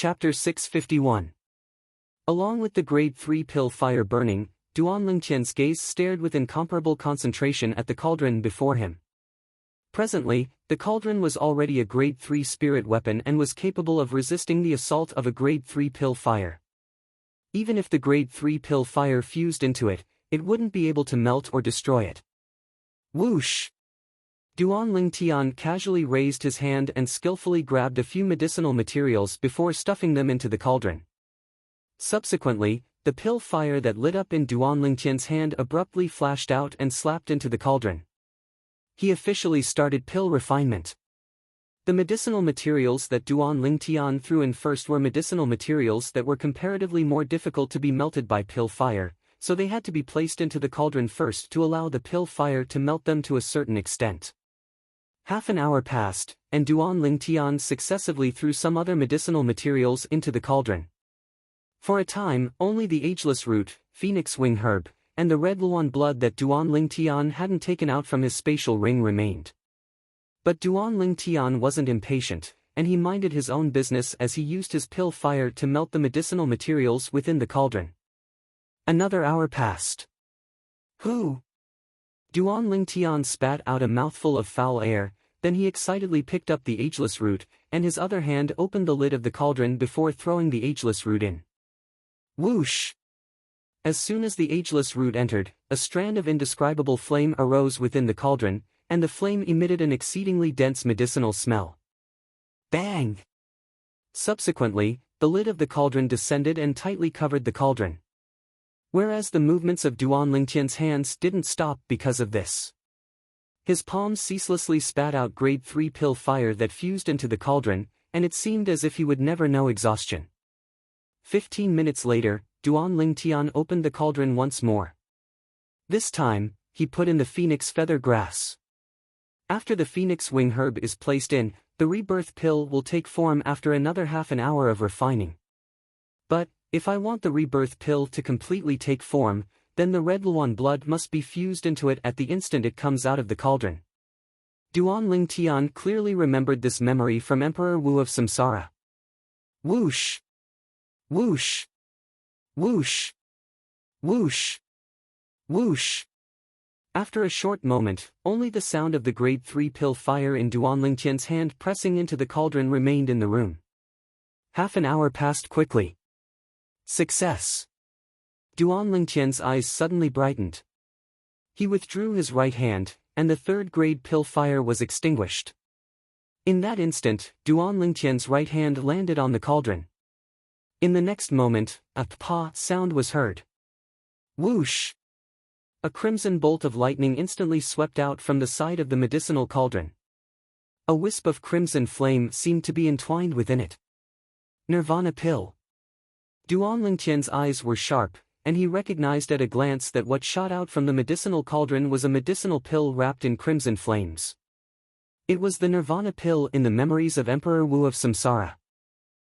Chapter 651. Along with the grade 3 pill fire burning, Duan Lingqian's gaze stared with incomparable concentration at the cauldron before him. Presently, the cauldron was already a grade 3 spirit weapon and was capable of resisting the assault of a grade 3 pill fire. Even if the grade 3 pill fire fused into it, it wouldn't be able to melt or destroy it. Whoosh! Duan Lingtian casually raised his hand and skillfully grabbed a few medicinal materials before stuffing them into the cauldron. Subsequently, the pill fire that lit up in Duan Lingtian's hand abruptly flashed out and slapped into the cauldron. He officially started pill refinement. The medicinal materials that Duan Lingtian threw in first were medicinal materials that were comparatively more difficult to be melted by pill fire, so they had to be placed into the cauldron first to allow the pill fire to melt them to a certain extent. Half an hour passed, and Duan Lingtian successively threw some other medicinal materials into the cauldron. For a time, only the ageless root, phoenix wing herb, and the red luan blood that Duan Lingtian hadn't taken out from his spatial ring remained. But Duan Lingtian wasn't impatient, and he minded his own business as he used his pill fire to melt the medicinal materials within the cauldron. Another hour passed. Who? Duan Lingtian spat out a mouthful of foul air, then he excitedly picked up the ageless root, and his other hand opened the lid of the cauldron before throwing the ageless root in. Whoosh! As soon as the ageless root entered, a strand of indescribable flame arose within the cauldron, and the flame emitted an exceedingly dense medicinal smell. Bang! Subsequently, the lid of the cauldron descended and tightly covered the cauldron. Whereas the movements of Duan Lingtian's hands didn't stop because of this. His palms ceaselessly spat out grade 3 pill fire that fused into the cauldron, and it seemed as if he would never know exhaustion. 15 minutes later, Duan Lingtian opened the cauldron once more. This time, he put in the phoenix feather grass. After the phoenix wing herb is placed in, the rebirth pill will take form after another half an hour of refining. But, if I want the rebirth pill to completely take form, then the red luan blood must be fused into it at the instant it comes out of the cauldron. Duan Lingtian clearly remembered this memory from Emperor Wu of Samsara. Whoosh! Whoosh! Whoosh! Whoosh! Whoosh! After a short moment, only the sound of the grade 3 pill fire in Duan Lingtian's hand pressing into the cauldron remained in the room. Half an hour passed quickly. Success! Duan Lingtian's eyes suddenly brightened. He withdrew his right hand, and the third-grade pill fire was extinguished. In that instant, Duan Lingtian's right hand landed on the cauldron. In the next moment, a pa sound was heard. Whoosh! A crimson bolt of lightning instantly swept out from the side of the medicinal cauldron. A wisp of crimson flame seemed to be entwined within it. Nirvana pill. Duan Lingtian's eyes were sharp, and he recognized at a glance that what shot out from the medicinal cauldron was a medicinal pill wrapped in crimson flames. It was the Nirvana pill in the memories of Emperor Wu of Samsara.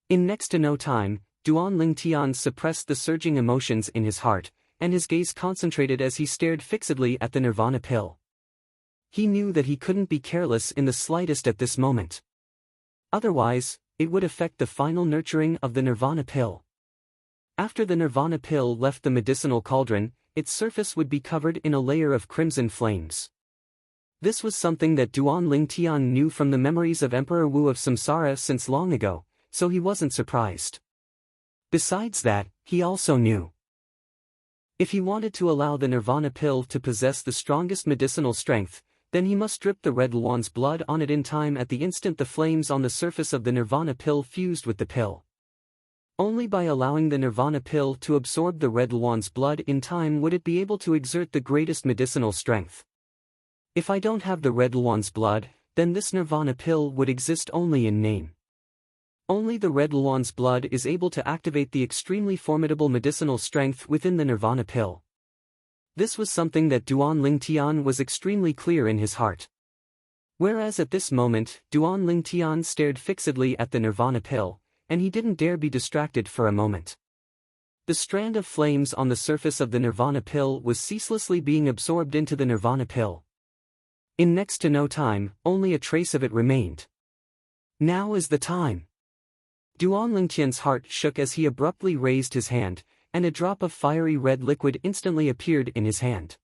In next to no time, Duan Lingtian suppressed the surging emotions in his heart, and his gaze concentrated as he stared fixedly at the Nirvana pill. He knew that he couldn't be careless in the slightest at this moment. Otherwise, it would affect the final nurturing of the Nirvana pill. After the Nirvana pill left the medicinal cauldron, its surface would be covered in a layer of crimson flames. This was something that Duan Lingtian knew from the memories of Emperor Wu of Samsara since long ago, so he wasn't surprised. Besides that, he also knew. If he wanted to allow the Nirvana pill to possess the strongest medicinal strength, then he must drip the red luan's blood on it in time at the instant the flames on the surface of the Nirvana pill fused with the pill. Only by allowing the Nirvana pill to absorb the red luan's blood in time would it be able to exert the greatest medicinal strength. If I don't have the red luan's blood, then this Nirvana pill would exist only in name. Only the red luan's blood is able to activate the extremely formidable medicinal strength within the Nirvana pill. This was something that Duan Lingtian was extremely clear in his heart. Whereas at this moment, Duan Lingtian stared fixedly at the Nirvana pill, and he didn't dare be distracted for a moment. The strand of flames on the surface of the Nirvana pill was ceaselessly being absorbed into the Nirvana pill. In next to no time, only a trace of it remained. Now is the time. Duan Lingqian's heart shook as he abruptly raised his hand, and a drop of fiery red liquid instantly appeared in his hand.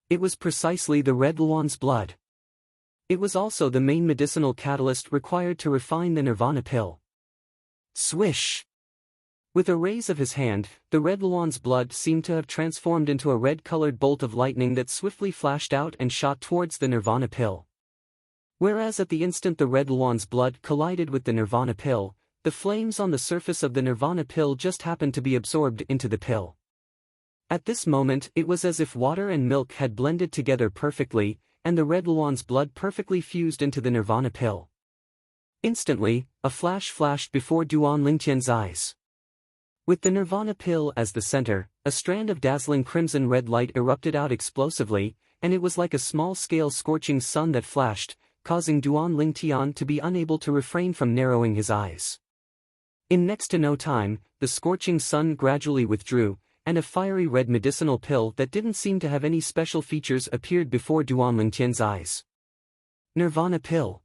It was precisely the red Luan's blood. It was also the main medicinal catalyst required to refine the nirvana pill. Swish! With a raise of his hand, the red Luan's blood seemed to have transformed into a red-colored bolt of lightning that swiftly flashed out and shot towards the nirvana pill. Whereas at the instant the red Luan's blood collided with the nirvana pill, the flames on the surface of the nirvana pill just happened to be absorbed into the pill. At this moment it was as if water and milk had blended together perfectly, and the red Luan's blood perfectly fused into the nirvana pill. Instantly, a flash flashed before Duan Lingqian's eyes. With the nirvana pill as the center, a strand of dazzling crimson-red light erupted out explosively, and it was like a small-scale scorching sun that flashed, causing Duan Lingqian to be unable to refrain from narrowing his eyes. In next to no time, the scorching sun gradually withdrew, and a fiery red medicinal pill that didn't seem to have any special features appeared before Duan Lingqian's eyes. Nirvana pill.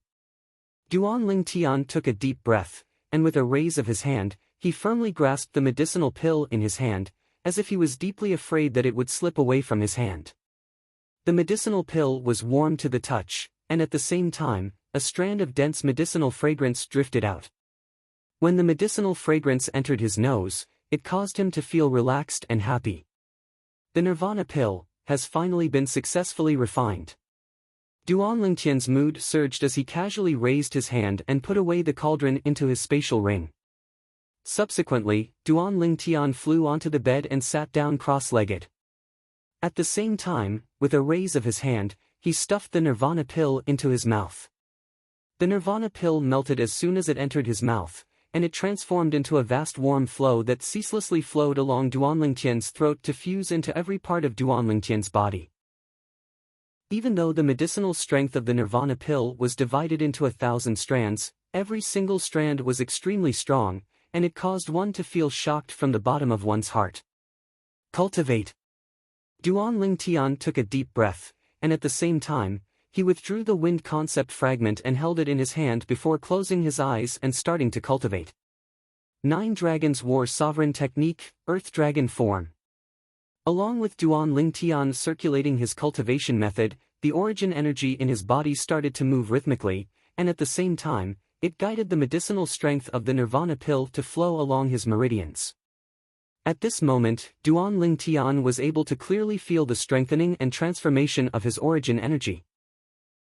Duan Lingqian took a deep breath, and with a raise of his hand, he firmly grasped the medicinal pill in his hand, as if he was deeply afraid that it would slip away from his hand. The medicinal pill was warm to the touch, and at the same time, a strand of dense medicinal fragrance drifted out. When the medicinal fragrance entered his nose, it caused him to feel relaxed and happy. The nirvana pill has finally been successfully refined. Duan Lingqian's mood surged as he casually raised his hand and put away the cauldron into his spatial ring. Subsequently, Duan Lingqian flew onto the bed and sat down cross-legged. At the same time, with a raise of his hand, he stuffed the nirvana pill into his mouth. The nirvana pill melted as soon as it entered his mouth, and it transformed into a vast warm flow that ceaselessly flowed along Duan Lingqian's throat to fuse into every part of Duan Lingqian's body. Even though the medicinal strength of the nirvana pill was divided into 1,000 strands, every single strand was extremely strong, and it caused one to feel shocked from the bottom of one's heart. Cultivate. Duan Lingqian took a deep breath, and at the same time, he withdrew the wind concept fragment and held it in his hand before closing his eyes and starting to cultivate. 9 Dragons War Sovereign Technique, Earth Dragon Form. Along with Duan Lingqian circulating his cultivation method, the origin energy in his body started to move rhythmically, and at the same time, it guided the medicinal strength of the nirvana pill to flow along his meridians. At this moment, Duan Lingqian was able to clearly feel the strengthening and transformation of his origin energy.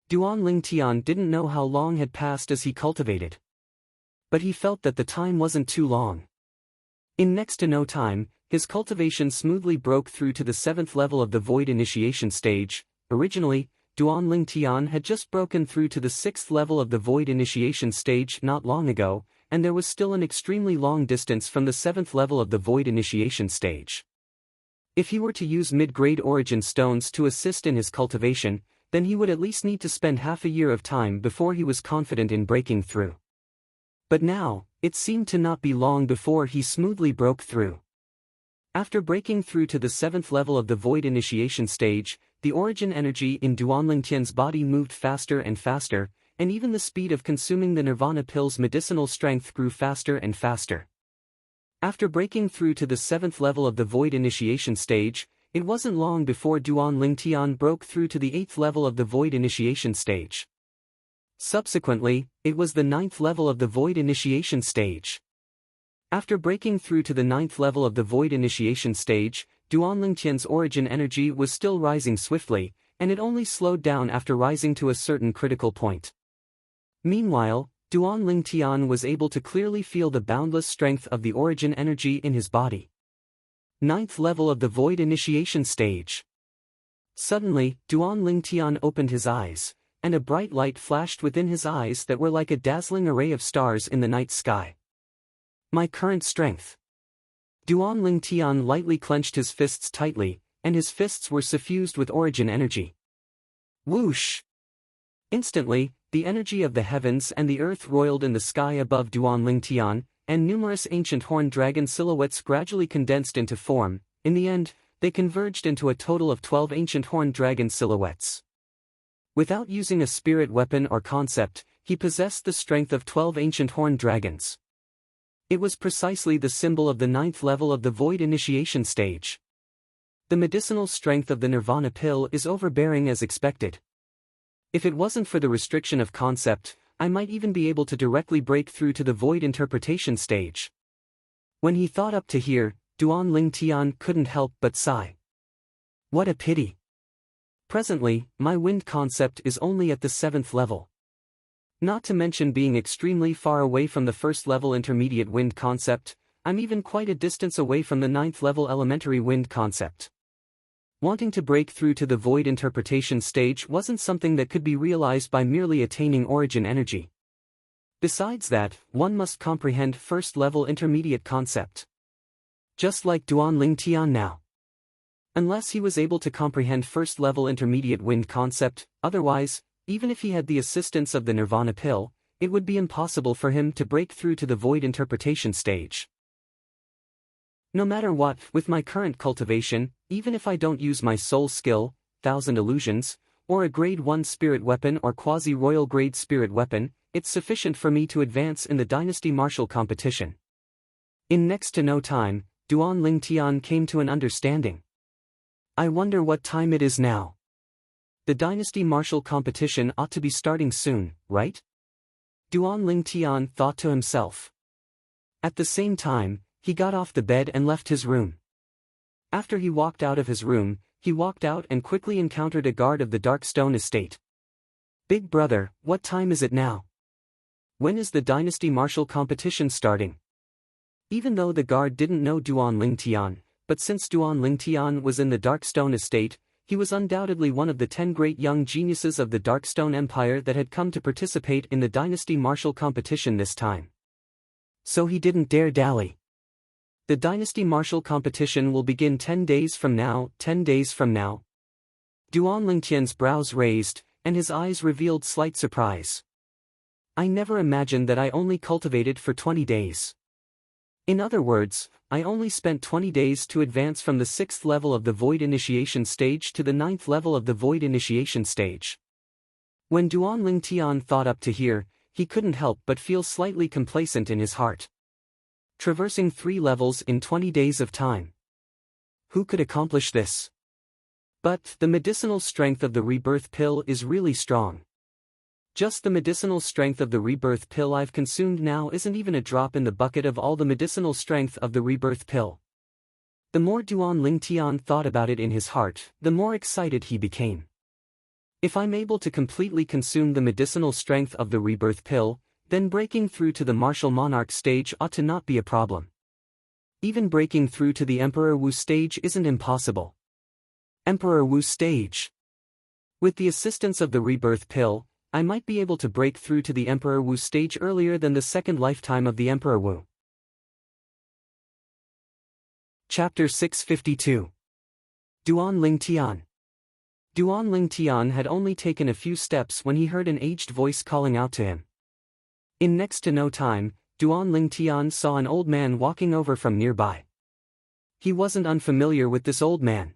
Duan Lingqian didn't know how long had passed as he cultivated. But he felt that the time wasn't too long. In next to no time, his cultivation smoothly broke through to the 7th level of the Void Initiation stage. Originally, Duan Lingqian had just broken through to the 6th level of the Void Initiation stage not long ago, and there was still an extremely long distance from the 7th level of the Void Initiation stage. If he were to use mid-grade origin stones to assist in his cultivation, then he would at least need to spend half a year of time before he was confident in breaking through. But now, it seemed to not be long before he smoothly broke through. After breaking through to the 7th level of the Void Initiation stage, the origin energy in Duan Lingqian's body moved faster and faster, and even the speed of consuming the nirvana pill's medicinal strength grew faster and faster. After breaking through to the 7th level of the Void Initiation stage, it wasn't long before Duan Lingqian broke through to the 8th level of the Void Initiation stage. Subsequently, it was the 9th level of the Void Initiation stage. After breaking through to the 9th level of the Void Initiation stage, Duan Lingqian's origin energy was still rising swiftly, and it only slowed down after rising to a certain critical point. Meanwhile, Duan Lingqian was able to clearly feel the boundless strength of the origin energy in his body. 9th level of the Void Initiation stage. Suddenly, Duan Lingqian opened his eyes, and a bright light flashed within his eyes that were like a dazzling array of stars in the night sky. My current strength. Duan Lingqian lightly clenched his fists tightly, and his fists were suffused with origin energy. Whoosh! Instantly, the energy of the heavens and the earth roiled in the sky above Duan Lingqian, and numerous ancient horned dragon silhouettes gradually condensed into form. In the end, they converged into a total of 12 ancient horned dragon silhouettes. Without using a spirit weapon or concept, he possessed the strength of 12 ancient horned dragons. It was precisely the symbol of the 9th level of the void initiation stage. The medicinal strength of the nirvana pill is overbearing as expected. If it wasn't for the restriction of concept, I might even be able to directly break through to the void interpretation stage. When he thought up to here, Duan Ling Tian couldn't help but sigh. What a pity. Presently, my wind concept is only at the 7th level. Not to mention being extremely far away from the 1st level intermediate wind concept, I'm even quite a distance away from the 9th level elementary wind concept. Wanting to break through to the void interpretation stage wasn't something that could be realized by merely attaining origin energy. Besides that, one must comprehend 1st level intermediate concept. Just like Duan Ling Tian now. Unless he was able to comprehend 1st level intermediate wind concept, otherwise, even if he had the assistance of the nirvana pill, it would be impossible for him to break through to the void interpretation stage. No matter what, with my current cultivation, even if I don't use my soul skill, 1000 illusions, or a grade 1 spirit weapon or quasi-royal grade spirit weapon, it's sufficient for me to advance in the dynasty martial competition. In next to no time, Duan Ling Tian came to an understanding. I wonder what time it is now. The dynasty martial competition ought to be starting soon, right? Duan Ling Tian thought to himself. At the same time, he got off the bed and left his room. After he walked out of his room, he walked out and quickly encountered a guard of the Darkstone estate. Big brother, what time is it now? When is the dynasty martial competition starting? Even though the guard didn't know Duan Ling Tian, but since Duan Ling Tian was in the Darkstone estate, he was undoubtedly one of the 10 great young geniuses of the Darkstone Empire that had come to participate in the dynasty martial competition this time. So he didn't dare dally. The dynasty martial competition will begin 10 days from now, 10 days from now. Duan Ling Tian's brows raised, and his eyes revealed slight surprise. I never imagined that I only cultivated for 20 days. In other words, I only spent 20 days to advance from the 6th level of the void initiation stage to the 9th level of the void initiation stage. When Duan Ling Tian thought up to here, he couldn't help but feel slightly complacent in his heart. Traversing 3 levels in 20 days of time. Who could accomplish this? But the medicinal strength of the rebirth pill is really strong. Just the medicinal strength of the rebirth pill I've consumed now isn't even a drop in the bucket of all the medicinal strength of the rebirth pill. The more Duan Ling Tian thought about it in his heart, the more excited he became. If I'm able to completely consume the medicinal strength of the rebirth pill, then breaking through to the martial monarch stage ought to not be a problem. Even breaking through to the Emperor Wu stage isn't impossible. Emperor Wu stage. With the assistance of the rebirth pill, I might be able to break through to the Emperor Wu stage earlier than the 2nd lifetime of the Emperor Wu. Chapter 652. Duan Ling Tian. Duan Ling Tian had only taken a few steps when he heard an aged voice calling out to him. In next to no time, Duan Ling Tian saw an old man walking over from nearby. He wasn't unfamiliar with this old man.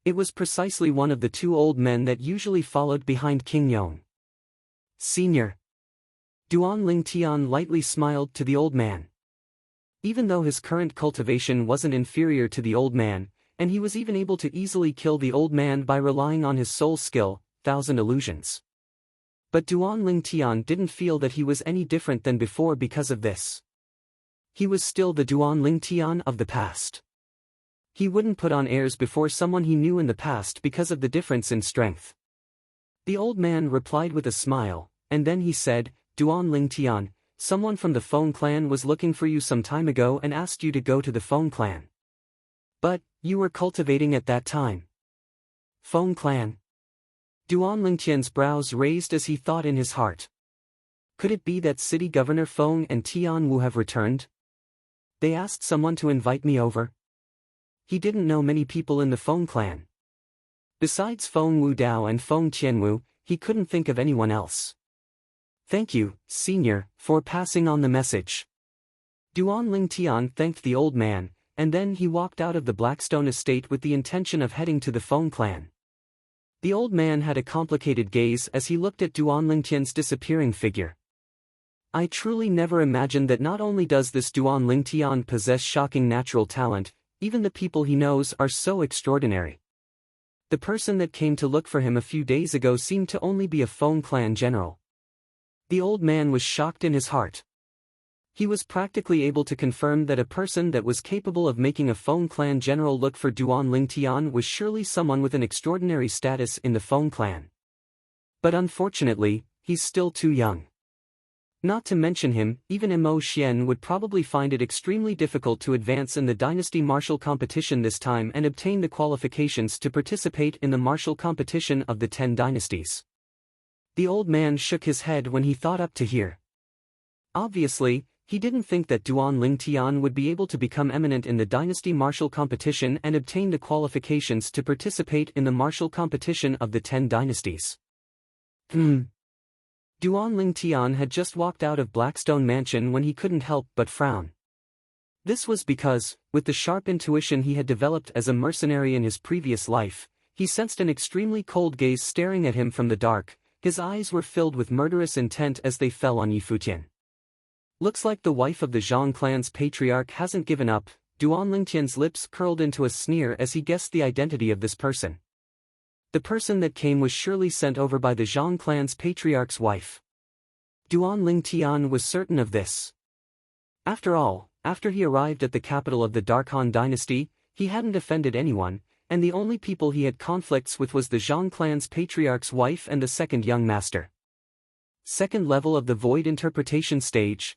It was precisely one of the 2 old men that usually followed behind King Yong. Senior. Duan Ling Tian lightly smiled to the old man. Even though his current cultivation wasn't inferior to the old man, and he was even able to easily kill the old man by relying on his soul skill, 1000 illusions. But Duan Ling Tian didn't feel that he was any different than before because of this. He was still the Duan Ling Tian of the past. He wouldn't put on airs before someone he knew in the past because of the difference in strength. The old man replied with a smile, and then he said, Duan Ling Tian, someone from the Feng clan was looking for you some time ago and asked you to go to the Feng clan. But, you were cultivating at that time. Feng clan. Duan Ling Tian's brows raised as he thought in his heart. Could it be that City Governor Feng and Tian Wu have returned? They asked someone to invite me over. He didn't know many people in the Feng clan. Besides Feng Wu Dao and Feng Qianwu, he couldn't think of anyone else. Thank you, Senior, for passing on the message. Duan Ling Tian thanked the old man, and then he walked out of the Blackstone estate with the intention of heading to the Feng clan. The old man had a complicated gaze as he looked at Duan Ling Tian's disappearing figure. I truly never imagined that not only does this Duan Lingtian possess shocking natural talent, even the people he knows are so extraordinary. The person that came to look for him a few days ago seemed to only be a Feng clan general. The old man was shocked in his heart. He was practically able to confirm that a person that was capable of making a Feng clan general look for Duan Lingtian was surely someone with an extraordinary status in the Feng clan. But unfortunately, he's still too young. Not to mention him, even Mo Xian would probably find it extremely difficult to advance in the dynasty martial competition this time and obtain the qualifications to participate in the martial competition of the 10 dynasties. The old man shook his head when he thought up to here. Obviously, he didn't think that Duan Lingtian would be able to become eminent in the dynasty martial competition and obtain the qualifications to participate in the martial competition of the 10 dynasties. Duan Lingtian had just walked out of Blackstone Mansion when he couldn't help but frown. This was because, with the sharp intuition he had developed as a mercenary in his previous life, he sensed an extremely cold gaze staring at him from the dark. His eyes were filled with murderous intent as they fell on Yi Futian. Looks like the wife of the Zhang clan's patriarch hasn't given up. Duan Lingtian's lips curled into a sneer as he guessed the identity of this person. The person that came was surely sent over by the Zhang clan's patriarch's wife. Duan Lingtian was certain of this. After all, after he arrived at the capital of the Darkhan dynasty, he hadn't offended anyone, and the only people he had conflicts with was the Zhang clan's patriarch's wife and the second young master. Second level of the void interpretation stage.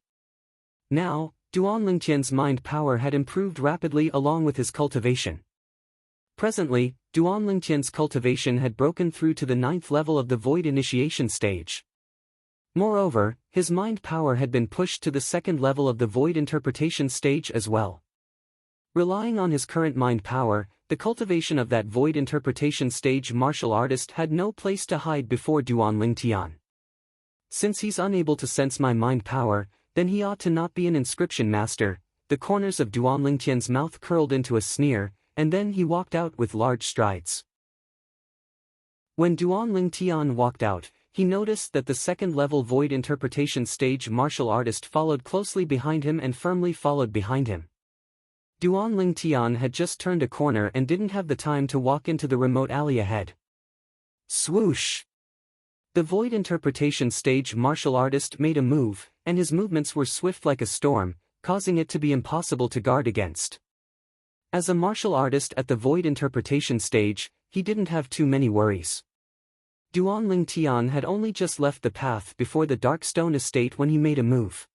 Now, Duan Lingtian's mind power had improved rapidly along with his cultivation. Presently, Duan Lingtian's cultivation had broken through to the 9th level of the void initiation stage. Moreover, his mind power had been pushed to the 2nd level of the void interpretation stage as well. Relying on his current mind power, the cultivation of that void interpretation stage martial artist had no place to hide before Duan Lingtian. Since he's unable to sense my mind power, then he ought to not be an inscription master. The corners of Duan Lingtian's mouth curled into a sneer, and then he walked out with large strides. When Duan Lingtian walked out, he noticed that the 2nd level void interpretation stage martial artist followed closely behind him and firmly followed behind him. Duan Lingtian had just turned a corner and didn't have the time to walk into the remote alley ahead. Swoosh! The void interpretation stage martial artist made a move, and his movements were swift like a storm, causing it to be impossible to guard against. As a martial artist at the void interpretation stage, he didn't have too many worries. Duan Lingtian had only just left the path before the dark stone estate when he made a move.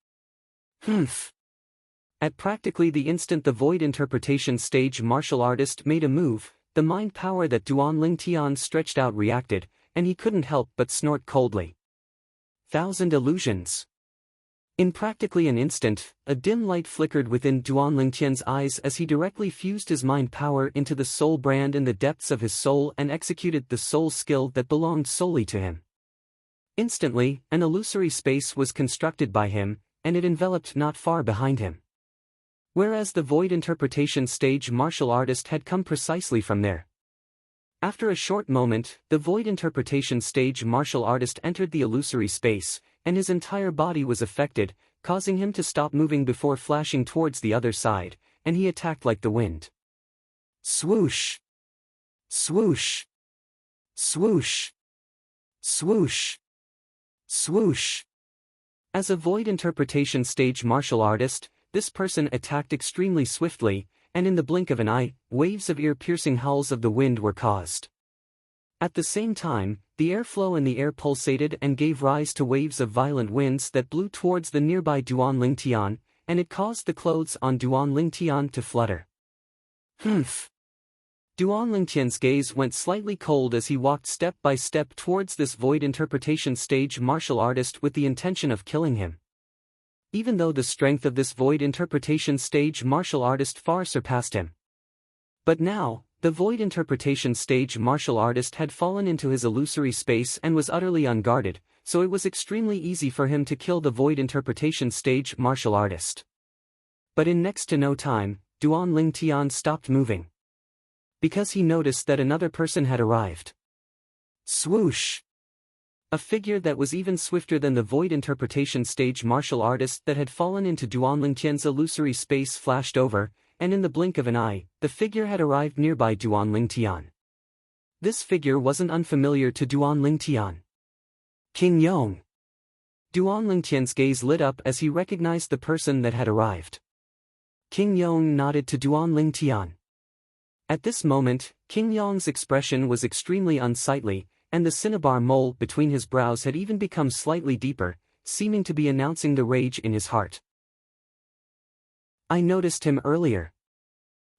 At practically the instant the void interpretation stage martial artist made a move, the mind power that Duan Lingtian stretched out reacted, and he couldn't help but snort coldly. 1,000 illusions. In practically an instant, a dim light flickered within Duan Lingtian's eyes as he directly fused his mind power into the soul brand in the depths of his soul and executed the soul skill that belonged solely to him. Instantly, an illusory space was constructed by him, and it enveloped not far behind him. Whereas the void interpretation stage martial artist had come precisely from there. After a short moment, the void interpretation stage martial artist entered the illusory space, and his entire body was affected, causing him to stop moving before flashing towards the other side, and he attacked like the wind. Swoosh! Swoosh! Swoosh! Swoosh! Swoosh! As a void interpretation stage martial artist, this person attacked extremely swiftly, and in the blink of an eye, waves of ear-piercing howls of the wind were caused. At the same time, the airflow in the air pulsated and gave rise to waves of violent winds that blew towards the nearby Duan Lingtian, and it caused the clothes on Duan Lingtian to flutter. Duan Lingtian's gaze went slightly cold as he walked step by step towards this void interpretation stage martial artist with the intention of killing him. Even though the strength of this void interpretation stage martial artist far surpassed him. But now, the void interpretation stage martial artist had fallen into his illusory space and was utterly unguarded, so it was extremely easy for him to kill the void interpretation stage martial artist. But in next to no time, Duan Lingtian stopped moving. Because he noticed that another person had arrived. Swoosh! A figure that was even swifter than the void interpretation stage martial artist that had fallen into Duan Lingtian's illusory space flashed over, and in the blink of an eye, the figure had arrived nearby Duan Lingtian. This figure wasn't unfamiliar to Duan Lingtian. King Yong. Duan Lingtian's gaze lit up as he recognized the person that had arrived. King Yong nodded to Duan Lingtian. At this moment, King Yong's expression was extremely unsightly, and the cinnabar mole between his brows had even become slightly deeper, seeming to be announcing the rage in his heart. I noticed him earlier.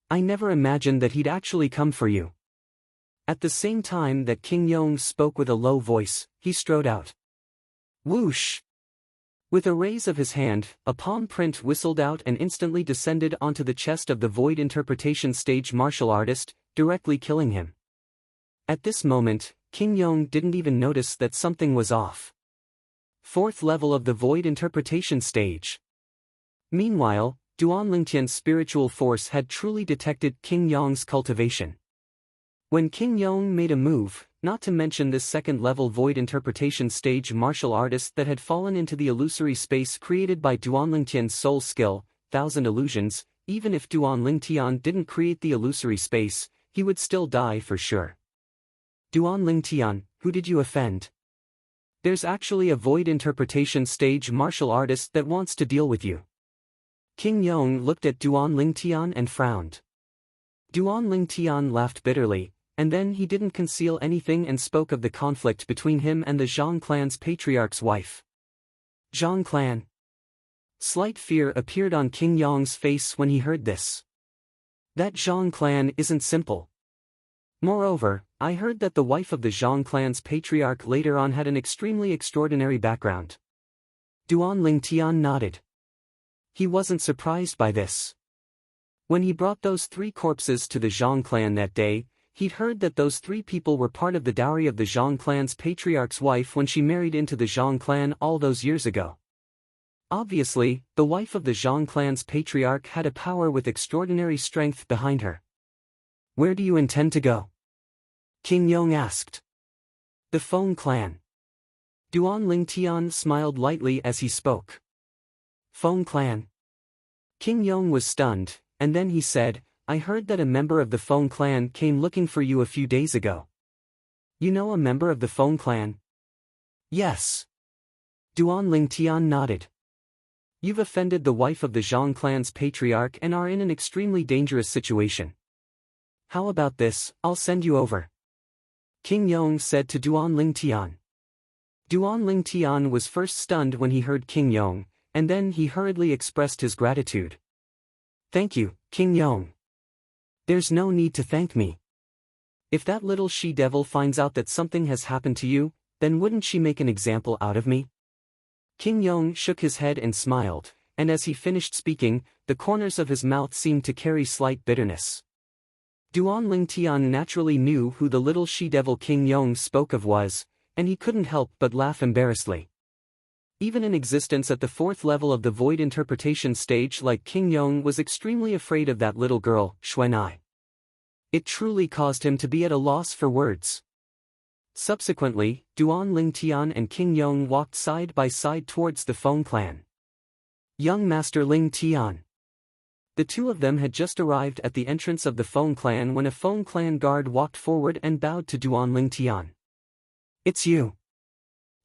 I never imagined that he'd actually come for you. At the same time that King Yong spoke with a low voice, he strode out. Whoosh! With a raise of his hand, a palm print whistled out and instantly descended onto the chest of the void interpretation stage martial artist, directly killing him. At this moment, King Yong didn't even notice that something was off. Fourth level of the void interpretation stage. Meanwhile, Duan Lingtian's spiritual force had truly detected King Yong's cultivation. When King Yong made a move, not to mention this second-level void interpretation stage martial artist that had fallen into the illusory space created by Duan Lingtian's soul skill, Thousand Illusions, even if Duan Lingtian didn't create the illusory space, he would still die for sure. Duan Lingtian, who did you offend? There's actually a void interpretation stage martial artist that wants to deal with you. King Yong looked at Duan Lingtian and frowned. Duan Lingtian laughed bitterly, and then he didn't conceal anything and spoke of the conflict between him and the Zhang clan's patriarch's wife. Zhang clan. Slight fear appeared on King Yong's face when he heard this. That Zhang clan isn't simple. Moreover, I heard that the wife of the Zhang clan's patriarch later on had an extremely extraordinary background. Duan Lingtian nodded. He wasn't surprised by this. When he brought those 3 corpses to the Zhang clan that day, he'd heard that those 3 people were part of the dowry of the Zhang clan's patriarch's wife when she married into the Zhang clan all those years ago. Obviously, the wife of the Zhang clan's patriarch had a power with extraordinary strength behind her. Where do you intend to go? King Yong asked. The Feng clan. Duan Lingtian smiled lightly as he spoke. Feng clan. King Yong was stunned, and then he said, I heard that a member of the Feng clan came looking for you a few days ago. You know a member of the Feng clan? Yes. Duan Lingtian nodded. You've offended the wife of the Zhang clan's patriarch and are in an extremely dangerous situation. How about this, I'll send you over. King Yong said to Duan Lingtian. Duan Lingtian was first stunned when he heard King Yong, and then he hurriedly expressed his gratitude. Thank you, King Yong. There's no need to thank me. If that little she-devil finds out that something has happened to you, then wouldn't she make an example out of me? King Yong shook his head and smiled, and as he finished speaking, the corners of his mouth seemed to carry slight bitterness. Duan Lingtian naturally knew who the little she-devil King Yong spoke of was, and he couldn't help but laugh embarrassedly. Even in existence at the 4th level of the void interpretation stage like King Yong was extremely afraid of that little girl, Xuanai. It truly caused him to be at a loss for words. Subsequently, Duan Lingtian and King Yong walked side by side towards the Feng clan. Young Master Lingtian. The 2 of them had just arrived at the entrance of the Feng clan when a Feng clan guard walked forward and bowed to Duan Lingtian. It's you.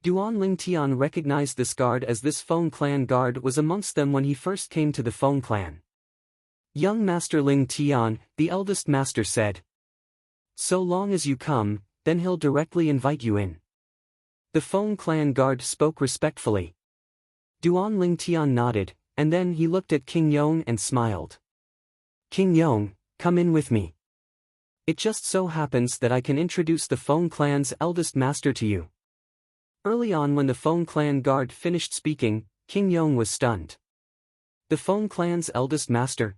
Duan Lingtian recognized this guard as this Feng clan guard was amongst them when he first came to the Feng clan. Young Master Lingtian, the eldest master said. So long as you come, then he'll directly invite you in. The Feng clan guard spoke respectfully. Duan Lingtian nodded, and then he looked at King Yong and smiled. King Yong, come in with me. It just so happens that I can introduce the Feng clan's eldest master to you. Early on when the Feng clan guard finished speaking, King Yong was stunned. The Feng clan's eldest master?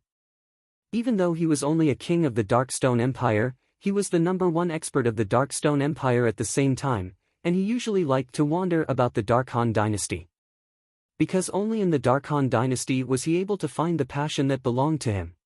Even though he was only a king of the Darkstone Empire, he was the #1 expert of the Darkstone Empire at the same time, and he usually liked to wander about the Darkhan dynasty. Because only in the Darkhan dynasty was he able to find the passion that belonged to him.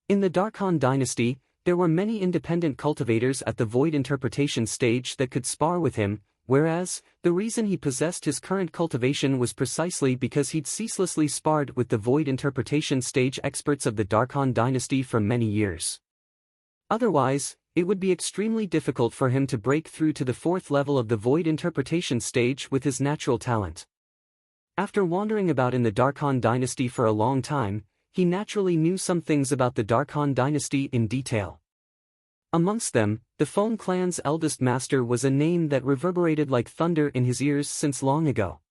In the Darkhan dynasty, There were many independent cultivators at the void interpretation stage that could spar with him, whereas, the reason he possessed his current cultivation was precisely because he'd ceaselessly sparred with the void interpretation stage experts of the Darkhan dynasty for many years. Otherwise, it would be extremely difficult for him to break through to the 4th level of the void interpretation stage with his natural talent. After wandering about in the Darkhan dynasty for a long time, he naturally knew some things about the Darkhan dynasty in detail. Amongst them, the Feng clan's eldest master was a name that reverberated like thunder in his ears since long ago.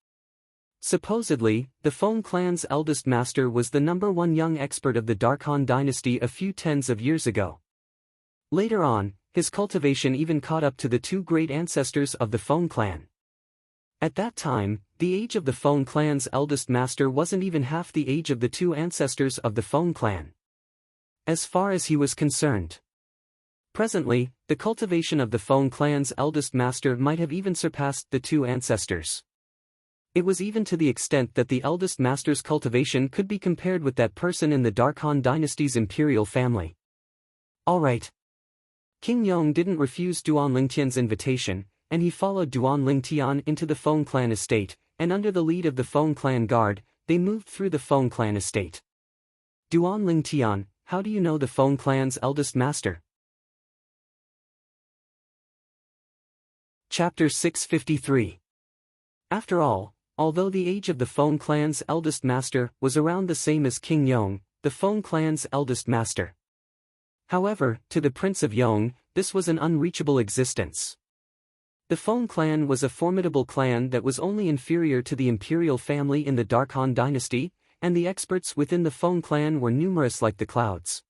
Supposedly, the Feng clan's eldest master was the #1 young expert of the Darkhan dynasty a few tens of years ago. Later on, his cultivation even caught up to the 2 great ancestors of the Feng clan. At that time, the age of the Feng clan's eldest master wasn't even half the age of the 2 ancestors of the Feng clan. As far as he was concerned. Presently, the cultivation of the Feng clan's eldest master might have even surpassed the 2 ancestors. It was even to the extent that the eldest master's cultivation could be compared with that person in the Darkhan dynasty's imperial family. Alright. King Yong didn't refuse Duan Lingtian's invitation, and he followed Duan Lingtian into the Feng clan estate, and under the lead of the Feng clan guard, they moved through the Feng clan estate. Duan Lingtian, how do you know the Feng clan's eldest master? Chapter 653. After all, although the age of the Feng clan's eldest master was around the same as King Yong, the Feng clan's eldest master. However, to the Prince of Yong, this was an unreachable existence. The Feng clan was a formidable clan that was only inferior to the imperial family in the Darkhan dynasty, and the experts within the Feng clan were numerous like the clouds.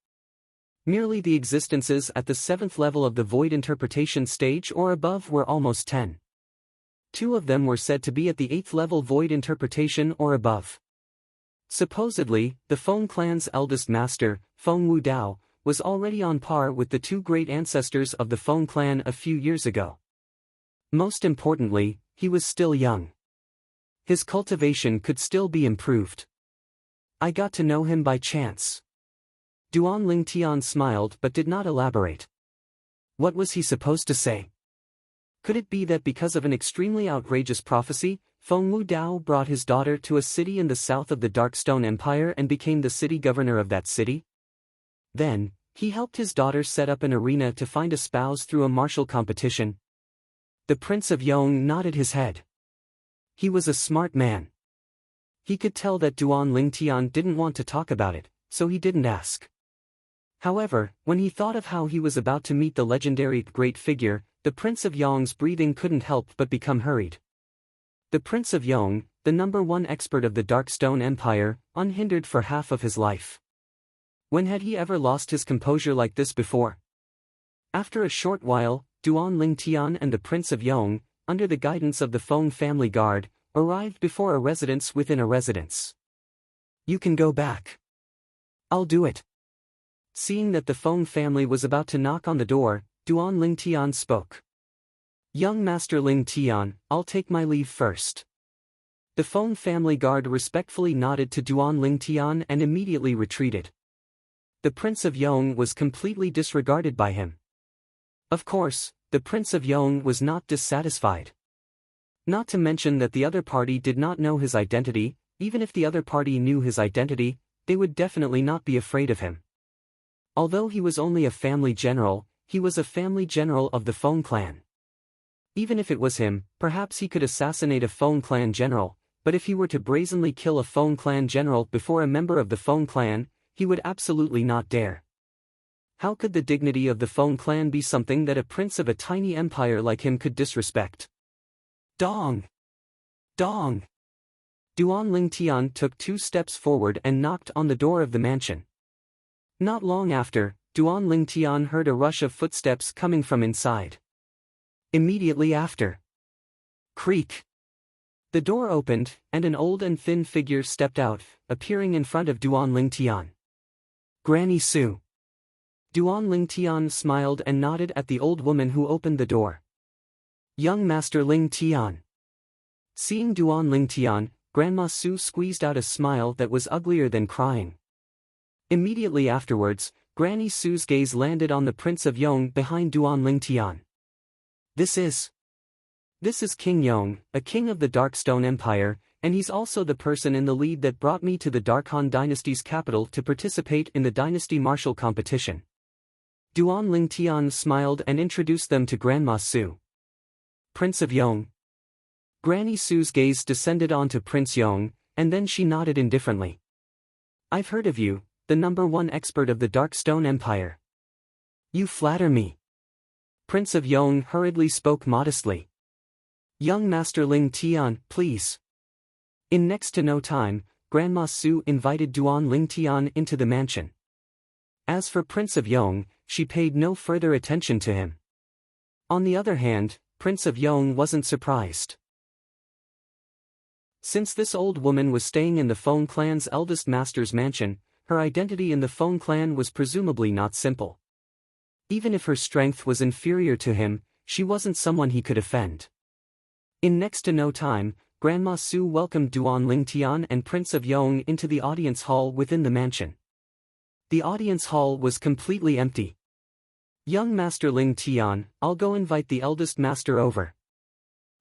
Merely the existences at the 7th level of the void interpretation stage or above were almost 10. 2 of them were said to be at the 8th level void interpretation or above. Supposedly, the Feng clan's eldest master, Feng Wudao, was already on par with the 2 great ancestors of the Feng clan a few years ago. Most importantly, he was still young. His cultivation could still be improved. I got to know him by chance. Duan Lingtian smiled but did not elaborate. What was he supposed to say? Could it be that because of an extremely outrageous prophecy, Feng Wudao brought his daughter to a city in the south of the Darkstone Empire and became the city governor of that city? Then, he helped his daughter set up an arena to find a spouse through a martial competition. The Prince of Yong nodded his head. He was a smart man. He could tell that Duan Lingtian didn't want to talk about it, so he didn't ask. However, when he thought of how he was about to meet the legendary great figure, the Prince of Yong's breathing couldn't help but become hurried. The Prince of Yong, the #1 expert of the Darkstone Empire, unhindered for half of his life. When had he ever lost his composure like this before? After a short while, Duan Lingtian and the Prince of Yong, under the guidance of the Feng family guard, arrived before a residence within a residence. You can go back. I'll do it. Seeing that the Feng family was about to knock on the door, Duan Lingtian spoke. Young Master Lingtian, I'll take my leave first. The Feng family guard respectfully nodded to Duan Lingtian and immediately retreated. The Prince of Yong was completely disregarded by him. Of course, the Prince of Yong was not dissatisfied. Not to mention that the other party did not know his identity. Even if the other party knew his identity, they would definitely not be afraid of him. Although he was only a family general, he was a family general of the Feng clan. Even if it was him, perhaps he could assassinate a Feng clan general, but if he were to brazenly kill a Feng clan general before a member of the Feng clan, he would absolutely not dare. How could the dignity of the Feng clan be something that a prince of a tiny empire like him could disrespect? Dong! Dong! Duan Lingtian took 2 steps forward and knocked on the door of the mansion. Not long after, Duan Lingtian heard a rush of footsteps coming from inside. Immediately after. Creak! The door opened, and an old and thin figure stepped out, appearing in front of Duan Lingtian. Granny Su. Duan Lingtian smiled and nodded at the old woman who opened the door. Young Master Lingtian. Seeing Duan Lingtian, Grandma Su squeezed out a smile that was uglier than crying. Immediately afterwards, Granny Su's gaze landed on the Prince of Yong behind Duan Lingtian. This is King Yong, a king of the Darkstone Empire, and he's also the person in the lead that brought me to the Darkhan Dynasty's capital to participate in the Dynasty Martial competition. Duan Lingtian smiled and introduced them to Grandma Su. Prince of Yong. Granny Su's gaze descended onto Prince Yong, and then she nodded indifferently. I've heard of you, the #1 expert of the Darkstone Empire. You flatter me. Prince of Yong hurriedly spoke modestly. Young Master Ling Tian, please. In next to no time, Grandma Su invited Duan Lingtian into the mansion. As for Prince of Yong, she paid no further attention to him. On the other hand, Prince of Yong wasn't surprised. Since this old woman was staying in the Feng clan's eldest master's mansion, her identity in the Feng clan was presumably not simple. Even if her strength was inferior to him, she wasn't someone he could offend. In next to no time, Grandma Su welcomed Duan Lingtian and Prince of Yong into the audience hall within the mansion. The audience hall was completely empty. Young Master Ling Tian, I'll go invite the eldest master over.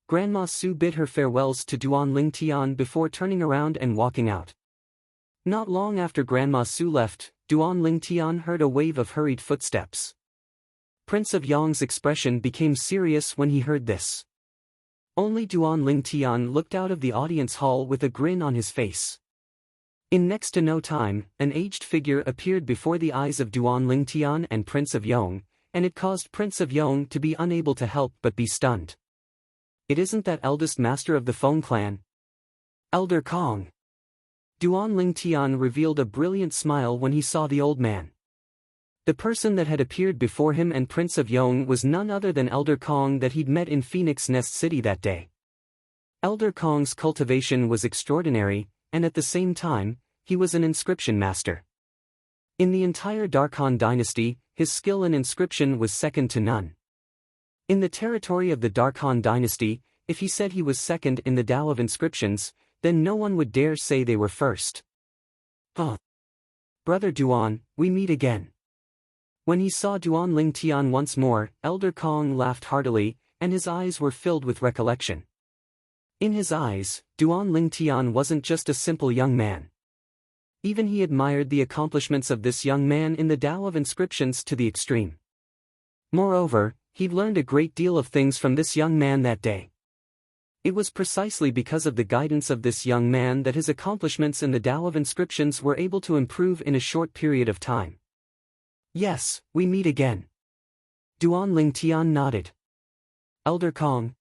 Grandma Su bid her farewells to Duan Lingtian before turning around and walking out. Not long after Grandma Su left, Duan Lingtian heard a wave of hurried footsteps. Prince of Yong's expression became serious when he heard this. Only Duan Lingtian looked out of the audience hall with a grin on his face. In next to no time, an aged figure appeared before the eyes of Duan Lingtian and Prince of Yong, and it caused Prince of Yong to be unable to help but be stunned. It isn't that eldest master of the Feng clan? Elder Kong. Duan Lingtian revealed a brilliant smile when he saw the old man. The person that had appeared before him and Prince of Yong was none other than Elder Kong that he'd met in Phoenix Nest City that day. Elder Kong's cultivation was extraordinary, and at the same time, he was an inscription master. In the entire Darkhan dynasty, his skill in inscription was second to none. In the territory of the Darkhan dynasty, if he said he was second in the Tao of inscriptions, then no one would dare say they were first. Oh. Brother Duan, we meet again. When he saw Duan Lingtian once more, Elder Kong laughed heartily, and his eyes were filled with recollection. In his eyes, Duan Lingtian wasn't just a simple young man. Even he admired the accomplishments of this young man in the Tao of inscriptions to the extreme. Moreover, he'd learned a great deal of things from this young man that day. It was precisely because of the guidance of this young man that his accomplishments in the Tao of inscriptions were able to improve in a short period of time. Yes, we meet again. Duan Lingtian nodded. Elder Kong.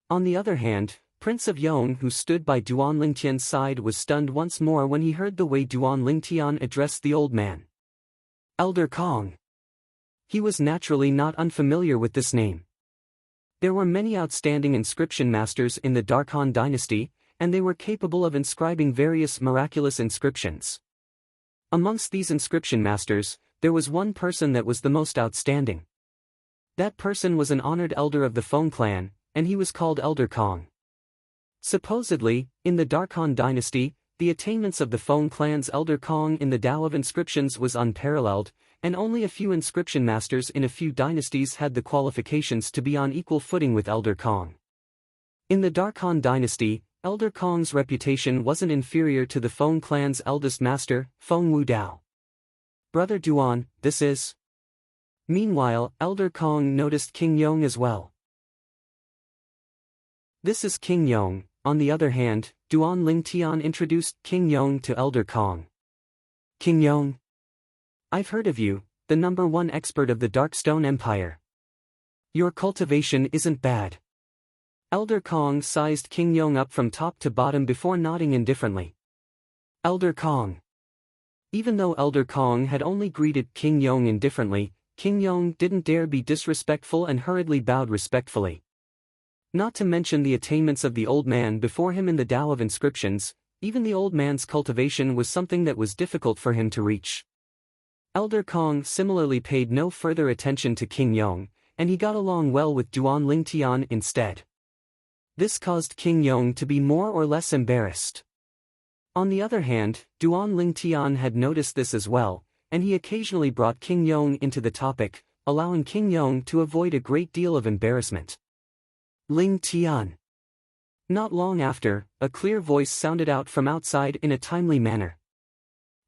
On the other hand, Prince of Yong, who stood by Duan Lingtian's side, was stunned once more when he heard the way Duan Lingtian addressed the old man. Elder Kong. He was naturally not unfamiliar with this name. There were many outstanding inscription masters in the Darkhan dynasty, and they were capable of inscribing various miraculous inscriptions. Amongst these inscription masters, there was one person that was the most outstanding. That person was an honored elder of the Feng clan, and he was called Elder Kong. Supposedly, in the Darkhan dynasty, the attainments of the Feng clan's Elder Kong in the Tao of inscriptions was unparalleled, and only a few inscription masters in a few dynasties had the qualifications to be on equal footing with Elder Kong. In the Darkhan dynasty, Elder Kong's reputation wasn't inferior to the Feng clan's eldest master, Feng Wudao. Brother Duan, this is... Meanwhile, Elder Kong noticed King Yong as well. This is King Yong. On the other hand, Duan Lingtian introduced King Yong to Elder Kong. King Yong. I've heard of you, the #1 expert of the Darkstone Empire. Your cultivation isn't bad. Elder Kong sized King Yong up from top to bottom before nodding indifferently. Elder Kong. Even though Elder Kong had only greeted King Yong indifferently, King Yong didn't dare be disrespectful and hurriedly bowed respectfully. Not to mention the attainments of the old man before him in the Tao of inscriptions, even the old man's cultivation was something that was difficult for him to reach. Elder Kong similarly paid no further attention to King Yong, and he got along well with Duan Lingtian instead. This caused King Yong to be more or less embarrassed. On the other hand, Duan Lingtian had noticed this as well, and he occasionally brought King Yong into the topic, allowing King Yong to avoid a great deal of embarrassment. Ling Tian. Not long after, a clear voice sounded out from outside in a timely manner.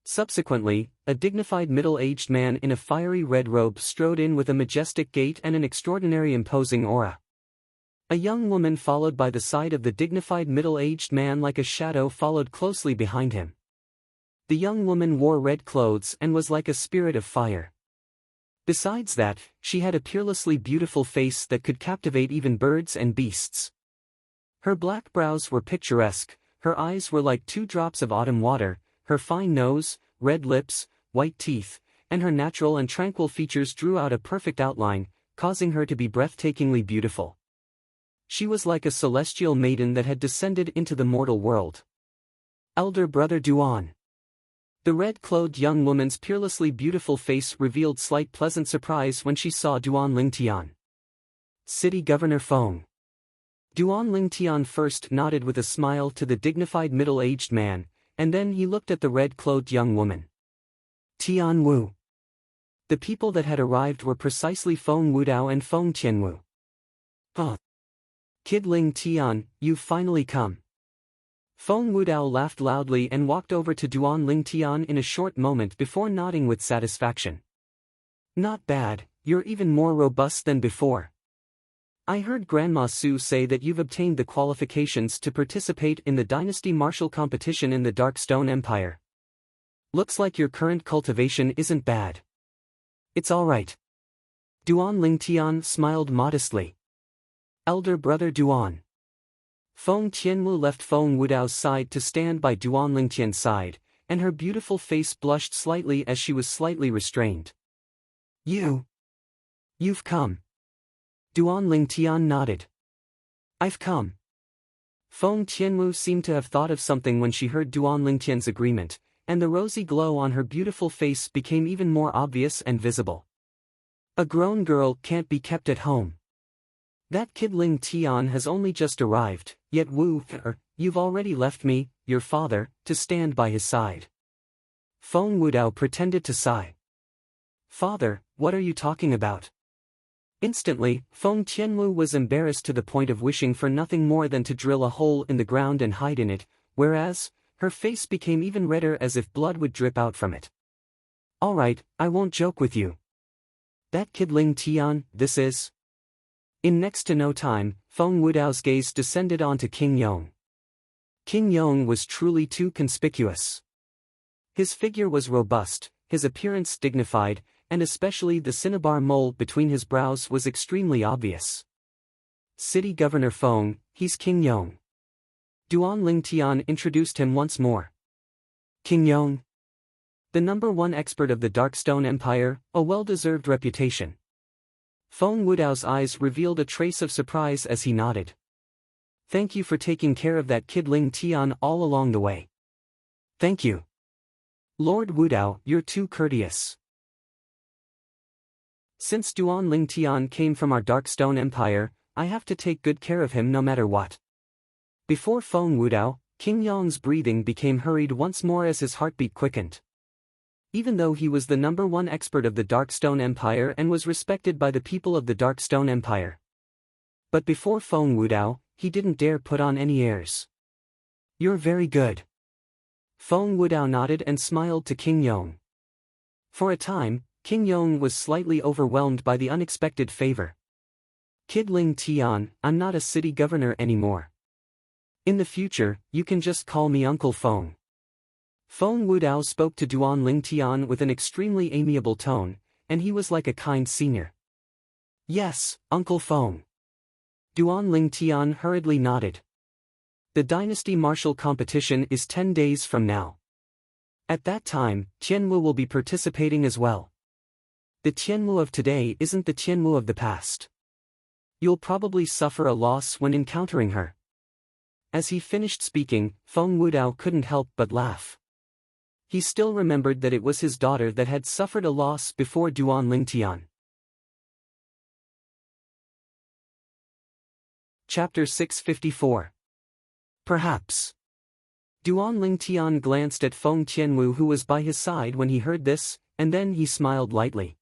Subsequently, a dignified middle-aged man in a fiery red robe strode in with a majestic gait and an extraordinary imposing aura. A young woman followed by the side of the dignified middle-aged man like a shadow followed closely behind him. The young woman wore red clothes and was like a spirit of fire. Besides that, she had a peerlessly beautiful face that could captivate even birds and beasts. Her black brows were picturesque, her eyes were like 2 drops of autumn water, her fine nose, red lips, white teeth, and her natural and tranquil features drew out a perfect outline, causing her to be breathtakingly beautiful. She was like a celestial maiden that had descended into the mortal world. Elder brother Duan. The red-clothed young woman's peerlessly beautiful face revealed slight pleasant surprise when she saw Duan Lingtian. City Governor Feng. Duan Lingtian first nodded with a smile to the dignified middle-aged man, and then he looked at the red-clothed young woman. Tian Wu. The people that had arrived were precisely Feng Wudao and Feng Tianwu. Oh. Kid Ling Tian, you've finally come. Feng Wudao laughed loudly and walked over to Duan Lingtian in a short moment before nodding with satisfaction. Not bad, you're even more robust than before. I heard Grandma Su say that you've obtained the qualifications to participate in the Dynasty Martial competition in the Darkstone Empire. Looks like your current cultivation isn't bad. It's alright. Duan Lingtian smiled modestly. Elder brother Duan. Feng Tianwu left Feng Wudao's side to stand by Duan Lingtian's side, and her beautiful face blushed slightly as she was slightly restrained. You've come. Duan Lingtian nodded. I've come. Feng Tianwu seemed to have thought of something when she heard Duan Lingtian's agreement, and the rosy glow on her beautiful face became even more obvious and visible. A grown girl can't be kept at home. That kid Ling Tian has only just arrived, yet you've already left me, your father, to stand by his side. Feng Wudao pretended to sigh. Father, what are you talking about? Instantly, Feng Tianwu was embarrassed to the point of wishing for nothing more than to drill a hole in the ground and hide in it, whereas, her face became even redder as if blood would drip out from it. Alright, I won't joke with you. That kid Ling Tian, this is... In next to no time, Feng Wudao's gaze descended onto King Yong. King Yong was truly too conspicuous. His figure was robust, his appearance dignified, and especially the cinnabar mole between his brows was extremely obvious. City Governor Feng, he's King Yong. Duan Lingtian introduced him once more. King Yong. The #1 expert of the Darkstone Empire, a well-deserved reputation. Feng Wudao's eyes revealed a trace of surprise as he nodded. Thank you for taking care of that kid Ling Tian all along the way. Thank you. Lord Wudao, you're too courteous. Since Duan Lingtian came from our Darkstone Empire, I have to take good care of him no matter what. Before Feng Wudao, King Yong's breathing became hurried once more as his heartbeat quickened. Even though he was the #1 expert of the Darkstone Empire and was respected by the people of the Darkstone Empire. But before Feng Wudao, he didn't dare put on any airs. You're very good. Feng Wudao nodded and smiled to King Yong. For a time, King Yong was slightly overwhelmed by the unexpected favor. Kid Ling Tian, I'm not a city governor anymore. In the future, you can just call me Uncle Feng. Feng Wudao spoke to Duan Lingtian with an extremely amiable tone, and he was like a kind senior. Yes, Uncle Feng. Duan Lingtian hurriedly nodded. The Dynasty Martial competition is 10 days from now. At that time, Tianwu will be participating as well. The Tianwu of today isn't the Tianwu of the past. You'll probably suffer a loss when encountering her. As he finished speaking, Feng Wudao couldn't help but laugh. He still remembered that it was his daughter that had suffered a loss before Duan Lingtian. Chapter 654. Perhaps. Duan Lingtian glanced at Feng Tianwu who was by his side when he heard this, and then he smiled lightly.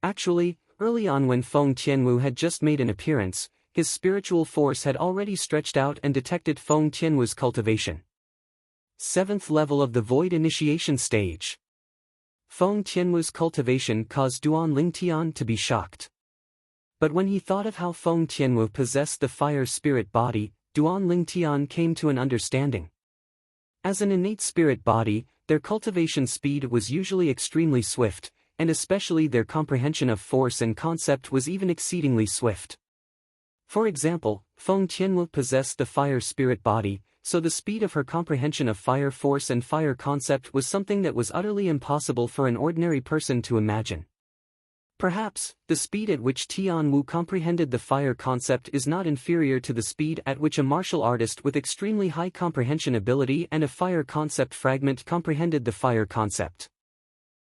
Actually, early on when Feng Tianwu had just made an appearance, his spiritual force had already stretched out and detected Feng Tianwu's cultivation. 7th level of the Void Initiation stage. Feng Tianwu's cultivation caused Duan Lingtian to be shocked. But when he thought of how Feng Tianwu possessed the fire spirit body, Duan Lingtian came to an understanding. As an innate spirit body, their cultivation speed was usually extremely swift, and especially their comprehension of force and concept was even exceedingly swift. For example, Feng Tianwu possessed the fire spirit body, so the speed of her comprehension of fire force and fire concept was something that was utterly impossible for an ordinary person to imagine. Perhaps, the speed at which Tianwu comprehended the fire concept is not inferior to the speed at which a martial artist with extremely high comprehension ability and a fire concept fragment comprehended the fire concept.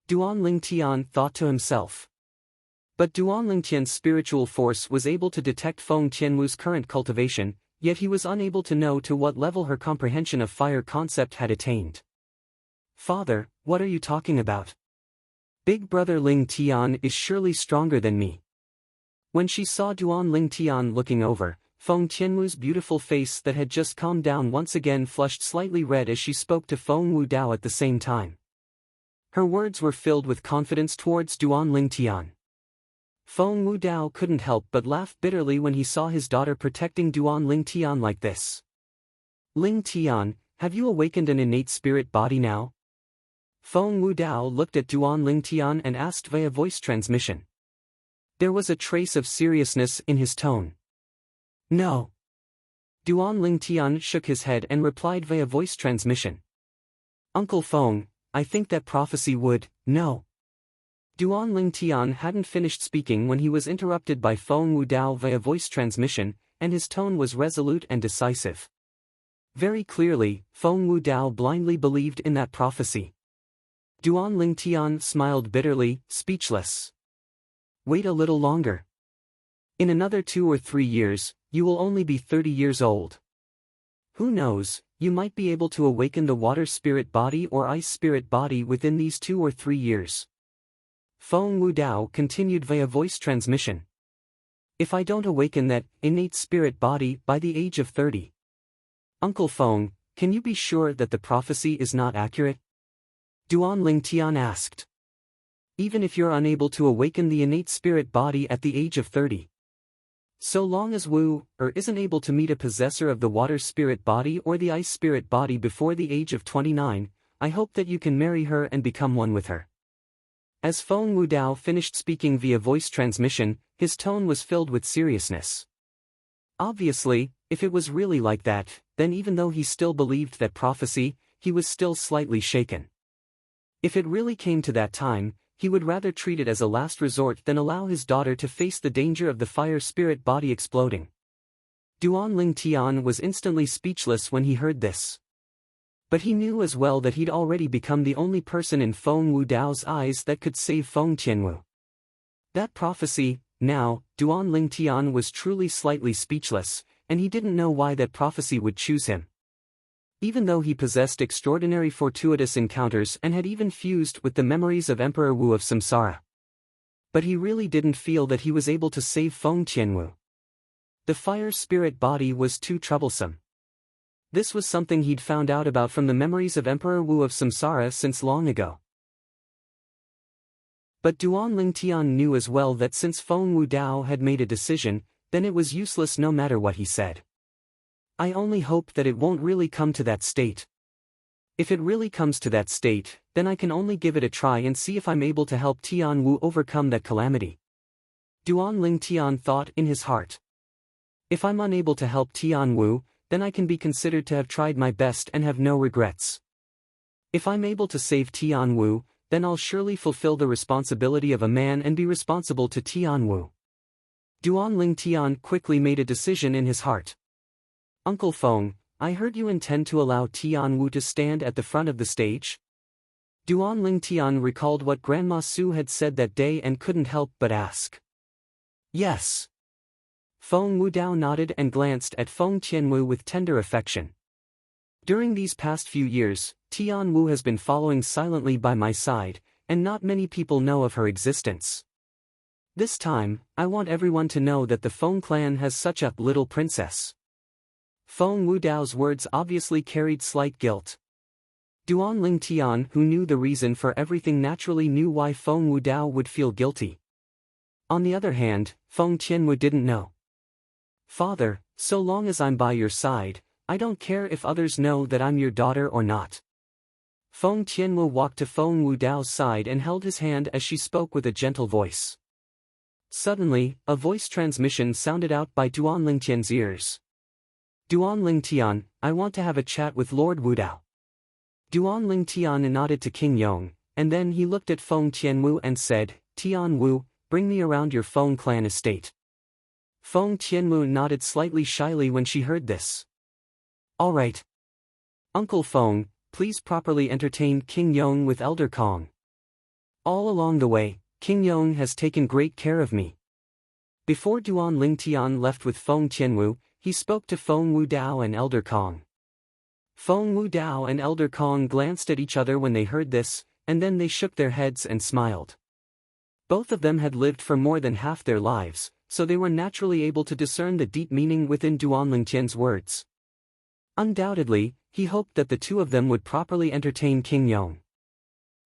Duan Lingtian thought to himself. But Duan Lingtian's spiritual force was able to detect Feng Tianwu's current cultivation, yet he was unable to know to what level her comprehension of fire concept had attained. Father, what are you talking about? Big brother Ling Tian is surely stronger than me. When she saw Duan Ling Tian looking over, Feng Tianwu's beautiful face that had just calmed down once again flushed slightly red as she spoke to Feng Wu Dao at the same time. Her words were filled with confidence towards Duan Ling Tian. Feng Wu Dao couldn't help but laugh bitterly when he saw his daughter protecting Duan Ling Tian like this. Ling Tian, have you awakened an innate spirit body now? Feng Wu Dao looked at Duan Ling Tian and asked via voice transmission. There was a trace of seriousness in his tone. No. Duan Ling Tian shook his head and replied via voice transmission. Uncle Feng, I think that prophecy would, no. Duan Ling Tian hadn't finished speaking when he was interrupted by Feng Wu Dao via voice transmission, and his tone was resolute and decisive. Very clearly, Feng Wu Dao blindly believed in that prophecy. Duan Ling Tian smiled bitterly, speechless. Wait a little longer. In another 2 or 3 years, you will only be 30 years old. Who knows, you might be able to awaken the water spirit body or ice spirit body within these 2 or 3 years. Feng Wu Dao continued via voice transmission. If I don't awaken that innate spirit body by the age of 30. Uncle Feng, can you be sure that the prophecy is not accurate? Duan Ling Tian asked. Even if you're unable to awaken the innate spirit body at the age of 30. So long as Wu isn't able to meet a possessor of the water spirit body or the ice spirit body before the age of 29, I hope that you can marry her and become one with her. As Feng Wu Dao finished speaking via voice transmission, his tone was filled with seriousness. Obviously, if it was really like that, then even though he still believed that prophecy, he was still slightly shaken. If it really came to that time, he would rather treat it as a last resort than allow his daughter to face the danger of the fire spirit body exploding. Duan Ling Tian was instantly speechless when he heard this. But he knew as well that he'd already become the only person in Feng Wu Dao's eyes that could save Feng Tianwu. That prophecy, now, Duan Ling Tian was truly slightly speechless, and he didn't know why that prophecy would choose him. Even though he possessed extraordinary fortuitous encounters and had even fused with the memories of Emperor Wu of Samsara. But he really didn't feel that he was able to save Feng Tianwu. The fire spirit body was too troublesome. This was something he'd found out about from the memories of Emperor Wu of Samsara since long ago. But Duan Ling Tian knew as well that since Feng Wu Dao had made a decision, then it was useless no matter what he said. I only hope that it won't really come to that state. If it really comes to that state, then I can only give it a try and see if I'm able to help Tian Wu overcome that calamity. Duan Ling Tian thought in his heart. If I'm unable to help Tian Wu, then I can be considered to have tried my best and have no regrets. If I'm able to save Tian Wu, then I'll surely fulfill the responsibility of a man and be responsible to Tian Wu. Duan Ling Tian quickly made a decision in his heart. Uncle Feng, I heard you intend to allow Tian Wu to stand at the front of the stage? Duan Ling Tian recalled what Grandma Su had said that day and couldn't help but ask. Yes. Feng Wu Dao nodded and glanced at Feng Tianwu with tender affection. During these past few years, Tian Wu has been following silently by my side, and not many people know of her existence. This time, I want everyone to know that the Feng clan has such a little princess. Feng Wudao's words obviously carried slight guilt. Duan Lingtian, who knew the reason for everything, naturally knew why Feng Wudao would feel guilty. On the other hand, Feng Qianwu didn't know. Father, so long as I'm by your side, I don't care if others know that I'm your daughter or not. Feng Qianwu walked to Feng Wudao's side and held his hand as she spoke with a gentle voice. Suddenly, a voice transmission sounded out by Duan Lingtian's ears. Duan Lingtian, I want to have a chat with Lord Wudao. Duan Lingtian nodded to King Yong, and then he looked at Feng Qianwu and said, Tian Wu, bring me around your Feng clan estate. Feng Qianwu nodded slightly shyly when she heard this. All right. Uncle Feng, please properly entertain King Yong with Elder Kong. All along the way, King Yong has taken great care of me. Before Duan Lingtian left with Feng Qianwu, he spoke to Feng Wudao and Elder Kong. Feng Wudao and Elder Kong glanced at each other when they heard this, and then they shook their heads and smiled. Both of them had lived for more than half their lives, so they were naturally able to discern the deep meaning within Duan Lingtian's words. Undoubtedly, he hoped that the two of them would properly entertain King Yong.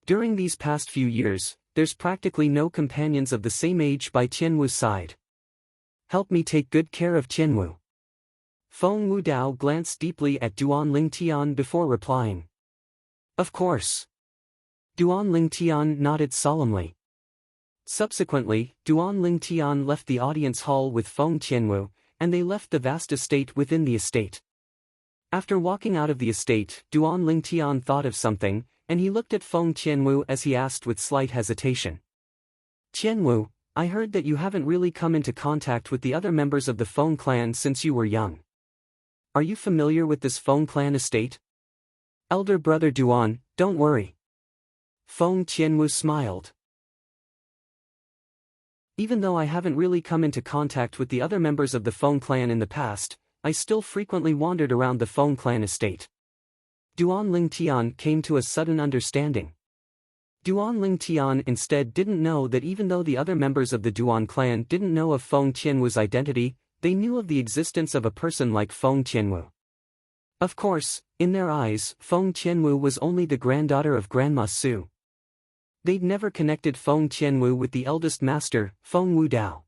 During these past few years, there's practically no companions of the same age by Tianwu's side. Help me take good care of Tianwu. Feng Wudao glanced deeply at Duan Lingtian before replying. Of course. Duan Lingtian nodded solemnly. Subsequently, Duan Lingtian left the audience hall with Feng Tianwu, and they left the vast estate within the estate. After walking out of the estate, Duan Lingtian thought of something, and he looked at Feng Tianwu as he asked with slight hesitation. Tianwu, I heard that you haven't really come into contact with the other members of the Feng clan since you were young. Are you familiar with this Feng clan estate? Elder brother Duan, don't worry. Feng Tianwu smiled. Even though I haven't really come into contact with the other members of the Feng clan in the past, I still frequently wandered around the Feng clan estate. Duan Lingtian came to a sudden understanding. Duan Lingtian instead didn't know that even though the other members of the Duan clan didn't know of Feng Qianwu's identity, they knew of the existence of a person like Feng Qianwu. Of course, in their eyes, Feng Qianwu was only the granddaughter of Grandma Su. They'd never connected Feng Qianwu with the eldest master, Feng Wudao.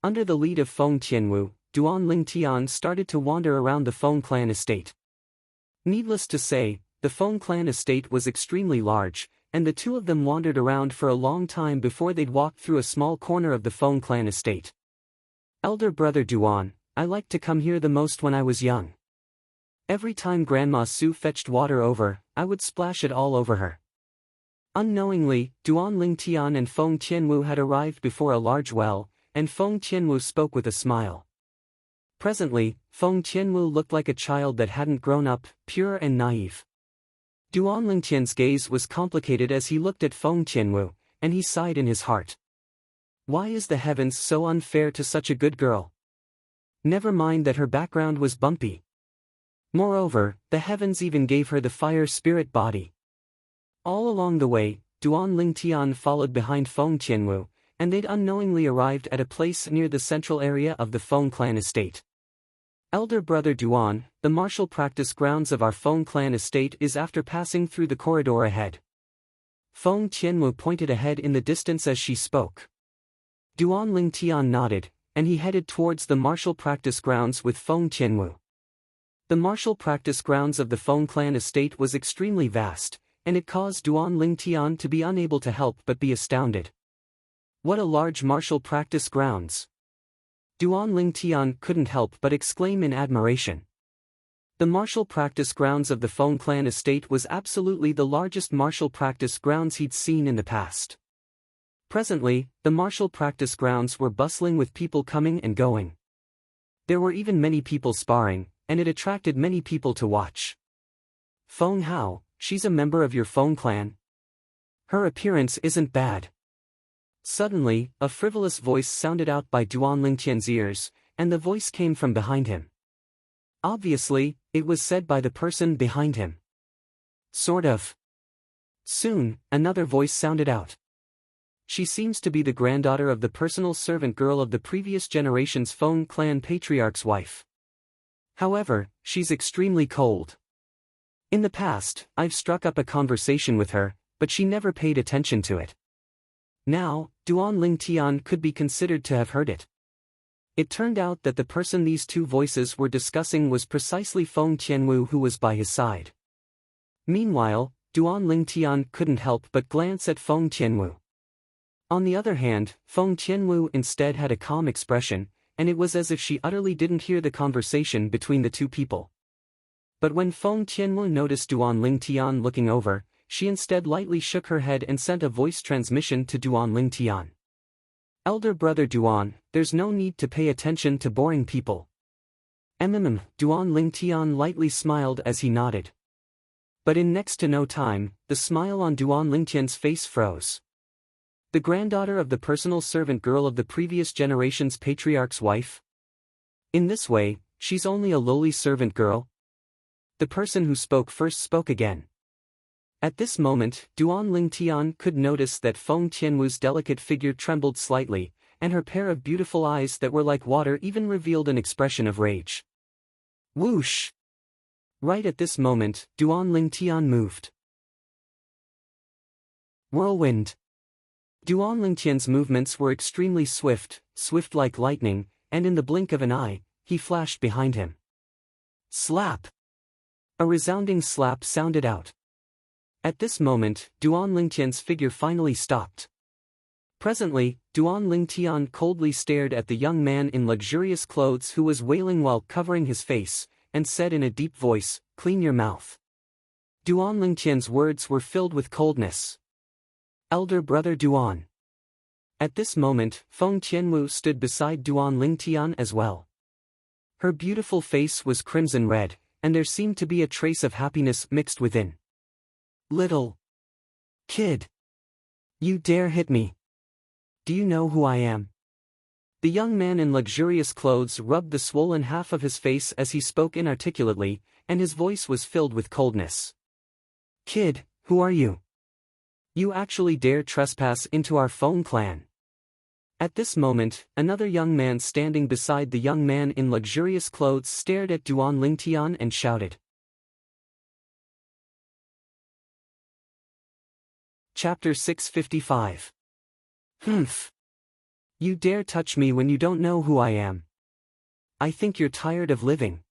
Under the lead of Feng Qianwu, Duan Lingtian started to wander around the Feng clan estate. Needless to say, the Feng clan estate was extremely large, and the two of them wandered around for a long time before they'd walked through a small corner of the Feng clan estate. Elder brother Duan, I liked to come here the most when I was young. Every time Grandma Su fetched water over, I would splash it all over her. Unknowingly, Duan Lingtian and Feng Qianwu had arrived before a large well, and Feng Qianwu spoke with a smile. Presently, Feng Qianwu looked like a child that hadn't grown up, pure and naive. Duan Lingtian's gaze was complicated as he looked at Feng Qianwu, and he sighed in his heart. Why is the heavens so unfair to such a good girl? Never mind that her background was bumpy. Moreover, the heavens even gave her the fire spirit body. All along the way, Duan Lingtian followed behind Feng Qianwu, and they'd unknowingly arrived at a place near the central area of the Feng clan estate. Elder brother Duan, the martial practice grounds of our Feng clan estate is after passing through the corridor ahead. Feng Qianwu pointed ahead in the distance as she spoke. Duan Lingtian nodded, and he headed towards the martial practice grounds with Feng Qianwu. The martial practice grounds of the Feng clan estate was extremely vast, and it caused Duan Lingtian to be unable to help but be astounded. What a large martial practice grounds! Duan Lingtian couldn't help but exclaim in admiration. The martial practice grounds of the Feng clan estate was absolutely the largest martial practice grounds he'd seen in the past. Presently, the martial practice grounds were bustling with people coming and going. There were even many people sparring, and it attracted many people to watch. Feng Hao, she's a member of your Feng clan? Her appearance isn't bad. Suddenly, a frivolous voice sounded out by Duan Lingtian's ears, and the voice came from behind him. Obviously, it was said by the person behind him. Sort of. Soon, another voice sounded out. She seems to be the granddaughter of the personal servant girl of the previous generation's Feng clan patriarch's wife. However, she's extremely cold. In the past, I've struck up a conversation with her, but she never paid attention to it. Now, Duan Ling Tian could be considered to have heard it. It turned out that the person these two voices were discussing was precisely Feng Tianwu, who was by his side. Meanwhile, Duan Ling Tian couldn't help but glance at Feng Tianwu. On the other hand, Feng Tianwu instead had a calm expression, and it was as if she utterly didn't hear the conversation between the two people. But when Feng Tianwu noticed Duan Ling Tian looking over, she instead lightly shook her head and sent a voice transmission to Duan Ling Tian. "Elder brother Duan, there's no need to pay attention to boring people." Duan Ling Tian lightly smiled as he nodded. But in next to no time, the smile on Duan Ling Tian's face froze. The granddaughter of the personal servant girl of the previous generation's patriarch's wife? In this way, she's only a lowly servant girl? The person who spoke first spoke again. At this moment, Duan Ling Tian could notice that Feng Tianwu's delicate figure trembled slightly, and her pair of beautiful eyes that were like water even revealed an expression of rage. Whoosh! Right at this moment, Duan Ling Tian moved. Whirlwind. Duan Ling Tian's movements were extremely swift, swift like lightning, and in the blink of an eye, he flashed behind him. Slap! A resounding slap sounded out. At this moment, Duan Ling Tian's figure finally stopped. Presently, Duan Ling Tian coldly stared at the young man in luxurious clothes who was wailing while covering his face, and said in a deep voice, "Clean your mouth." Duan Ling Tian's words were filled with coldness. "Elder brother Duan." At this moment, Feng Tianwu stood beside Duan Ling Tian as well. Her beautiful face was crimson red, and there seemed to be a trace of happiness mixed within. "Little kid. You dare hit me. Do you know who I am?" The young man in luxurious clothes rubbed the swollen half of his face as he spoke inarticulately, and his voice was filled with coldness. "Kid, who are you? You actually dare trespass into our Feng clan?" At this moment, another young man standing beside the young man in luxurious clothes stared at Duan Ling Tian and shouted. Chapter 655. Humph. You dare touch me when you don't know who I am. I think you're tired of living.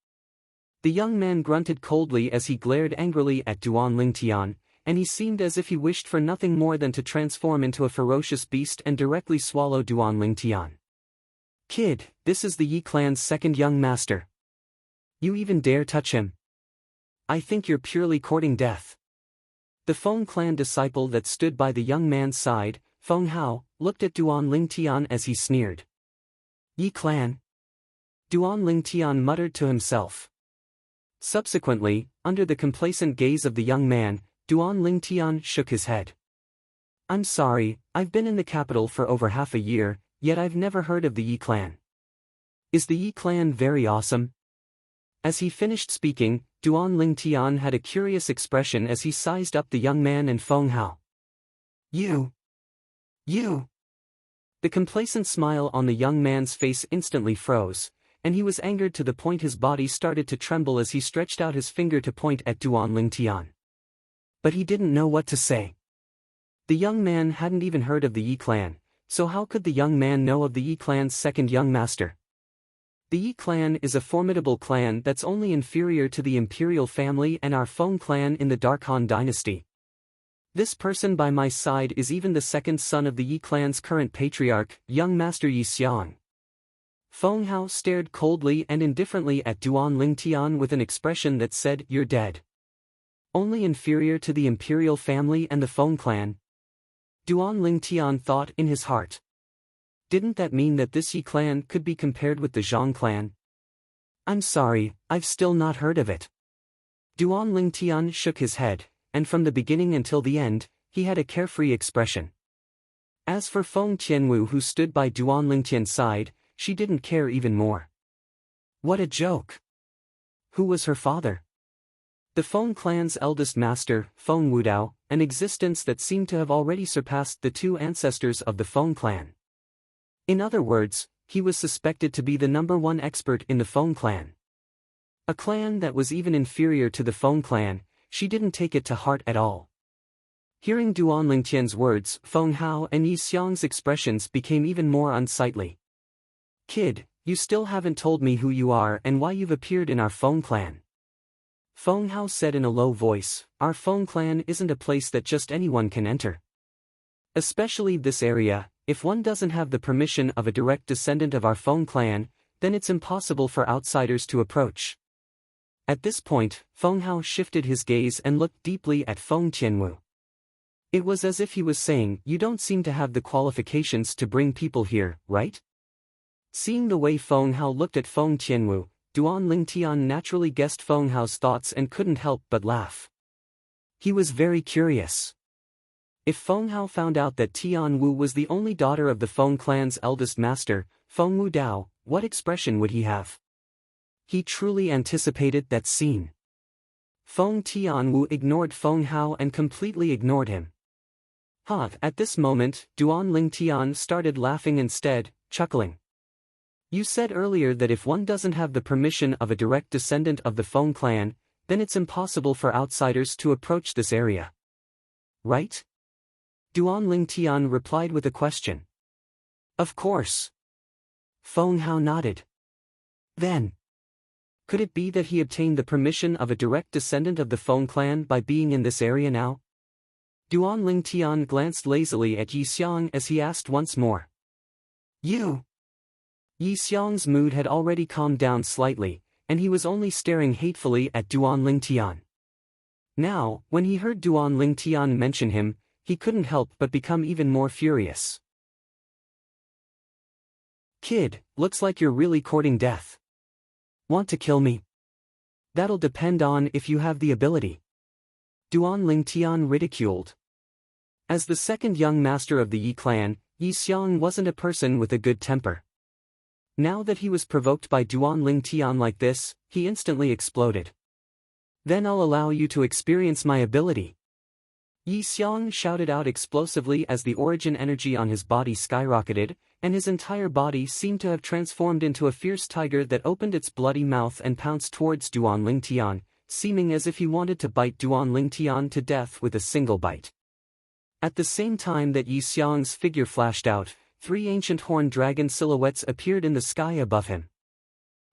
The young man grunted coldly as he glared angrily at Duan Ling Tian, and he seemed as if he wished for nothing more than to transform into a ferocious beast and directly swallow Duan Ling Tian. "Kid, this is the Yi clan's second young master. You even dare touch him? I think you're purely courting death." The Feng clan disciple that stood by the young man's side, Feng Hao, looked at Duan Ling Tian as he sneered. "Yi clan?" Duan Ling Tian muttered to himself. Subsequently, under the complacent gaze of the young man, Duan Ling Tian shook his head. "I'm sorry, I've been in the capital for over half a year, yet I've never heard of the Yi clan. Is the Yi clan very awesome?" As he finished speaking, Duan Ling Tian had a curious expression as he sized up the young man and Feng Hao. You. The complacent smile on the young man's face instantly froze, and he was angered to the point his body started to tremble as he stretched out his finger to point at Duan Ling Tian. But he didn't know what to say. The young man hadn't even heard of the Yi clan, so how could the young man know of the Yi clan's second young master? The Yi clan is a formidable clan that's only inferior to the imperial family and our Feng clan in the Dark Han dynasty. This person by my side is even the second son of the Yi clan's current patriarch, young master Yi Xiang. Feng Hao stared coldly and indifferently at Duan Ling Tian with an expression that said, "You're dead. Only inferior to the imperial family and the Feng clan?" Duan Ling Tian thought in his heart. Didn't that mean that this Yi clan could be compared with the Zhang clan? "I'm sorry, I've still not heard of it." Duan Ling Tian shook his head, and from the beginning until the end, he had a carefree expression. As for Feng Tianwu, who stood by Duan Ling Tian's side, she didn't care even more. What a joke! Who was her father? The Feng clan's eldest master, Feng Wudao, an existence that seemed to have already surpassed the two ancestors of the Feng clan. In other words, he was suspected to be the #1 expert in the Feng clan. A clan that was even inferior to the Feng clan, she didn't take it to heart at all. Hearing Duan Lingtian's words, Feng Hao and Yi Xiang's expressions became even more unsightly. "Kid, you still haven't told me who you are and why you've appeared in our Feng clan." Feng Hao said in a low voice, "Our Feng clan isn't a place that just anyone can enter. Especially this area, if one doesn't have the permission of a direct descendant of our Feng clan, then it's impossible for outsiders to approach." At this point, Feng Hao shifted his gaze and looked deeply at Feng Qianwu. It was as if he was saying, "You don't seem to have the qualifications to bring people here, right?" Seeing the way Feng Hao looked at Feng Qianwu, Duan Lingtian naturally guessed Feng Hao's thoughts and couldn't help but laugh. He was very curious. If Feng Hao found out that Tian Wu was the only daughter of the Feng clan's eldest master, Feng Wudao, what expression would he have? He truly anticipated that scene. Feng Tianwu ignored Feng Hao and completely ignored him. At this moment, Duan Lingtian started laughing instead, chuckling. "You said earlier that if one doesn't have the permission of a direct descendant of the Feng clan, then it's impossible for outsiders to approach this area. Right?" Duan Lingtian replied with a question. "Of course." Feng Hao nodded. "Then, could it be that he obtained the permission of a direct descendant of the Feng clan by being in this area now?" Duan Lingtian glanced lazily at Yi Xiang as he asked once more. "You?" Yi Xiang's mood had already calmed down slightly, and he was only staring hatefully at Duan Lingtian. Now, when he heard Duan Lingtian mention him, he couldn't help but become even more furious. "Kid, looks like you're really courting death. Want to kill me? That'll depend on if you have the ability." Duan Lingtian ridiculed. As the second young master of the Yi clan, Yi Xiang wasn't a person with a good temper. Now that he was provoked by Duan Lingtian like this, he instantly exploded. "Then I'll allow you to experience my ability." Yi Xiang shouted out explosively as the origin energy on his body skyrocketed, and his entire body seemed to have transformed into a fierce tiger that opened its bloody mouth and pounced towards Duan Lingtian, seeming as if he wanted to bite Duan Lingtian to death with a single bite. At the same time that Yi Xiang's figure flashed out, 3 ancient horned dragon silhouettes appeared in the sky above him.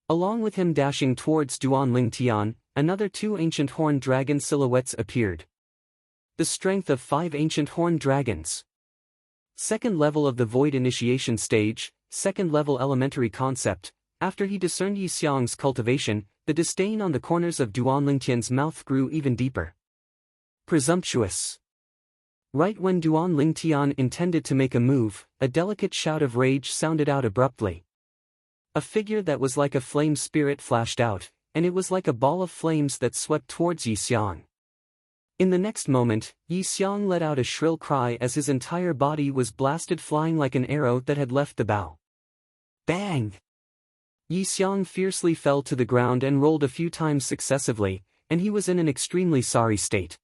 Along with him dashing towards Duan Lingtian, another 2 ancient horned dragon silhouettes appeared. The strength of 5 ancient horned dragons. Second level of the Void Initiation stage, second level elementary concept. After he discerned Yi Xiang's cultivation, the disdain on the corners of Duan Lingtian's mouth grew even deeper. Presumptuous. Right when Duan Lingtian intended to make a move, a delicate shout of rage sounded out abruptly. A figure that was like a flame spirit flashed out, and it was like a ball of flames that swept towards Yi Xiang. In the next moment, Yi Xiang let out a shrill cry as his entire body was blasted flying like an arrow that had left the bow. Bang! Yi Xiang fiercely fell to the ground and rolled a few times successively, and he was in an extremely sorry state.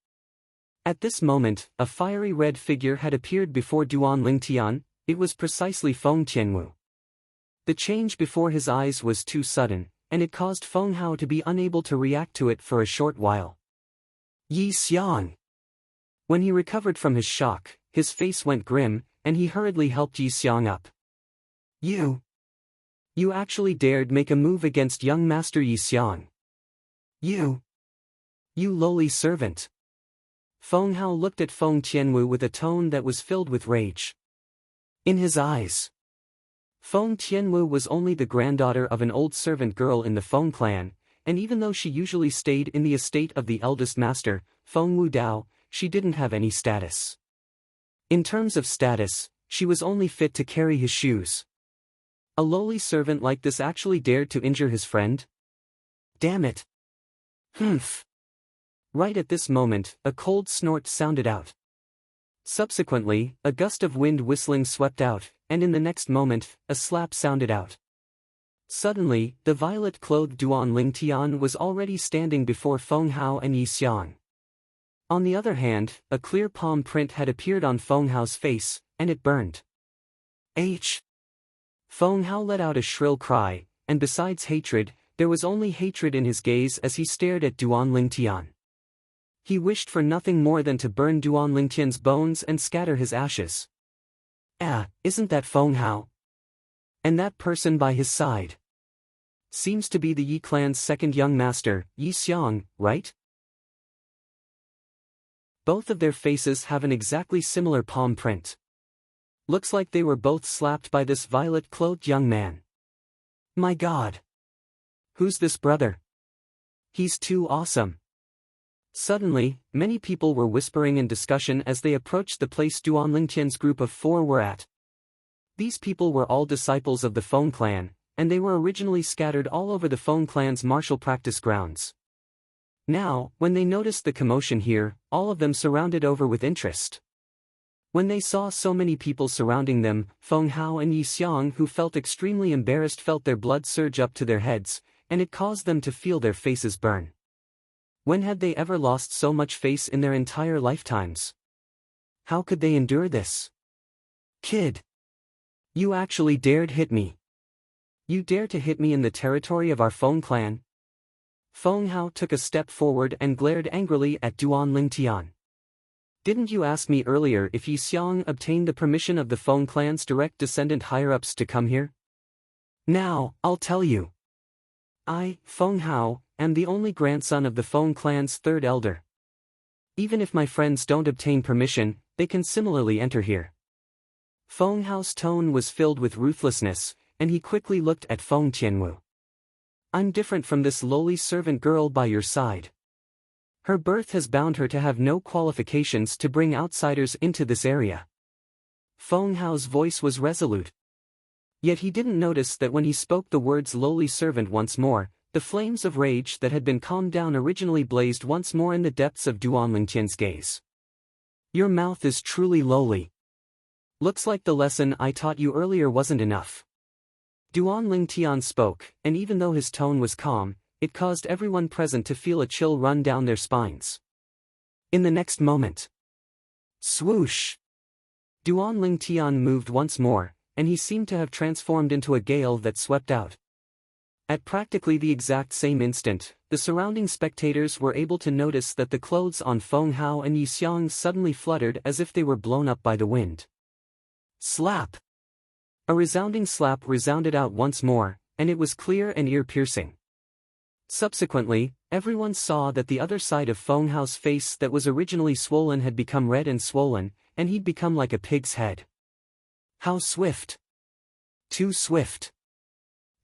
At this moment, a fiery red figure had appeared before Duan Lingtian. It was precisely Feng Qianwu. The change before his eyes was too sudden, and it caused Feng Hao to be unable to react to it for a short while. Yi Xiang! When he recovered from his shock, his face went grim, and he hurriedly helped Yi Xiang up. You actually dared make a move against young Master Yi Xiang. You lowly servant. Feng Hao looked at Feng Qianwu with a tone that was filled with rage. In his eyes, Feng Qianwu was only the granddaughter of an old servant girl in the Feng clan, and even though she usually stayed in the estate of the eldest master, Feng Wudao, she didn't have any status. In terms of status, she was only fit to carry his shoes. A lowly servant like this actually dared to injure his friend? Damn it. Humph. Right at this moment, a cold snort sounded out. Subsequently, a gust of wind whistling swept out, and in the next moment, a slap sounded out. Suddenly, the violet-clothed Duan Lingtian was already standing before Feng Hao and Yi Xiang. On the other hand, a clear palm print had appeared on Feng Hao's face, and it burned. H. Feng Hao let out a shrill cry, and besides hatred, there was only hatred in his gaze as he stared at Duan Lingtian. He wished for nothing more than to burn Duan Lingtian's bones and scatter his ashes. Ah, isn't that Feng Hao? And that person by his side seems to be the Yi clan's second young master, Yi Xiang, right? Both of their faces have an exactly similar palm print. Looks like they were both slapped by this violet-clothed young man. My God! Who's this brother? He's too awesome. Suddenly, many people were whispering in discussion as they approached the place Duan Lingtian's group of 4 were at. These people were all disciples of the Feng clan, and they were originally scattered all over the Feng clan's martial practice grounds. Now, when they noticed the commotion here, all of them surrounded over with interest. When they saw so many people surrounding them, Feng Hao and Yi Xiang, who felt extremely embarrassed, felt their blood surge up to their heads, and it caused them to feel their faces burn. When had they ever lost so much face in their entire lifetimes? How could they endure this? Kid! You actually dared hit me. You dare to hit me in the territory of our Feng clan? Feng Hao took a step forward and glared angrily at Duan Lingtian. Didn't you ask me earlier if Yi Xiang obtained the permission of the Feng clan's direct descendant higher-ups to come here? Now, I'll tell you. I, Feng Hao, am the only grandson of the Feng clan's third elder. Even if my friends don't obtain permission, they can similarly enter here. Feng Hao's tone was filled with ruthlessness, and he quickly looked at Feng Tianwu. I'm different from this lowly servant girl by your side. Her birth has bound her to have no qualifications to bring outsiders into this area. Feng Hao's voice was resolute. Yet he didn't notice that when he spoke the words lowly servant once more, the flames of rage that had been calmed down originally blazed once more in the depths of Duan Lingtian's gaze. Your mouth is truly lowly. Looks like the lesson I taught you earlier wasn't enough. Duan Lingtian spoke, and even though his tone was calm, it caused everyone present to feel a chill run down their spines. In the next moment, swoosh! Duan Lingtian moved once more, and he seemed to have transformed into a gale that swept out. At practically the exact same instant, the surrounding spectators were able to notice that the clothes on Feng Hao and Yi Xiang suddenly fluttered as if they were blown up by the wind. Slap! A resounding slap resounded out once more, and it was clear and ear-piercing. Subsequently, everyone saw that the other side of Feng Hao's face that was originally swollen had become red and swollen, and he'd become like a pig's head. How swift! Too swift!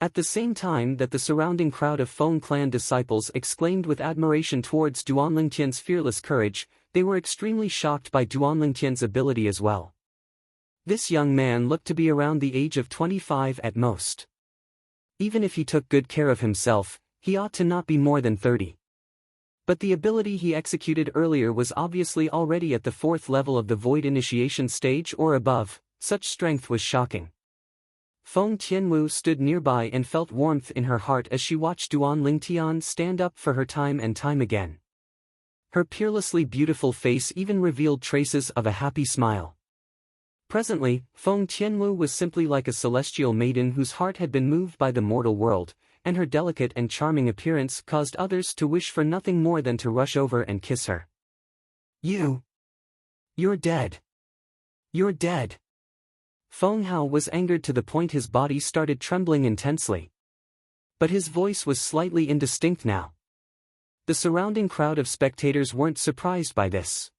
At the same time that the surrounding crowd of Feng clan disciples exclaimed with admiration towards Duan Lingtian's fearless courage, they were extremely shocked by Duan Lingtian's ability as well. This young man looked to be around the age of 25 at most. Even if he took good care of himself, he ought to not be more than 30. But the ability he executed earlier was obviously already at the 4th level of the Void Initiation stage or above. Such strength was shocking. Feng Tianwu stood nearby and felt warmth in her heart as she watched Duan Lingtian stand up for her time and time again. Her peerlessly beautiful face even revealed traces of a happy smile. Presently, Feng Tianwu was simply like a celestial maiden whose heart had been moved by the mortal world, and her delicate and charming appearance caused others to wish for nothing more than to rush over and kiss her. You're dead. You're dead. Feng Hao was angered to the point his body started trembling intensely. But his voice was slightly indistinct now. The surrounding crowd of spectators weren't surprised by this.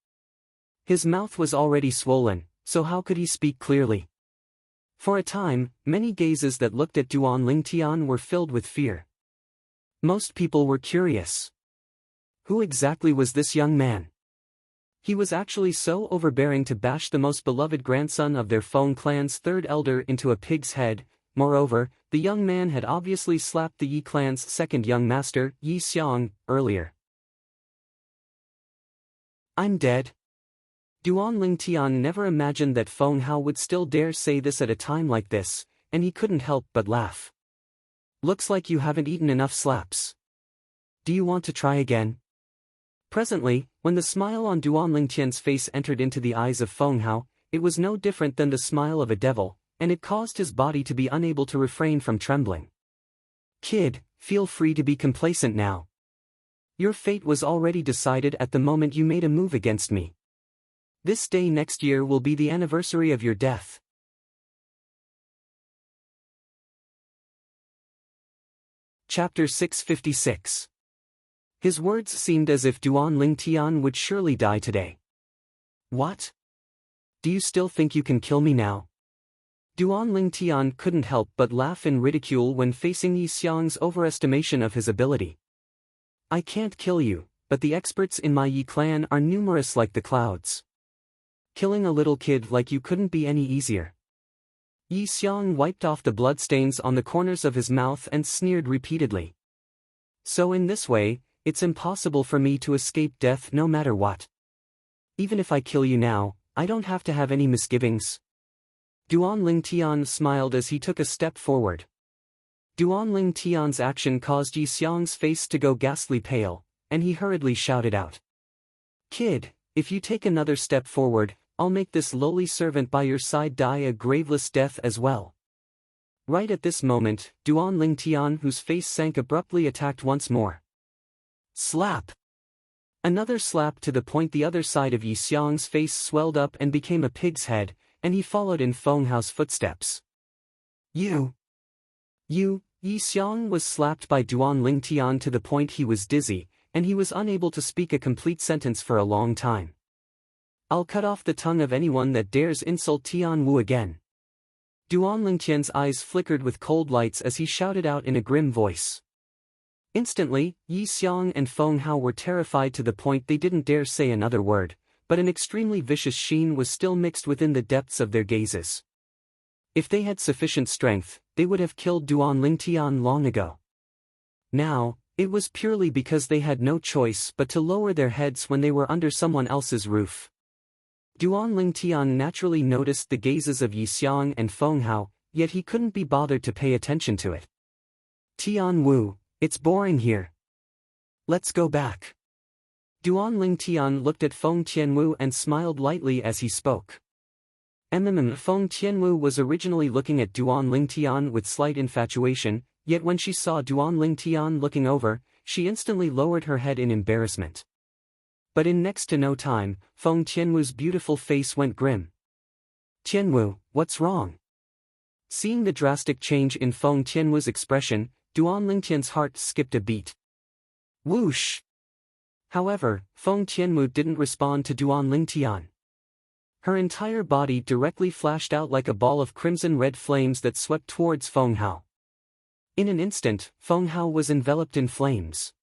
His mouth was already swollen, so how could he speak clearly? For a time, many gazes that looked at Duan Lingtian were filled with fear. Most people were curious. Who exactly was this young man? He was actually so overbearing to bash the most beloved grandson of their Feng clan's third elder into a pig's head. Moreover, the young man had obviously slapped the Yi clan's second young master, Yi Xiang, earlier. I'm dead. Duan Lingtian never imagined that Feng Hao would still dare say this at a time like this, and he couldn't help but laugh. Looks like you haven't eaten enough slaps. Do you want to try again? Presently, when the smile on Duan Lingtian's face entered into the eyes of Feng Hao, it was no different than the smile of a devil, and it caused his body to be unable to refrain from trembling. Kid, feel free to be complacent now. Your fate was already decided at the moment you made a move against me. This day next year will be the anniversary of your death. Chapter 656. His words seemed as if Duan Lingtian would surely die today. What? Do you still think you can kill me now? Duan Lingtian couldn't help but laugh in ridicule when facing Yi Xiang's overestimation of his ability. I can't kill you, but the experts in my Yi clan are numerous like the clouds. Killing a little kid like you couldn't be any easier. Yi Xiang wiped off the bloodstains on the corners of his mouth and sneered repeatedly. So in this way, it's impossible for me to escape death no matter what. Even if I kill you now, I don't have to have any misgivings. Duan Lingtian smiled as he took a step forward. Duan Lingtian's action caused Yi Xiang's face to go ghastly pale, and he hurriedly shouted out. Kid, if you take another step forward, I'll make this lowly servant by your side die a graveless death as well. Right at this moment, Duan Lingtian, whose face sank abruptly, attacked once more. Slap! Another slap to the point the other side of Yi Xiang's face swelled up and became a pig's head, and he followed in Feng Hao's footsteps. You! Yi Xiang was slapped by Duan Lingtian to the point he was dizzy, and he was unable to speak a complete sentence for a long time. I'll cut off the tongue of anyone that dares insult Tian Wu again. Duan Lingtian's eyes flickered with cold lights as he shouted out in a grim voice. Instantly, Yi Xiang and Feng Hao were terrified to the point they didn't dare say another word, but an extremely vicious sheen was still mixed within the depths of their gazes. If they had sufficient strength, they would have killed Duan Lingtian long ago. Now, it was purely because they had no choice but to lower their heads when they were under someone else's roof. Duan Lingtian naturally noticed the gazes of Yi Xiang and Feng Hao, yet he couldn't be bothered to pay attention to it. Tian Wu, it's boring here. Let's go back. Duan Lingtian looked at Feng Tianwu and smiled lightly as he spoke. Feng Tianwu was originally looking at Duan Lingtian with slight infatuation, yet when she saw Duan Lingtian looking over, she instantly lowered her head in embarrassment. But in next to no time, Feng Tianwu's beautiful face went grim. Tianwu, what's wrong? Seeing the drastic change in Feng Tianwu's expression, Duan Lingtian's heart skipped a beat. Whoosh! However, Feng Tianwu didn't respond to Duan Lingtian. Her entire body directly flashed out like a ball of crimson-red flames that swept towards Feng Hao. In an instant, Feng Hao was enveloped in flames.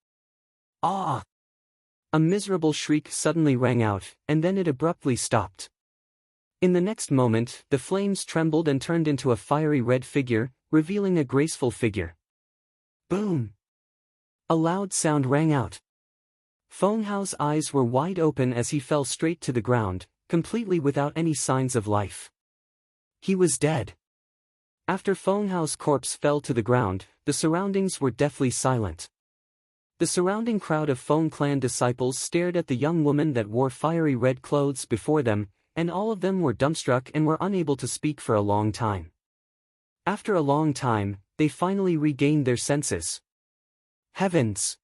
Ah! A miserable shriek suddenly rang out, and then it abruptly stopped. In the next moment, the flames trembled and turned into a fiery red figure, revealing a graceful figure. Boom! A loud sound rang out. Feng Hao's eyes were wide open as he fell straight to the ground, completely without any signs of life. He was dead. After Feng Hao's corpse fell to the ground, the surroundings were deathly silent. The surrounding crowd of Feng clan disciples stared at the young woman that wore fiery red clothes before them, and all of them were dumbstruck and were unable to speak for a long time. After a long time, they finally regained their senses. Heavens!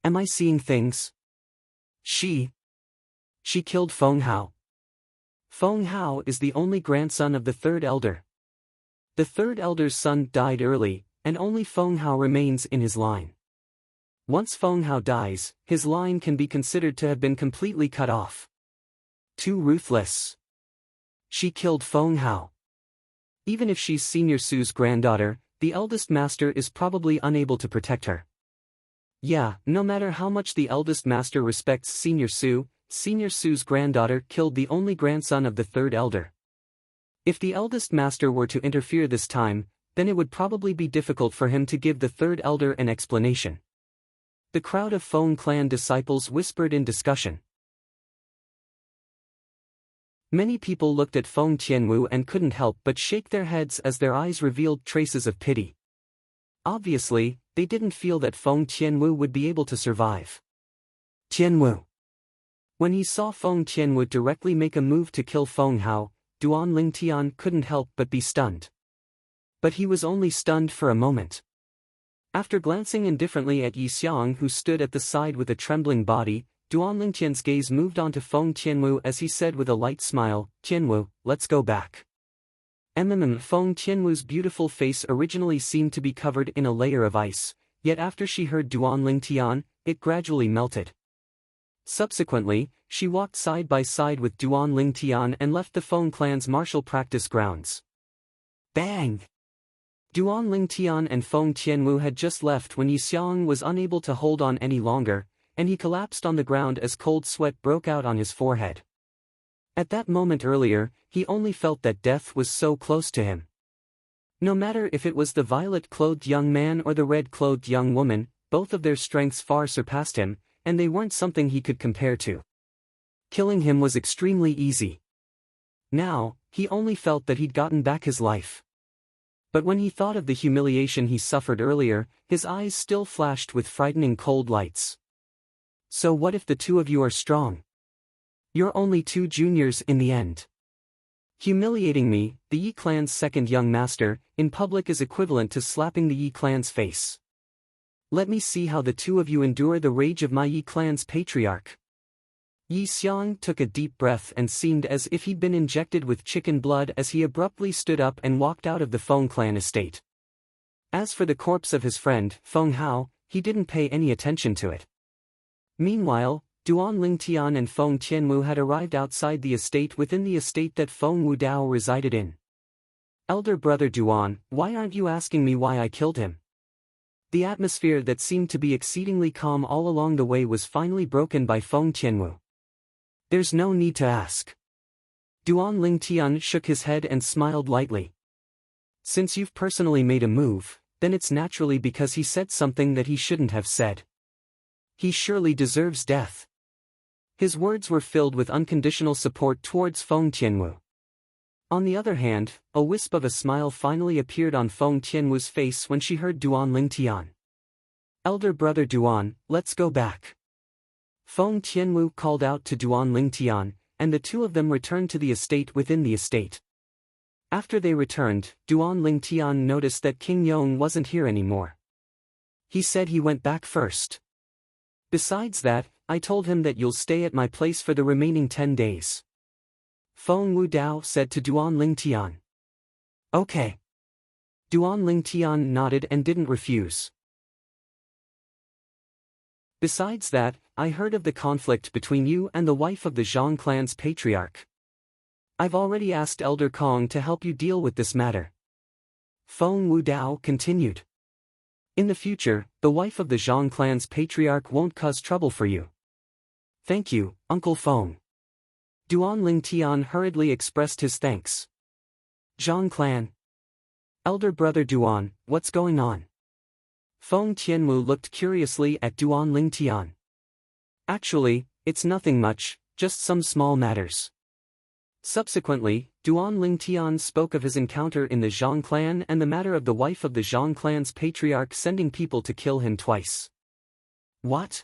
Am I seeing things? She killed Feng Hao. Feng Hao is the only grandson of the third elder. The third elder's son died early, and only Feng Hao remains in his line. Once Feng Hao dies, his line can be considered to have been completely cut off. Too ruthless. She killed Feng Hao. Even if she's Senior Su's granddaughter, the eldest master is probably unable to protect her. Yeah, no matter how much the eldest master respects Senior Su's granddaughter killed the only grandson of the third elder. If the eldest master were to interfere this time, then it would probably be difficult for him to give the third elder an explanation. The crowd of Feng clan disciples whispered in discussion. Many people looked at Feng Tianwu and couldn't help but shake their heads as their eyes revealed traces of pity. Obviously, they didn't feel that Feng Qianwu would be able to survive. Qianwu. When he saw Feng Qianwu directly make a move to kill Feng Hao, Duan Lingtian couldn't help but be stunned. But he was only stunned for a moment. After glancing indifferently at Yi Xiang, who stood at the side with a trembling body, Duan Lingtian's gaze moved on to Feng Qianwu as he said with a light smile, "Qianwu, let's go back." Feng Qianwu's beautiful face originally seemed to be covered in a layer of ice, yet after she heard Duan Lingtian, it gradually melted. Subsequently, she walked side by side with Duan Lingtian and left the Feng clan's martial practice grounds. Bang! Duan Lingtian and Feng Qianwu had just left when Yi Xiang was unable to hold on any longer, and he collapsed on the ground as cold sweat broke out on his forehead. At that moment earlier, he only felt that death was so close to him. No matter if it was the violet-clothed young man or the red-clothed young woman, both of their strengths far surpassed him, and they weren't something he could compare to. Killing him was extremely easy. Now, he only felt that he'd gotten back his life. But when he thought of the humiliation he suffered earlier, his eyes still flashed with frightening cold lights. So what if the two of you are strong? You're only 2 juniors in the end. Humiliating me, the Yi clan's second young master, in public is equivalent to slapping the Yi clan's face. Let me see how the two of you endure the rage of my Yi clan's patriarch. Yi Xiang took a deep breath and seemed as if he'd been injected with chicken blood as he abruptly stood up and walked out of the Feng clan estate. As for the corpse of his friend, Feng Hao, he didn't pay any attention to it. Meanwhile, Duan Lingtian and Feng Qianwu had arrived outside the estate within the estate that Feng Wudao resided in. Elder brother Duan, why aren't you asking me why I killed him? The atmosphere that seemed to be exceedingly calm all along the way was finally broken by Feng Qianwu. There's no need to ask. Duan Lingtian shook his head and smiled lightly. Since you've personally made a move, then it's naturally because he said something that he shouldn't have said. He surely deserves death. His words were filled with unconditional support towards Feng Qianwu. On the other hand, a wisp of a smile finally appeared on Feng Qianwu's face when she heard Duan Lingtian. Elder brother Duan, let's go back. Feng Qianwu called out to Duan Lingtian, and the two of them returned to the estate within the estate. After they returned, Duan Lingtian noticed that King Yong wasn't here anymore. He said he went back first. Besides that, I told him that you'll stay at my place for the remaining 10 days. Feng Wudao said to Duan Lingtian. Okay. Duan Lingtian nodded and didn't refuse. Besides that, I heard of the conflict between you and the wife of the Zhang clan's patriarch. I've already asked Elder Kong to help you deal with this matter. Feng Wudao continued. In the future, the wife of the Zhang clan's patriarch won't cause trouble for you. Thank you, Uncle Feng. Duan Lingtian hurriedly expressed his thanks. Zhang clan. Elder brother Duan, what's going on? Feng Qianwu looked curiously at Duan Lingtian. Actually, it's nothing much, just some small matters. Subsequently, Duan Lingtian spoke of his encounter in the Zhang clan and the matter of the wife of the Zhang clan's patriarch sending people to kill him twice. What?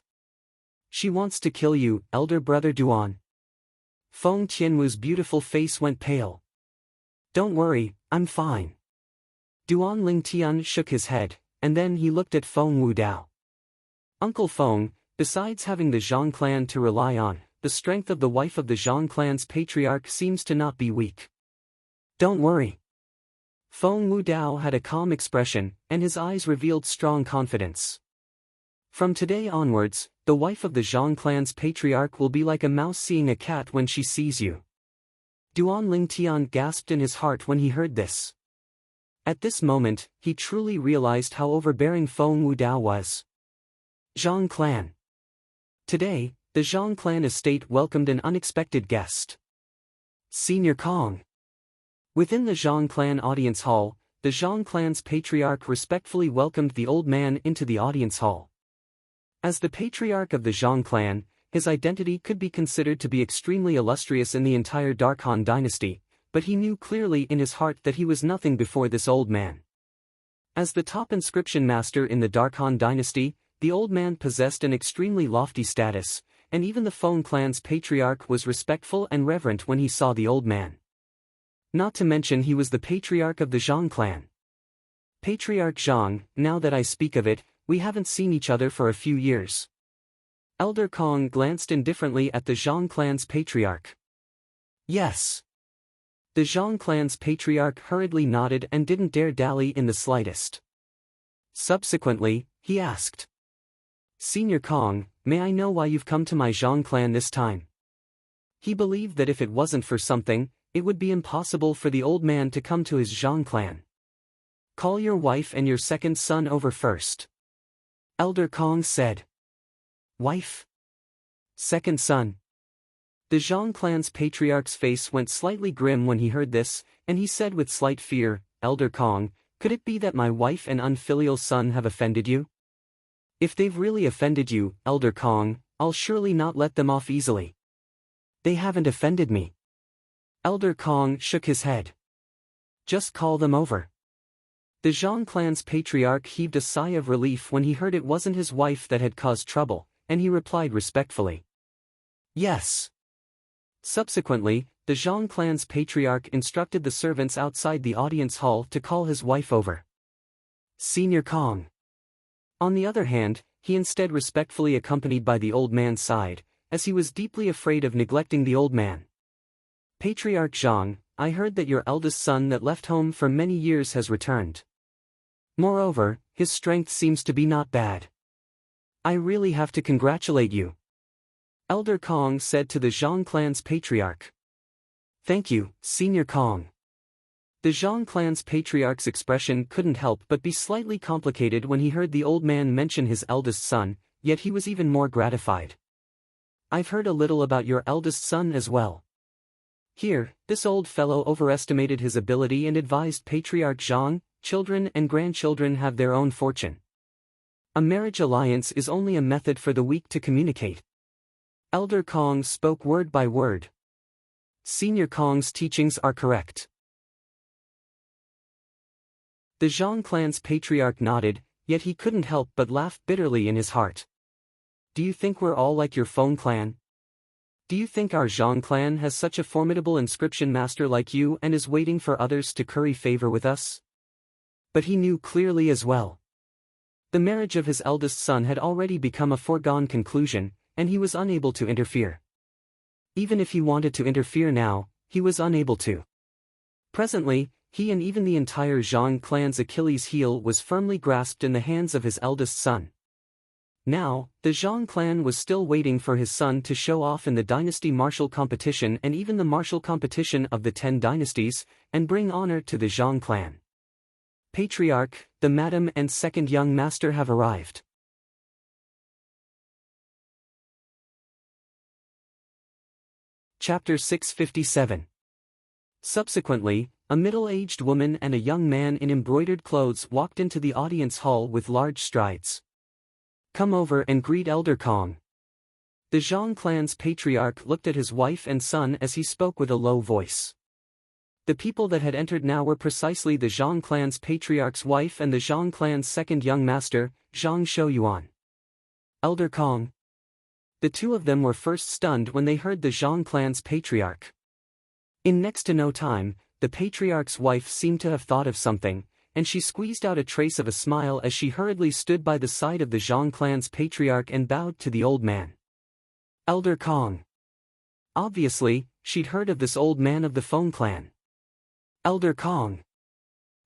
She wants to kill you, elder brother Duan. Feng Qianwu's beautiful face went pale. Don't worry, I'm fine. Duan Lingtian shook his head, and then he looked at Feng Wudao. Uncle Feng, besides having the Zhang clan to rely on, the strength of the wife of the Zhang clan's patriarch seems to not be weak. Don't worry. Feng Wudao had a calm expression, and his eyes revealed strong confidence. From today onwards, the wife of the Zhang clan's patriarch will be like a mouse seeing a cat when she sees you. Duan Lingtian gasped in his heart when he heard this. At this moment, he truly realized how overbearing Feng Wudao was. Zhang clan. Today, the Zhang clan estate welcomed an unexpected guest. Senior Kong. Within the Zhang clan audience hall, the Zhang clan's patriarch respectfully welcomed the old man into the audience hall. As the patriarch of the Zhang clan, his identity could be considered to be extremely illustrious in the entire Darkhan dynasty, but he knew clearly in his heart that he was nothing before this old man. As the top inscription master in the Darkhan dynasty, the old man possessed an extremely lofty status, and even the Feng clan's patriarch was respectful and reverent when he saw the old man. Not to mention he was the patriarch of the Zhang clan. Patriarch Zhang, now that I speak of it, we haven't seen each other for a few years. Elder Kong glanced indifferently at the Zhang clan's patriarch. Yes. The Zhang clan's patriarch hurriedly nodded and didn't dare dally in the slightest. Subsequently, he asked, Senior Kong, may I know why you've come to my Zhang clan this time? He believed that if it wasn't for something, it would be impossible for the old man to come to his Zhang clan. Call your wife and your second son over first. Elder Kong said. Wife? Second son? The Zhang clan's patriarch's face went slightly grim when he heard this, and he said with slight fear, Elder Kong, could it be that my wife and unfilial son have offended you? If they've really offended you, Elder Kong, I'll surely not let them off easily. They haven't offended me. Elder Kong shook his head. Just call them over. The Zhang clan's patriarch heaved a sigh of relief when he heard it wasn't his wife that had caused trouble, and he replied respectfully. Yes. Subsequently, the Zhang clan's patriarch instructed the servants outside the audience hall to call his wife over. Senior Kong. On the other hand, he instead respectfully accompanied by the old man's side, as he was deeply afraid of neglecting the old man. Patriarch Zhang, I heard that your eldest son that left home for many years has returned. Moreover, his strength seems to be not bad. I really have to congratulate you. Elder Kong said to the Zhang clan's patriarch. Thank you, Senior Kong. The Zhang clan's patriarch's expression couldn't help but be slightly complicated when he heard the old man mention his eldest son, yet he was even more gratified. I've heard a little about your eldest son as well. Here, this old fellow overestimated his ability and advised Patriarch Zhang, children and grandchildren have their own fortune. A marriage alliance is only a method for the weak to communicate. Elder Kong spoke word by word. Senior Kong's teachings are correct. The Zhang clan's patriarch nodded, yet he couldn't help but laugh bitterly in his heart. Do you think we're all like your Feng clan? Do you think our Zhang clan has such a formidable inscription master like you and is waiting for others to curry favor with us? But he knew clearly as well. The marriage of his eldest son had already become a foregone conclusion, and he was unable to interfere. Even if he wanted to interfere now, he was unable to. Presently, he and even the entire Zhang clan's Achilles heel was firmly grasped in the hands of his eldest son. Now, the Zhang clan was still waiting for his son to show off in the dynasty martial competition and even the martial competition of the 10 dynasties, and bring honor to the Zhang clan. Patriarch, the madam and second young master have arrived. Chapter 657. Subsequently, a middle-aged woman and a young man in embroidered clothes walked into the audience hall with large strides. Come over and greet Elder Kong. The Zhang clan's patriarch looked at his wife and son as he spoke with a low voice. The people that had entered now were precisely the Zhang clan's patriarch's wife and the Zhang clan's second young master, Zhang Shouyuan. Elder Kong. The two of them were first stunned when they heard the Zhang clan's patriarch. In next to no time, the patriarch's wife seemed to have thought of something, and she squeezed out a trace of a smile as she hurriedly stood by the side of the Zhang clan's patriarch and bowed to the old man. Elder Kong. Obviously, she'd heard of this old man of the Feng clan. Elder Kong.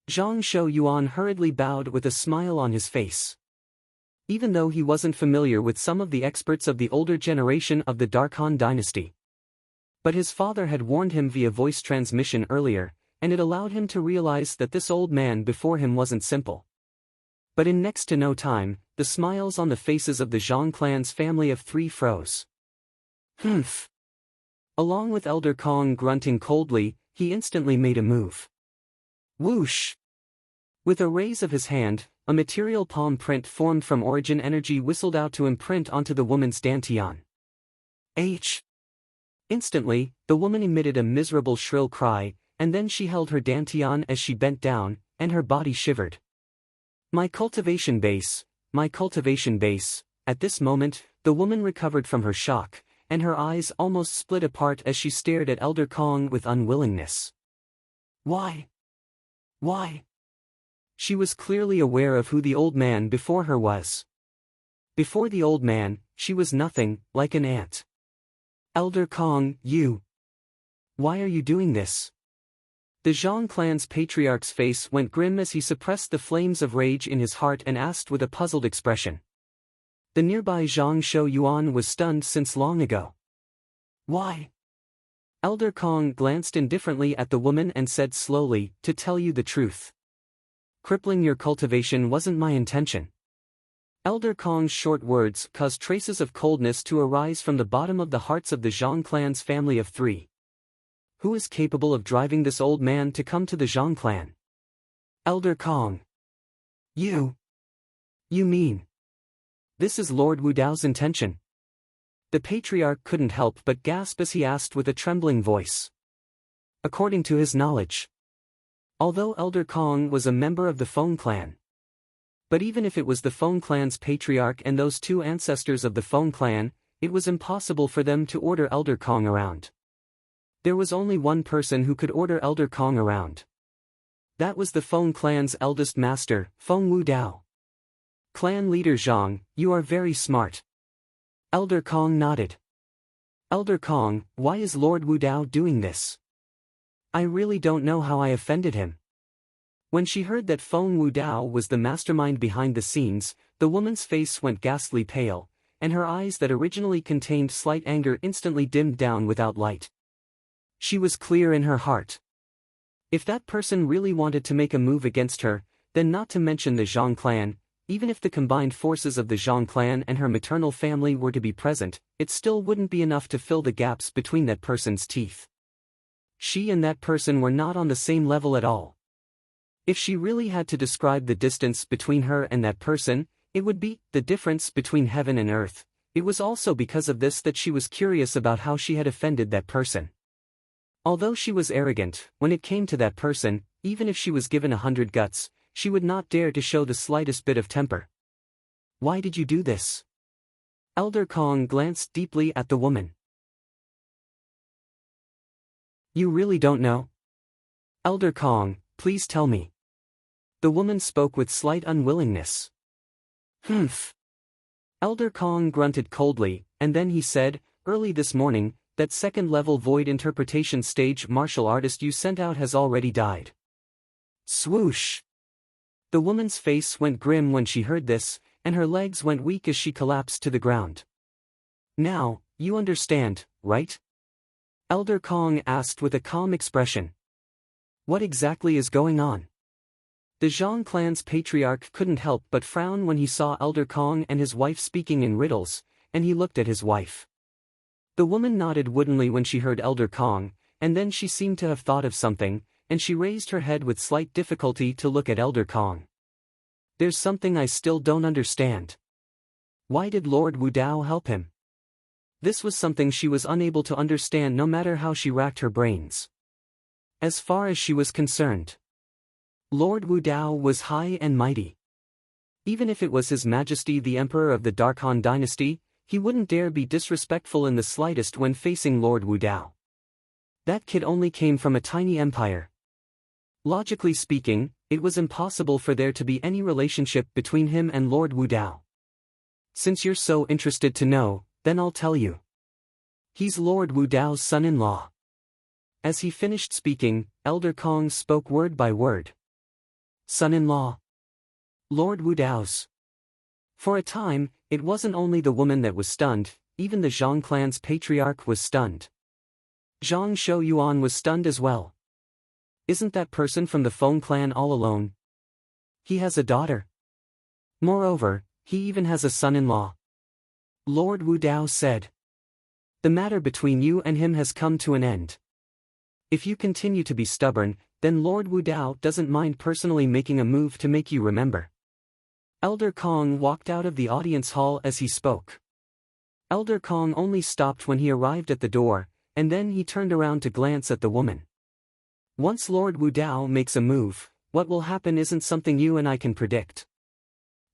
Zhang Shouyuan hurriedly bowed with a smile on his face. Even though he wasn't familiar with some of the experts of the older generation of the Darkhan dynasty. But his father had warned him via voice transmission earlier, and it allowed him to realize that this old man before him wasn't simple. But in next to no time, the smiles on the faces of the Zhang clan's family of 3 froze. Humph. Along with Elder Kong grunting coldly, he instantly made a move. Whoosh! With a raise of his hand, a material palm print formed from origin energy whistled out to imprint onto the woman's dantian. H. Instantly, the woman emitted a miserable shrill cry, and then she held her dantian as she bent down, and her body shivered. My cultivation base, my cultivation base." At this moment, the woman recovered from her shock, and her eyes almost split apart as she stared at Elder Kong with unwillingness. Why? Why? She was clearly aware of who the old man before her was. Before the old man, she was nothing, like an ant. Elder Kong, you. Why are you doing this? The Zhang clan's patriarch's face went grim as he suppressed the flames of rage in his heart and asked with a puzzled expression. The nearby Zhang Shou Yuan was stunned since long ago. Why? Elder Kong glanced indifferently at the woman and said slowly, "To tell you the truth. Crippling your cultivation wasn't my intention." Elder Kong's short words caused traces of coldness to arise from the bottom of the hearts of the Zhang clan's family of 3. Who is capable of driving this old man to come to the Zhang clan? Elder Kong. You. You mean? This is Lord Wu Dao's intention? The patriarch couldn't help but gasp as he asked with a trembling voice. According to his knowledge. Although Elder Kong was a member of the Feng clan. But even if it was the Feng clan's patriarch and those 2 ancestors of the Feng clan, it was impossible for them to order Elder Kong around. There was only one person who could order Elder Kong around. That was the Feng clan's eldest master, Feng Wu Dao. Clan leader Zhang, you are very smart. Elder Kong nodded. Elder Kong, why is Lord Wu Dao doing this? I really don't know how I offended him. When she heard that Feng Wu Dao was the mastermind behind the scenes, the woman's face went ghastly pale, and her eyes that originally contained slight anger instantly dimmed down without light. She was clear in her heart. If that person really wanted to make a move against her, then not to mention the Zhang clan, even if the combined forces of the Zhang clan and her maternal family were to be present, it still wouldn't be enough to fill the gaps between that person's teeth. She and that person were not on the same level at all. If she really had to describe the distance between her and that person, it would be the difference between heaven and earth. It was also because of this that she was curious about how she had offended that person. Although she was arrogant, when it came to that person, even if she was given 100 guts, she would not dare to show the slightest bit of temper. Why did you do this? Elder Kong glanced deeply at the woman. You really don't know? Elder Kong, please tell me. The woman spoke with slight unwillingness. Humph. Elder Kong grunted coldly, and then he said, early this morning, that second-level void interpretation stage martial artist you sent out has already died. Swoosh. The woman's face went grim when she heard this, and her legs went weak as she collapsed to the ground. Now, you understand, right? Elder Kong asked with a calm expression. What exactly is going on? The Zhang clan's patriarch couldn't help but frown when he saw Elder Kong and his wife speaking in riddles, and he looked at his wife. The woman nodded woodenly when she heard Elder Kong, and then she seemed to have thought of something, and she raised her head with slight difficulty to look at Elder Kong. There's something I still don't understand. Why did Lord Wu Dao help him? This was something she was unable to understand no matter how she racked her brains. As far as she was concerned, Lord Wu Dao was high and mighty. Even if it was His Majesty the Emperor of the Dark Han dynasty, he wouldn't dare be disrespectful in the slightest when facing Lord Wu Dao. That kid only came from a tiny empire. Logically speaking, it was impossible for there to be any relationship between him and Lord Wu Dao. Since you're so interested to know, then I'll tell you. He's Lord Wu Dao's son-in-law. As he finished speaking, Elder Kong spoke word by word. Son-in-law. Lord Wu Dao's. For a time, it wasn't only the woman that was stunned, even the Zhang clan's patriarch was stunned. Zhang Shou Yuan was stunned as well. Isn't that person from the Feng clan all alone? He has a daughter. Moreover, he even has a son-in-law. Lord Wu Dao said. The matter between you and him has come to an end. If you continue to be stubborn, then Lord Wu Dao doesn't mind personally making a move to make you remember. Elder Kong walked out of the audience hall as he spoke. Elder Kong only stopped when he arrived at the door, and then he turned around to glance at the woman. Once Lord Wu Dao makes a move, what will happen isn't something you and I can predict.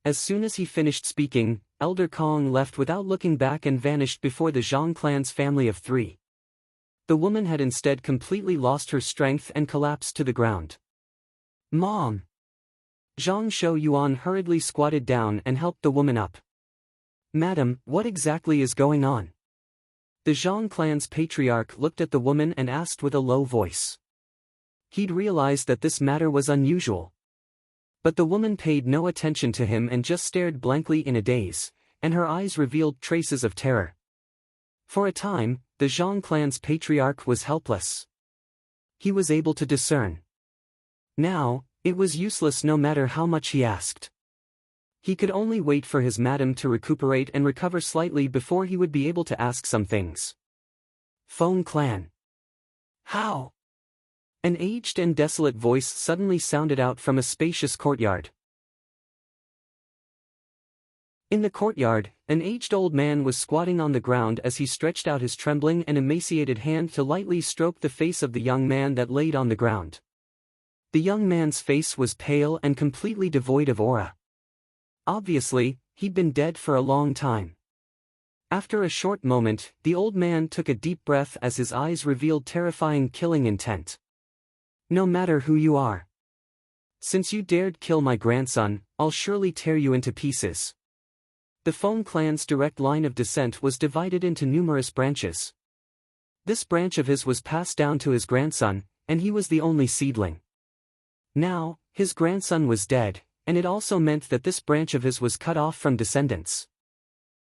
As soon as he finished speaking, Elder Kong left without looking back and vanished before the Zhang clan's family of 3. The woman had instead completely lost her strength and collapsed to the ground. Mom! Zhang Shouyuan hurriedly squatted down and helped the woman up. Madam, what exactly is going on? The Zhang clan's patriarch looked at the woman and asked with a low voice. He'd realized that this matter was unusual. But the woman paid no attention to him and just stared blankly in a daze, and her eyes revealed traces of terror. For a time, the Zhang clan's patriarch was helpless. He was able to discern. Now, it was useless no matter how much he asked. He could only wait for his madam to recuperate and recover slightly before he would be able to ask some things. Feng clan. How? An aged and desolate voice suddenly sounded out from a spacious courtyard. In the courtyard, an aged old man was squatting on the ground as he stretched out his trembling and emaciated hand to lightly stroke the face of the young man that laid on the ground. The young man's face was pale and completely devoid of aura. Obviously, he'd been dead for a long time. After a short moment, the old man took a deep breath as his eyes revealed terrifying killing intent. No matter who you are. Since you dared kill my grandson, I'll surely tear you into pieces. The Feng clan's direct line of descent was divided into numerous branches. This branch of his was passed down to his grandson, and he was the only seedling. Now, his grandson was dead, and it also meant that this branch of his was cut off from descendants.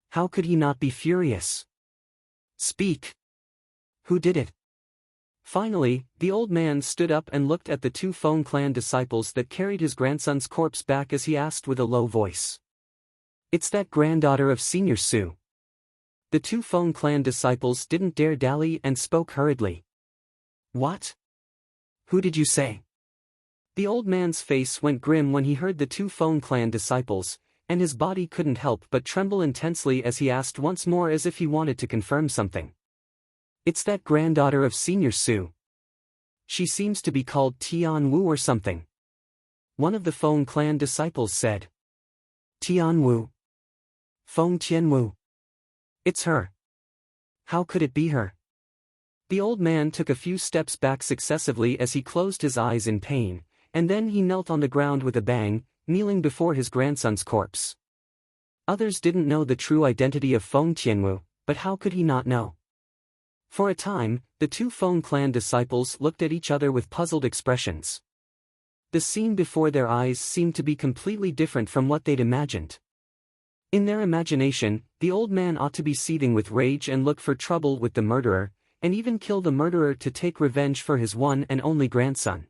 How could he not be furious? Speak! Who did it? Finally, the old man stood up and looked at the 2 Feng clan disciples that carried his grandson's corpse back as he asked with a low voice. It's that granddaughter of Senior Su. The 2 Feng clan disciples didn't dare dally and spoke hurriedly. What? Who did you say? The old man's face went grim when he heard the 2 Feng clan disciples, and his body couldn't help but tremble intensely as he asked once more as if he wanted to confirm something. It's that granddaughter of Senior Su. She seems to be called Tian Wu or something. One of the Feng clan disciples said. Tian Wu. Feng Tian Wu. It's her. How could it be her? The old man took a few steps back successively as he closed his eyes in pain, and then he knelt on the ground with a bang, kneeling before his grandson's corpse. Others didn't know the true identity of Feng Tianwu, but how could he not know? For a time, the 2 Feng clan disciples looked at each other with puzzled expressions. The scene before their eyes seemed to be completely different from what they'd imagined. In their imagination, the old man ought to be seething with rage and look for trouble with the murderer, and even kill the murderer to take revenge for his one and only grandson.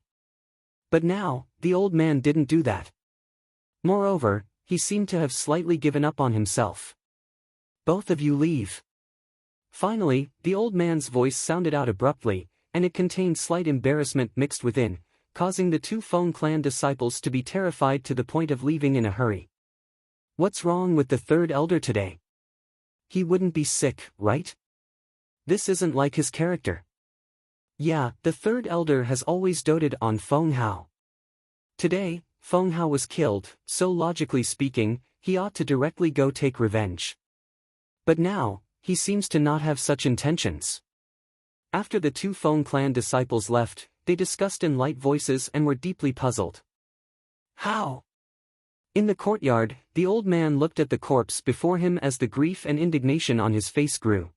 But now, the old man didn't do that. Moreover, he seemed to have slightly given up on himself. Both of you leave. Finally, the old man's voice sounded out abruptly, and it contained slight embarrassment mixed within, causing the 2 Feng clan disciples to be terrified to the point of leaving in a hurry. What's wrong with the 3rd elder today? He wouldn't be sick, right? This isn't like his character. Yeah, the 3rd elder has always doted on Feng Hao. Today, Feng Hao was killed, so logically speaking, he ought to directly go take revenge. But now, he seems to not have such intentions. After the 2 Feng clan disciples left, they discussed in light voices and were deeply puzzled. How? In the courtyard, the old man looked at the corpse before him as the grief and indignation on his face grew.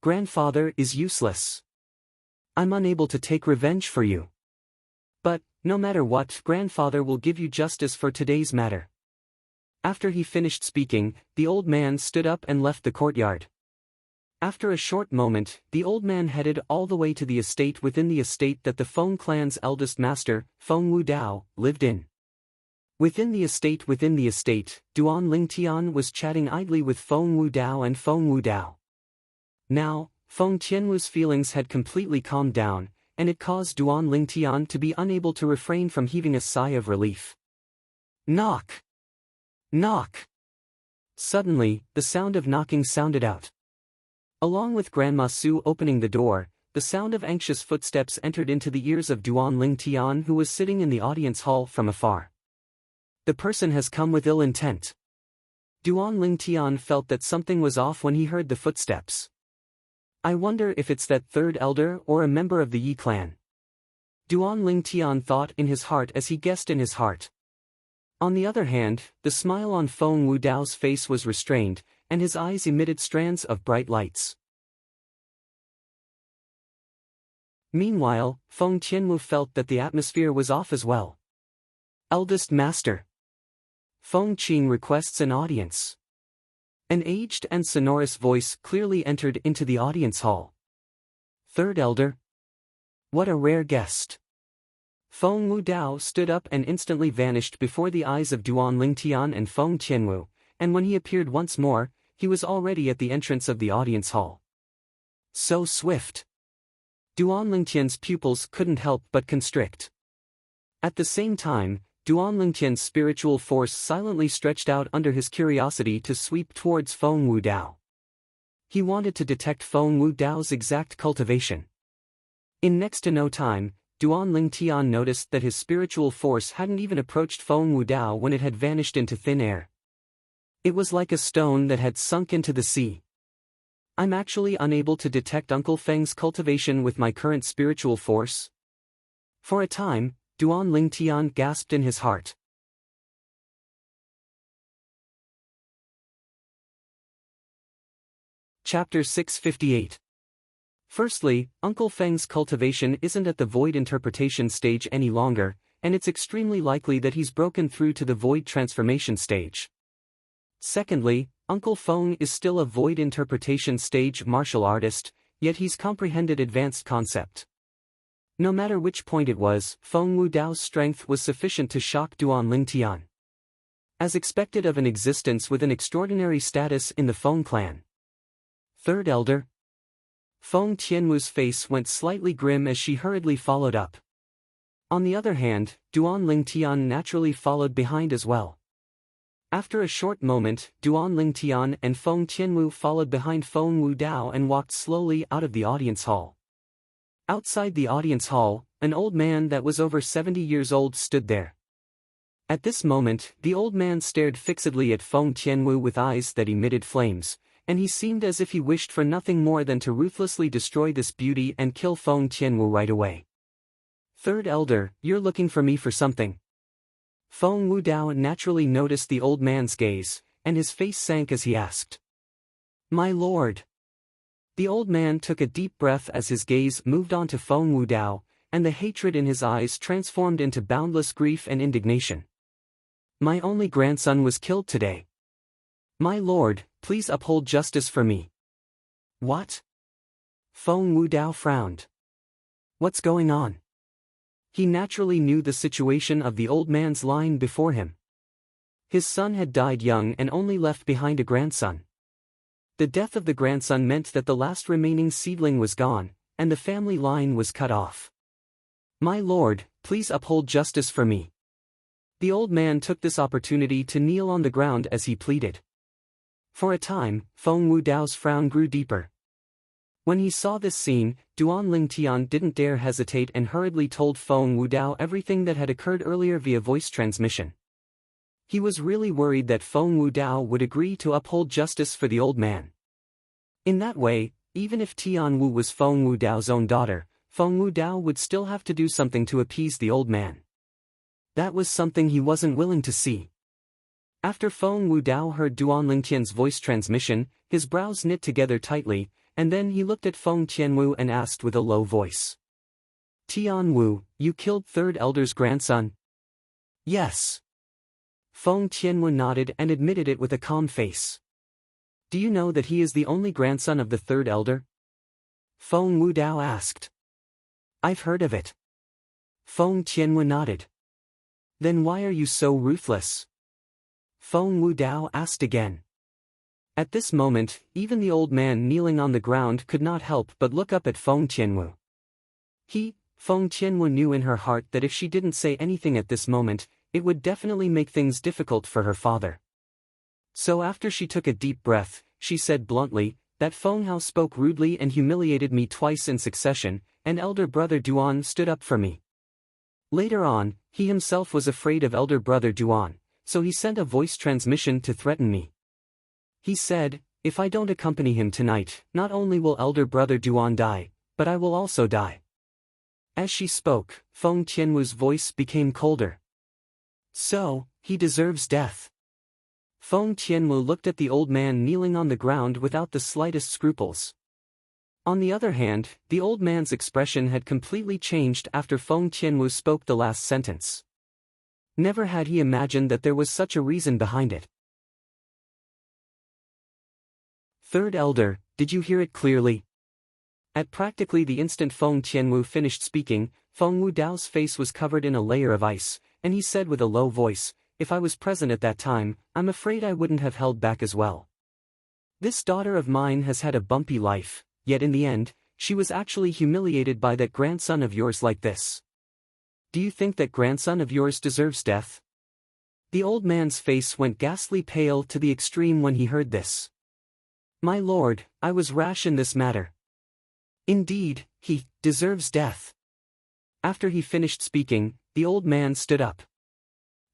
Grandfather is useless. I'm unable to take revenge for you. But, no matter what, grandfather will give you justice for today's matter. After he finished speaking, the old man stood up and left the courtyard. After a short moment, the old man headed all the way to the estate within the estate that the Feng clan's eldest master, Feng Wu Dao, lived in. Within the estate, Duan Lingtian was chatting idly with Feng Wu Dao and Feng Wu Dao. Now, Feng Tianwu's feelings had completely calmed down, and it caused Duan Lingtian to be unable to refrain from heaving a sigh of relief. Knock! Knock! Suddenly, the sound of knocking sounded out. Along with Grandma Su opening the door, the sound of anxious footsteps entered into the ears of Duan Lingtian, who was sitting in the audience hall from afar. The person has come with ill intent. Duan Lingtian felt that something was off when he heard the footsteps. I wonder if it's that third elder or a member of the Yi clan. Duan Lingtian thought in his heart as he guessed in his heart. On the other hand, the smile on Feng Wudao's face was restrained, and his eyes emitted strands of bright lights. Meanwhile, Feng Qianwu felt that the atmosphere was off as well. Eldest Master. Feng Qing requests an audience. An aged and sonorous voice clearly entered into the audience hall. Third Elder? What a rare guest. Feng Wudao stood up and instantly vanished before the eyes of Duan Lingtian and Feng Qianwu, and when he appeared once more, he was already at the entrance of the audience hall. So swift. Duan Lingtian's pupils couldn't help but constrict. At the same time, Duan Lingtian's spiritual force silently stretched out under his curiosity to sweep towards Feng Wudao. He wanted to detect Feng Wudao's exact cultivation. In next to no time, Duan Lingtian noticed that his spiritual force hadn't even approached Feng Wudao when it had vanished into thin air. It was like a stone that had sunk into the sea. I'm actually unable to detect Uncle Feng's cultivation with my current spiritual force. For a time, Duan Lingtian gasped in his heart. Chapter 658. Firstly, Uncle Feng's cultivation isn't at the void interpretation stage any longer, and it's extremely likely that he's broken through to the void transformation stage. Secondly, Uncle Feng is still a void interpretation stage martial artist, yet he's comprehended advanced concept. No matter which point it was, Feng Wudao's strength was sufficient to shock Duan Lingtian. As expected of an existence with an extraordinary status in the Feng clan. Third Elder. Feng Qianwu's face went slightly grim as she hurriedly followed up. On the other hand, Duan Lingtian naturally followed behind as well. After a short moment, Duan Lingtian and Feng Qianwu followed behind Feng Wudao and walked slowly out of the audience hall. Outside the audience hall, an old man that was over 70 years old stood there. At this moment, the old man stared fixedly at Feng Qianwu with eyes that emitted flames, and he seemed as if he wished for nothing more than to ruthlessly destroy this beauty and kill Feng Qianwu right away. Third Elder, you're looking for me for something. Feng Wudao naturally noticed the old man's gaze, and his face sank as he asked. My lord. The old man took a deep breath as his gaze moved on to Feng Wudao, and the hatred in his eyes transformed into boundless grief and indignation. My only grandson was killed today. My lord, please uphold justice for me. What? Feng Wudao frowned. What's going on? He naturally knew the situation of the old man's line before him. His son had died young and only left behind a grandson. The death of the grandson meant that the last remaining seedling was gone, and the family line was cut off. My lord, please uphold justice for me. The old man took this opportunity to kneel on the ground as he pleaded. For a time, Feng Wudao's frown grew deeper. When he saw this scene, Duan Lingtian didn't dare hesitate and hurriedly told Feng Wudao everything that had occurred earlier via voice transmission. He was really worried that Feng Wudao would agree to uphold justice for the old man. In that way, even if Tianwu was Feng Wudao's own daughter, Feng Wudao would still have to do something to appease the old man. That was something he wasn't willing to see. After Feng Wudao heard Duan Lingtian's voice transmission, his brows knit together tightly, and then he looked at Feng Qianwu and asked with a low voice. Tianwu, you killed Third Elder's grandson? Yes. Feng Qianwu nodded and admitted it with a calm face. Do you know that he is the only grandson of the Third Elder? Feng Wudao asked. I've heard of it. Feng Qianwu nodded. Then why are you so ruthless? Feng Wudao asked again. At this moment, even the old man kneeling on the ground could not help but look up at Feng Qianwu. Feng Qianwu knew in her heart that if she didn't say anything at this moment, it would definitely make things difficult for her father. So after she took a deep breath, she said bluntly, that Feng Hao spoke rudely and humiliated me twice in succession, and elder brother Duan stood up for me. Later on, he himself was afraid of elder brother Duan, so he sent a voice transmission to threaten me. He said, if I don't accompany him tonight, not only will elder brother Duan die, but I will also die. As she spoke, Feng Tianwu's voice became colder. So, he deserves death. Feng Tianwu looked at the old man kneeling on the ground without the slightest scruples. On the other hand, the old man's expression had completely changed after Feng Tianwu spoke the last sentence. Never had he imagined that there was such a reason behind it. Third elder, did you hear it clearly? At practically the instant Feng Tianwu finished speaking, Feng Wudao's face was covered in a layer of ice, and he said with a low voice, if I was present at that time, I'm afraid I wouldn't have held back as well. This daughter of mine has had a bumpy life, yet in the end, she was actually humiliated by that grandson of yours like this. Do you think that grandson of yours deserves death? The old man's face went ghastly pale to the extreme when he heard this. My lord, I was rash in this matter. Indeed, he deserves death. After he finished speaking, the old man stood up.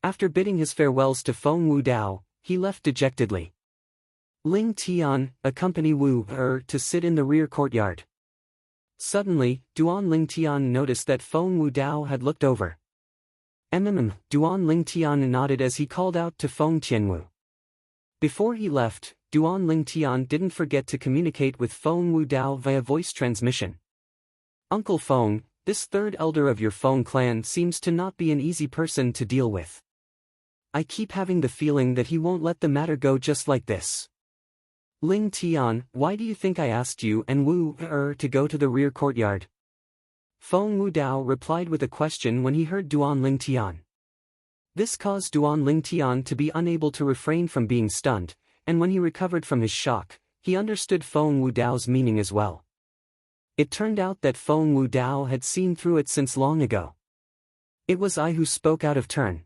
After bidding his farewells to Feng Wudao, he left dejectedly. Ling Tian accompanied Wu to sit in the rear courtyard. Suddenly, Duan Ling Tian noticed that Feng Wudao had looked over. Duan Ling Tian nodded as he called out to Feng Tianwu. Before he left, Duan Ling Tian didn't forget to communicate with Feng Wudao via voice transmission. Uncle Feng, this third elder of your Feng clan seems to not be an easy person to deal with. I keep having the feeling that he won't let the matter go just like this. Ling Tian, why do you think I asked you and Wu to go to the rear courtyard? Feng Wudao replied with a question when he heard Duan Ling Tian. This caused Duan Ling Tian to be unable to refrain from being stunned, and when he recovered from his shock, he understood Feng Wudao's meaning as well. It turned out that Feng Wudao had seen through it since long ago. It was I who spoke out of turn.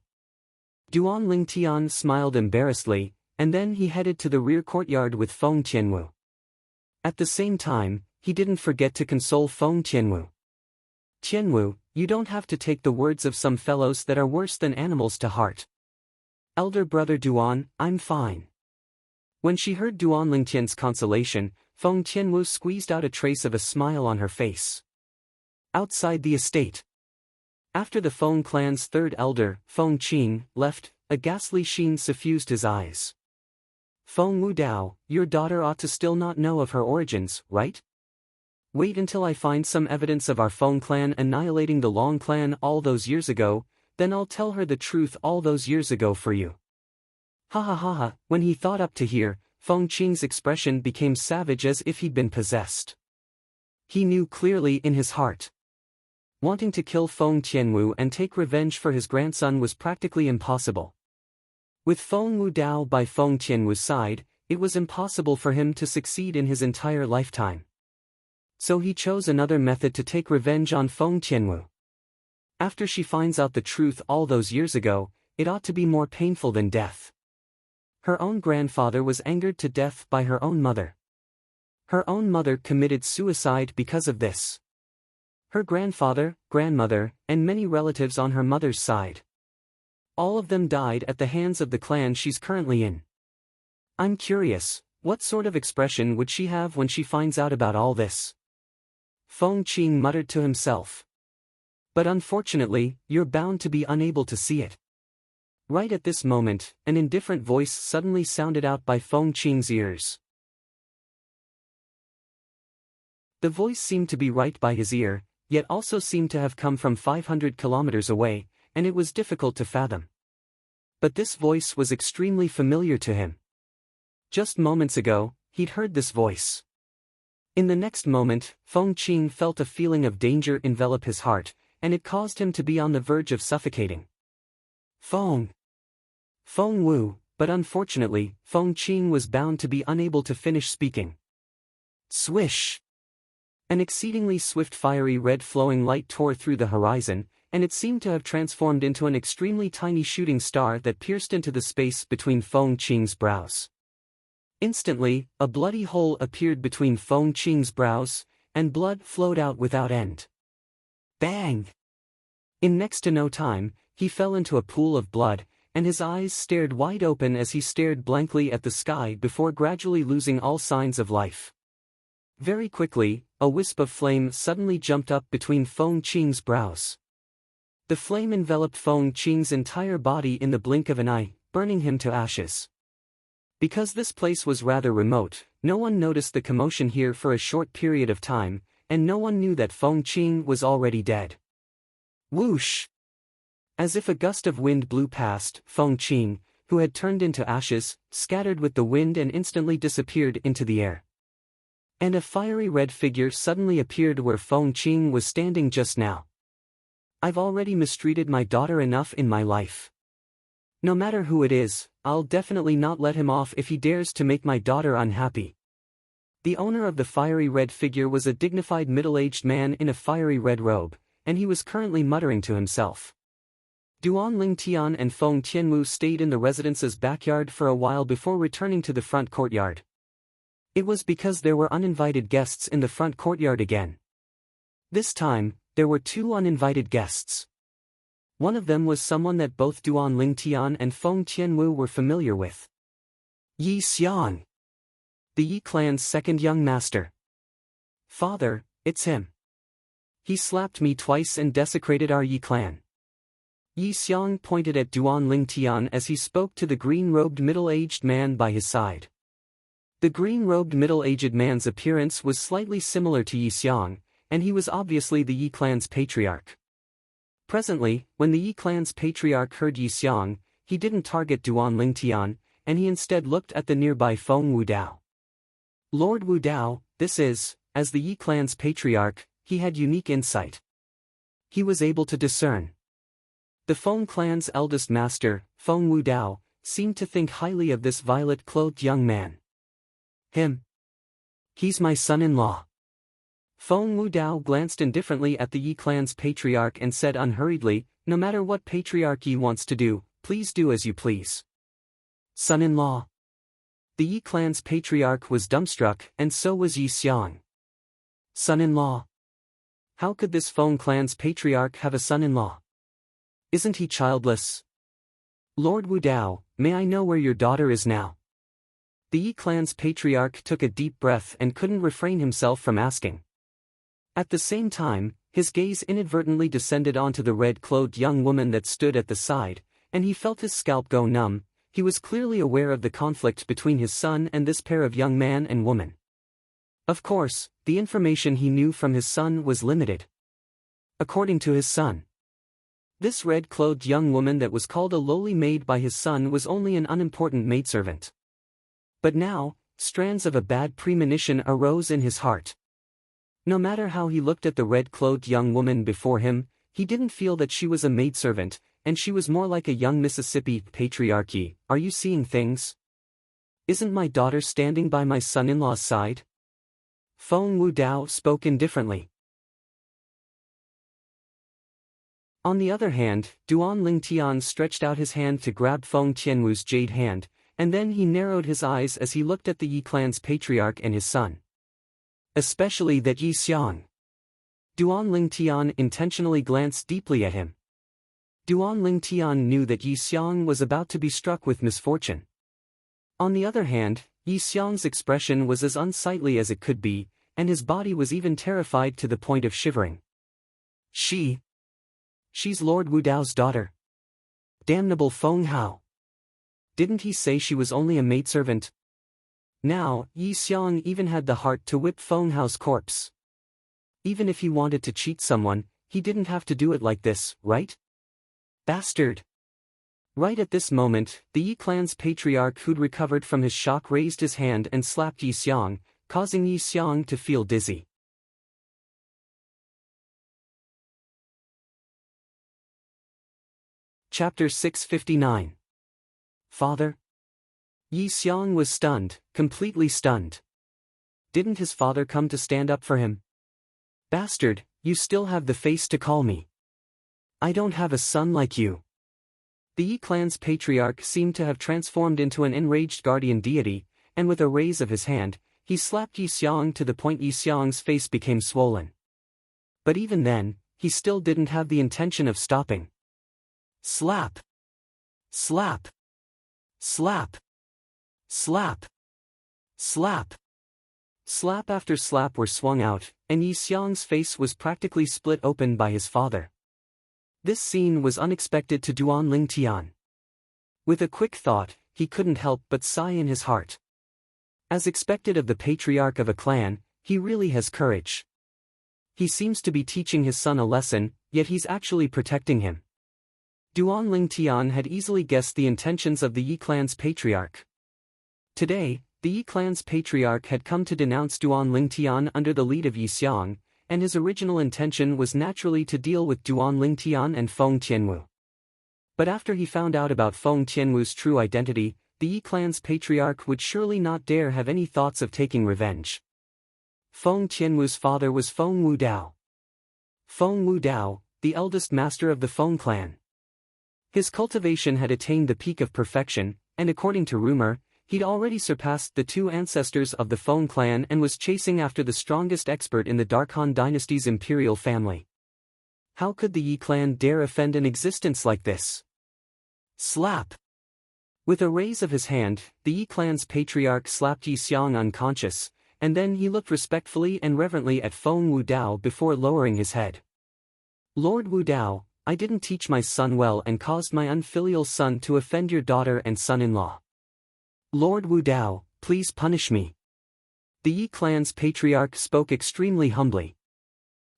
Duan Ling Tian smiled embarrassedly, and then he headed to the rear courtyard with Feng Tianwu. At the same time, he didn't forget to console Feng Tianwu. Tianwu, you don't have to take the words of some fellows that are worse than animals to heart. Elder brother Duan, I'm fine. When she heard Duan Ling Tian's consolation, Feng Tianwu squeezed out a trace of a smile on her face. Outside the estate. After the Feng clan's third elder, Feng Qing, left, a ghastly sheen suffused his eyes. Feng Wudao, your daughter ought to still not know of her origins, right? Wait until I find some evidence of our Feng clan annihilating the Long clan all those years ago, then I'll tell her the truth all those years ago for you. Ha ha ha ha, when he thought up to here, Feng Qing's expression became savage as if he'd been possessed. He knew clearly in his heart. Wanting to kill Feng Tianwu and take revenge for his grandson was practically impossible. With Feng Wudao by Feng Tianwu's side, it was impossible for him to succeed in his entire lifetime. So he chose another method to take revenge on Feng Tianwu. After she finds out the truth all those years ago, it ought to be more painful than death. Her own grandfather was angered to death by her own mother. Her own mother committed suicide because of this. Her grandfather, grandmother, and many relatives on her mother's side. All of them died at the hands of the clan she's currently in. I'm curious, what sort of expression would she have when she finds out about all this? Feng Qing muttered to himself. But unfortunately, you're bound to be unable to see it. Right at this moment, an indifferent voice suddenly sounded out by Feng Qing's ears. The voice seemed to be right by his ear, yet also seemed to have come from 500 kilometers away, and it was difficult to fathom. But this voice was extremely familiar to him. Just moments ago, he'd heard this voice. In the next moment, Feng Qing felt a feeling of danger envelop his heart, and it caused him to be on the verge of suffocating. Feng Wu, but unfortunately, Feng Qing was bound to be unable to finish speaking. Swish! An exceedingly swift fiery red flowing light tore through the horizon, and it seemed to have transformed into an extremely tiny shooting star that pierced into the space between Feng Qing's brows. Instantly, a bloody hole appeared between Feng Qing's brows, and blood flowed out without end. Bang! In next to no time, he fell into a pool of blood, and his eyes stared wide open as he stared blankly at the sky before gradually losing all signs of life. Very quickly, a wisp of flame suddenly jumped up between Feng Qing's brows. The flame enveloped Feng Qing's entire body in the blink of an eye, burning him to ashes. Because this place was rather remote, no one noticed the commotion here for a short period of time, and no one knew that Feng Qing was already dead. Whoosh! As if a gust of wind blew past, Feng Qing, who had turned into ashes, scattered with the wind and instantly disappeared into the air. And a fiery red figure suddenly appeared where Feng Qing was standing just now. I've already mistreated my daughter enough in my life. No matter who it is, I'll definitely not let him off if he dares to make my daughter unhappy. The owner of the fiery red figure was a dignified middle-aged man in a fiery red robe, and he was currently muttering to himself. Duan Lingtian and Feng Tianwu stayed in the residence's backyard for a while before returning to the front courtyard. It was because there were uninvited guests in the front courtyard again. This time, there were 2 uninvited guests. One of them was someone that both Duan Lingtian and Feng Tianwu were familiar with. Yi Xiang, the Yi clan's second young master. Father, it's him. He slapped me twice and desecrated our Yi clan. Yi Xiang pointed at Duan Lingtian as he spoke to the green-robed middle-aged man by his side. The green-robed middle-aged man's appearance was slightly similar to Yi Xiang, and he was obviously the Yi clan's patriarch. Presently, when the Yi clan's patriarch heard Yi Xiang, he didn't target Duan Lingtian, and he instead looked at the nearby Feng Wudao. Lord Wudao, this is, as the Yi clan's patriarch, he had unique insight. He was able to discern. The Feng clan's eldest master, Feng Wudao, seemed to think highly of this violet-clothed young man. Him? He's my son-in-law. Feng Wudao glanced indifferently at the Yi clan's patriarch and said unhurriedly, no matter what patriarch Yi wants to do, please do as you please. Son-in-law. The Yi clan's patriarch was dumbstruck, and so was Yi Xiang. Son-in-law. How could this Feng clan's patriarch have a son-in-law? Isn't he childless? Lord Wudao, may I know where your daughter is now? The Yi clan's patriarch took a deep breath and couldn't refrain himself from asking. At the same time, his gaze inadvertently descended onto the red-clothed young woman that stood at the side, and he felt his scalp go numb. He was clearly aware of the conflict between his son and this pair of young man and woman. Of course, the information he knew from his son was limited. According to his son, this red-clothed young woman that was called a lowly maid by his son was only an unimportant maidservant. But now, strands of a bad premonition arose in his heart. No matter how he looked at the red-clothed young woman before him, he didn't feel that she was a maidservant, and she was more like a young Mississippi patriarchy. Are you seeing things? Isn't my daughter standing by my son-in-law's side? Feng Wudao spoke indifferently. On the other hand, Duan Lingtian stretched out his hand to grab Feng Tianwu's jade hand, and then he narrowed his eyes as he looked at the Yi clan's patriarch and his son. Especially that Yi Xiang. Duan Lingtian intentionally glanced deeply at him. Duan Lingtian knew that Yi Xiang was about to be struck with misfortune. On the other hand, Yi Xiang's expression was as unsightly as it could be, and his body was even terrified to the point of shivering. She's Lord Wudao's daughter. Damnable Feng Hao. Didn't he say she was only a maidservant? Now, Yi Xiang even had the heart to whip Feng Hao's corpse. Even if he wanted to cheat someone, he didn't have to do it like this, right? Bastard! Right at this moment, the Yi clan's patriarch who'd recovered from his shock raised his hand and slapped Yi Xiang, causing Yi Xiang to feel dizzy. Chapter 659. Father? Yi Xiang was stunned, completely stunned. Didn't his father come to stand up for him? Bastard, you still have the face to call me. I don't have a son like you. The Yi clan's patriarch seemed to have transformed into an enraged guardian deity, and with a raise of his hand, he slapped Yi Xiang to the point Yi Xiang's face became swollen. But even then, he still didn't have the intention of stopping. Slap! Slap! Slap! Slap! Slap! Slap after slap were swung out, and Yi Xiang's face was practically split open by his father. This scene was unexpected to Duan Lingtian. With a quick thought, he couldn't help but sigh in his heart. As expected of the patriarch of a clan, he really has courage. He seems to be teaching his son a lesson, yet he's actually protecting him. Duan Lingtian had easily guessed the intentions of the Yi clan's patriarch. Today, the Yi clan's patriarch had come to denounce Duan Lingtian under the lead of Yi Xiang, and his original intention was naturally to deal with Duan Lingtian and Feng Tianwu. But after he found out about Feng Tianwu's true identity, the Yi clan's patriarch would surely not dare have any thoughts of taking revenge. Feng Tianwu's father was Feng Wudao. Feng Wudao, the eldest master of the Feng clan. His cultivation had attained the peak of perfection, and according to rumor, he'd already surpassed the two ancestors of the Feng clan and was chasing after the strongest expert in the Dark Han dynasty's imperial family. How could the Yi clan dare offend an existence like this? Slap! With a raise of his hand, the Yi clan's patriarch slapped Yi Xiang unconscious, and then he looked respectfully and reverently at Feng Wudao before lowering his head. Lord Wudao, I didn't teach my son well and caused my unfilial son to offend your daughter and son-in-law. Lord Wudao, please punish me. The Yi clan's patriarch spoke extremely humbly.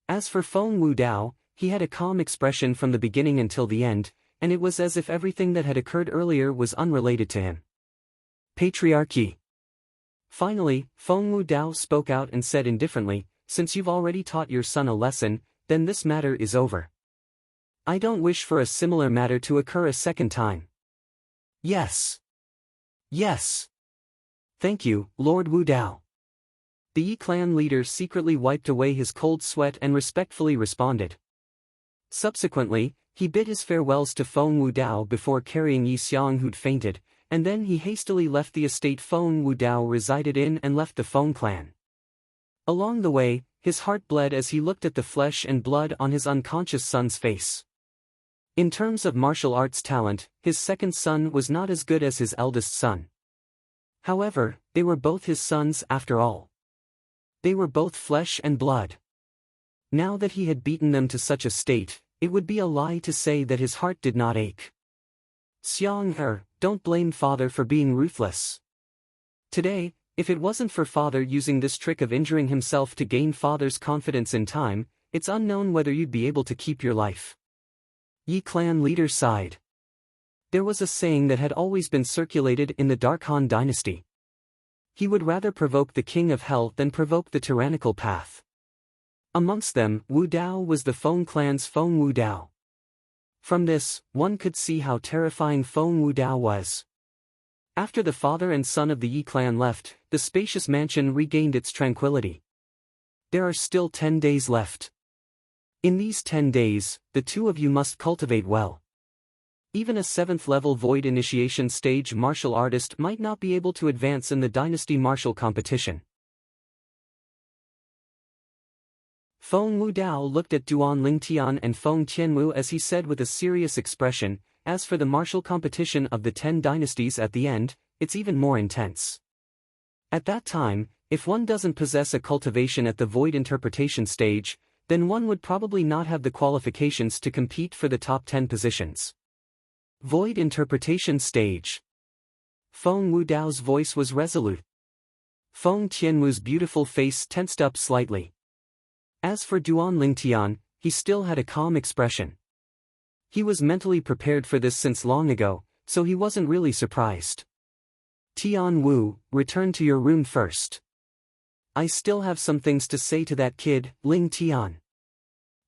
As for Feng Wudao, he had a calm expression from the beginning until the end, and it was as if everything that had occurred earlier was unrelated to him. Patriarchy. Finally, Feng Wudao spoke out and said indifferently, since you've already taught your son a lesson, then this matter is over. I don't wish for a similar matter to occur a second time. Yes. Yes. Thank you, Lord Wudao. The Yi clan leader secretly wiped away his cold sweat and respectfully responded. Subsequently, he bid his farewells to Feng Wudao before carrying Yi Xiang who'd fainted, and then he hastily left the estate Feng Wudao resided in and left the Feng clan. Along the way, his heart bled as he looked at the flesh and blood on his unconscious son's face. In terms of martial arts talent, his second son was not as good as his eldest son. However, they were both his sons after all. They were both flesh and blood. Now that he had beaten them to such a state, it would be a lie to say that his heart did not ache. Xiang, don't blame father for being ruthless. Today, if it wasn't for father using this trick of injuring himself to gain father's confidence in time, it's unknown whether you'd be able to keep your life. Yi clan leader sighed. There was a saying that had always been circulated in the Dark Han dynasty. He would rather provoke the king of hell than provoke the tyrannical path. Amongst them, Wu Dao was the Feng clan's Feng Wudao. From this, one could see how terrifying Feng Wudao was. After the father and son of the Yi clan left, the spacious mansion regained its tranquility. There are still 10 days left. In these 10 days, the two of you must cultivate well. Even a 7th-level void initiation stage martial artist might not be able to advance in the dynasty martial competition. Feng Wudao looked at Duan Lingtian and Feng Tianwu as he said with a serious expression, as for the martial competition of the 10 dynasties at the end, it's even more intense. At that time, if one doesn't possess a cultivation at the void interpretation stage, then one would probably not have the qualifications to compete for the top 10 positions. Void interpretation stage. Feng Wudao's voice was resolute. Feng Tianwu's beautiful face tensed up slightly. As for Duan Lingtian, he still had a calm expression. He was mentally prepared for this since long ago, so he wasn't really surprised. Tian Wu, return to your room first. I still have some things to say to that kid, Ling Tian.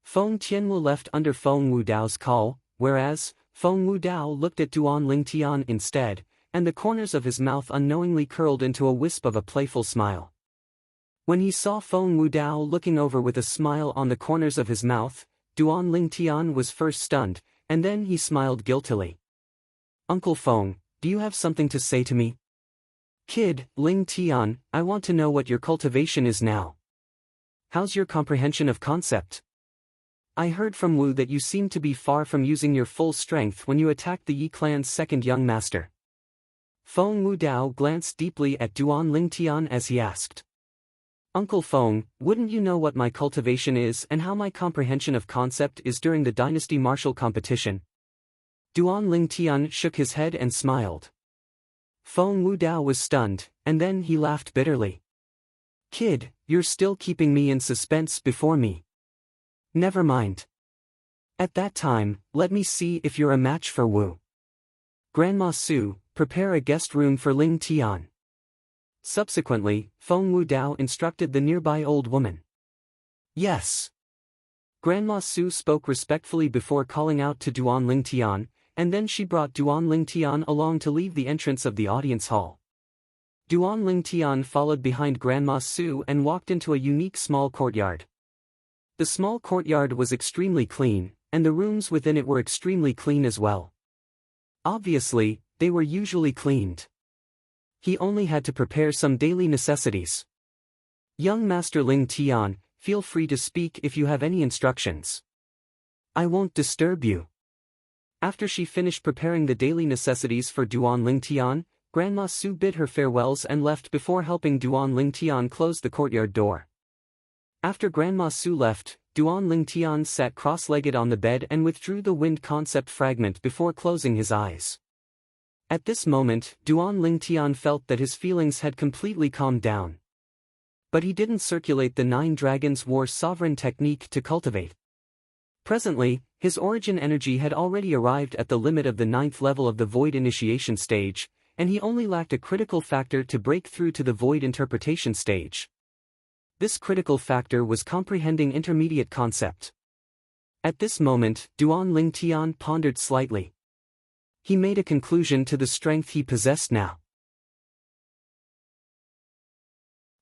Feng Tianwu left under Feng Wudao's call, whereas, Feng Wudao looked at Duan Lingtian instead, and the corners of his mouth unknowingly curled into a wisp of a playful smile. When he saw Feng Wudao looking over with a smile on the corners of his mouth, Duan Lingtian was first stunned, and then he smiled guiltily. Uncle Feng, do you have something to say to me? Kid, Ling Tian, I want to know what your cultivation is now. How's your comprehension of concept? I heard from Wu that you seemed to be far from using your full strength when you attacked the Yi clan's second young master. Feng Wu Dao glanced deeply at Duan Lingtian as he asked. Uncle Feng, wouldn't you know what my cultivation is and how my comprehension of concept is during the dynasty martial competition? Duan Lingtian shook his head and smiled. Feng Wu Dao was stunned, and then he laughed bitterly. Kid, you're still keeping me in suspense before me. Never mind. At that time, let me see if you're a match for Wu. Grandma Su, prepare a guest room for Ling Tian. Subsequently, Feng Wu Dao instructed the nearby old woman. Yes. Grandma Su spoke respectfully before calling out to Duan Lingtian, and then she brought Duan Lingtian along to leave the entrance of the audience hall. Duan Lingtian followed behind Grandma Su and walked into a unique small courtyard. The small courtyard was extremely clean, and the rooms within it were extremely clean as well. Obviously, they were usually cleaned. He only had to prepare some daily necessities. Young Master Ling Tian, feel free to speak if you have any instructions. I won't disturb you. After she finished preparing the daily necessities for Duan Lingtian, Grandma Su bid her farewells and left before helping Duan Lingtian close the courtyard door. After Grandma Su left, Duan Lingtian sat cross-legged on the bed and withdrew the wind concept fragment before closing his eyes. At this moment, Duan Lingtian felt that his feelings had completely calmed down. But he didn't circulate the 9 Dragons War Sovereign technique to cultivate. Presently, his origin energy had already arrived at the limit of the 9th level of the Void Initiation stage, and he only lacked a critical factor to break through to the Void Interpretation stage. This critical factor was comprehending intermediate concept. At this moment, Duan Lingtian pondered slightly. He made a conclusion to the strength he possessed now.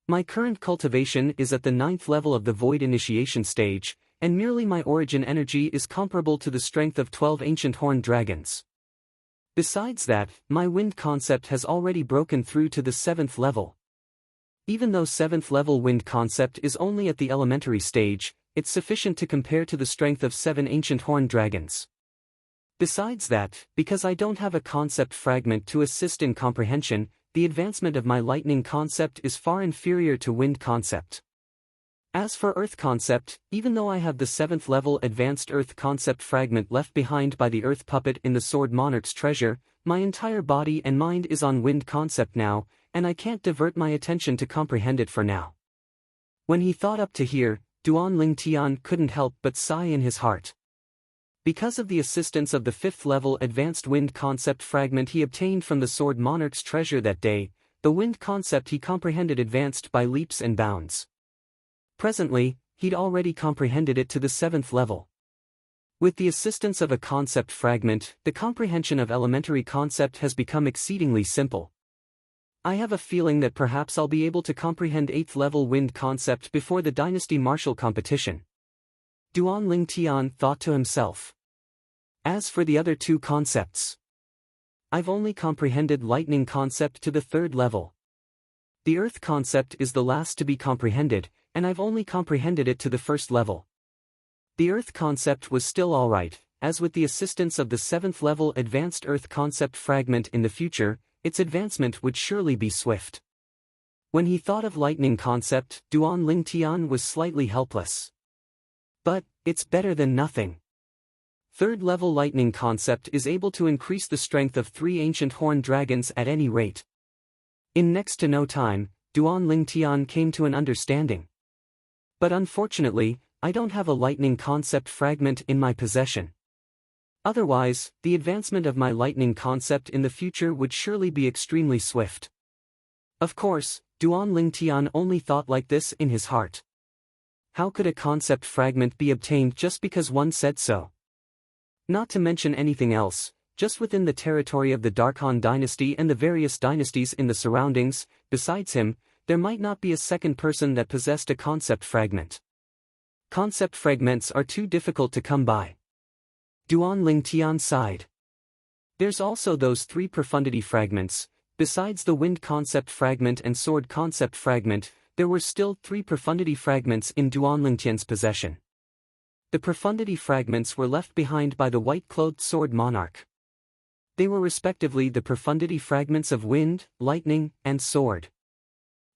My current cultivation is at the 9th level of the Void Initiation stage, and merely my origin energy is comparable to the strength of 12 ancient horned dragons. Besides that, my wind concept has already broken through to the 7th level. Even though 7th level wind concept is only at the elementary stage, it's sufficient to compare to the strength of 7 ancient horned dragons. Besides that, because I don't have a concept fragment to assist in comprehension, the advancement of my lightning concept is far inferior to wind concept. As for earth concept, even though I have the 7th level advanced earth concept fragment left behind by the earth puppet in the Sword Monarch's treasure, my entire body and mind is on wind concept now, and I can't divert my attention to comprehend it for now. When he thought up to here, Duan Lingtian couldn't help but sigh in his heart. Because of the assistance of the 5th level advanced wind concept fragment he obtained from the Sword Monarch's treasure that day, the wind concept he comprehended advanced by leaps and bounds. Presently, he'd already comprehended it to the 7th level. With the assistance of a concept fragment, the comprehension of elementary concept has become exceedingly simple. I have a feeling that perhaps I'll be able to comprehend 8th level wind concept before the dynasty martial competition. Duan Lingtian thought to himself. As for the other 2 concepts, I've only comprehended lightning concept to the 3rd level. The earth concept is the last to be comprehended, and I've only comprehended it to the 1st level. The earth concept was still alright, as with the assistance of the 7th level advanced earth concept fragment in the future, its advancement would surely be swift. When he thought of lightning concept, Duan Lingtian was slightly helpless. But, it's better than nothing. 3rd level lightning concept is able to increase the strength of 3 ancient horned dragons at any rate. In next to no time, Duan Lingtian came to an understanding. But unfortunately, I don't have a lightning concept fragment in my possession. Otherwise, the advancement of my lightning concept in the future would surely be extremely swift. Of course, Duan Lingtian only thought like this in his heart. How could a concept fragment be obtained just because one said so? Not to mention anything else, just within the territory of the Darkhan dynasty and the various dynasties in the surroundings, besides him, there might not be a second person that possessed a concept fragment. Concept fragments are too difficult to come by. Duan Lingtian sighed. There's also those 3 profundity fragments. Besides the wind concept fragment and sword concept fragment, there were still 3 profundity fragments in Duan Lingtian's possession. the profundity fragments were left behind by the white-clothed sword monarch. They were respectively the profundity fragments of wind, lightning, and sword.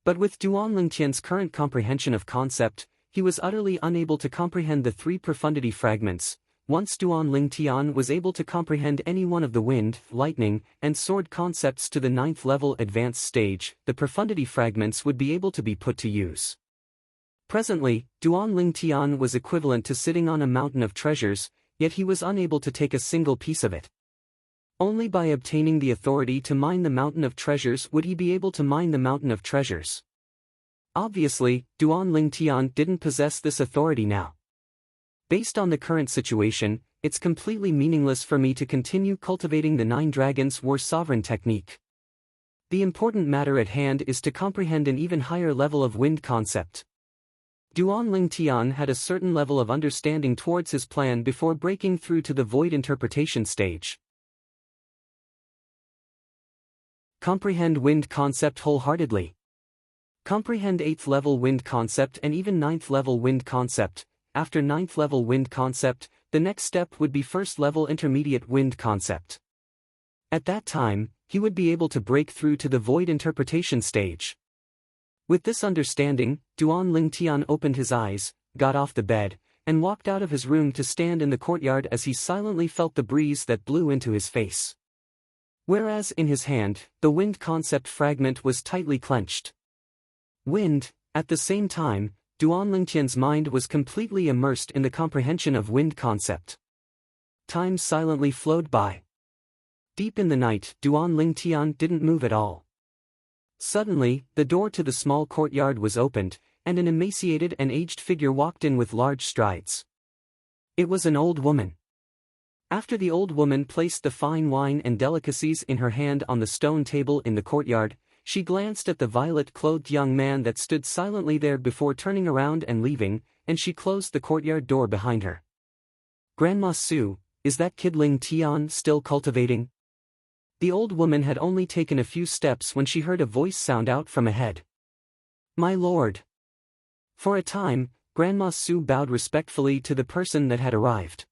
But with Duan Lingtian's current comprehension of concept, he was utterly unable to comprehend the three profundity fragments. Once Duan Lingtian was able to comprehend any one of the wind, lightning, and sword concepts to the 9th level advanced stage, the profundity fragments would be able to be put to use. Presently, Duan Lingtian was equivalent to sitting on a mountain of treasures, yet he was unable to take a single piece of it. Only by obtaining the authority to mine the mountain of treasures would he be able to mine the mountain of treasures. Obviously, Duan Lingtian didn't possess this authority now. Based on the current situation, it's completely meaningless for me to continue cultivating the 9 Dragons War Sovereign technique. The important matter at hand is to comprehend an even higher level of wind concept. Duan Lingtian had a certain level of understanding towards his plan before breaking through to the void interpretation stage. Comprehend wind concept wholeheartedly. Comprehend 8th level wind concept and even 9th level wind concept. After 9th level wind concept, the next step would be 1st level intermediate wind concept. At that time, he would be able to break through to the void interpretation stage. With this understanding, Duan Lingtian opened his eyes, got off the bed, and walked out of his room to stand in the courtyard as he silently felt the breeze that blew into his face. Whereas in his hand, the wind concept fragment was tightly clenched. Wind. At the same time, Duan Lingtian's mind was completely immersed in the comprehension of wind concept. Time silently flowed by. Deep in the night, Duan Lingtian didn't move at all. Suddenly, the door to the small courtyard was opened, and an emaciated and aged figure walked in with large strides. It was an old woman. After the old woman placed the fine wine and delicacies in her hand on the stone table in the courtyard, she glanced at the violet-clothed young man that stood silently there before turning around and leaving, and she closed the courtyard door behind her. "Grandma Su, is that kid Lingtian still cultivating?" The old woman had only taken a few steps when she heard a voice sound out from ahead. "My lord." For a time, Grandma Su bowed respectfully to the person that had arrived.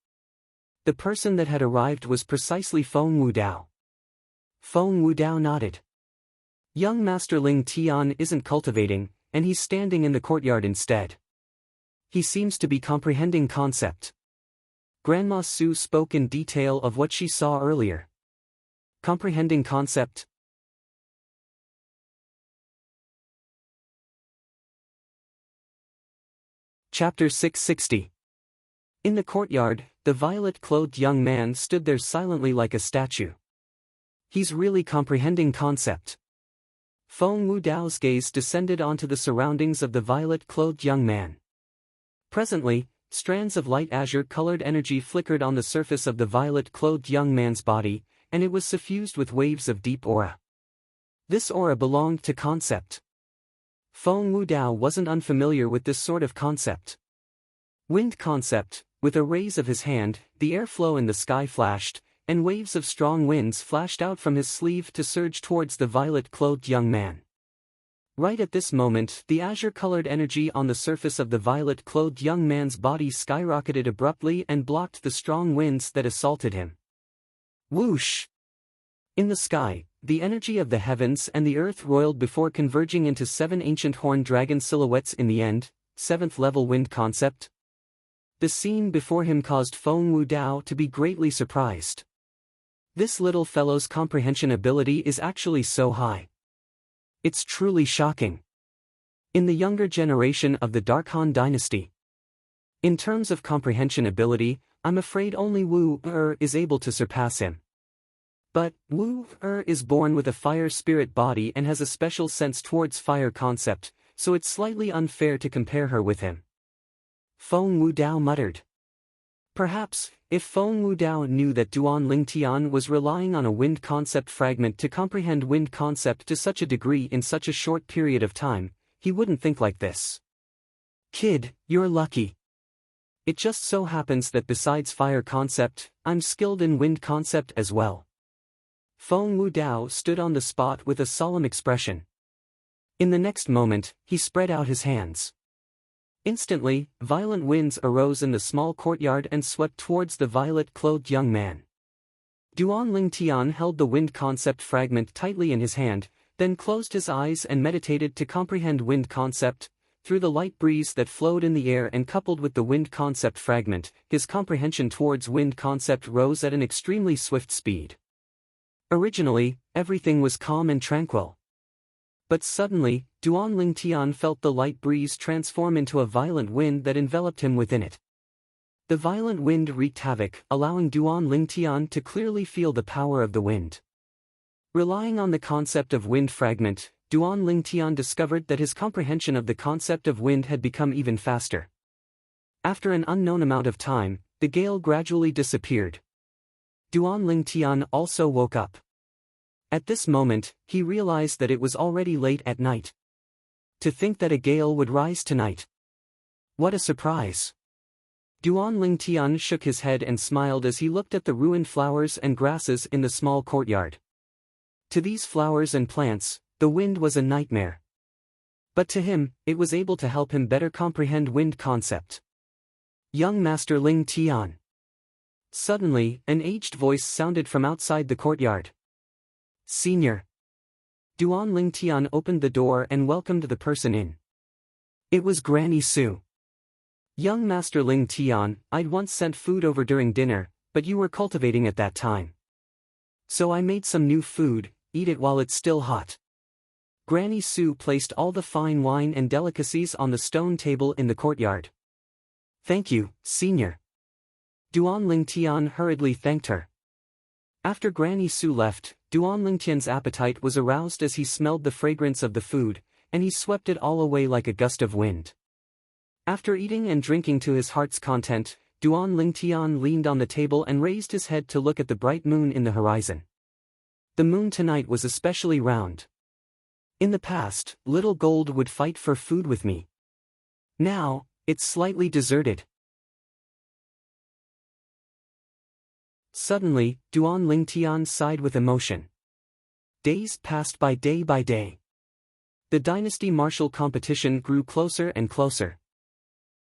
The person that had arrived was precisely Feng Wudao. Feng Wudao nodded. "Young Master Lingtian isn't cultivating, and he's standing in the courtyard instead. He seems to be comprehending concept." Grandma Su spoke in detail of what she saw earlier. Comprehending concept. Chapter 660. In the courtyard, the violet-clothed young man stood there silently like a statue. He's really comprehending concept. Feng Wudao's gaze descended onto the surroundings of the violet-clothed young man. Presently, strands of light azure-colored energy flickered on the surface of the violet-clothed young man's body, and it was suffused with waves of deep aura. This aura belonged to concept. Feng Wudao wasn't unfamiliar with this sort of concept. Wind concept. With a raise of his hand, the airflow in the sky flashed, and waves of strong winds flashed out from his sleeve to surge towards the violet-clothed young man. Right at this moment, the azure-colored energy on the surface of the violet-clothed young man's body skyrocketed abruptly and blocked the strong winds that assaulted him. Whoosh! In the sky, the energy of the heavens and the earth roiled before converging into 7 ancient horned dragon silhouettes in the end, 7th level wind concept. The scene before him caused Feng Wudao to be greatly surprised. This little fellow's comprehension ability is actually so high. It's truly shocking. In the younger generation of the Dark Han dynasty. In terms of comprehension ability, I'm afraid only Wu is able to surpass him. But, Wu is born with a fire spirit body and has a special sense towards fire concept, so it's slightly unfair to compare her with him. Feng Wudao muttered. Perhaps, if Feng Wudao knew that Duan Lingtian was relying on a wind concept fragment to comprehend wind concept to such a degree in such a short period of time, he wouldn't think like this. Kid, you're lucky. It just so happens that besides fire concept, I'm skilled in wind concept as well. Feng Wudao stood on the spot with a solemn expression. In the next moment, he spread out his hands. Instantly, violent winds arose in the small courtyard and swept towards the violet-clothed young man. Duan Lingtian held the wind concept fragment tightly in his hand, then closed his eyes and meditated to comprehend wind concept. Through the light breeze that flowed in the air and coupled with the wind concept fragment, his comprehension towards wind concept rose at an extremely swift speed. Originally, everything was calm and tranquil. But suddenly, Duan Lingtian felt the light breeze transform into a violent wind that enveloped him within it. The violent wind wreaked havoc, allowing Duan Lingtian to clearly feel the power of the wind. Relying on the concept of wind fragment, Duan Lingtian discovered that his comprehension of the concept of wind had become even faster. After an unknown amount of time, the gale gradually disappeared. Duan Lingtian also woke up. At this moment, he realized that it was already late at night. To think that a gale would rise tonight. What a surprise! Duan Lingtian shook his head and smiled as he looked at the ruined flowers and grasses in the small courtyard. To these flowers and plants, the wind was a nightmare. But to him, it was able to help him better comprehend wind concept. Young Master Lingtian. Suddenly, an aged voice sounded from outside the courtyard. Senior. Duan Lingtian opened the door and welcomed the person in. It was Granny Su. Young Master Lingtian, I'd once sent food over during dinner, but you were cultivating at that time. So I made some new food, eat it while it's still hot. Granny Su placed all the fine wine and delicacies on the stone table in the courtyard. Thank you, Senior. Duan Lingtian hurriedly thanked her. After Granny Su left, Duan Lingtian's appetite was aroused as he smelled the fragrance of the food, and he swept it all away like a gust of wind. After eating and drinking to his heart's content, Duan Lingtian leaned on the table and raised his head to look at the bright moon in the horizon. The moon tonight was especially round. In the past, Little Gold would fight for food with me. Now, it's slightly deserted. Suddenly, Duan Lingtian sighed with emotion. Days passed by day by day. The dynasty martial competition grew closer and closer.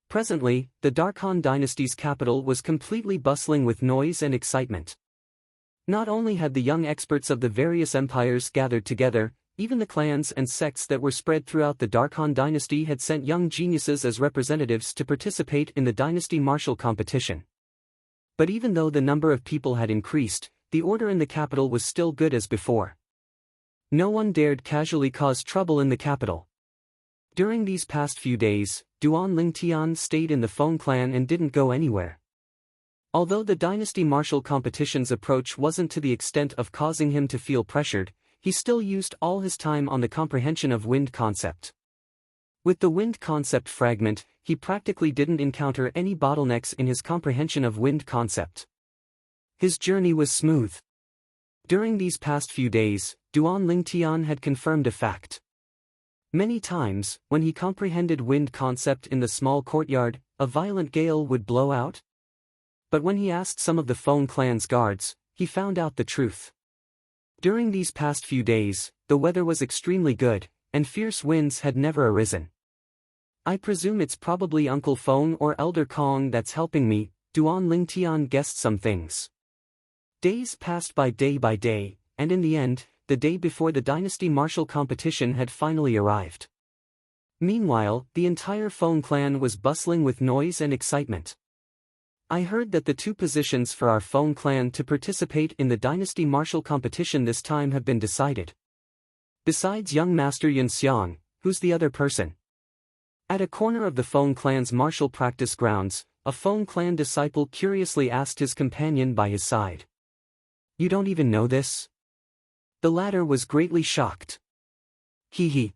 Presently, the Darkhan dynasty's capital was completely bustling with noise and excitement. Not only had the young experts of the various empires gathered together, even the clans and sects that were spread throughout the Darkhan dynasty had sent young geniuses as representatives to participate in the dynasty martial competition. But even though the number of people had increased, the order in the capital was still good as before. No one dared casually cause trouble in the capital. During these past few days, Duan Lingtian stayed in the Feng clan and didn't go anywhere. Although the dynasty martial competition's approach wasn't to the extent of causing him to feel pressured, he still used all his time on the comprehension of wind concept. With the wind concept fragment, he practically didn't encounter any bottlenecks in his comprehension of wind concept. His journey was smooth. During these past few days, Duan Lingtian had confirmed a fact. Many times, when he comprehended wind concept in the small courtyard, a violent gale would blow out. But when he asked some of the Feng clan's guards, he found out the truth. During these past few days, the weather was extremely good, and fierce winds had never arisen. I presume it's probably Uncle Feng or Elder Kong that's helping me, Duan Lingtian guessed some things. Days passed by day, and in the end, the day before the dynasty martial competition had finally arrived. Meanwhile, the entire Feng clan was bustling with noise and excitement. I heard that the two positions for our Feng clan to participate in the dynasty martial competition this time have been decided. Besides young Master Yun Xiang, who's the other person? At a corner of the Feng clan's martial practice grounds, a Feng clan disciple curiously asked his companion by his side. You don't even know this? The latter was greatly shocked. He.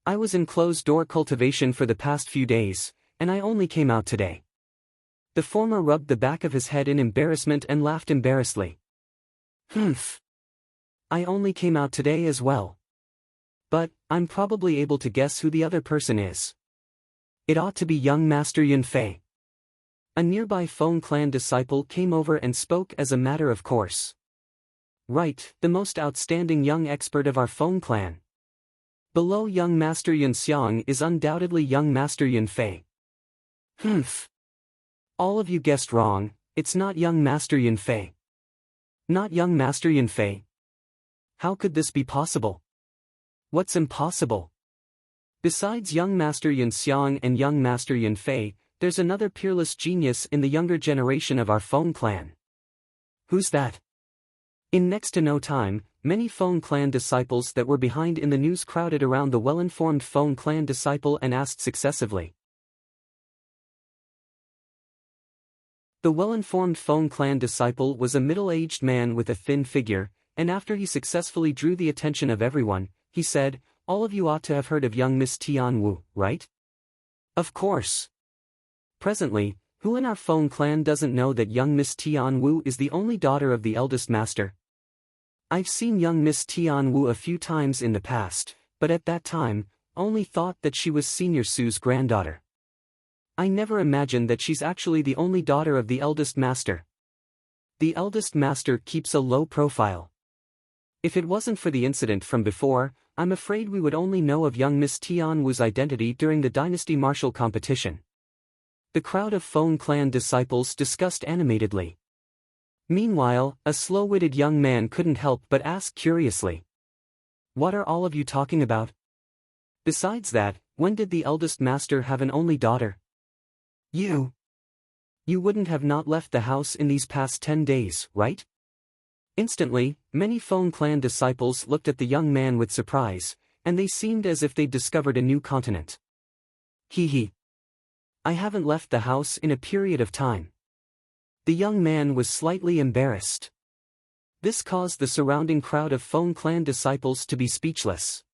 I was in closed-door cultivation for the past few days, and I only came out today. The former rubbed the back of his head in embarrassment and laughed embarrassedly. Humph. I only came out today as well. But, I'm probably able to guess who the other person is. It ought to be young Master Yun Fei. A nearby Feng clan disciple came over and spoke as a matter of course. Right, the most outstanding young expert of our Feng clan. Below young Master Yun Xiang is undoubtedly young Master Yun Fei. Humph. All of you guessed wrong, it's not young Master Yunfei. Not young Master Yunfei. How could this be possible? What's impossible? Besides young Master Yunxiang and young Master Yunfei, there's another peerless genius in the younger generation of our Feng clan. Who's that? In next to no time, many Feng clan disciples that were behind in the news crowded around the well-informed Feng clan disciple and asked successively. The well-informed Feng clan disciple was a middle-aged man with a thin figure, and after he successfully drew the attention of everyone, he said, "All of you ought to have heard of young Miss Tian Wu, right?" Of course. Presently, who in our Feng clan doesn't know that young Miss Tian Wu is the only daughter of the eldest master? I've seen young Miss Tian Wu a few times in the past, but at that time, only thought that she was Senior Su's granddaughter. I never imagined that she's actually the only daughter of the eldest master. The eldest master keeps a low profile. If it wasn't for the incident from before, I'm afraid we would only know of young Miss Tian Wu's identity during the dynasty martial competition. The crowd of Feng clan disciples discussed animatedly. Meanwhile, a slow-witted young man couldn't help but ask curiously, "What are all of you talking about? Besides that, when did the eldest master have an only daughter? You wouldn't have not left the house in these past 10 days, right?" Instantly, many Feng clan disciples looked at the young man with surprise, and they seemed as if they'd discovered a new continent. He. I haven't left the house in a period of time. The young man was slightly embarrassed. This caused the surrounding crowd of Feng clan disciples to be speechless.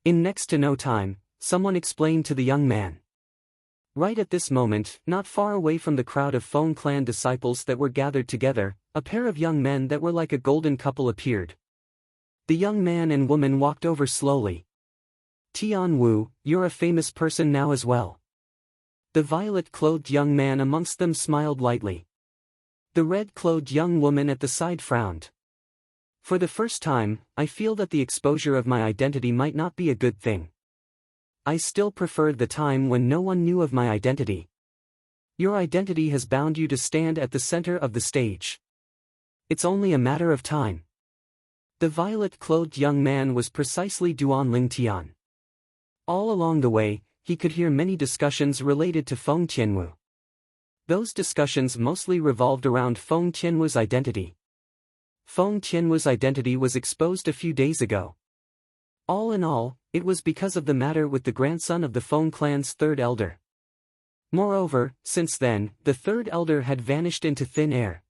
In next to no time, someone explained to the young man. Right at this moment, not far away from the crowd of Feng clan disciples that were gathered together, a pair of young men that were like a golden couple appeared. The young man and woman walked over slowly. "Tian Wu, you're a famous person now as well." The violet-clothed young man amongst them smiled lightly. The red-clothed young woman at the side frowned. "For the first time, I feel that the exposure of my identity might not be a good thing. I still preferred the time when no one knew of my identity. Your identity has bound you to stand at the center of the stage. It's only a matter of time." The violet-clothed young man was precisely Duan Lingtian. All along the way, he could hear many discussions related to Feng Tianwu. Those discussions mostly revolved around Feng Tianwu's identity. Feng Tianwu's identity was exposed a few days ago. All in all, it was because of the matter with the grandson of the Feng clan's third elder. Moreover, since then, the third elder had vanished into thin air.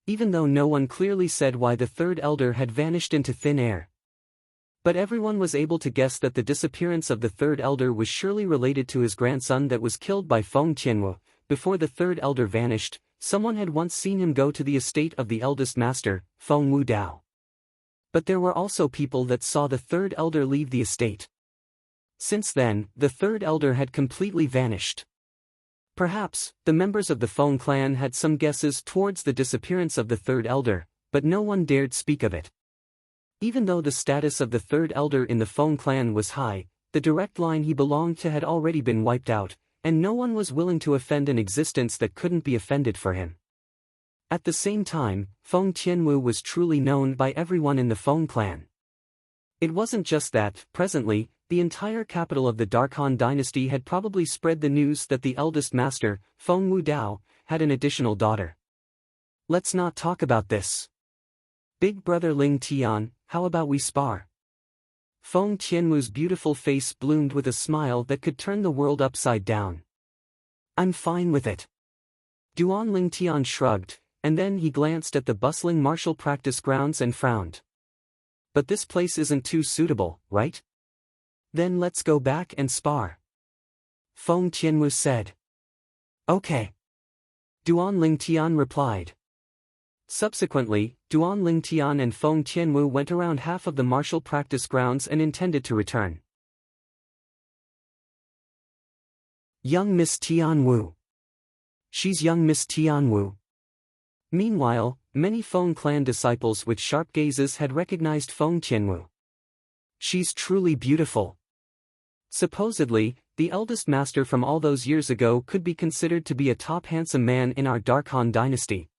Even though no one clearly said why the third elder had vanished into thin air. But everyone was able to guess that the disappearance of the third elder was surely related to his grandson that was killed by Feng Tianwu. Before the third elder vanished, someone had once seen him go to the estate of the eldest master, Feng Wu Dao. But there were also people that saw the third elder leave the estate. Since then, the third elder had completely vanished. Perhaps, the members of the Feng clan had some guesses towards the disappearance of the third elder, but no one dared speak of it. Even though the status of the third elder in the Feng clan was high, the direct line he belonged to had already been wiped out, and no one was willing to offend an existence that couldn't be offended for him. At the same time, Feng Tianwu was truly known by everyone in the Feng clan. It wasn't just that, presently, the entire capital of the Dark Han dynasty had probably spread the news that the eldest master, Feng Wu Dao, had an additional daughter. Let's not talk about this. Big brother Ling Tian, how about we spar? Feng Tianwu's beautiful face bloomed with a smile that could turn the world upside down. I'm fine with it. Duan Ling Tian shrugged, and then he glanced at the bustling martial practice grounds and frowned. But this place isn't too suitable, right? Then let's go back and spar. Feng Tianwu said. Okay. Duan Ling Tian replied. Subsequently, Duan Ling Tian and Feng Tianwu went around half of the martial practice grounds and intended to return. Young Miss Tian Wu. She's young Miss Tian Wu. Meanwhile, many Feng clan disciples with sharp gazes had recognized Feng Tianwu. She's truly beautiful. Supposedly, the eldest master from all those years ago could be considered to be a top handsome man in our Dark Han dynasty.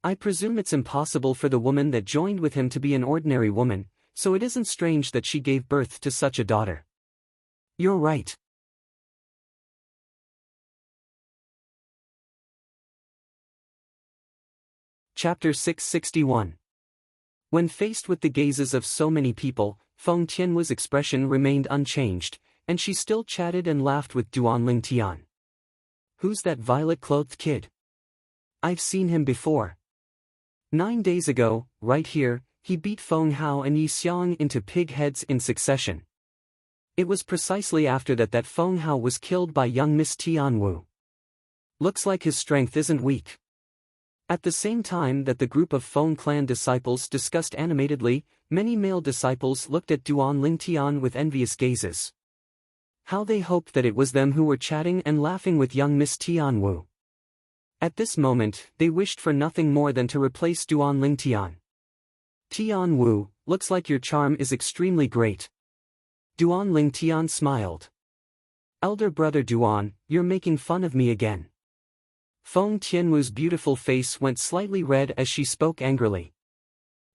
I presume it's impossible for the woman that joined with him to be an ordinary woman, so it isn't strange that she gave birth to such a daughter. You're right. Chapter 661. When faced with the gazes of so many people, Feng Tianwu's expression remained unchanged, and she still chatted and laughed with Duanling Tian. Who's that violet-clothed kid? I've seen him before. 9 days ago, right here, he beat Feng Hao and Yi Xiang into pig heads in succession. It was precisely after that Feng Hao was killed by young Miss Tianwu. Looks like his strength isn't weak. At the same time that the group of Feng clan disciples discussed animatedly, many male disciples looked at Duanling Tian with envious gazes. How they hoped that it was them who were chatting and laughing with young Miss Tianwu. At this moment, they wished for nothing more than to replace Duanling Tian. Tianwu, looks like your charm is extremely great. Duanling Tian smiled. Elder brother Duan, you're making fun of me again. Feng Tianwu's beautiful face went slightly red as she spoke angrily.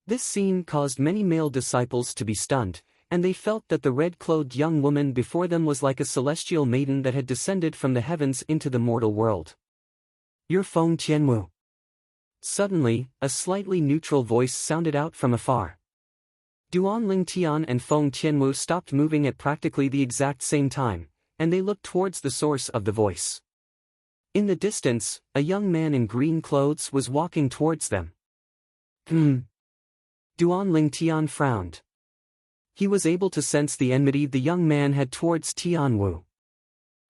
This scene caused many male disciples to be stunned, and they felt that the red-clothed young woman before them was like a celestial maiden that had descended from the heavens into the mortal world. You're Feng Tianwu. Suddenly, a slightly neutral voice sounded out from afar. Duanling Tian and Feng Tianwu stopped moving at practically the exact same time, and they looked towards the source of the voice. In the distance, a young man in green clothes was walking towards them. Duanling Tian frowned. He was able to sense the enmity the young man had towards Tianwu.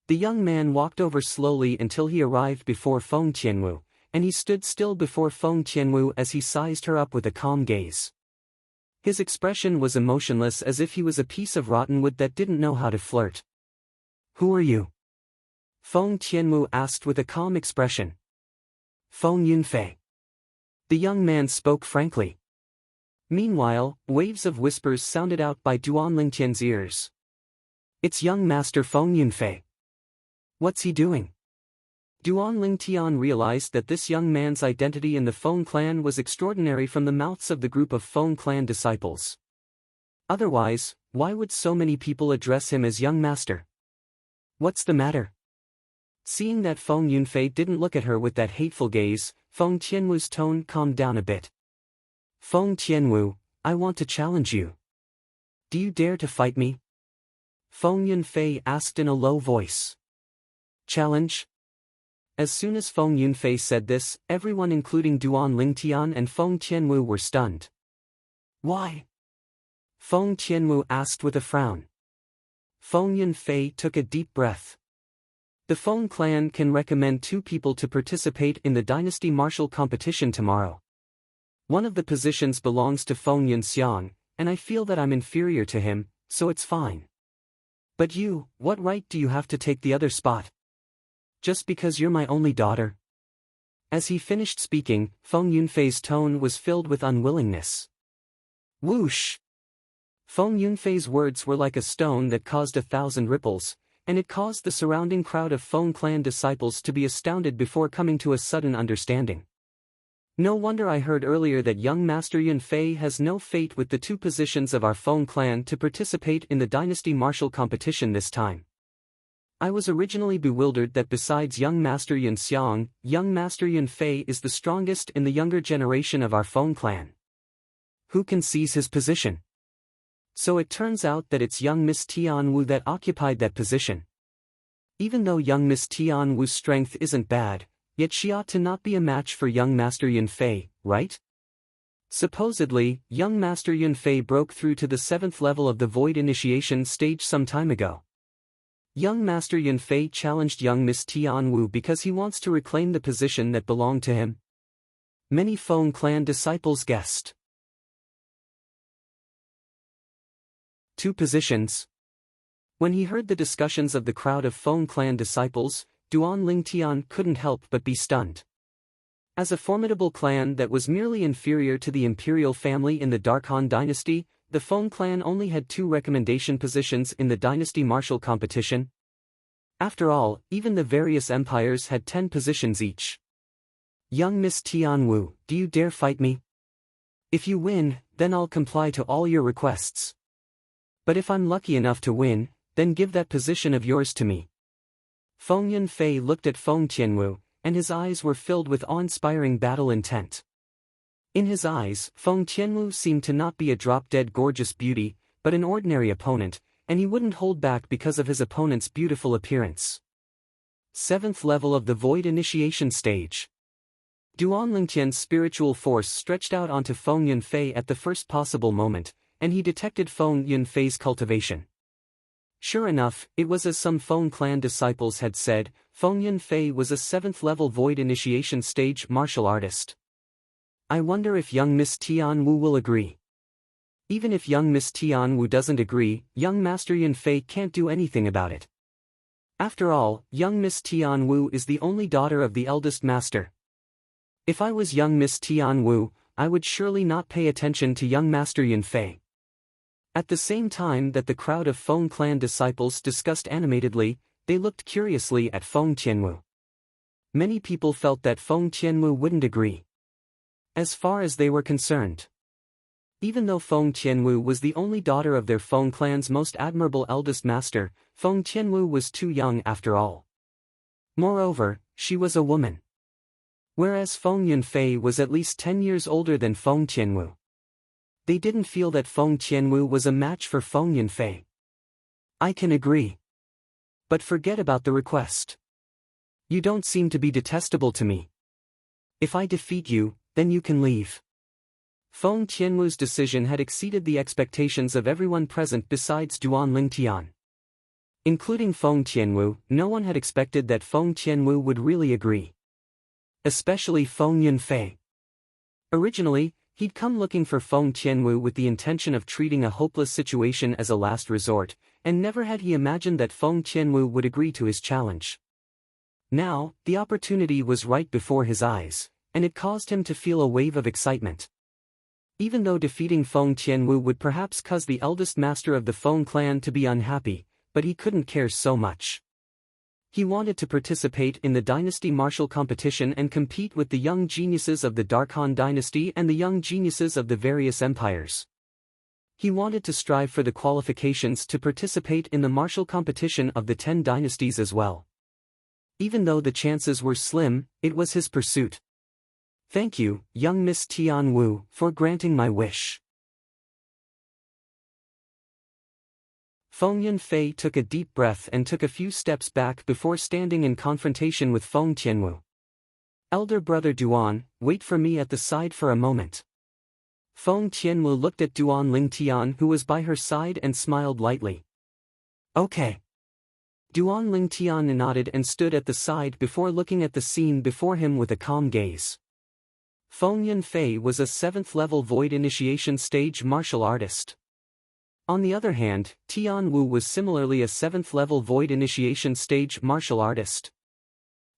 The young man walked over slowly until he arrived before Feng Tianwu, and he stood still before Feng Tianwu as he sized her up with a calm gaze. His expression was emotionless as if he was a piece of rotten wood that didn't know how to flirt. Who are you? Feng Tianwu asked with a calm expression. Feng Yunfei. The young man spoke frankly. Meanwhile, waves of whispers sounded out by Duanling Tian's ears. It's young master Feng Yunfei. What's he doing? Duanling Tian realized that this young man's identity in the Feng clan was extraordinary from the mouths of the group of Feng clan disciples. Otherwise, why would so many people address him as young master? What's the matter? Seeing that Feng Yunfei didn't look at her with that hateful gaze, Feng Tianwu's tone calmed down a bit. Feng Tianwu, I want to challenge you. Do you dare to fight me? Feng Yunfei asked in a low voice. Challenge? As soon as Feng Yunfei said this, everyone including Duanling Tian and Feng Tianwu were stunned. Why? Feng Tianwu asked with a frown. Feng Yunfei took a deep breath. The Feng clan can recommend 2 people to participate in the dynasty martial competition tomorrow. One of the positions belongs to Feng Yunxiang, and I feel that I'm inferior to him, so it's fine. But you, what right do you have to take the other spot? Just because you're my only daughter? As he finished speaking, Feng Yunfei's tone was filled with unwillingness. Whoosh! Feng Yunfei's words were like a stone that caused 1,000 ripples, and it caused the surrounding crowd of Feng clan disciples to be astounded before coming to a sudden understanding. No wonder I heard earlier that young Master Yunfei has no fate with the 2 positions of our Feng clan to participate in the dynasty martial competition this time. I was originally bewildered that besides young Master Yunxiang, young Master Yunfei is the strongest in the younger generation of our Feng clan. Who can seize his position? So it turns out that it's young Miss Tianwu that occupied that position. Even though young Miss Tianwu's strength isn't bad, yet she ought to not be a match for young Master Yunfei, right? Supposedly, young Master Yunfei broke through to the 7th level of the Void Initiation stage some time ago. Young Master Yunfei challenged young Miss Tianwu because he wants to reclaim the position that belonged to him. Many Feng clan disciples guessed. 2 positions. When he heard the discussions of the crowd of Feng clan disciples, Duanling Tian couldn't help but be stunned. As a formidable clan that was merely inferior to the imperial family in the Dark Han dynasty, the Feng clan only had 2 recommendation positions in the dynasty martial competition. After all, even the various empires had 10 positions each. Young Miss Tianwu, do you dare fight me? If you win, then I'll comply to all your requests. But if I'm lucky enough to win, then give that position of yours to me. Feng Yunfei looked at Feng Tianwu, and his eyes were filled with awe-inspiring battle intent. In his eyes, Feng Tianwu seemed to not be a drop-dead gorgeous beauty, but an ordinary opponent, and he wouldn't hold back because of his opponent's beautiful appearance. 7th level of the Void Initiation Stage. Duan Lingtian's spiritual force stretched out onto Feng Yunfei at the first possible moment, and he detected Feng Yunfei's cultivation. Sure enough, it was as some Feng clan disciples had said, Feng Yunfei was a 7th level Void Initiation Stage martial artist. I wonder if young Miss Tianwu will agree. Even if young Miss Tianwu doesn't agree, young Master Yunfei can't do anything about it. After all, young Miss Tianwu is the only daughter of the eldest master. If I was young Miss Tianwu, I would surely not pay attention to young Master Yunfei. At the same time that the crowd of Feng clan disciples discussed animatedly, they looked curiously at Feng Tianwu. Many people felt that Feng Tianwu wouldn't agree. As far as they were concerned. Even though Feng Tianwu was the only daughter of their Feng clan's most admirable eldest master, Feng Tianwu was too young after all. Moreover, she was a woman. Whereas Feng Yunfei was at least 10 years older than Feng Tianwu. They didn't feel that Feng Tianwu was a match for Feng Yunfei. I can agree. But forget about the request. You don't seem to be detestable to me. If I defeat you, then you can leave. Feng Tianwu's decision had exceeded the expectations of everyone present besides Duan Lingtian. Including Feng Tianwu, no one had expected that Feng Tianwu would really agree. Especially Feng Yunfei. Originally, he'd come looking for Feng Tianwu with the intention of treating a hopeless situation as a last resort, and never had he imagined that Feng Tianwu would agree to his challenge. Now, the opportunity was right before his eyes, and it caused him to feel a wave of excitement. Even though defeating Feng Tianwu would perhaps cause the eldest master of the Feng clan to be unhappy, but he couldn't care so much. He wanted to participate in the dynasty martial competition and compete with the young geniuses of the Darkhan dynasty and the young geniuses of the various empires. He wanted to strive for the qualifications to participate in the martial competition of the 10 dynasties as well. Even though the chances were slim, it was his pursuit. Thank you, young Miss Tianwu, for granting my wish. Feng Yunfei took a deep breath and took a few steps back before standing in confrontation with Feng Tianwu. Elder brother Duan, wait for me at the side for a moment. Feng Tianwu looked at Duan Lingtian who was by her side and smiled lightly. Okay. Duan Lingtian nodded and stood at the side before looking at the scene before him with a calm gaze. Feng Yunfei was a 7th level Void Initiation Stage martial artist. On the other hand, Tianwu was similarly a 7th level Void Initiation Stage martial artist.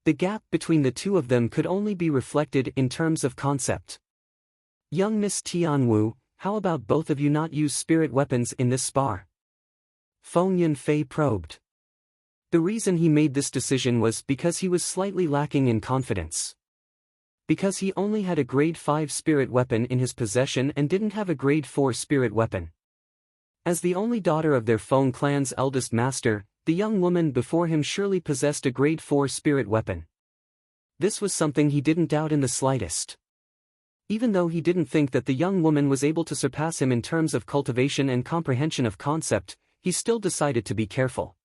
The gap between the two of them could only be reflected in terms of concept. Young Miss Tianwu, how about both of you not use spirit weapons in this spar? Feng Yunfei probed. The reason he made this decision was because he was slightly lacking in confidence. Because he only had a grade 5 spirit weapon in his possession and didn't have a grade 4 spirit weapon. As the only daughter of their Feng clan's eldest master, the young woman before him surely possessed a grade 4 spirit weapon. This was something he didn't doubt in the slightest. Even though he didn't think that the young woman was able to surpass him in terms of cultivation and comprehension of concept, he still decided to be careful.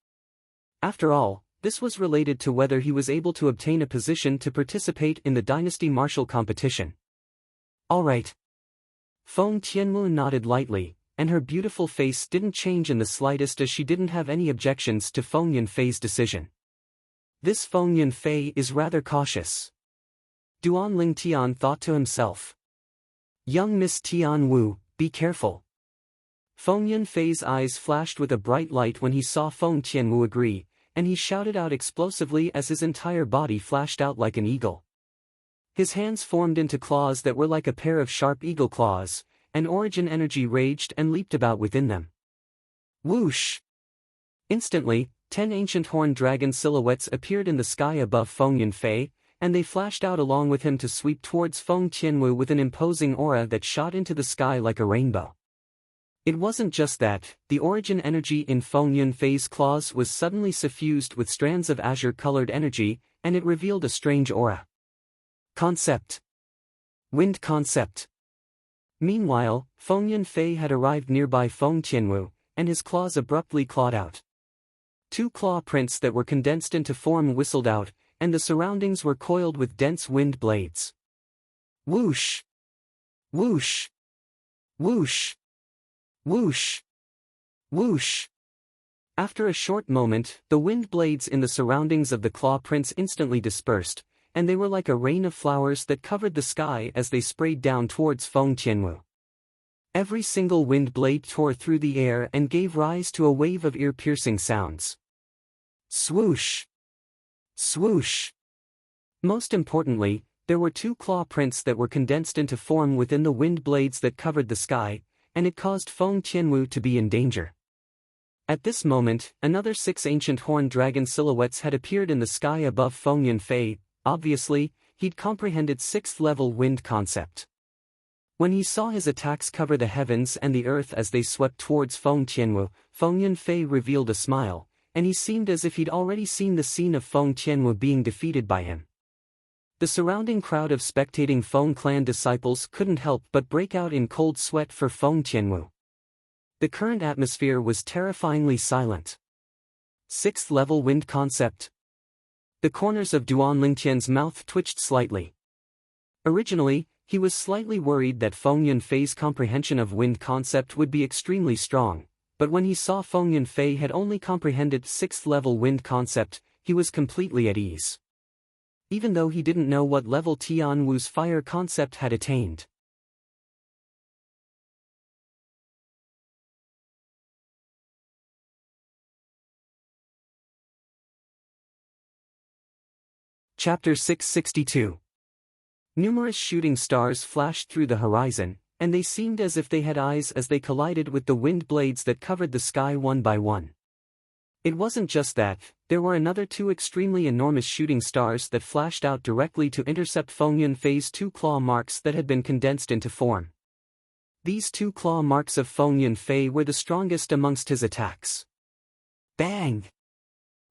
After all, this was related to whether he was able to obtain a position to participate in the dynasty martial competition. Alright. Feng Tianwu nodded lightly, and her beautiful face didn't change in the slightest as she didn't have any objections to Feng Yunfei's decision. This Feng Yunfei is rather cautious. Duan Lingtian thought to himself. Young Miss Tianwu, be careful. Feng Yunfei's eyes flashed with a bright light when he saw Feng Tianwu agree, and he shouted out explosively as his entire body flashed out like an eagle. His hands formed into claws that were like a pair of sharp eagle claws, and origin energy raged and leaped about within them. Whoosh! Instantly, 10 ancient horned dragon silhouettes appeared in the sky above Feng Yunfei, and they flashed out along with him to sweep towards Feng Qianwu with an imposing aura that shot into the sky like a rainbow. It wasn't just that, the origin energy in Feng Yunfei's claws was suddenly suffused with strands of azure-colored energy, and it revealed a strange aura. Concept. Wind concept. Meanwhile, Feng Yunfei had arrived nearby Feng Qianwu, and his claws abruptly clawed out. 2 claw prints that were condensed into form whistled out, and the surroundings were coiled with dense wind blades. Whoosh! Whoosh! Whoosh! Whoosh! Whoosh! After a short moment, the wind blades in the surroundings of the claw prints instantly dispersed, and they were like a rain of flowers that covered the sky as they sprayed down towards Feng Qianwu. Every single wind blade tore through the air and gave rise to a wave of ear-piercing sounds. Swoosh! Swoosh! Most importantly, there were 2 claw prints that were condensed into form within the wind blades that covered the sky, and it caused Feng Qianwu to be in danger. At this moment, another 6 ancient horned dragon silhouettes had appeared in the sky above Feng Yunfei. Obviously, he'd comprehended 6th level wind concept. When he saw his attacks cover the heavens and the earth as they swept towards Feng Qianwu, Feng Yunfei revealed a smile, and he seemed as if he'd already seen the scene of Feng Qianwu being defeated by him. The surrounding crowd of spectating Feng clan disciples couldn't help but break out in cold sweat for Feng Qianwu. The current atmosphere was terrifyingly silent. 6th level wind concept. The corners of Duan Lingtian's mouth twitched slightly. Originally, he was slightly worried that Feng Yunfei's comprehension of wind concept would be extremely strong, but when he saw Feng Yunfei had only comprehended 6th level wind concept, he was completely at ease. Even though he didn't know what level Tian Wu's fire concept had attained. Chapter 662. Numerous shooting stars flashed through the horizon, and they seemed as if they had eyes as they collided with the wind blades that covered the sky one by one. It wasn't just that, there were another 2 extremely enormous shooting stars that flashed out directly to intercept Feng Yunfei's 2 claw marks that had been condensed into form. These 2 claw marks of Feng Yunfei were the strongest amongst his attacks. Bang!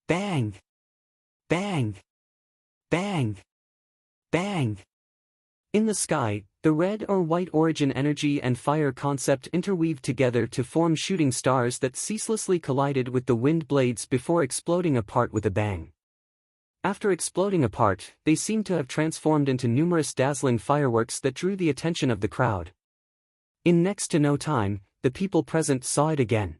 Bang! Bang! Bang! Bang! In the sky, the red or white origin energy and fire concept interweaved together to form shooting stars that ceaselessly collided with the wind blades before exploding apart with a bang. After exploding apart, they seemed to have transformed into numerous dazzling fireworks that drew the attention of the crowd. In next to no time, the people present saw it again.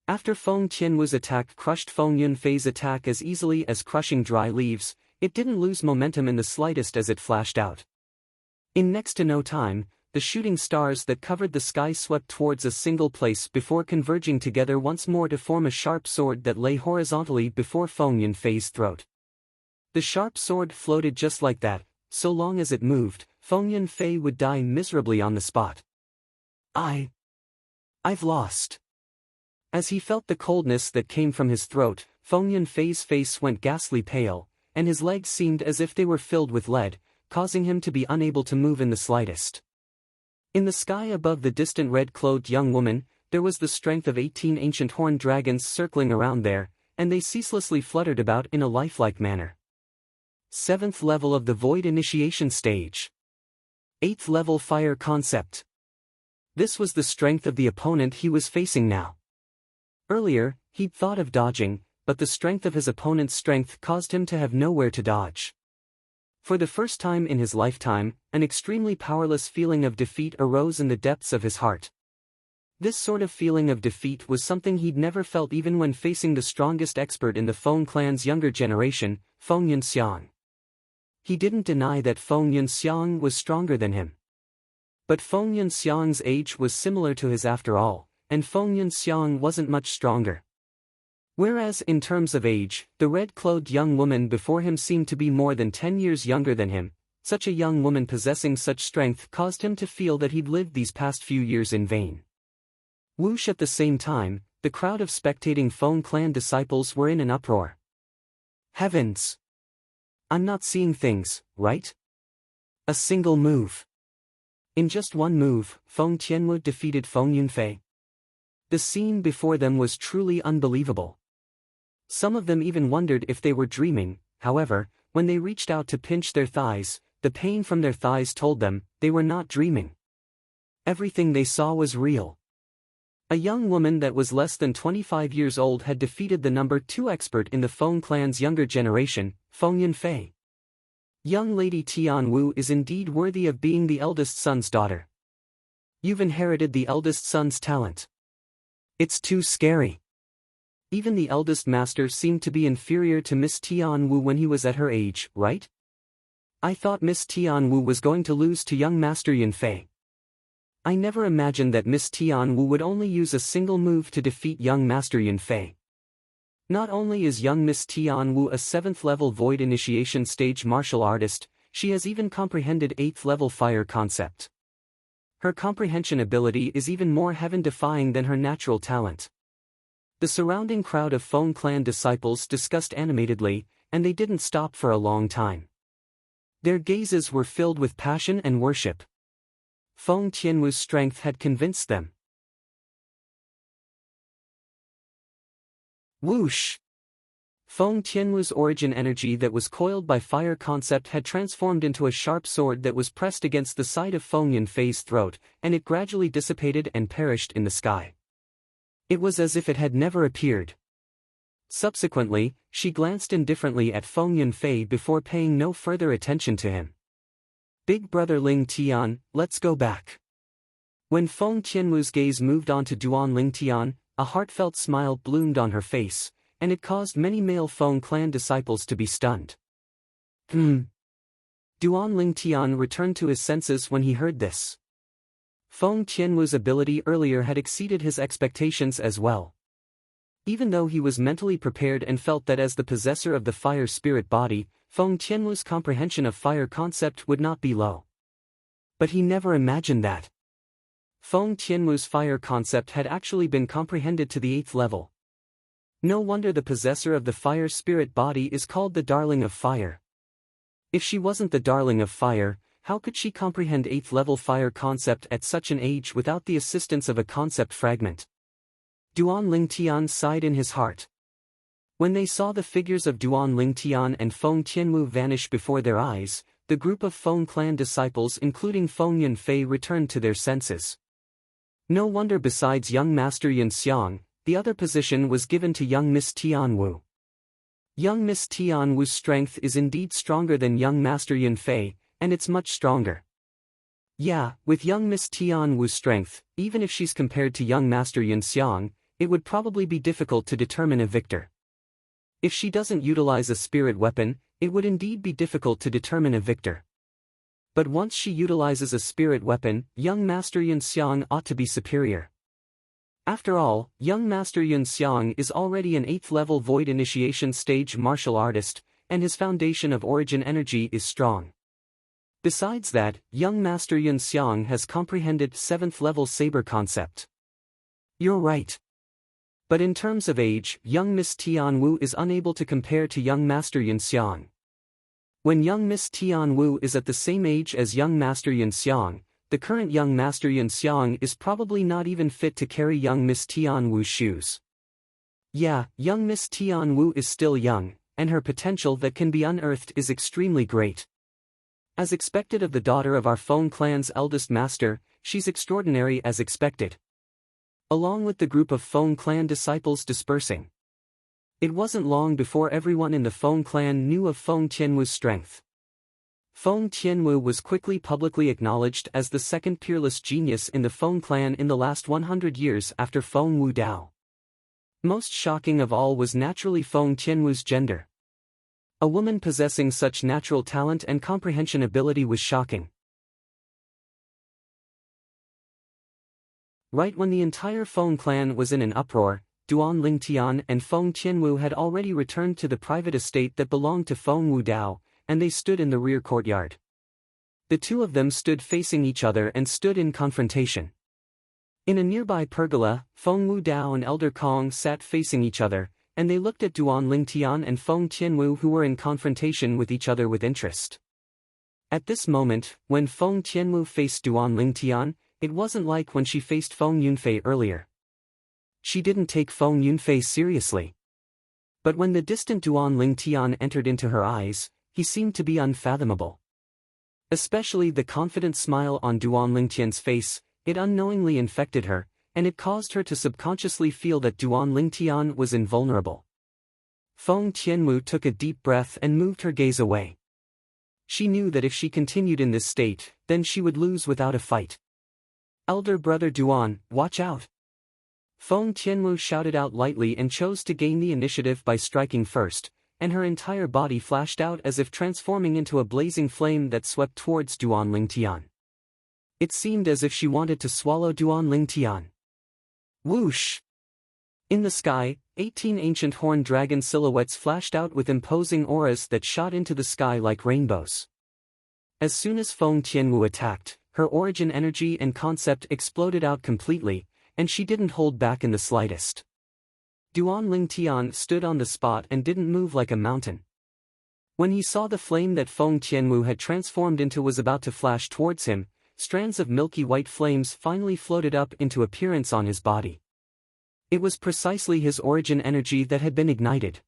After Feng Qianwu's attack crushed Feng Yunfei's attack as easily as crushing dry leaves, it didn't lose momentum in the slightest as it flashed out. In next to no time, the shooting stars that covered the sky swept towards a single place before converging together once more to form a sharp sword that lay horizontally before Feng Yunfei's throat. The sharp sword floated just like that. So long as it moved, Feng Yunfei would die miserably on the spot. I've lost. As he felt the coldness that came from his throat, Feng Yunfei's face went ghastly pale, and his legs seemed as if they were filled with lead, causing him to be unable to move in the slightest. In the sky above the distant red-clothed young woman, there was the strength of 18 ancient horned dragons circling around there, and they ceaselessly fluttered about in a lifelike manner. 7th level of the Void Initiation Stage. 8th level Fire Concept. This was the strength of the opponent he was facing now. Earlier, he'd thought of dodging, but the strength of his opponent's strength caused him to have nowhere to dodge. For the first time in his lifetime, an extremely powerless feeling of defeat arose in the depths of his heart. This sort of feeling of defeat was something he'd never felt even when facing the strongest expert in the Feng clan's younger generation, Feng Yunxiang. He didn't deny that Feng Yunxiang was stronger than him. But Feng Yunxiang's age was similar to his after all, and Feng Yunxiang wasn't much stronger. Whereas in terms of age, the red-clothed young woman before him seemed to be more than 10 years younger than him. Such a young woman possessing such strength caused him to feel that he'd lived these past few years in vain. Whoosh! At the same time, the crowd of spectating Feng clan disciples were in an uproar. Heavens! I'm not seeing things, right? A single move. In just one move, Feng Tianwu defeated Feng Yunfei. The scene before them was truly unbelievable. Some of them even wondered if they were dreaming. However, when they reached out to pinch their thighs, the pain from their thighs told them they were not dreaming. Everything they saw was real. A young woman that was less than 25 years old had defeated the number 2 expert in the Feng clan's younger generation, Feng Yunfei. Young Lady Tianwu is indeed worthy of being the eldest son's daughter. You've inherited the eldest son's talent. It's too scary. Even the eldest master seemed to be inferior to Miss Tianwu when he was at her age, right? I thought Miss Tianwu was going to lose to young Master Yunfei. I never imagined that Miss Tianwu would only use a single move to defeat young Master Yunfei. Not only is young Miss Tianwu a 7th level Void Initiation stage martial artist, she has even comprehended 8th level fire concept. Her comprehension ability is even more heaven-defying than her natural talent. The surrounding crowd of Feng clan disciples discussed animatedly, and they didn't stop for a long time. Their gazes were filled with passion and worship. Feng Tianwu's strength had convinced them. Whoosh! Feng Tianwu's origin energy that was coiled by fire concept had transformed into a sharp sword that was pressed against the side of Feng Yunfei's throat, and it gradually dissipated and perished in the sky. It was as if it had never appeared. Subsequently, she glanced indifferently at Feng Yunfei before paying no further attention to him. Big brother Ling Tian, let's go back. When Feng Tianwu's gaze moved on to Duan Ling Tian, a heartfelt smile bloomed on her face, and it caused many male Feng clan disciples to be stunned. Duan Ling Tian returned to his senses when he heard this. Feng Tianwu's ability earlier had exceeded his expectations as well. Even though he was mentally prepared and felt that as the possessor of the fire spirit body, Feng Tianwu's comprehension of fire concept would not be low. But he never imagined that Feng Tianwu's fire concept had actually been comprehended to the 8th level. No wonder the possessor of the fire spirit body is called the Darling of Fire. If she wasn't the Darling of Fire, how could she comprehend 8th level fire concept at such an age without the assistance of a concept fragment? Duan Ling Tian sighed in his heart. When they saw the figures of Duan Ling Tian and Feng Tianwu vanish before their eyes, the group of Feng clan disciples including Feng Yunfei returned to their senses. No wonder besides young Master Yin Xiang, the other position was given to young Miss Tianwu. Young Miss Tianwu's strength is indeed stronger than young Master Yunfei, and it's much stronger. Yeah, with young Miss Tianwu's strength, even if she's compared to young Master Yin Xiang, it would probably be difficult to determine a victor. If she doesn't utilize a spirit weapon, it would indeed be difficult to determine a victor. But once she utilizes a spirit weapon, young Master Yin Xiang ought to be superior. After all, young Master Yin Xiang is already an 8th level Void Initiation stage martial artist, and his foundation of origin energy is strong. Besides that, young Master Yin Xiang has comprehended 7th level saber concept. You're right. But in terms of age, young Miss Tianwu is unable to compare to young Master Yin Xiang. When young Miss Tianwu is at the same age as young Master Yin Xiang, the current young Master Yin Xiang is probably not even fit to carry young Miss Tianwu's shoes. Yeah, young Miss Tianwu is still young, and her potential that can be unearthed is extremely great. As expected of the daughter of our Feng clan's eldest master, she's extraordinary as expected. Along with the group of Feng clan disciples dispersing. It wasn't long before everyone in the Feng clan knew of Feng Tianwu's strength. Feng Tianwu was quickly publicly acknowledged as the second peerless genius in the Feng clan in the last 100 years after Feng Wudao. Most shocking of all was naturally Feng Tianwu's gender. A woman possessing such natural talent and comprehension ability was shocking. Right when the entire Feng clan was in an uproar, Duan Ling Tian and Feng Tianwu had already returned to the private estate that belonged to Feng Wudao, and they stood in the rear courtyard. The two of them stood facing each other and stood in confrontation. In a nearby pergola, Feng Wudao and Elder Kong sat facing each other, and they looked at Duan Lingtian and Feng Tianwu, who were in confrontation with each other with interest. At this moment, when Feng Tianwu faced Duan Lingtian, it wasn't like when she faced Feng Yunfei earlier. She didn't take Feng Yunfei seriously. But when the distant Duan Lingtian entered into her eyes, he seemed to be unfathomable. Especially the confident smile on Duan Lingtian's face, it unknowingly infected her, and it caused her to subconsciously feel that Duan Lingtian was invulnerable. Feng Tianwu took a deep breath and moved her gaze away. She knew that if she continued in this state, then she would lose without a fight. "Elder brother Duan, watch out!" Feng Tianwu shouted out lightly and chose to gain the initiative by striking first, and her entire body flashed out as if transforming into a blazing flame that swept towards Duan Lingtian. It seemed as if she wanted to swallow Duan Lingtian. Whoosh! In the sky, 18 ancient horned dragon silhouettes flashed out with imposing auras that shot into the sky like rainbows. As soon as Feng Tianwu attacked, her origin energy and concept exploded out completely, and she didn't hold back in the slightest. Duan Lingtian stood on the spot and didn't move like a mountain. When he saw the flame that Feng Tianwu had transformed into was about to flash towards him, strands of milky white flames finally floated up into appearance on his body. It was precisely his origin energy that had been ignited.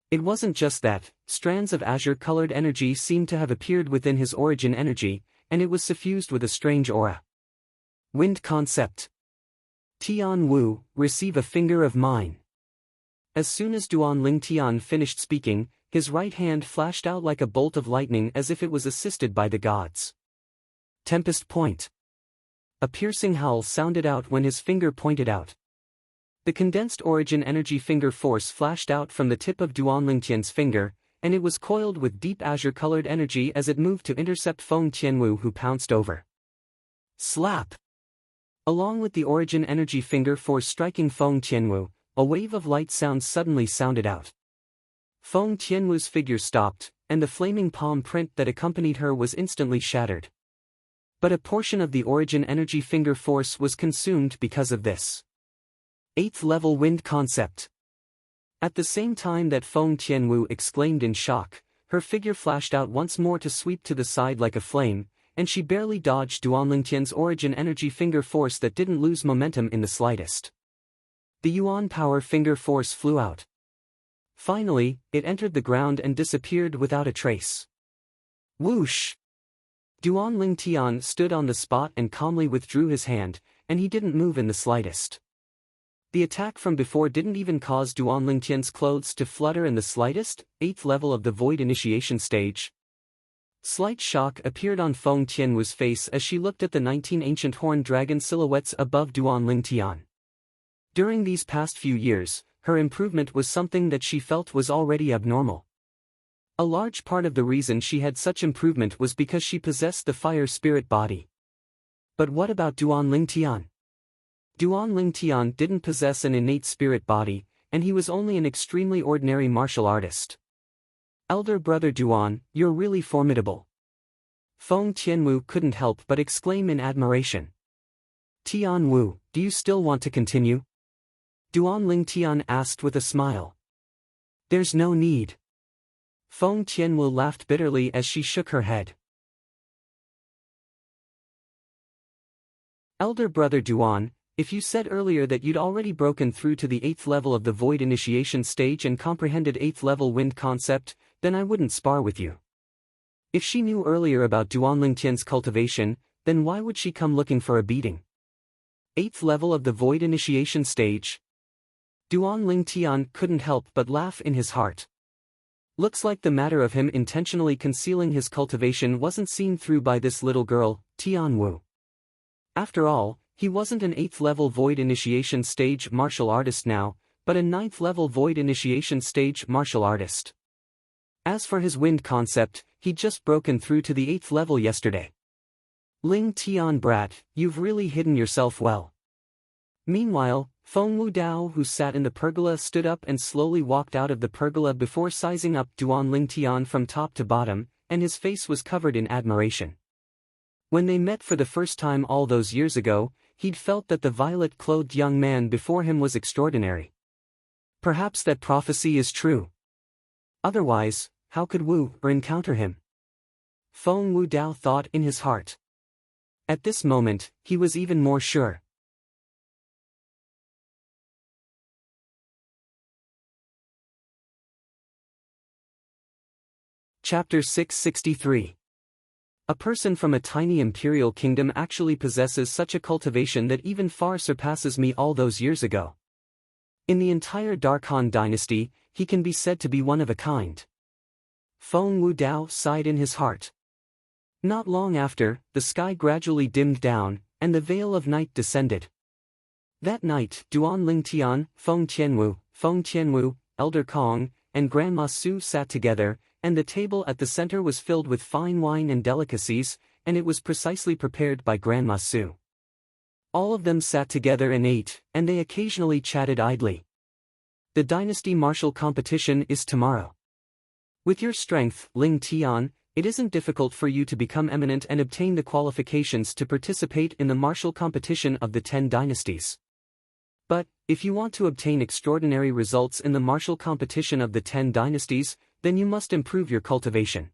It wasn't just that, strands of azure-colored energy seemed to have appeared within his origin energy, and it was suffused with a strange aura. Wind concept. Tian Wu, receive a finger of mine. As soon as Duan Lingtian finished speaking, his right hand flashed out like a bolt of lightning as if it was assisted by the gods. Tempest point. A piercing howl sounded out when his finger pointed out. The condensed origin energy finger force flashed out from the tip of Duan Lingtian's finger, and it was coiled with deep azure-colored energy as it moved to intercept Feng Tianwu, who pounced over. Slap! Along with the origin energy finger force striking Feng Tianwu, a wave of light sounds suddenly sounded out. Feng Tianwu's figure stopped, and the flaming palm print that accompanied her was instantly shattered. But a portion of the origin energy finger force was consumed because of this. 8th level wind concept. At the same time that Feng Tianwu exclaimed in shock, her figure flashed out once more to sweep to the side like a flame, and she barely dodged Duan Lingtian's origin energy finger force that didn't lose momentum in the slightest. The Yuan power finger force flew out. Finally, it entered the ground and disappeared without a trace. Whoosh! Duan Lingtian stood on the spot and calmly withdrew his hand, and he didn't move in the slightest. The attack from before didn't even cause Duan Lingtian's clothes to flutter in the slightest. 8th level of the void initiation stage. Slight shock appeared on Feng Tianwu's face as she looked at the 19 ancient horned dragon silhouettes above Duan Lingtian. During these past few years, her improvement was something that she felt was already abnormal. A large part of the reason she had such improvement was because she possessed the fire spirit body. But what about Duan Lingtian? Duan Lingtian didn't possess an innate spirit body, and he was only an extremely ordinary martial artist. Elder brother Duan, you're really formidable. Feng Tianwu couldn't help but exclaim in admiration. Tian Wu, do you still want to continue? Duan Lingtian asked with a smile. There's no need. Feng Tianwu laughed bitterly as she shook her head. Elder brother Duan, if you said earlier that you'd already broken through to the 8th level of the void initiation stage and comprehended 8th level wind concept, then I wouldn't spar with you. If she knew earlier about Duan Lingtian's cultivation, then why would she come looking for a beating? 8th level of the void initiation stage. Duan Lingtian couldn't help but laugh in his heart. Looks like the matter of him intentionally concealing his cultivation wasn't seen through by this little girl, Tian Wu. After all, he wasn't an 8th level void initiation stage martial artist now, but a 9th level void initiation stage martial artist. As for his wind concept, he'd just broken through to the 8th level yesterday. Ling Tian brat, you've really hidden yourself well. Meanwhile, Feng Wudao, who sat in the pergola, stood up and slowly walked out of the pergola before sizing up Duan Lingtian from top to bottom, and his face was covered in admiration. When they met for the first time all those years ago, he'd felt that the violet-clothed young man before him was extraordinary. Perhaps that prophecy is true. Otherwise, how could Wu encounter him? Feng Wu Dao thought in his heart. At this moment, he was even more sure. Chapter 663. A person from a tiny imperial kingdom actually possesses such a cultivation that even far surpasses me all those years ago. In the entire Dark Han dynasty, he can be said to be one of a kind. Feng Wu Dao sighed in his heart. Not long after, the sky gradually dimmed down, and the veil of night descended. That night, Duan Lingtian, Feng Qianwu, Elder Kong, and Grandma Su sat together, and the table at the center was filled with fine wine and delicacies, and it was precisely prepared by Grandma Su. All of them sat together and ate, and they occasionally chatted idly. The dynasty martial competition is tomorrow. With your strength, Ling Tian, it isn't difficult for you to become eminent and obtain the qualifications to participate in the martial competition of the 10 dynasties. But, if you want to obtain extraordinary results in the martial competition of the 10 dynasties, then you must improve your cultivation.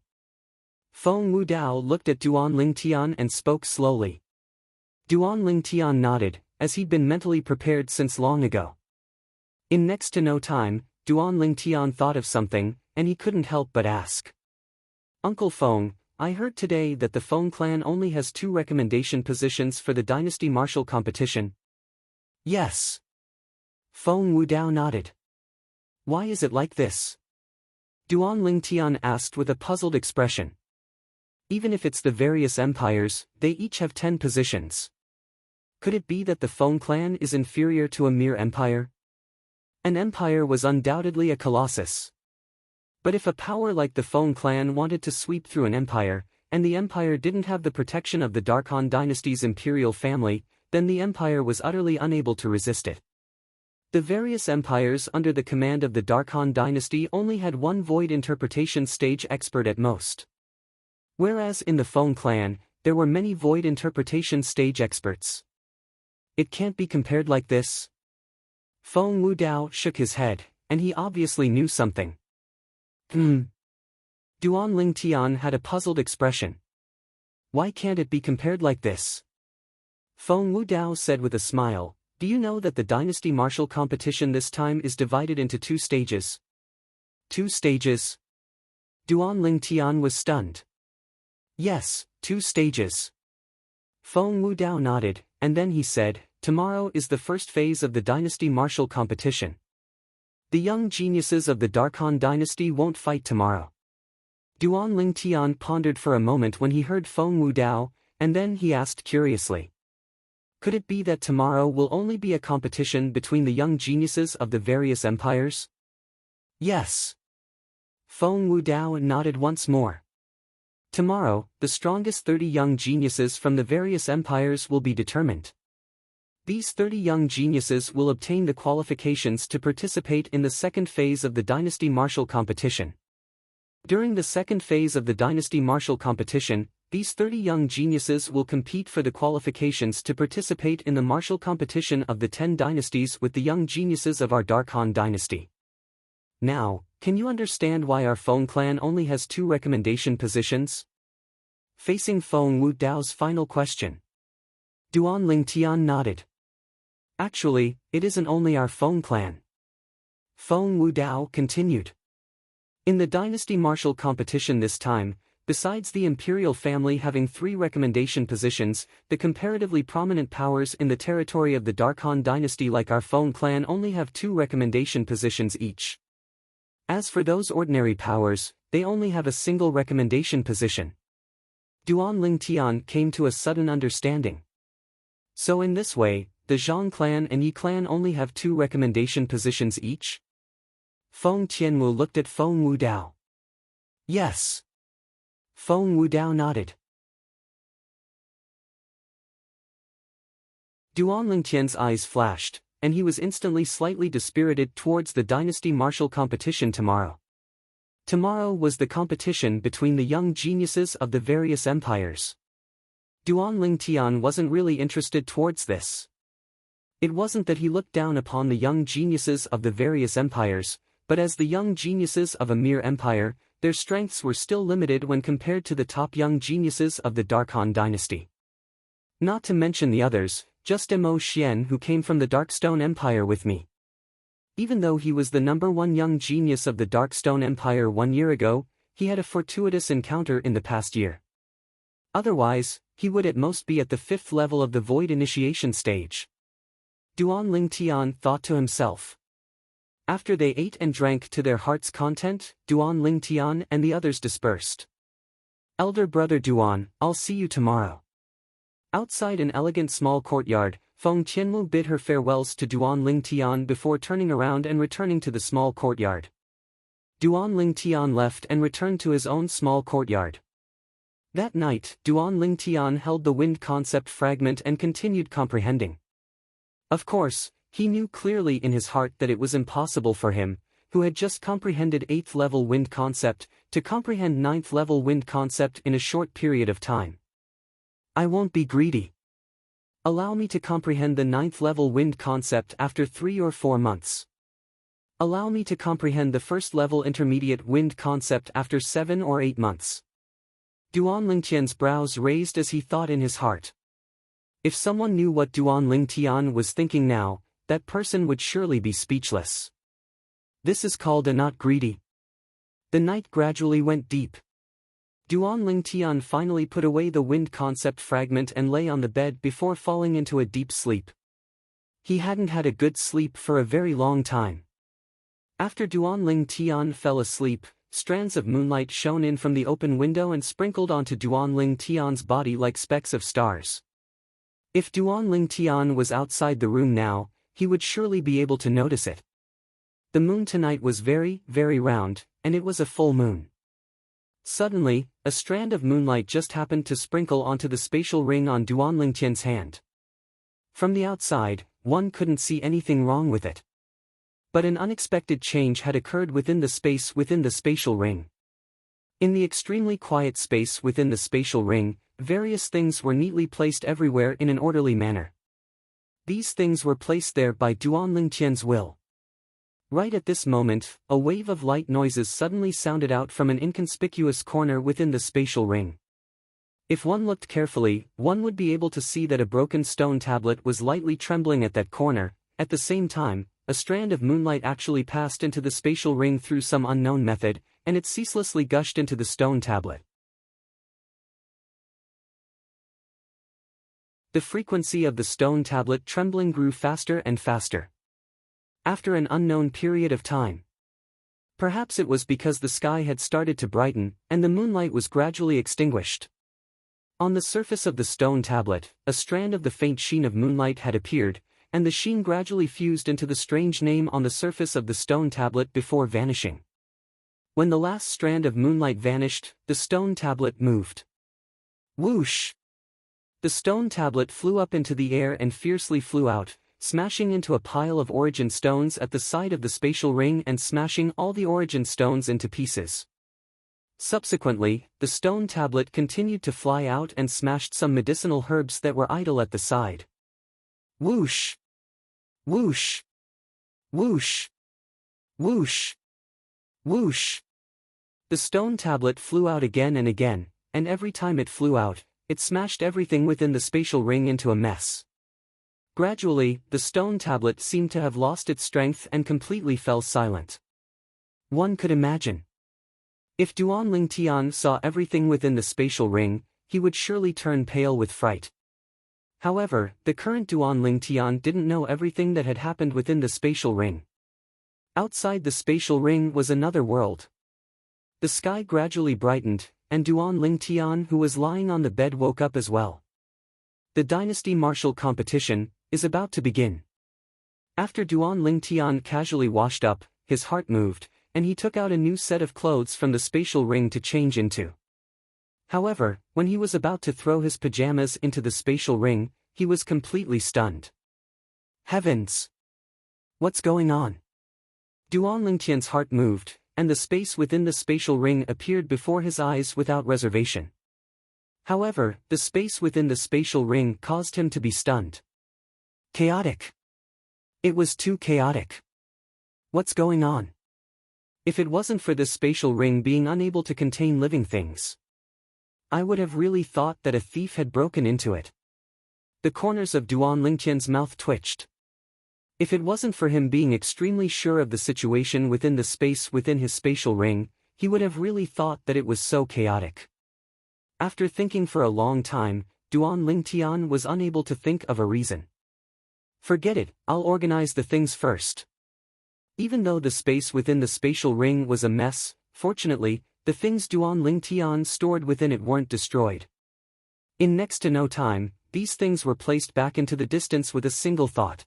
Feng Wu Dao looked at Duan Lingtian and spoke slowly. Duan Lingtian nodded, as he'd been mentally prepared since long ago. In next to no time, Duan Lingtian thought of something, and he couldn't help but ask. Uncle Feng, I heard today that the Feng clan only has 2 recommendation positions for the dynasty martial competition. Yes. Feng Wu Dao nodded. Why is it like this? Duan Lingtian asked with a puzzled expression. Even if it's the various empires, they each have 10 positions. Could it be that the Feng clan is inferior to a mere empire? An empire was undoubtedly a colossus. But if a power like the Feng clan wanted to sweep through an empire, and the empire didn't have the protection of the Dark Han dynasty's imperial family, then the empire was utterly unable to resist it. The various empires under the command of the Dark Han dynasty only had 1 void interpretation stage expert at most. Whereas in the Feng clan, there were many void interpretation stage experts. It can't be compared like this. Feng Wu Dao shook his head, and he obviously knew something. Duan Lingtian had a puzzled expression. Why can't it be compared like this? Feng Wu Dao said with a smile, do you know that the dynasty martial competition this time is divided into 2 stages? 2 stages? Duan Lingtian was stunned. Yes, 2 stages. Feng Wu Dao nodded, and then he said, tomorrow is the first phase of the dynasty martial competition. The young geniuses of the Dark Han dynasty won't fight tomorrow. Duan Lingtian pondered for a moment when he heard Feng Wu Dao, and then he asked curiously. Could it be that tomorrow will only be a competition between the young geniuses of the various empires? Yes. Feng Wu Dao nodded once more. Tomorrow, the strongest 30 young geniuses from the various empires will be determined. These 30 young geniuses will obtain the qualifications to participate in the second phase of the dynasty martial competition. During the second phase of the dynasty martial competition, these 30 young geniuses will compete for the qualifications to participate in the martial competition of the 10 dynasties with the young geniuses of our Dark Han dynasty. Now, can you understand why our Feng clan only has 2 recommendation positions? Facing Feng Wu Dao's final question, Duan Lingtian nodded. Actually, it isn't only our Feng clan. Feng Wu Dao continued. In the dynasty martial competition this time, besides the imperial family having 3 recommendation positions, the comparatively prominent powers in the territory of the Dark Han dynasty like our Feng clan only have 2 recommendation positions each. As for those ordinary powers, they only have a single recommendation position. Duan Lingtian came to a sudden understanding. So in this way, the Zhang clan and Yi clan only have 2 recommendation positions each? Feng Qianwu looked at Feng Wu Dao. Yes. Feng Wu Dao nodded. Duan Lingtian's eyes flashed, and he was instantly slightly dispirited towards the dynasty martial competition tomorrow. Tomorrow was the competition between the young geniuses of the various empires. Duan Lingtian wasn't really interested towards this. It wasn't that he looked down upon the young geniuses of the various empires, but as the young geniuses of a mere empire, their strengths were still limited when compared to the top young geniuses of the Dark Han dynasty. Not to mention the others, just Mo Xian who came from the Darkstone Empire with me. Even though he was the #1 young genius of the Darkstone Empire 1 year ago, he had a fortuitous encounter in the past year. Otherwise, he would at most be at the 5th level of the Void Initiation stage. Duan Lingtian thought to himself. After they ate and drank to their heart's content, Duan Lingtian and the others dispersed. Elder brother Duan, I'll see you tomorrow. Outside an elegant small courtyard, Feng Qianmu bid her farewells to Duan Lingtian before turning around and returning to the small courtyard. Duan Lingtian left and returned to his own small courtyard. That night, Duan Lingtian held the wind concept fragment and continued comprehending. Of course, he knew clearly in his heart that it was impossible for him, who had just comprehended 8th level wind concept, to comprehend 9th level wind concept in a short period of time. I won't be greedy. Allow me to comprehend the 9th level wind concept after 3 or 4 months. Allow me to comprehend the 1st level intermediate wind concept after 7 or 8 months. Duan Lingtian's brows raised as he thought in his heart. If someone knew what Duan Lingtian was thinking now, that person would surely be speechless. This is called a not greedy. The night gradually went deep. Duan Lingtian finally put away the wind concept fragment and lay on the bed before falling into a deep sleep. He hadn't had a good sleep for a very long time. After Duan Lingtian fell asleep, strands of moonlight shone in from the open window and sprinkled onto Duan Lingtian's body like specks of stars. If Duan Lingtian was outside the room now, he would surely be able to notice it. The moon tonight was very, very round, and it was a full moon. Suddenly, a strand of moonlight just happened to sprinkle onto the spatial ring on Duan Lingtian's hand. From the outside, one couldn't see anything wrong with it. But an unexpected change had occurred within the space within the spatial ring. In the extremely quiet space within the spatial ring, various things were neatly placed everywhere in an orderly manner. These things were placed there by Duan Lingtian's will. Right at this moment, a wave of light noises suddenly sounded out from an inconspicuous corner within the spatial ring. If one looked carefully, one would be able to see that a broken stone tablet was lightly trembling at that corner. At the same time, a strand of moonlight actually passed into the spatial ring through some unknown method, and it ceaselessly gushed into the stone tablet. The frequency of the stone tablet trembling grew faster and faster. After an unknown period of time. Perhaps it was because the sky had started to brighten, and the moonlight was gradually extinguished. On the surface of the stone tablet, a strand of the faint sheen of moonlight had appeared, and the sheen gradually fused into the strange name on the surface of the stone tablet before vanishing. When the last strand of moonlight vanished, the stone tablet moved. Whoosh! The stone tablet flew up into the air and fiercely flew out, smashing into a pile of origin stones at the side of the spatial ring and smashing all the origin stones into pieces. Subsequently, the stone tablet continued to fly out and smashed some medicinal herbs that were idle at the side. Whoosh! Whoosh! Whoosh! Whoosh! Whoosh! The stone tablet flew out again, and every time it flew out, it smashed everything within the spatial ring into a mess. Gradually, the stone tablet seemed to have lost its strength and completely fell silent. One could imagine. If Duan Lingtian saw everything within the spatial ring, he would surely turn pale with fright. However, the current Duan Lingtian didn't know everything that had happened within the spatial ring. Outside the spatial ring was another world. The sky gradually brightened, and Duan Lingtian, who was lying on the bed, woke up as well. The dynasty martial competition is about to begin. After Duan Lingtian casually washed up, his heart moved, and he took out a new set of clothes from the spatial ring to change into. However, when he was about to throw his pajamas into the spatial ring, he was completely stunned. Heavens! What's going on? Duan Lingtian's heart moved, and the space within the spatial ring appeared before his eyes without reservation. However, the space within the spatial ring caused him to be stunned. Chaotic. It was too chaotic. What's going on? If it wasn't for this spatial ring being unable to contain living things, I would have really thought that a thief had broken into it. The corners of Duan Lingtian's mouth twitched. If it wasn't for him being extremely sure of the situation within the space within his spatial ring, he would have really thought that it was so chaotic. After thinking for a long time, Duan Lingtian was unable to think of a reason. Forget it, I'll organize the things first. Even though the space within the spatial ring was a mess, fortunately, the things Duan Lingtian stored within it weren't destroyed. In next to no time, these things were placed back into the distance with a single thought.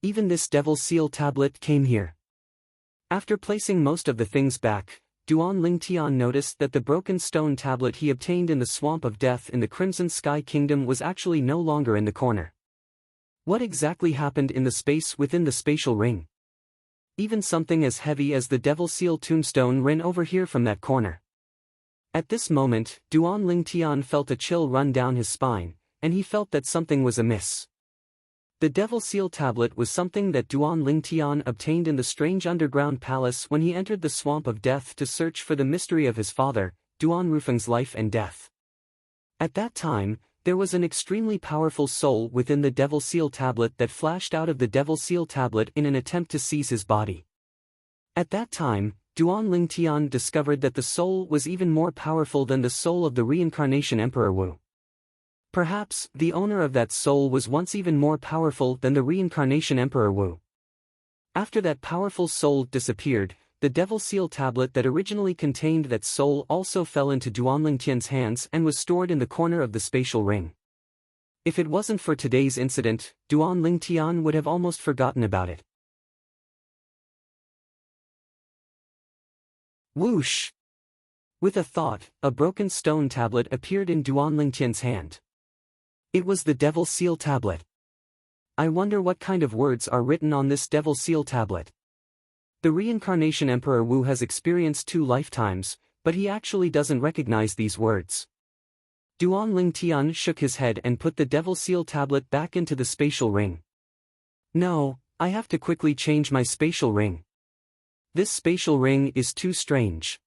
Even this devil seal tablet came here. After placing most of the things back, Duan Lingtian noticed that the broken stone tablet he obtained in the Swamp of Death in the Crimson Sky Kingdom was actually no longer in the corner. What exactly happened in the space within the spatial ring? Even something as heavy as the Devil Seal tombstone ran over here from that corner. At this moment, Duan Lingtian felt a chill run down his spine, and he felt that something was amiss. The Devil Seal tablet was something that Duan Lingtian obtained in the strange underground palace when he entered the Swamp of Death to search for the mystery of his father, Duan Rufeng's life and death. At that time, there was an extremely powerful soul within the Devil Seal tablet that flashed out of the Devil Seal tablet in an attempt to seize his body. At that time, Duan Lingtian discovered that the soul was even more powerful than the soul of the reincarnation Emperor Wu. Perhaps, the owner of that soul was once even more powerful than the reincarnation Emperor Wu. After that powerful soul disappeared, the Devil Seal tablet that originally contained that soul also fell into Duan Lingtian's hands and was stored in the corner of the spatial ring. If it wasn't for today's incident, Duan Lingtian would have almost forgotten about it. Whoosh! With a thought, a broken stone tablet appeared in Duan Lingtian's hand. It was the Devil Seal tablet. I wonder what kind of words are written on this Devil Seal tablet. The reincarnation Emperor Wu has experienced 2 lifetimes, but he actually doesn't recognize these words. Duan Lingtian shook his head and put the Devil Seal tablet back into the spatial ring. No, I have to quickly change my spatial ring. This spatial ring is too strange.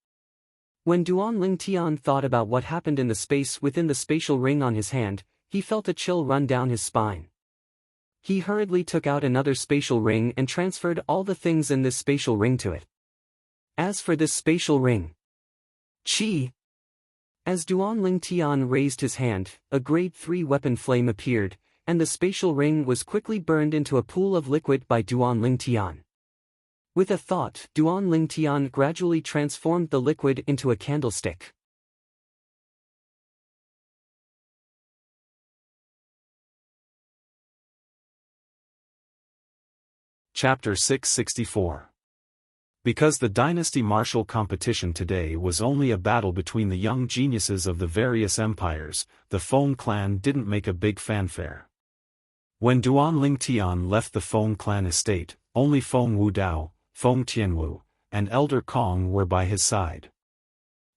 When Duan Lingtian thought about what happened in the space within the spatial ring on his hand, he felt a chill run down his spine. He hurriedly took out another spatial ring and transferred all the things in this spatial ring to it. As for this spatial ring, Chi! As Duan Lingtian raised his hand, a grade 3 weapon flame appeared, and the spatial ring was quickly burned into a pool of liquid by Duan Lingtian. With a thought, Duan Lingtian gradually transformed the liquid into a candlestick. Chapter 664. Because the dynasty martial competition today was only a battle between the young geniuses of the various empires, the Feng clan didn't make a big fanfare. When Duan Lingtian left the Feng clan estate, only Feng Wudao, Feng Tianwu, and Elder Kong were by his side.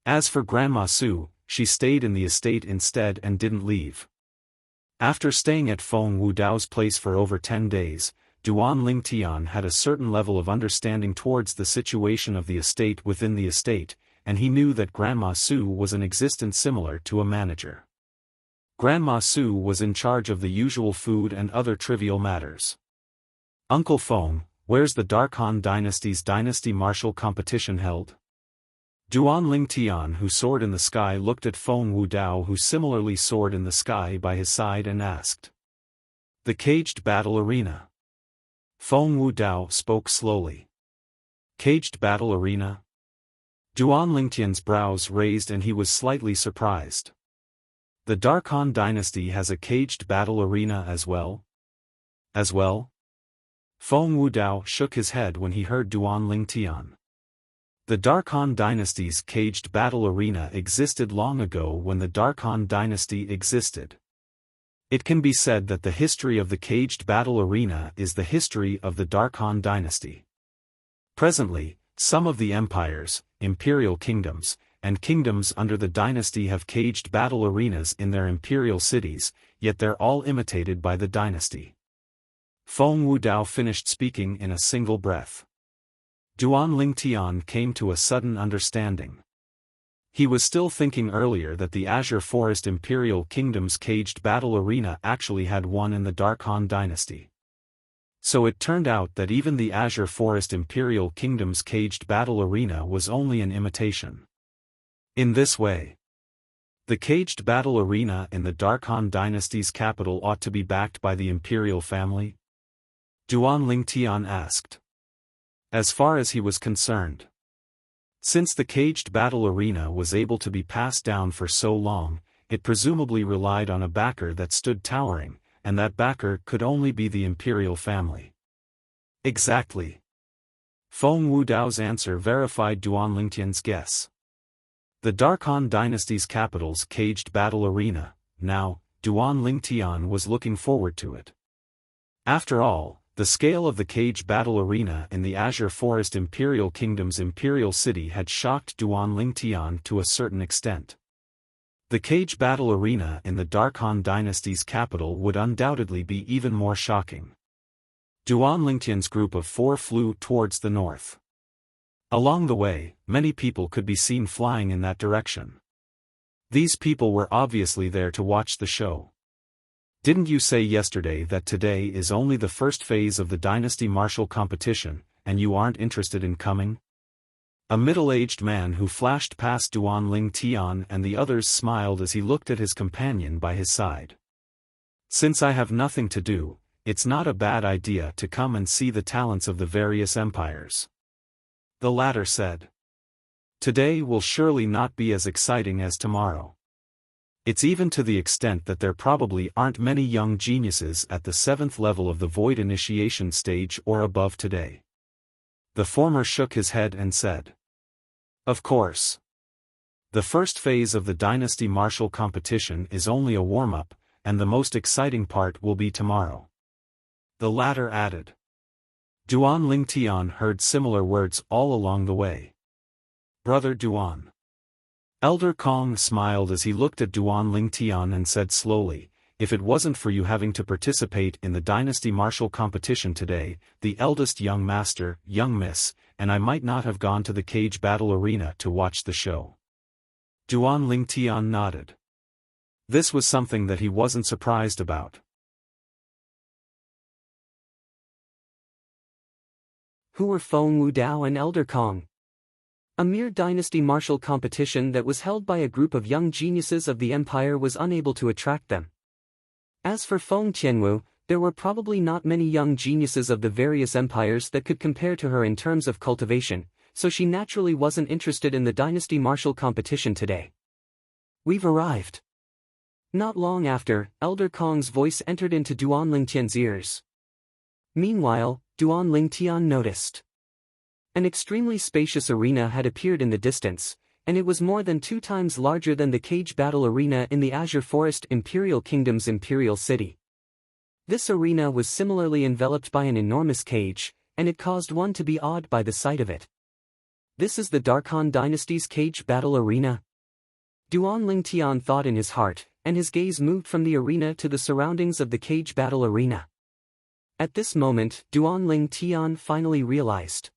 As for Grandma Su, she stayed in the estate instead and didn't leave. After staying at Feng Wudao's place for over 10 days, Duan Lingtian had a certain level of understanding towards the situation of the estate within the estate, and he knew that Grandma Su was an existence similar to a manager. Grandma Su was in charge of the usual food and other trivial matters. Uncle Feng, where's the Dark Han Dynasty's dynasty martial competition held? Duan Lingtian, who soared in the sky, looked at Feng Wudao, who similarly soared in the sky by his side, and asked. The caged battle arena. Feng Wudao spoke slowly. Caged battle arena? Duan Lingtian's brows raised and he was slightly surprised. The Dark Han Dynasty has a caged battle arena as well? As well? Feng Wudao shook his head when he heard Duan Lingtian. The Dark Han Dynasty's caged battle arena existed long ago when the Dark Han Dynasty existed. It can be said that the history of the caged battle arena is the history of the Dark Han Dynasty. Presently, some of the empires, imperial kingdoms, and kingdoms under the dynasty have caged battle arenas in their imperial cities, yet they're all imitated by the dynasty. Feng Wudao finished speaking in a single breath. Duan Lingtian came to a sudden understanding. He was still thinking earlier that the Azure Forest Imperial Kingdom's caged battle arena actually had one in the Dark Han dynasty. So it turned out that even the Azure Forest Imperial Kingdom's caged battle arena was only an imitation. In this way, the caged battle arena in the Dark Han dynasty's capital ought to be backed by the imperial family? Duan Lingtian asked. As far as he was concerned. Since the caged battle arena was able to be passed down for so long, it presumably relied on a backer that stood towering, and that backer could only be the imperial family. Exactly. Feng Wudao's answer verified Duan Lingtian's guess. The Dark Han dynasty's capital's caged battle arena, now, Duan Lingtian was looking forward to it. After all, the scale of the cage battle arena in the Azure Forest Imperial Kingdom's imperial city had shocked Duan Lingtian to a certain extent. The cage battle arena in the Dark Han dynasty's capital would undoubtedly be even more shocking. Duan Lingtian's group of 4 flew towards the north. Along the way, many people could be seen flying in that direction. These people were obviously there to watch the show. Didn't you say yesterday that today is only the first phase of the dynasty martial competition, and you aren't interested in coming? A middle-aged man who flashed past Duan Lingtian and the others smiled as he looked at his companion by his side. Since I have nothing to do, it's not a bad idea to come and see the talents of the various empires. The latter said. Today will surely not be as exciting as tomorrow. It's even to the extent that there probably aren't many young geniuses at the 7th level of the Void initiation stage or above today. The former shook his head and said. Of course. The first phase of the dynasty martial competition is only a warm-up, and the most exciting part will be tomorrow. The latter added. Duan Lingtian heard similar words all along the way. Brother Duan. Elder Kong smiled as he looked at Duan Lingtian and said slowly, if it wasn't for you having to participate in the dynasty martial competition today, the eldest young master, young miss, and I might not have gone to the cage battle arena to watch the show. Duan Lingtian nodded. This was something that he wasn't surprised about. Who were Feng Wudao and Elder Kong? A mere dynasty martial competition that was held by a group of young geniuses of the empire was unable to attract them. As for Feng Qianwu, there were probably not many young geniuses of the various empires that could compare to her in terms of cultivation, so she naturally wasn't interested in the dynasty martial competition today. We've arrived. Not long after, Elder Kong's voice entered into Duan Lingtian's ears. Meanwhile, Duan Lingtian noticed. An extremely spacious arena had appeared in the distance, and it was more than 2 times larger than the cage battle arena in the Azure Forest Imperial Kingdom's imperial city. This arena was similarly enveloped by an enormous cage, and it caused one to be awed by the sight of it. This is the Dark Han dynasty's cage battle arena? Duan Lingtian thought in his heart, and his gaze moved from the arena to the surroundings of the cage battle arena. At this moment, Duan Lingtian finally realized.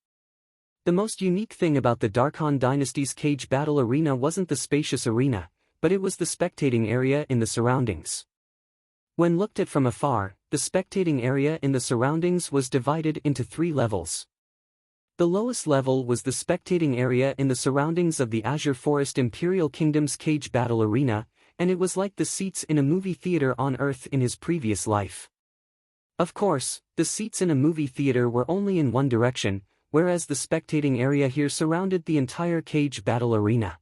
The most unique thing about the Dark Han dynasty's cage battle arena wasn't the spacious arena, but it was the spectating area in the surroundings. When looked at from afar, the spectating area in the surroundings was divided into 3 levels. The lowest level was the spectating area in the surroundings of the Azure Forest Imperial Kingdom's cage battle arena, and it was like the seats in a movie theater on Earth in his previous life. Of course, the seats in a movie theater were only in one direction, whereas the spectating area here surrounded the entire cage battle arena.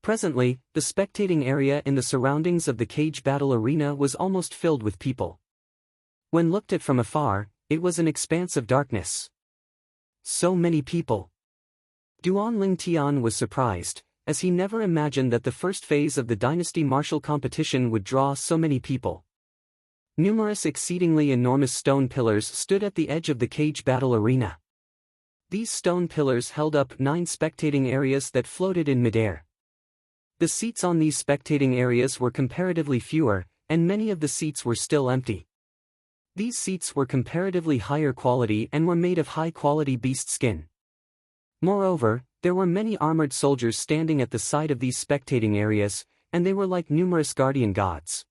Presently, the spectating area in the surroundings of the cage battle arena was almost filled with people. When looked at from afar, it was an expanse of darkness. So many people. Duan Lingtian was surprised, as he never imagined that the first phase of the dynasty martial competition would draw so many people. Numerous exceedingly enormous stone pillars stood at the edge of the cage battle arena. These stone pillars held up 9 spectating areas that floated in midair. The seats on these spectating areas were comparatively fewer, and many of the seats were still empty. These seats were comparatively higher quality and were made of high-quality beast skin. Moreover, there were many armored soldiers standing at the side of these spectating areas, and they were like numerous guardian gods.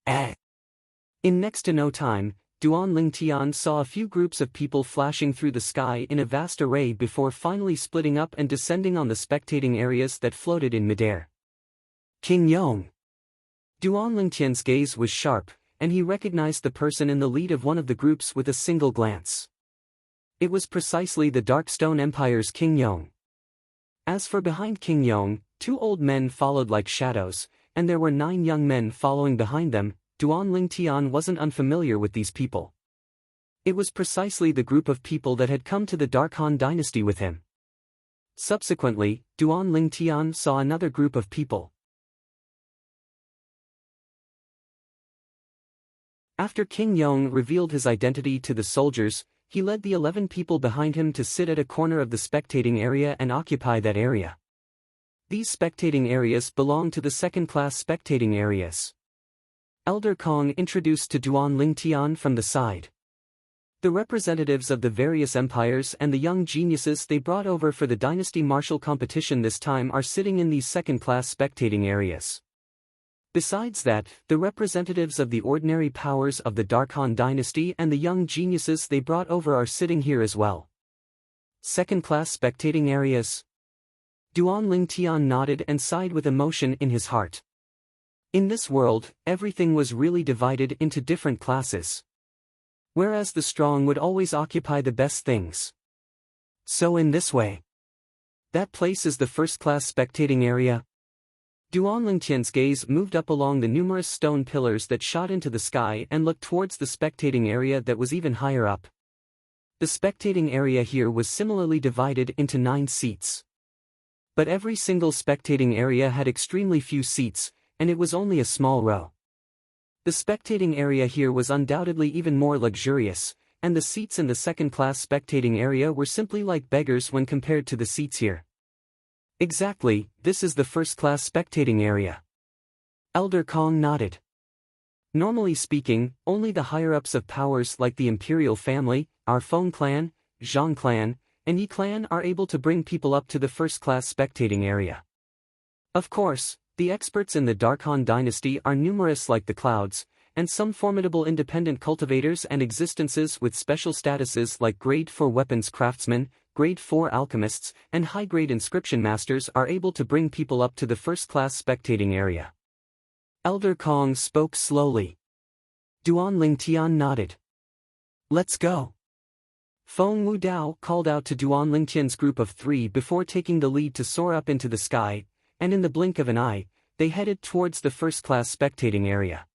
In next to no time, Duan Lingtian saw a few groups of people flashing through the sky in a vast array before finally splitting up and descending on the spectating areas that floated in midair. King Yong. Duan Lingtian's gaze was sharp, and he recognized the person in the lead of one of the groups with a single glance. It was precisely the Dark Stone Empire's King Yong. As for behind King Yong, 2 old men followed like shadows, and there were 9 young men following behind them. Duan Lingtian wasn't unfamiliar with these people. It was precisely the group of people that had come to the Dark Han dynasty with him. Subsequently, Duan Lingtian saw another group of people. After King Yong revealed his identity to the soldiers, he led the 11 people behind him to sit at a corner of the spectating area and occupy that area. These spectating areas belong to the second-class spectating areas. Elder Kong introduced to Duan Lingtian from the side. The representatives of the various empires and the young geniuses they brought over for the dynasty martial competition this time are sitting in these second-class spectating areas. Besides that, the representatives of the ordinary powers of the Dark Han dynasty and the young geniuses they brought over are sitting here as well. Second-class spectating areas. Duan Lingtian nodded and sighed with emotion in his heart. In this world, everything was really divided into different classes. Whereas the strong would always occupy the best things. So in this way, that place is the first-class spectating area. Duan Lingtian's gaze moved up along the numerous stone pillars that shot into the sky and looked towards the spectating area that was even higher up. The spectating area here was similarly divided into 9 seats. But every single spectating area had extremely few seats, and it was only a small row. The spectating area here was undoubtedly even more luxurious, and the seats in the second-class spectating area were simply like beggars when compared to the seats here. Exactly, this is the first-class spectating area. Elder Kong nodded. Normally speaking, only the higher-ups of powers like the Imperial family, our Feng clan, Zhang clan, and Yi clan are able to bring people up to the first-class spectating area. Of course, the experts in the Dark Han dynasty are numerous like the clouds, and some formidable independent cultivators and existences with special statuses like Grade 4 weapons craftsmen, Grade 4 alchemists, and high-grade inscription masters are able to bring people up to the first-class spectating area. Elder Kong spoke slowly. Duan Lingtian nodded. Let's go. Feng Wudao called out to Duan Lingtian's group of 3 before taking the lead to soar up into the sky, and in the blink of an eye, they headed towards the first-class spectating area.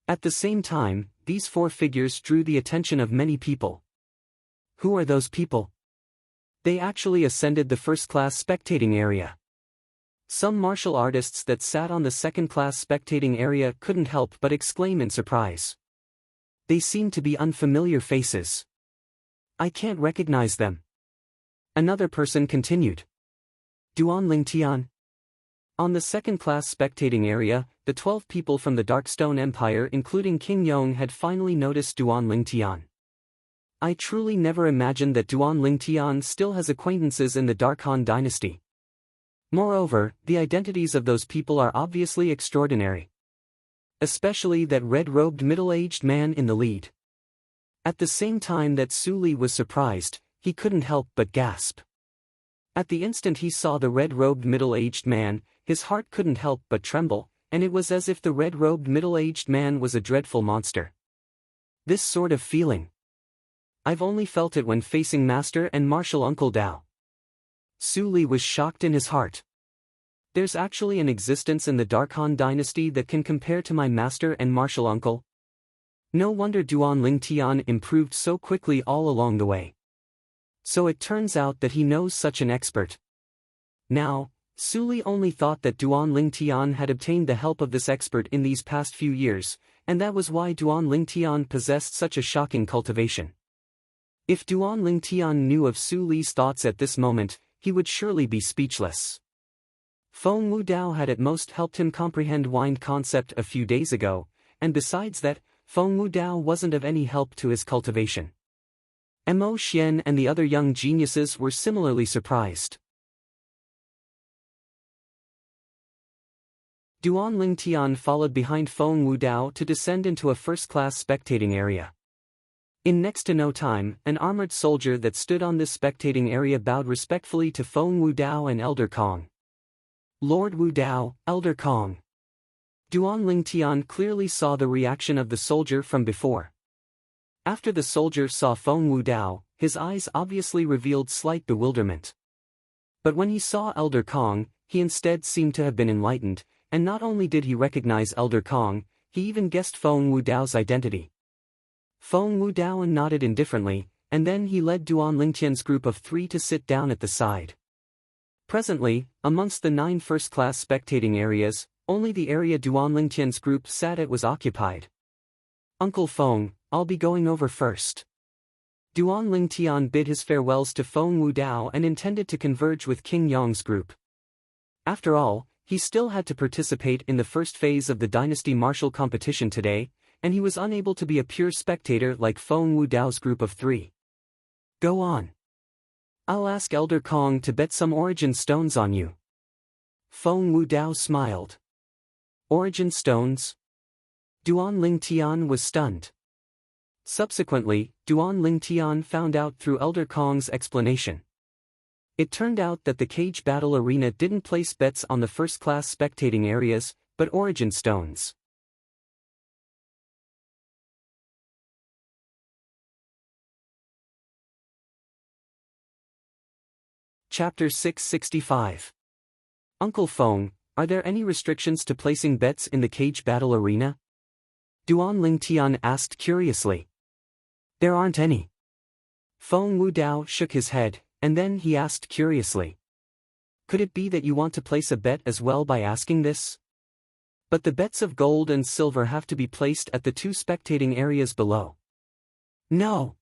At the same time, these 4 figures drew the attention of many people. Who are those people? They actually ascended the first-class spectating area. Some martial artists that sat on the second-class spectating area couldn't help but exclaim in surprise. They seemed to be unfamiliar faces. I can't recognize them. Another person continued. Duan Lingtian. On the second-class spectating area, the 12 people from the Dark Stone Empire including King Yong had finally noticed Duan Lingtian. I truly never imagined that Duan Lingtian still has acquaintances in the Dark Han dynasty. Moreover, the identities of those people are obviously extraordinary. Especially that red-robed middle-aged man in the lead. At the same time that Su Li was surprised, he couldn't help but gasp. At the instant he saw the red-robed middle-aged man, his heart couldn't help but tremble, and it was as if the red-robed middle-aged man was a dreadful monster. This sort of feeling. I've only felt it when facing Master and Martial Uncle Dao. Su Li was shocked in his heart. There's actually an existence in the Dark Han dynasty that can compare to my Master and Martial Uncle? No wonder Duan Lingtian improved so quickly all along the way. So it turns out that he knows such an expert. Now, Su Li only thought that Duan Lingtian had obtained the help of this expert in these past few years, and that was why Duan Lingtian possessed such a shocking cultivation. If Duan Lingtian knew of Su Li's thoughts at this moment, he would surely be speechless. Feng Wudao had at most helped him comprehend wind concept a few days ago, and besides that, Feng Wudao wasn't of any help to his cultivation. Mo Xian and the other young geniuses were similarly surprised. Duan Lingtian followed behind Feng Wudao to descend into a first-class spectating area. In next to no time, an armored soldier that stood on this spectating area bowed respectfully to Feng Wudao and Elder Kong. Lord Wudao, Elder Kong. Duan Lingtian clearly saw the reaction of the soldier from before. After the soldier saw Feng Wudao, his eyes obviously revealed slight bewilderment. But when he saw Elder Kong, he instead seemed to have been enlightened, and not only did he recognize Elder Kong, he even guessed Feng Wudao's identity. Feng Wudao nodded indifferently, and then he led Duan Lingtian's group of 3 to sit down at the side. Presently, amongst the 9 first-class spectating areas, only the area Duan Lingtian's group sat at was occupied. Uncle Feng, I'll be going over first. Duan Lingtian bid his farewells to Feng Wudao and intended to converge with King Yong's group. After all, he still had to participate in the first phase of the dynasty martial competition today, and he was unable to be a pure spectator like Feng Wudao's group of 3. Go on. I'll ask Elder Kong to bet some origin stones on you. Feng Wudao smiled. Origin stones? Duan Lingtian was stunned. Subsequently, Duan Lingtian found out through Elder Kong's explanation. It turned out that the cage battle arena didn't place bets on the first-class spectating areas, but origin stones. Chapter 665. Uncle Feng, are there any restrictions to placing bets in the cage battle arena? Duan Lingtian asked curiously. There aren't any. Feng Wudao shook his head, and then he asked curiously. Could it be that you want to place a bet as well by asking this? But the bets of gold and silver have to be placed at the 2 spectating areas below. No.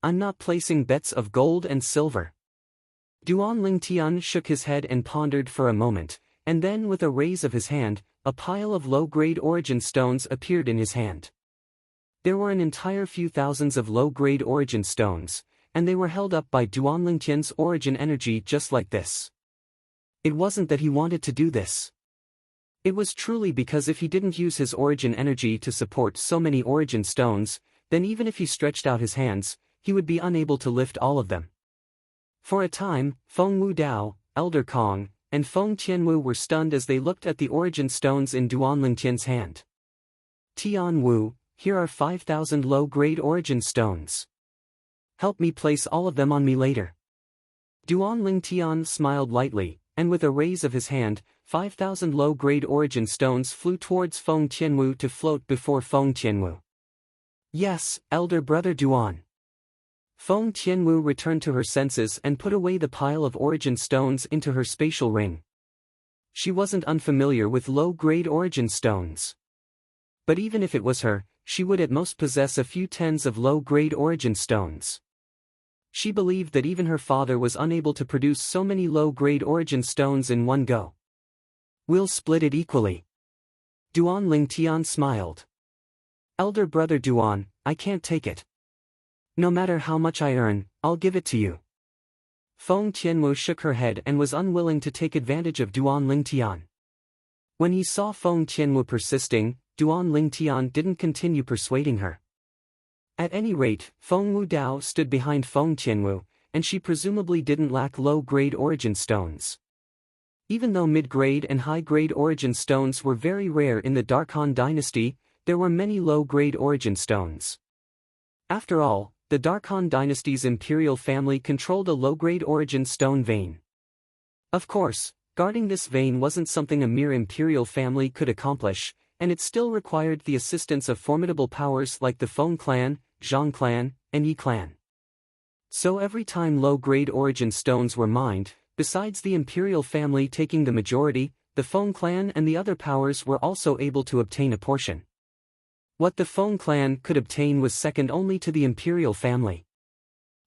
I'm not placing bets of gold and silver. Duan Lingtian shook his head and pondered for a moment, and then with a raise of his hand, a pile of low-grade origin stones appeared in his hand. There were an entire few thousands of low-grade origin stones, and they were held up by Duan Lingtian's origin energy just like this. It wasn't that he wanted to do this. It was truly because if he didn't use his origin energy to support so many origin stones, then even if he stretched out his hands, he would be unable to lift all of them. For a time, Feng Wudao, Elder Kong, and Feng Tianwu were stunned as they looked at the origin stones in Duan Lingtian's hand. Tianwu, here are 5,000 low-grade origin stones. Help me place all of them on me later. Duan Lingtian smiled lightly, and with a raise of his hand, 5,000 low-grade origin stones flew towards Feng Tianwu to float before Feng Tianwu. Yes, elder brother Duan. Feng Tianwu returned to her senses and put away the pile of origin stones into her spatial ring. She wasn't unfamiliar with low-grade origin stones. But even if it was her, she would at most possess a few tens of low-grade origin stones. She believed that even her father was unable to produce so many low-grade origin stones in one go. We'll split it equally. Duan Lingtian smiled. Elder brother Duan, I can't take it. No matter how much I earn, I'll give it to you. Feng Tianwu shook her head and was unwilling to take advantage of Duan Lingtian. When he saw Feng Tianwu persisting, Duan Lingtian didn't continue persuading her. At any rate, Feng Wudao stood behind Feng Tianwu, and she presumably didn't lack low-grade origin stones. Even though mid-grade and high-grade origin stones were very rare in the Darkhan dynasty, there were many low-grade origin stones. After all, the Darkhan dynasty's imperial family controlled a low-grade origin stone vein. Of course, guarding this vein wasn't something a mere imperial family could accomplish, and it still required the assistance of formidable powers like the Feng clan, Zhang clan, and Yi clan. So every time low-grade origin stones were mined, besides the imperial family taking the majority, the Feng clan and the other powers were also able to obtain a portion. What the Feng clan could obtain was second only to the imperial family.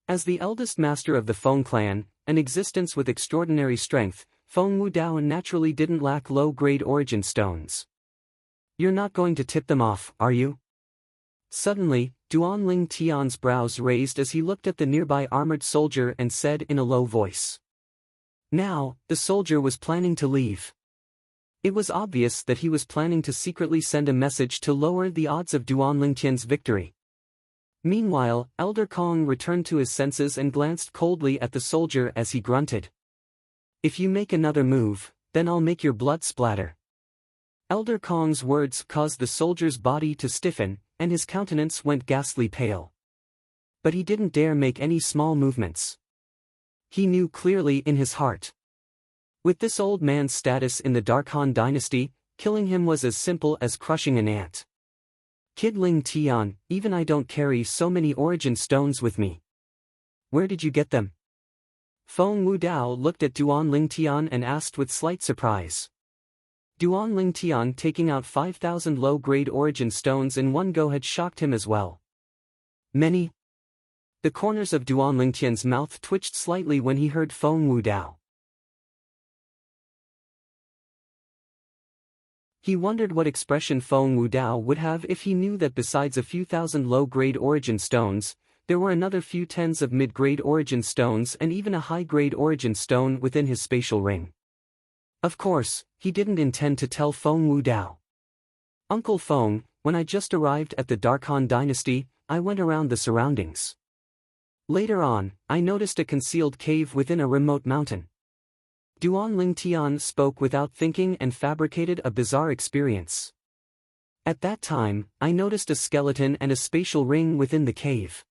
As the eldest master of the Feng clan, an existence with extraordinary strength, Feng Wudao naturally didn't lack low-grade origin stones. You're not going to tip them off, are you? Suddenly, Duanling Tian's brows raised as he looked at the nearby armored soldier and said in a low voice. Now, the soldier was planning to leave. It was obvious that he was planning to secretly send a message to lower the odds of Duanling Tian's victory. Meanwhile, Elder Kong returned to his senses and glanced coldly at the soldier as he grunted. If you make another move, then I'll make your blood splatter. Elder Kong's words caused the soldier's body to stiffen, and his countenance went ghastly pale. But he didn't dare make any small movements. He knew clearly in his heart. With this old man's status in the Dark Han dynasty, killing him was as simple as crushing an ant. Kid Ling Tian, even I don't carry so many origin stones with me. Where did you get them? Feng Wudao looked at Duanling Tian and asked with slight surprise. Duanling Tian taking out 5,000 low-grade origin stones in one go had shocked him as well. Many? The corners of Duanling Tian's mouth twitched slightly when he heard Feng Wudao. He wondered what expression Feng Wudao would have if he knew that besides a few thousand low-grade origin stones, there were another few tens of mid-grade origin stones and even a high-grade origin stone within his spatial ring. Of course, he didn't intend to tell Feng Wudao. Uncle Feng, when I just arrived at the Dark Han dynasty, I went around the surroundings. Later on, I noticed a concealed cave within a remote mountain. Duanling Tian spoke without thinking and fabricated a bizarre experience. At that time, I noticed a skeleton and a spatial ring within the cave.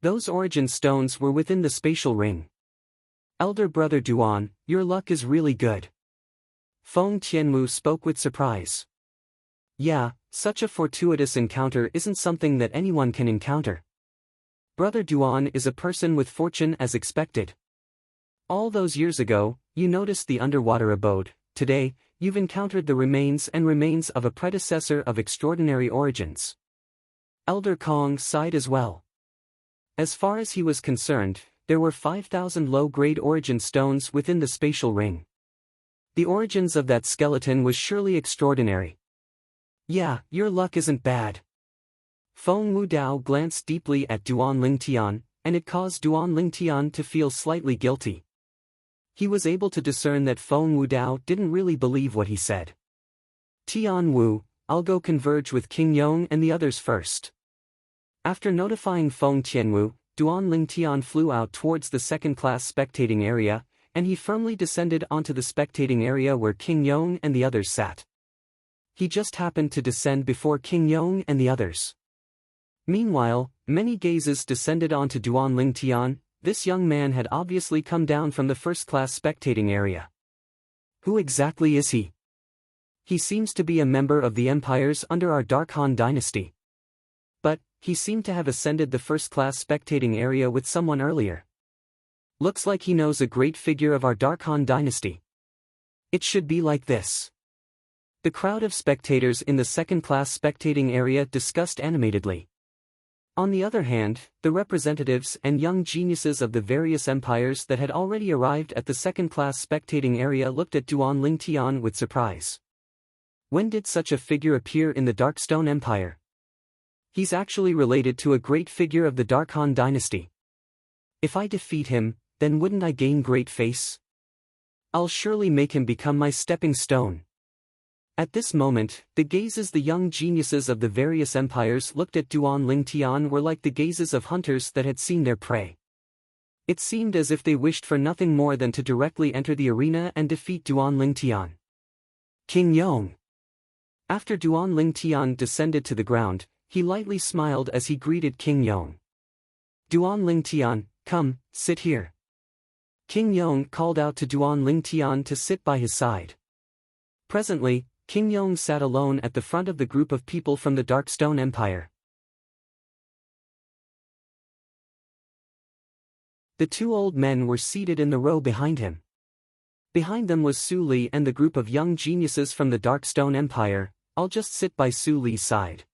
Those origin stones were within the spatial ring. Elder brother Duan, your luck is really good. Feng Tianmu spoke with surprise. Yeah, such a fortuitous encounter isn't something that anyone can encounter. Brother Duan is a person with fortune as expected. All those years ago, you noticed the underwater abode. Today, you've encountered the remains of a predecessor of extraordinary origins. Elder Kong sighed as well. As far as he was concerned, there were 5,000 low-grade origin stones within the spatial ring. The origins of that skeleton was surely extraordinary. Yeah, your luck isn't bad. Feng Wudao glanced deeply at Duanling Tian, and it caused Duanling Tian to feel slightly guilty. He was able to discern that Feng Wudao didn't really believe what he said. Tian Wu, I'll go converge with King Yong and the others first. After notifying Feng Tianwu, Duanling Tian flew out towards the second-class spectating area, and he firmly descended onto the spectating area where King Yong and the others sat. He just happened to descend before King Yong and the others. Meanwhile, many gazes descended onto Duanling Tian. This young man had obviously come down from the first-class spectating area. Who exactly is he? He seems to be a member of the empires under our Dark Han dynasty. But, he seemed to have ascended the first-class spectating area with someone earlier. Looks like he knows a great figure of our Dark Han dynasty. It should be like this. The crowd of spectators in the second-class spectating area discussed animatedly. On the other hand, the representatives and young geniuses of the various empires that had already arrived at the second-class spectating area looked at Duanling Tian with surprise. When did such a figure appear in the Darkstone Empire? He's actually related to a great figure of the Dark Han dynasty. If I defeat him, then wouldn't I gain great face? I'll surely make him become my stepping stone. At this moment, the gazes the young geniuses of the various empires looked at Duanling Tian were like the gazes of hunters that had seen their prey. It seemed as if they wished for nothing more than to directly enter the arena and defeat Duanling Tian. King Yong. After Duanling Tian descended to the ground, he lightly smiled as he greeted King Yong. Duanling Tian, come, sit here. King Yong called out to Duanling Tian to sit by his side. Presently, King Yong sat alone at the front of the group of people from the Darkstone Empire. The two old men were seated in the row behind him. Behind them was Su Li and the group of young geniuses from the Darkstone Empire. I'll just sit by Su Li's side.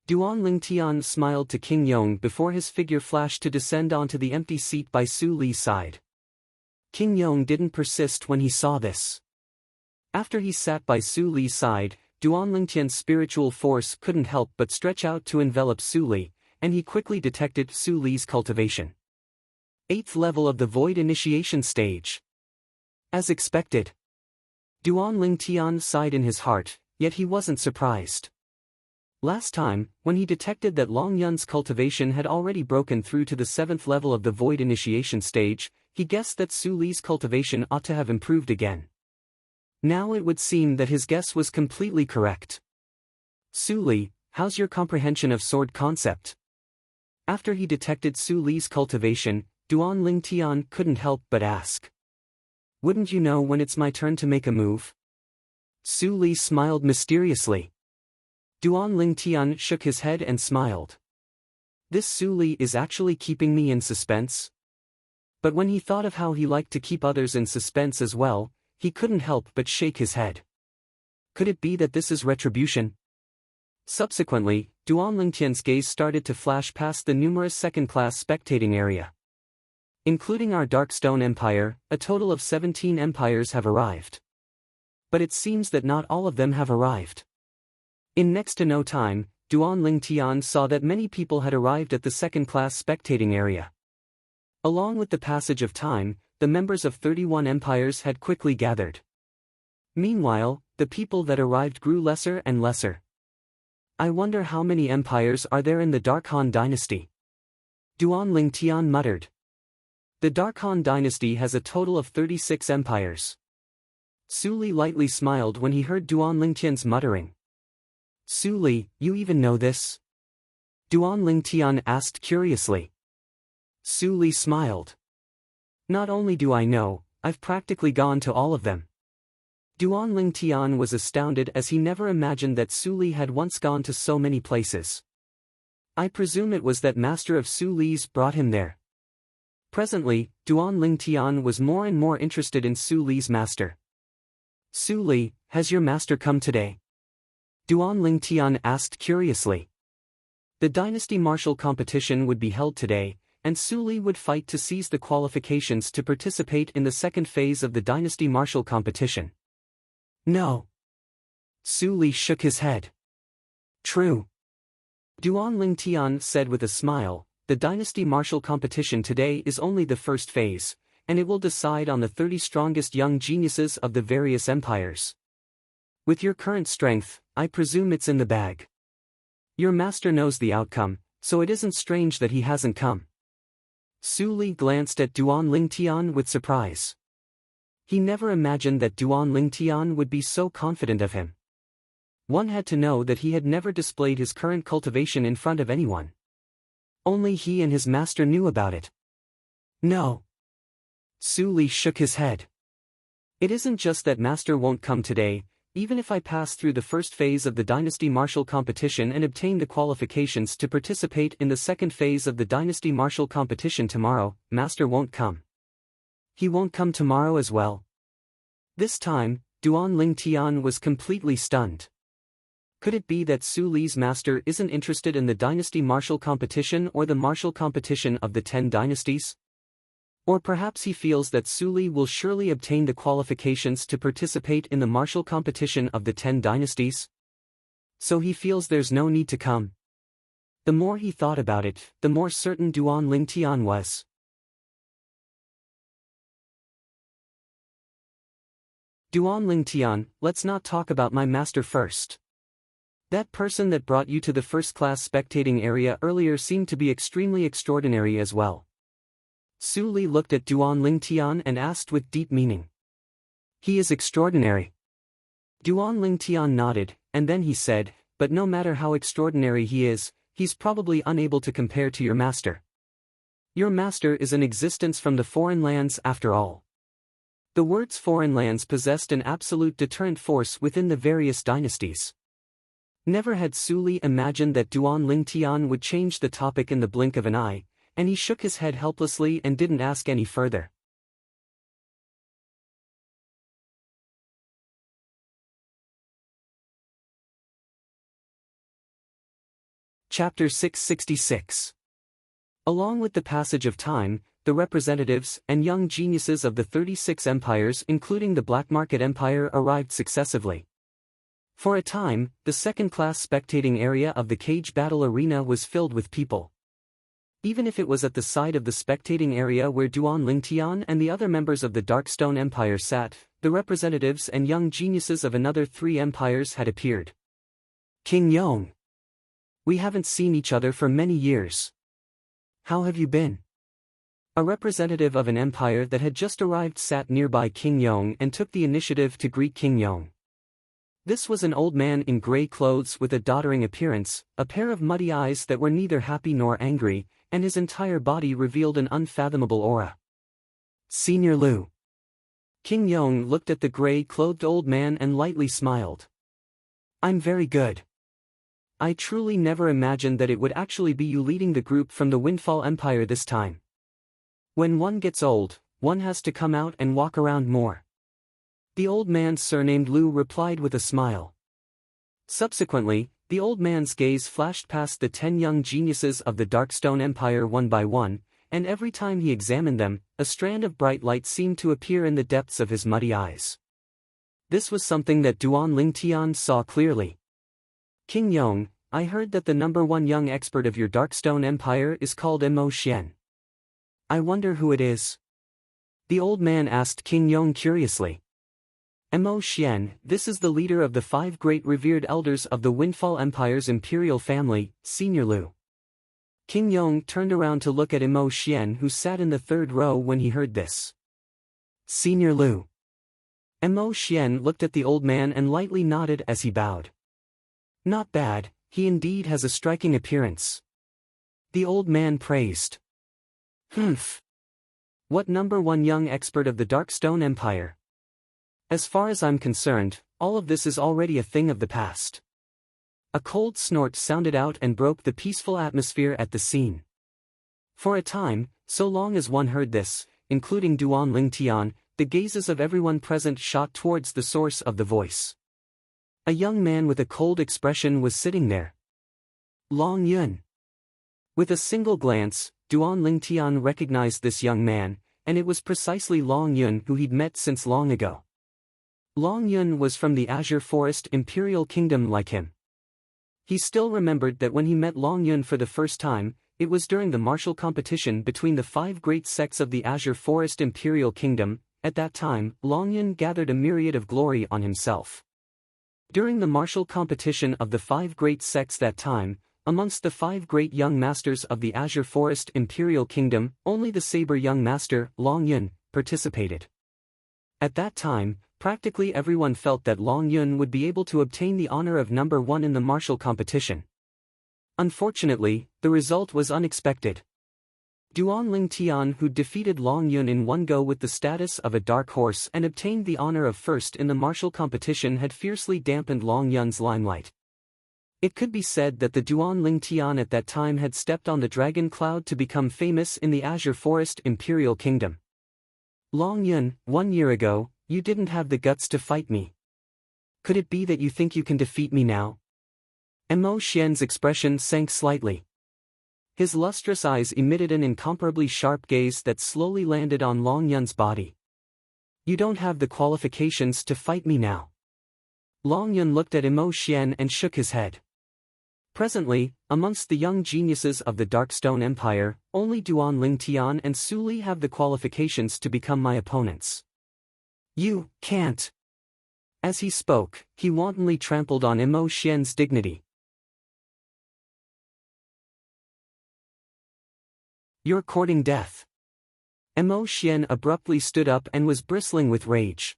Duan Lingtian smiled to King Yong before his figure flashed to descend onto the empty seat by Su Li's side. King Yong didn't persist when he saw this. After he sat by Su Li's side, Duan Lingtian's spiritual force couldn't help but stretch out to envelop Su Li, and he quickly detected Su Li's cultivation. 8th level of the Void Initiation Stage. As expected. Duan Lingtian sighed in his heart, yet he wasn't surprised. Last time, when he detected that Long Yun's cultivation had already broken through to the 7th level of the Void Initiation Stage, he guessed that Su Li's cultivation ought to have improved again. Now it would seem that his guess was completely correct. Su Li, how's your comprehension of sword concept? After he detected Su Li's cultivation, Duan Lingtian couldn't help but ask. Wouldn't you know when it's my turn to make a move? Su Li smiled mysteriously. Duan Lingtian shook his head and smiled. This Su Li is actually keeping me in suspense? But when he thought of how he liked to keep others in suspense as well, he couldn't help but shake his head. Could it be that this is retribution? Subsequently, Duan Lingtian's gaze started to flash past the numerous second-class spectating area. Including our Darkstone Empire, a total of 17 empires have arrived. But it seems that not all of them have arrived. In next to no time, Duan Lingtian saw that many people had arrived at the second-class spectating area. Along with the passage of time, the members of 31 empires had quickly gathered. Meanwhile, the people that arrived grew lesser and lesser. I wonder how many empires are there in the Dark Han dynasty? Duan Lingtian muttered. The Dark Han dynasty has a total of 36 empires. Su Li lightly smiled when he heard Duan Lingtian's muttering. Su Li, you even know this? Duan Lingtian asked curiously. Su Li smiled. Not only do I know, I've practically gone to all of them. Duan Lingtian was astounded as he never imagined that Su Li had once gone to so many places. I presume it was that master of Su Li's brought him there. Presently, Duan Lingtian was more and more interested in Su Li's master. Su Li, has your master come today? Duan Lingtian asked curiously. The dynasty martial competition would be held today, and Su Li would fight to seize the qualifications to participate in the second phase of the dynasty martial competition. No. Su Li shook his head. True. Duan Lingtian said with a smile, the dynasty martial competition today is only the first phase, and it will decide on the 30 strongest young geniuses of the various empires. With your current strength, I presume it's in the bag. Your master knows the outcome, so it isn't strange that he hasn't come. Su Li glanced at Duan Lingtian with surprise. He never imagined that Duan Lingtian would be so confident of him. One had to know that he had never displayed his current cultivation in front of anyone. Only he and his master knew about it. No. Su Li shook his head. It isn't just that master won't come today. Even if I pass through the first phase of the dynasty martial competition and obtain the qualifications to participate in the second phase of the dynasty martial competition tomorrow, master won't come. He won't come tomorrow as well. This time, Duan Lingtian was completely stunned. Could it be that Su Li's master isn't interested in the dynasty martial competition or the martial competition of the 10 dynasties? Or perhaps he feels that Su Li will surely obtain the qualifications to participate in the martial competition of the 10 dynasties? So he feels there's no need to come. The more he thought about it, the more certain Duan Lingtian was. Duan Lingtian, let's not talk about my master first. That person that brought you to the first-class spectating area earlier seemed to be extremely extraordinary as well. Su Li looked at Duan Lingtian and asked with deep meaning. He is extraordinary. Duan Lingtian nodded, and then he said, but no matter how extraordinary he is, he's probably unable to compare to your master. Your master is an existence from the foreign lands after all. The words foreign lands possessed an absolute deterrent force within the various dynasties. Never had Su Li imagined that Duan Lingtian would change the topic in the blink of an eye, and he shook his head helplessly and didn't ask any further. Chapter 666. Along with the passage of time, the representatives and young geniuses of the 36 empires including the Black Market Empire arrived successively. For a time, the second-class spectating area of the cage battle arena was filled with people. Even if it was at the side of the spectating area where Duan Lingtian and the other members of the Darkstone Empire sat, the representatives and young geniuses of another 3 empires had appeared. King Yong. We haven't seen each other for many years. How have you been? A representative of an empire that had just arrived sat nearby King Yong and took the initiative to greet King Yong. This was an old man in gray clothes with a doddering appearance, a pair of muddy eyes that were neither happy nor angry, and his entire body revealed an unfathomable aura. Senior Liu. King Yong looked at the gray-clothed old man and lightly smiled. I'm very good. I truly never imagined that it would actually be you leading the group from the Windfall Empire this time. When one gets old, one has to come out and walk around more. The old man surnamed Liu replied with a smile. Subsequently, the old man's gaze flashed past the 10 young geniuses of the Darkstone Empire one by one, and every time he examined them, a strand of bright light seemed to appear in the depths of his muddy eyes. This was something that Duan Lingtian saw clearly. King Yong, I heard that the #1 young expert of your Darkstone Empire is called Mo Xian. I wonder who it is? The old man asked King Yong curiously. Mo Xian, this is the leader of the 5 great revered elders of the Windfall Empire's imperial family, Senior Liu. King Yong turned around to look at Mo Xian who sat in the 3rd row when he heard this. Senior Liu. Mo Xian looked at the old man and lightly nodded as he bowed. Not bad, he indeed has a striking appearance. The old man praised. Humph. What #1 young expert of the Darkstone Empire? As far as I'm concerned, all of this is already a thing of the past. A cold snort sounded out and broke the peaceful atmosphere at the scene. For a time, so long as one heard this, including Duan Lingtian, the gazes of everyone present shot towards the source of the voice. A young man with a cold expression was sitting there. Long Yun. With a single glance, Duan Lingtian recognized this young man, and it was precisely Long Yun who he'd met since long ago. Long Yun was from the Azure Forest Imperial Kingdom like him. He still remembered that when he met Long Yun for the first time, it was during the martial competition between the 5 great sects of the Azure Forest Imperial Kingdom. At that time, Long Yun gathered a myriad of glory on himself. During the martial competition of the 5 great sects that time, amongst the 5 great young masters of the Azure Forest Imperial Kingdom, only the Saber young master, Long Yun, participated. At that time, practically everyone felt that Long Yun would be able to obtain the honor of #1 in the martial competition. Unfortunately, the result was unexpected. Duan Lingtian, who defeated Long Yun in one go with the status of a dark horse and obtained the honor of first in the martial competition, had fiercely dampened Long Yun's limelight. It could be said that the Duan Lingtian at that time had stepped on the dragon cloud to become famous in the Azure Forest Imperial Kingdom. Long Yun, 1 year ago, you didn't have the guts to fight me. Could it be that you think you can defeat me now? Mo Xian's expression sank slightly. His lustrous eyes emitted an incomparably sharp gaze that slowly landed on Long Yun's body. You don't have the qualifications to fight me now. Long Yun looked at Mo Xian and shook his head. Presently, amongst the young geniuses of the Darkstone Empire, only Duan Lingtian and Su Li have the qualifications to become my opponents. You can't. As he spoke, he wantonly trampled on Mo Xian's dignity. You're courting death. Mo Xian abruptly stood up and was bristling with rage.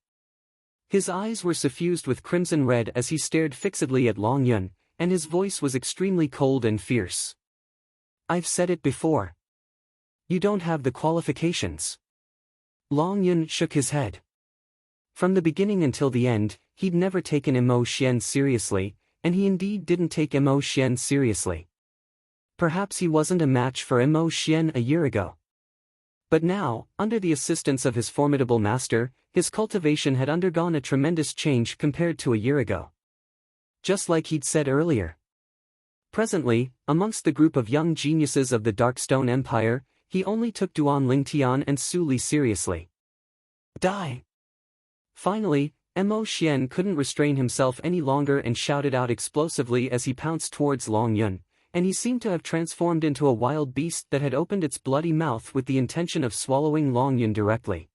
His eyes were suffused with crimson red as he stared fixedly at Long Yun, and his voice was extremely cold and fierce. I've said it before. You don't have the qualifications. Long Yun shook his head. From the beginning until the end, he'd never taken Mo Xian seriously, and he indeed didn't take Mo Xian seriously. Perhaps he wasn't a match for Mo Xian a year ago. But now, under the assistance of his formidable master, his cultivation had undergone a tremendous change compared to a year ago. Just like he'd said earlier. Presently, amongst the group of young geniuses of the Darkstone Empire, he only took Duan Lingtian and Su Li seriously. Die! Finally, Mo Xian couldn't restrain himself any longer and shouted out explosively as he pounced towards Long Yun, and he seemed to have transformed into a wild beast that had opened its bloody mouth with the intention of swallowing Long Yun directly.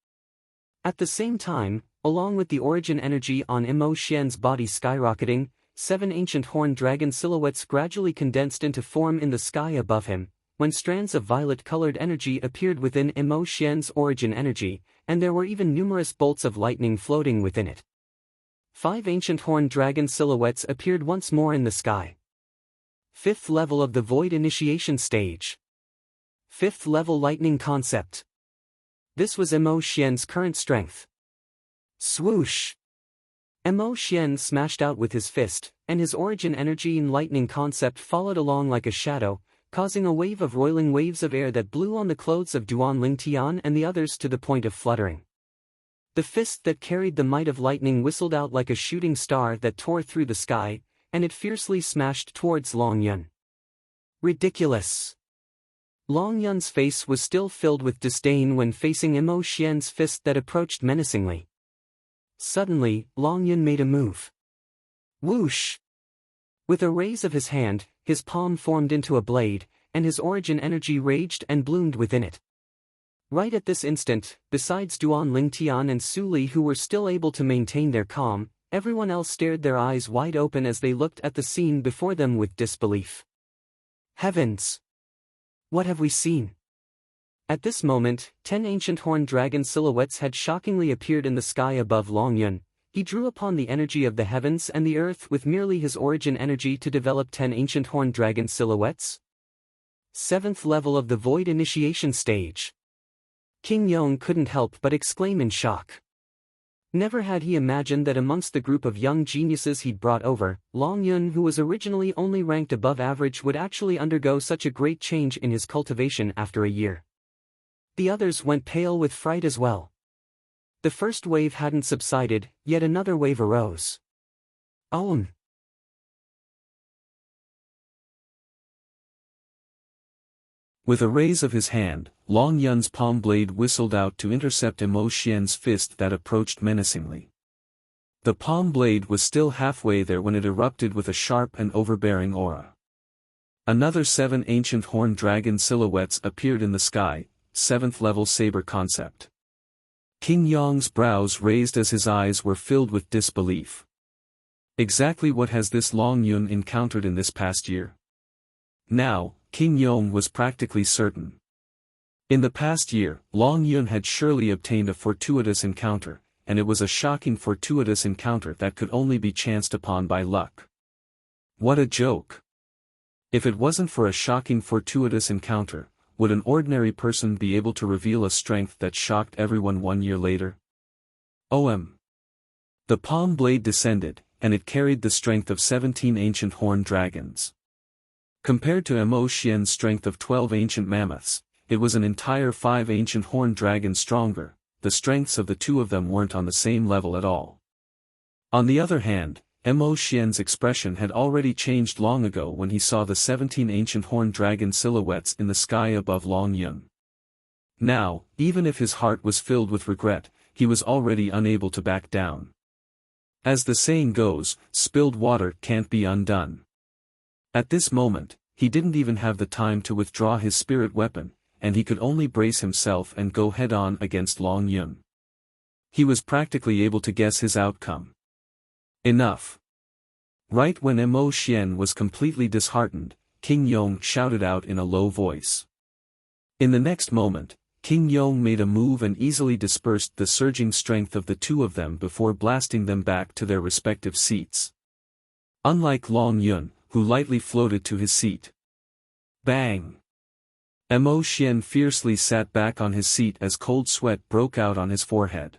At the same time, along with the origin energy on Mo Xian's body skyrocketing, 7 ancient horned dragon silhouettes gradually condensed into form in the sky above him, when strands of violet-colored energy appeared within Mo Xian's origin energy, and there were even numerous bolts of lightning floating within it. 5 ancient horned dragon silhouettes appeared once more in the sky. 5th level of the Void Initiation Stage. 5th level Lightning Concept. This was Mo Xian's current strength. Swoosh! Mo Xian smashed out with his fist, and his origin energy and lightning concept followed along like a shadow, causing a wave of roiling waves of air that blew on the clothes of Duan Lingtian and the others to the point of fluttering. The fist that carried the might of lightning whistled out like a shooting star that tore through the sky, and it fiercely smashed towards Long Yun. Ridiculous! Long Yun's face was still filled with disdain when facing Mo Xian's fist that approached menacingly. Suddenly, Long Yun made a move. Whoosh! With a raise of his hand, his palm formed into a blade, and his origin energy raged and bloomed within it. Right at this instant, besides Duan Lingtian and Su Li who were still able to maintain their calm, everyone else stared their eyes wide open as they looked at the scene before them with disbelief. Heavens! What have we seen? At this moment, 10 ancient horned dragon silhouettes had shockingly appeared in the sky above Long Yun. He drew upon the energy of the heavens and the earth with merely his origin energy to develop 10 ancient horned dragon silhouettes. 7th level of the Void Initiation Stage. King Yong couldn't help but exclaim in shock. Never had he imagined that amongst the group of young geniuses he'd brought over, Long Yun, who was originally only ranked above average, would actually undergo such a great change in his cultivation after a year. The others went pale with fright as well. The first wave hadn't subsided, yet another wave arose. Own! With a raise of his hand, Long Yun's palm blade whistled out to intercept Mo Xian's fist that approached menacingly. The palm blade was still halfway there when it erupted with a sharp and overbearing aura. Another 7 ancient horned dragon silhouettes appeared in the sky, 7th level saber concept. King Yong's brows raised as his eyes were filled with disbelief. Exactly what has this Long Yun encountered in this past year? Now, King Yong was practically certain. In the past year, Long Yun had surely obtained a fortuitous encounter, and it was a shocking fortuitous encounter that could only be chanced upon by luck. What a joke! If it wasn't for a shocking fortuitous encounter, would an ordinary person be able to reveal a strength that shocked everyone 1 year later? OM. The palm blade descended, and it carried the strength of 17 ancient horned dragons. Compared to Mo Xian's strength of 12 ancient mammoths, it was an entire 5 ancient horned dragons stronger. The strengths of the two of them weren't on the same level at all. On the other hand, Mo Xian's expression had already changed long ago when he saw the 17 ancient horned dragon silhouettes in the sky above Long Yun. Now, even if his heart was filled with regret, he was already unable to back down. As the saying goes, spilled water can't be undone. At this moment, he didn't even have the time to withdraw his spirit weapon, and he could only brace himself and go head-on against Long Yun. He was practically able to guess his outcome. Enough. Right when Mo Xian was completely disheartened, King Yong shouted out in a low voice. In the next moment, King Yong made a move and easily dispersed the surging strength of the two of them before blasting them back to their respective seats. Unlike Long Yun, who lightly floated to his seat. Bang! Mo Xian fiercely sat back on his seat as cold sweat broke out on his forehead.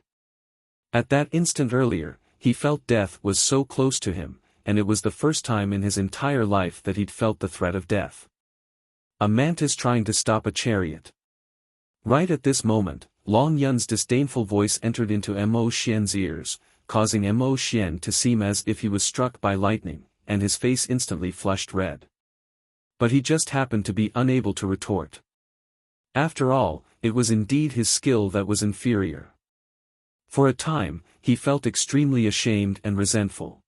At that instant earlier, he felt death was so close to him, and it was the first time in his entire life that he'd felt the threat of death. A mantis trying to stop a chariot. Right at this moment, Long Yun's disdainful voice entered into Mo Xian's ears, causing Mo Xian to seem as if he was struck by lightning, and his face instantly flushed red. But he just happened to be unable to retort. After all, it was indeed his skill that was inferior. For a time, he felt extremely ashamed and resentful.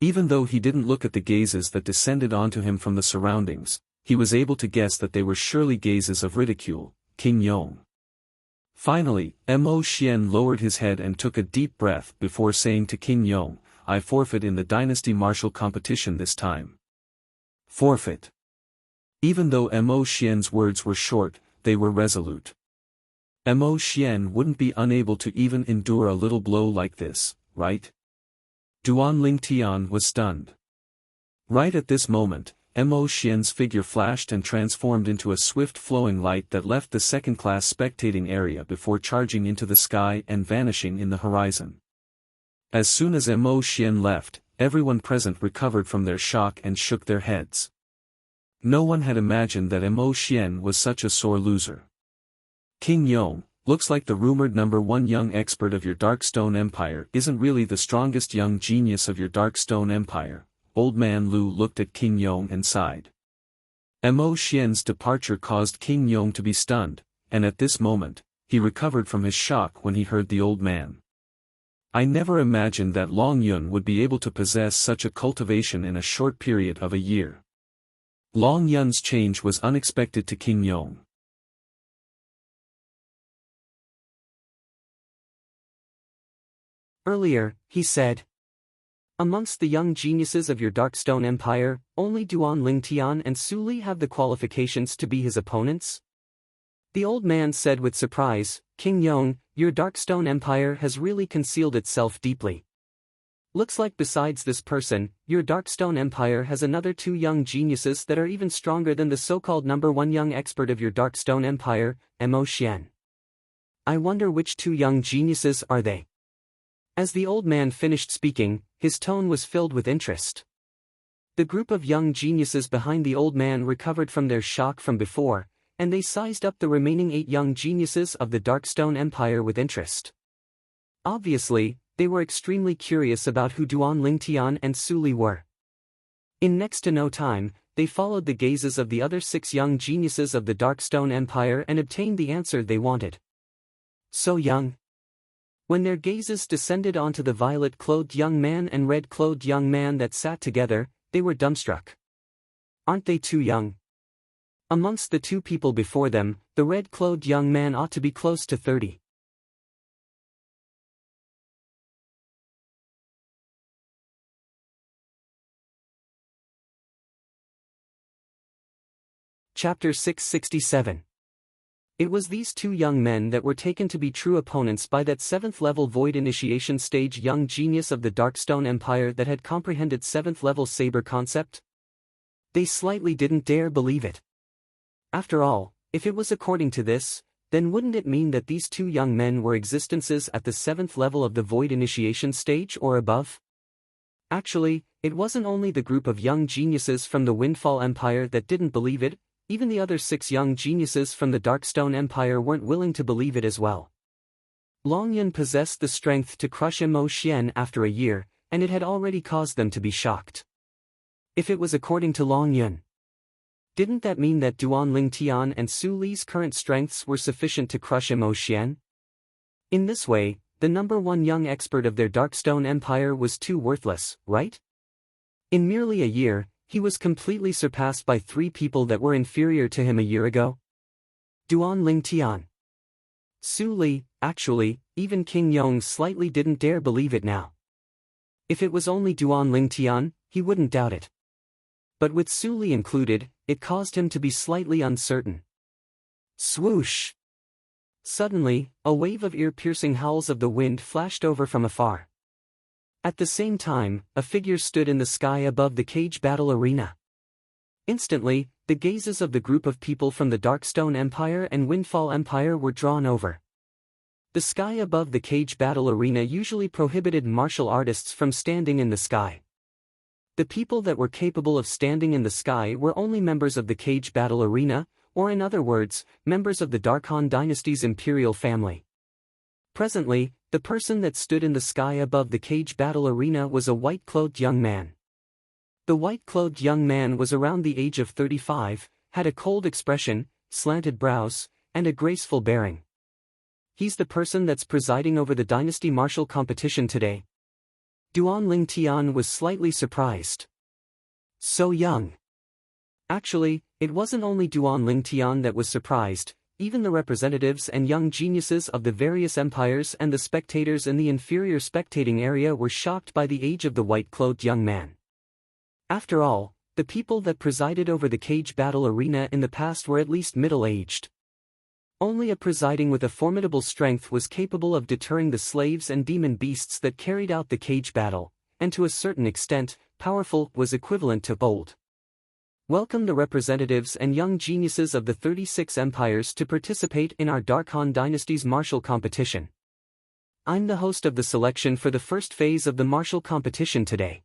Even though he didn't look at the gazes that descended onto him from the surroundings, he was able to guess that they were surely gazes of ridicule. King Yong. Finally, Mo Xian lowered his head and took a deep breath before saying to King Yong, "I forfeit in the dynasty martial competition this time." Forfeit. Even though Mo Xian's words were short, they were resolute. Mo Xian wouldn't be unable to even endure a little blow like this, right? Duan Lingtian was stunned. Right at this moment, Mo Xian's figure flashed and transformed into a swift flowing light that left the second-class spectating area before charging into the sky and vanishing in the horizon. As soon as Mo Xian left, everyone present recovered from their shock and shook their heads. No one had imagined that Mo Xian was such a sore loser. King Yong, looks like the rumored #1 young expert of your Darkstone Empire isn't really the strongest young genius of your Darkstone Empire. Old man Lu looked at King Yong and sighed. Mo Xian's departure caused King Yong to be stunned, and at this moment, he recovered from his shock when he heard the old man. I never imagined that Long Yun would be able to possess such a cultivation in a short period of a year. Long Yun's change was unexpected to King Yong. Earlier, he said, "Amongst the young geniuses of your Darkstone Empire, only Duan Lingtian and Su Li have the qualifications to be his opponents?" The old man said with surprise, "King Yong, your Darkstone Empire has really concealed itself deeply. Looks like besides this person, your Darkstone Empire has another 2 young geniuses that are even stronger than the so-called #1 young expert of your Darkstone Empire, Mo Xian. I wonder which 2 young geniuses are they?" As the old man finished speaking, his tone was filled with interest. The group of young geniuses behind the old man recovered from their shock from before, and they sized up the remaining 8 young geniuses of the Darkstone Empire with interest. Obviously, they were extremely curious about who Duan Lingtian and Su Li were. In next to no time, they followed the gazes of the other 6 young geniuses of the Darkstone Empire and obtained the answer they wanted. So young. When their gazes descended onto the violet-clothed young man and red-clothed young man that sat together, they were dumbstruck. Aren't they too young? Amongst the 2 people before them, the red-clothed young man ought to be close to 30. Chapter 667. It was these 2 young men that were taken to be true opponents by that 7th-level Void Initiation Stage young genius of the Darkstone Empire that had comprehended 7th-level Saber concept. They slightly didn't dare believe it. After all, if it was according to this, then wouldn't it mean that these 2 young men were existences at the 7th level of the Void Initiation Stage or above? Actually, it wasn't only the group of young geniuses from the Windfall Empire that didn't believe it. Even the other 6 young geniuses from the Darkstone Empire weren't willing to believe it as well. Long Yun possessed the strength to crush Mo Xian after a year, and it had already caused them to be shocked. If it was according to Long Yun, didn't that mean that Duan Lingtian and Su Li's current strengths were sufficient to crush Mo Xian? In this way, the #1 young expert of their Darkstone Empire was too worthless, right? In merely a year, he was completely surpassed by 3 people that were inferior to him a year ago. Duan Lingtian, Su Li. Actually, even King Yong slightly didn't dare believe it now. If it was only Duan Lingtian, he wouldn't doubt it. But with Su Li included, it caused him to be slightly uncertain. Swoosh! Suddenly, a wave of ear-piercing howls of the wind flashed over from afar. At the same time, a figure stood in the sky above the cage battle arena. Instantly, the gazes of the group of people from the Darkstone Empire and Windfall Empire were drawn over. The sky above the cage battle arena usually prohibited martial artists from standing in the sky. The people that were capable of standing in the sky were only members of the cage battle arena, or in other words, members of the Darkhan dynasty's imperial family. Presently, the person that stood in the sky above the cage battle arena was a white-clothed young man. The white-clothed young man was around the age of 35, had a cold expression, slanted brows, and a graceful bearing. He's the person that's presiding over the dynasty martial competition today. Duan Lingtian was slightly surprised. So young. Actually, it wasn't only Duan Lingtian that was surprised, even the representatives and young geniuses of the various empires and the spectators in the inferior spectating area were shocked by the age of the white-clothed young man. After all, the people that presided over the cage battle arena in the past were at least middle-aged. Only a presiding with a formidable strength was capable of deterring the slaves and demon beasts that carried out the cage battle, and to a certain extent, powerful was equivalent to old. Welcome the representatives and young geniuses of the 36 empires to participate in our Darkhan Dynasty's martial competition. I'm the host of the selection for the first phase of the martial competition today.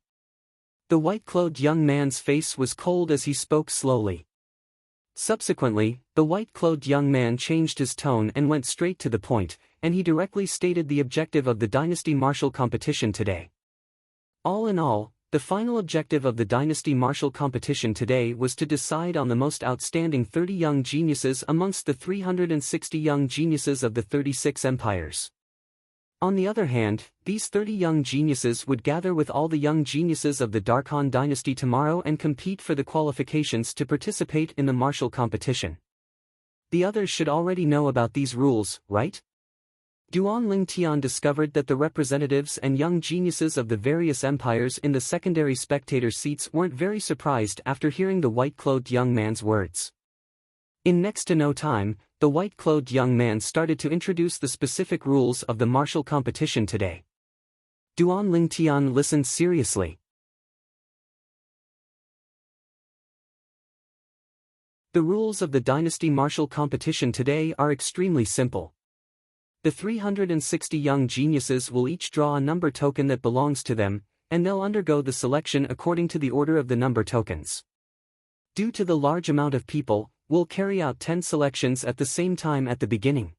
The white-clothed young man's face was cold as he spoke slowly. Subsequently, the white-clothed young man changed his tone and went straight to the point, and he directly stated the objective of the dynasty martial competition today. All in all, the final objective of the dynasty martial competition today was to decide on the most outstanding 30 young geniuses amongst the 360 young geniuses of the 36 empires. On the other hand, these 30 young geniuses would gather with all the young geniuses of the Darkhan dynasty tomorrow and compete for the qualifications to participate in the martial competition. The others should already know about these rules, right? Duan Lingtian discovered that the representatives and young geniuses of the various empires in the secondary spectator seats weren't very surprised after hearing the white-clothed young man's words. In next to no time, the white-clothed young man started to introduce the specific rules of the martial competition today. Duan Lingtian listened seriously. The rules of the dynasty martial competition today are extremely simple. The 360 young geniuses will each draw a number token that belongs to them, and they'll undergo the selection according to the order of the number tokens. Due to the large amount of people, we'll carry out 10 selections at the same time at the beginning.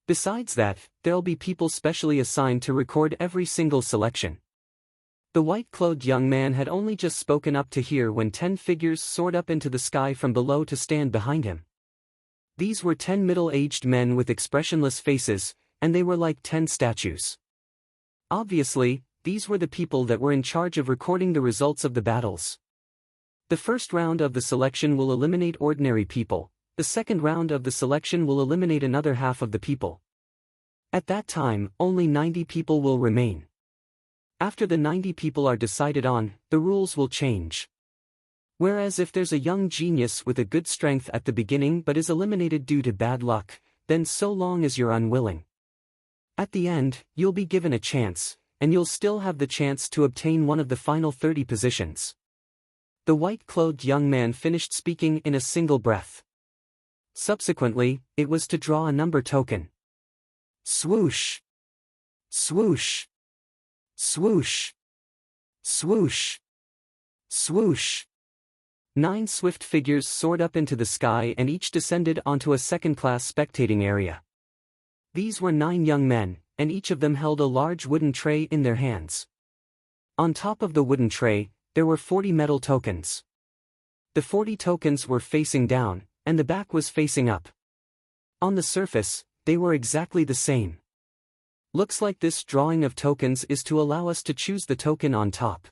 Besides that, there'll be people specially assigned to record every single selection. The white-clothed young man had only just spoken up to hear when 10 figures soared up into the sky from below to stand behind him. These were 10 middle-aged men with expressionless faces, and they were like 10 statues. Obviously, these were the people that were in charge of recording the results of the battles. The first round of the selection will eliminate ordinary people, the second round of the selection will eliminate another half of the people. At that time, only 90 people will remain. After the 90 people are decided on, the rules will change. Whereas if there's a young genius with a good strength at the beginning but is eliminated due to bad luck, then so long as you're unwilling. At the end, you'll be given a chance, and you'll still have the chance to obtain one of the final 30 positions. The white-clothed young man finished speaking in a single breath. Subsequently, it was to draw a number token. Swoosh! Swoosh! Swoosh! Swoosh! Swoosh! 9 swift figures soared up into the sky and each descended onto a second-class spectating area. These were 9 young men, and each of them held a large wooden tray in their hands. On top of the wooden tray, there were 40 metal tokens. The 40 tokens were facing down, and the back was facing up. On the surface, they were exactly the same. Looks like this drawing of tokens is to allow us to choose the token on top.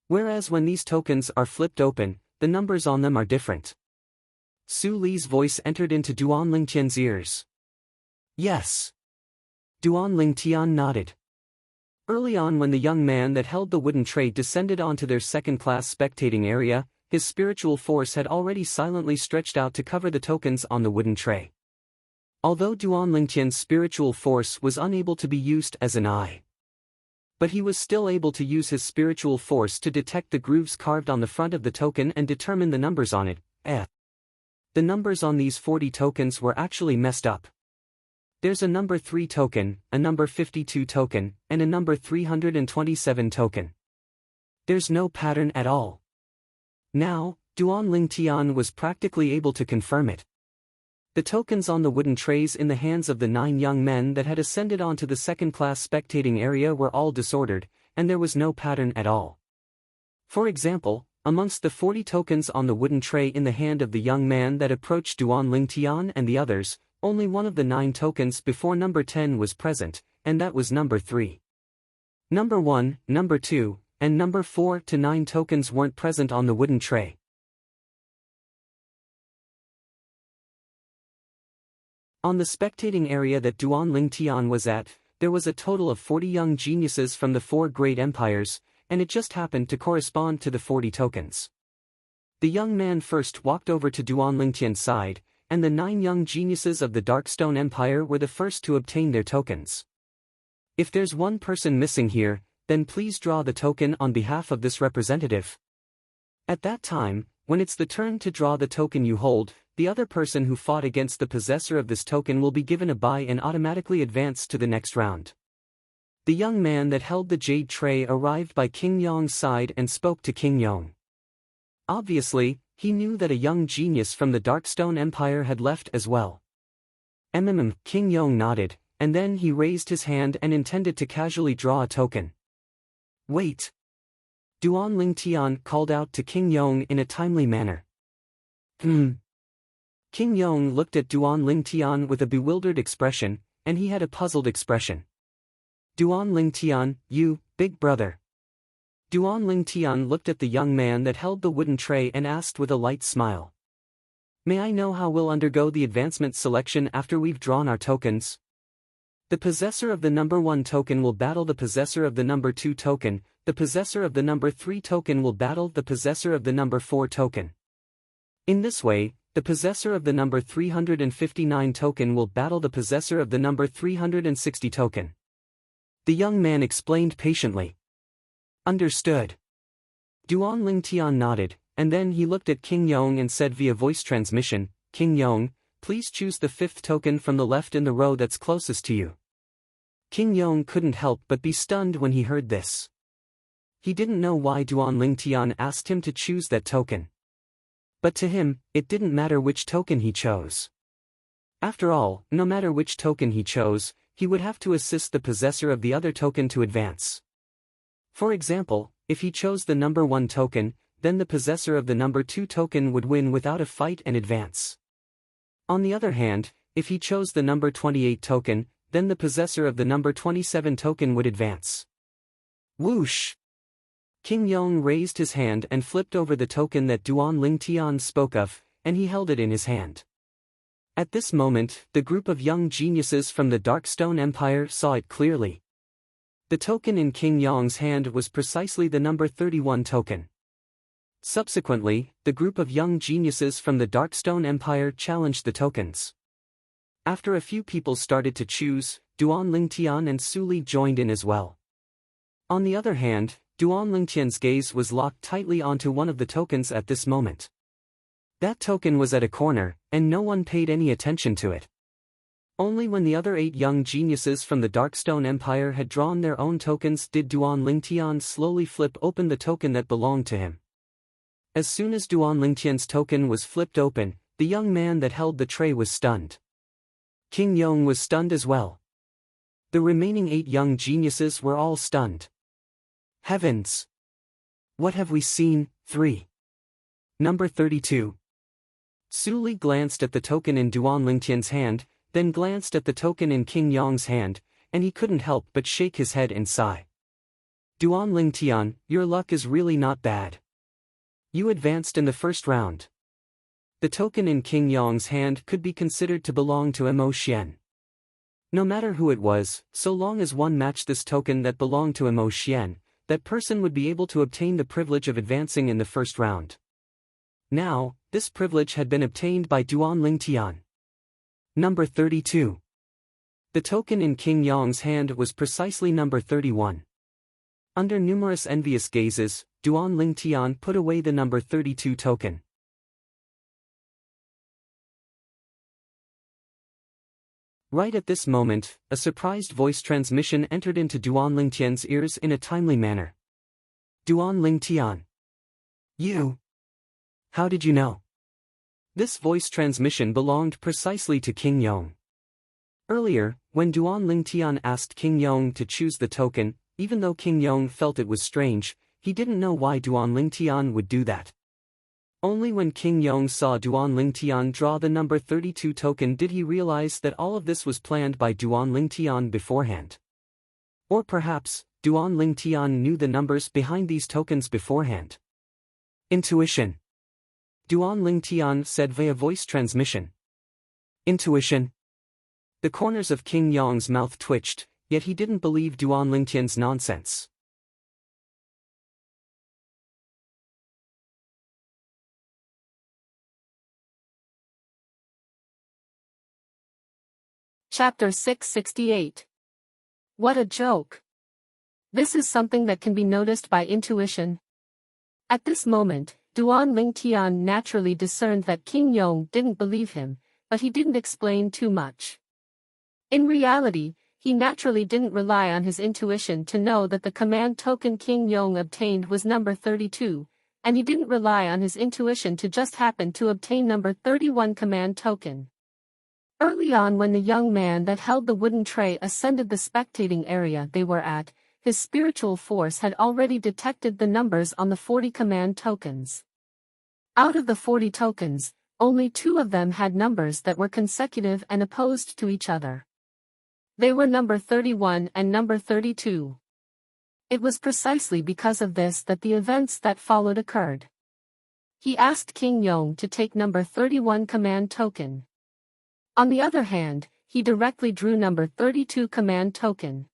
Whereas when these tokens are flipped open, the numbers on them are different. Su Li's voice entered into Duan Lingtian's ears. Yes. Duan Lingtian nodded. Early on when the young man that held the wooden tray descended onto their second-class spectating area, his spiritual force had already silently stretched out to cover the tokens on the wooden tray. Although Duan Lingtian's spiritual force was unable to be used as an eye, but he was still able to use his spiritual force to detect the grooves carved on the front of the token and determine the numbers on it. The numbers on these 40 tokens were actually messed up. There's a number 3 token, a number 52 token, and a number 327 token. There's no pattern at all. Now, Duan Lingtian was practically able to confirm it. The tokens on the wooden trays in the hands of the 9 young men that had ascended onto the second-class spectating area were all disordered, and there was no pattern at all. For example, amongst the 40 tokens on the wooden tray in the hand of the young man that approached Duan Lingtian and the others, only one of the 9 tokens before number 10 was present, and that was number 3. Number 1, number 2, and number 4 to 9 tokens weren't present on the wooden tray. On the spectating area that Duan Lingtian was at, there was a total of 40 young geniuses from the 4 great empires, and it just happened to correspond to the 40 tokens. The young man first walked over to Duan Lingtian's side, and the 9 young geniuses of the Darkstone Empire were the first to obtain their tokens. If there's one person missing here, then please draw the token on behalf of this representative. At that time, when it's the turn to draw the token you hold, the other person who fought against the possessor of this token will be given a bye and automatically advance to the next round. The young man that held the jade tray arrived by King Yong's side and spoke to King Yong. Obviously, he knew that a young genius from the Darkstone Empire had left as well. King Yong nodded, and then he raised his hand and intended to casually draw a token. Wait! Duan Lingtian called out to King Yong in a timely manner. King Yong looked at Duan Lingtian with a bewildered expression, and he had a puzzled expression. Duan Lingtian, you, big brother. Duan Lingtian looked at the young man that held the wooden tray and asked with a light smile. May I know how we'll undergo the advancement selection after we've drawn our tokens? The possessor of the number 1 token will battle the possessor of the number 2 token, the possessor of the number 3 token will battle the possessor of the number 4 token. In this way, the possessor of the number 359 token will battle the possessor of the number 360 token. The young man explained patiently. Understood. Duan Lingtian nodded, and then he looked at King Yong and said via voice transmission, King Yong, please choose the 5th token from the left in the row that's closest to you. King Yong couldn't help but be stunned when he heard this. He didn't know why Duan Lingtian asked him to choose that token. But to him, it didn't matter which token he chose. After all, no matter which token he chose, he would have to assist the possessor of the other token to advance. For example, if he chose the number 1 token, then the possessor of the number 2 token would win without a fight and advance. On the other hand, if he chose the number 28 token, then the possessor of the number 27 token would advance. Whoosh! King Yong raised his hand and flipped over the token that Duan Lingtian spoke of, and he held it in his hand. At this moment, the group of young geniuses from the Darkstone Empire saw it clearly. The token in King Yong's hand was precisely the number 31 token. Subsequently, the group of young geniuses from the Darkstone Empire challenged the tokens. After a few people started to choose, Duan Lingtian and Su Li joined in as well. On the other hand, Duan Lingtian's gaze was locked tightly onto one of the tokens at this moment. That token was at a corner, and no one paid any attention to it. Only when the other 8 young geniuses from the Darkstone Empire had drawn their own tokens did Duan Lingtian slowly flip open the token that belonged to him. As soon as Duan Lingtian's token was flipped open, the young man that held the tray was stunned. King Yong was stunned as well. The remaining 8 young geniuses were all stunned. Heavens! What have we seen? 3. Number 32. Su Li glanced at the token in Duan Lingtian's hand, then glanced at the token in King Yong's hand, and he couldn't help but shake his head and sigh. Duan Lingtian, your luck is really not bad. You advanced in the first round. The token in King Yong's hand could be considered to belong to Mo Xian. No matter who it was, so long as one matched this token that belonged to Mo Xian, that person would be able to obtain the privilege of advancing in the first round. Now, this privilege had been obtained by Duan Lingtian. Number 32. The token in King Yong's hand was precisely number 31. Under numerous envious gazes, Duan Lingtian put away the number 32 token. Right at this moment, a surprised voice transmission entered into Duan Lingtian's ears in a timely manner. Duan Lingtian. You? How did you know? This voice transmission belonged precisely to King Yong. Earlier, when Duan Lingtian asked King Yong to choose the token, even though King Yong felt it was strange, he didn't know why Duan Lingtian would do that. Only when King Yong saw Duan Lingtian draw the number 32 token did he realize that all of this was planned by Duan Lingtian beforehand. Or perhaps, Duan Lingtian knew the numbers behind these tokens beforehand. Intuition. Duan Lingtian said via voice transmission. Intuition. The corners of King Yong's mouth twitched, yet he didn't believe Duan Lingtian's nonsense. Chapter 668. What a joke! This is something that can be noticed by intuition. At this moment, Duan Lingtian naturally discerned that King Yong didn't believe him, but he didn't explain too much. In reality, he naturally didn't rely on his intuition to know that the command token King Yong obtained was number 32, and he didn't rely on his intuition to just happen to obtain number 31 command token. Early on, when the young man that held the wooden tray ascended the spectating area they were at, his spiritual force had already detected the numbers on the 40 command tokens. Out of the 40 tokens, only 2 of them had numbers that were consecutive and opposed to each other. They were number 31 and number 32. It was precisely because of this that the events that followed occurred. He asked King Yong to take number 31 command token. On the other hand, he directly drew number 32 command token.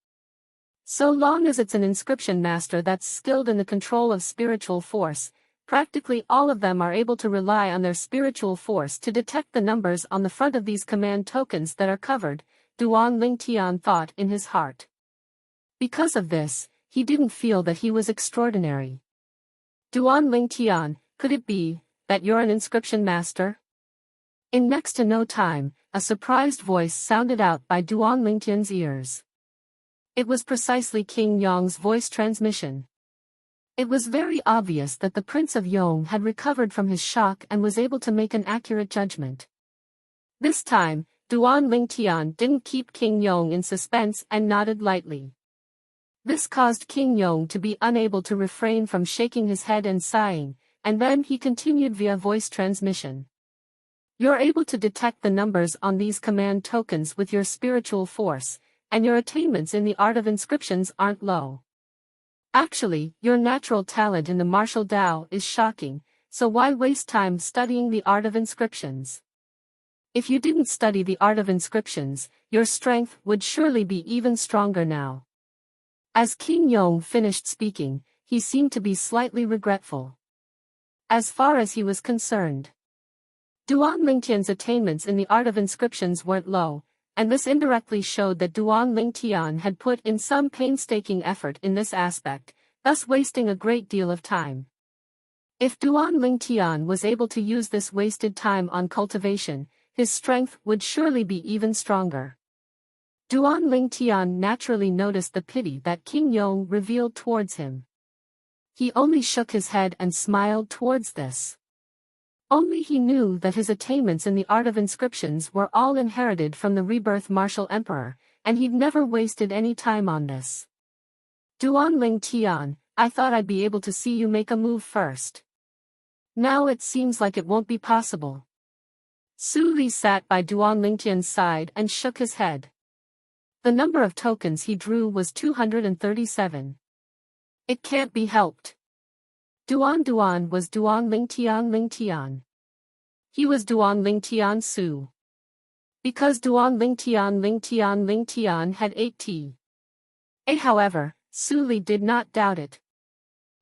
So long as it's an inscription master that's skilled in the control of spiritual force, practically all of them are able to rely on their spiritual force to detect the numbers on the front of these command tokens that are covered, Duan Lingtian thought in his heart. Because of this, he didn't feel that he was extraordinary. Duan Lingtian, could it be that you're an inscription master? In next to no time, a surprised voice sounded out by Duan Lingtian's ears. It was precisely King Yong's voice transmission. It was very obvious that the Prince of Yong had recovered from his shock and was able to make an accurate judgment. This time, Duan Lingtian didn't keep King Yong in suspense and nodded lightly. This caused King Yong to be unable to refrain from shaking his head and sighing, and then he continued via voice transmission. You're able to detect the numbers on these command tokens with your spiritual force, and your attainments in the art of inscriptions aren't low. Actually, your natural talent in the martial Tao is shocking, so why waste time studying the art of inscriptions? If you didn't study the art of inscriptions, your strength would surely be even stronger now. As King Yong finished speaking, he seemed to be slightly regretful. As far as he was concerned, Duan Lingtian's attainments in the art of inscriptions weren't low, and this indirectly showed that Duan Lingtian had put in some painstaking effort in this aspect, thus wasting a great deal of time. If Duan Lingtian was able to use this wasted time on cultivation, his strength would surely be even stronger. Duan Lingtian naturally noticed the pity that King Yong revealed towards him. He only shook his head and smiled towards this. Only he knew that his attainments in the art of inscriptions were all inherited from the rebirth martial emperor, and he'd never wasted any time on this. Duan Lingtian, I thought I'd be able to see you make a move first. Now it seems like it won't be possible. Su Li sat by Duan Lingtian's side and shook his head. The number of tokens he drew was 237. It can't be helped. Duan was Duan Lingtian. He was Duan Lingtian Su. Because Duan Lingtian had 8 T. However, Su Li did not doubt it.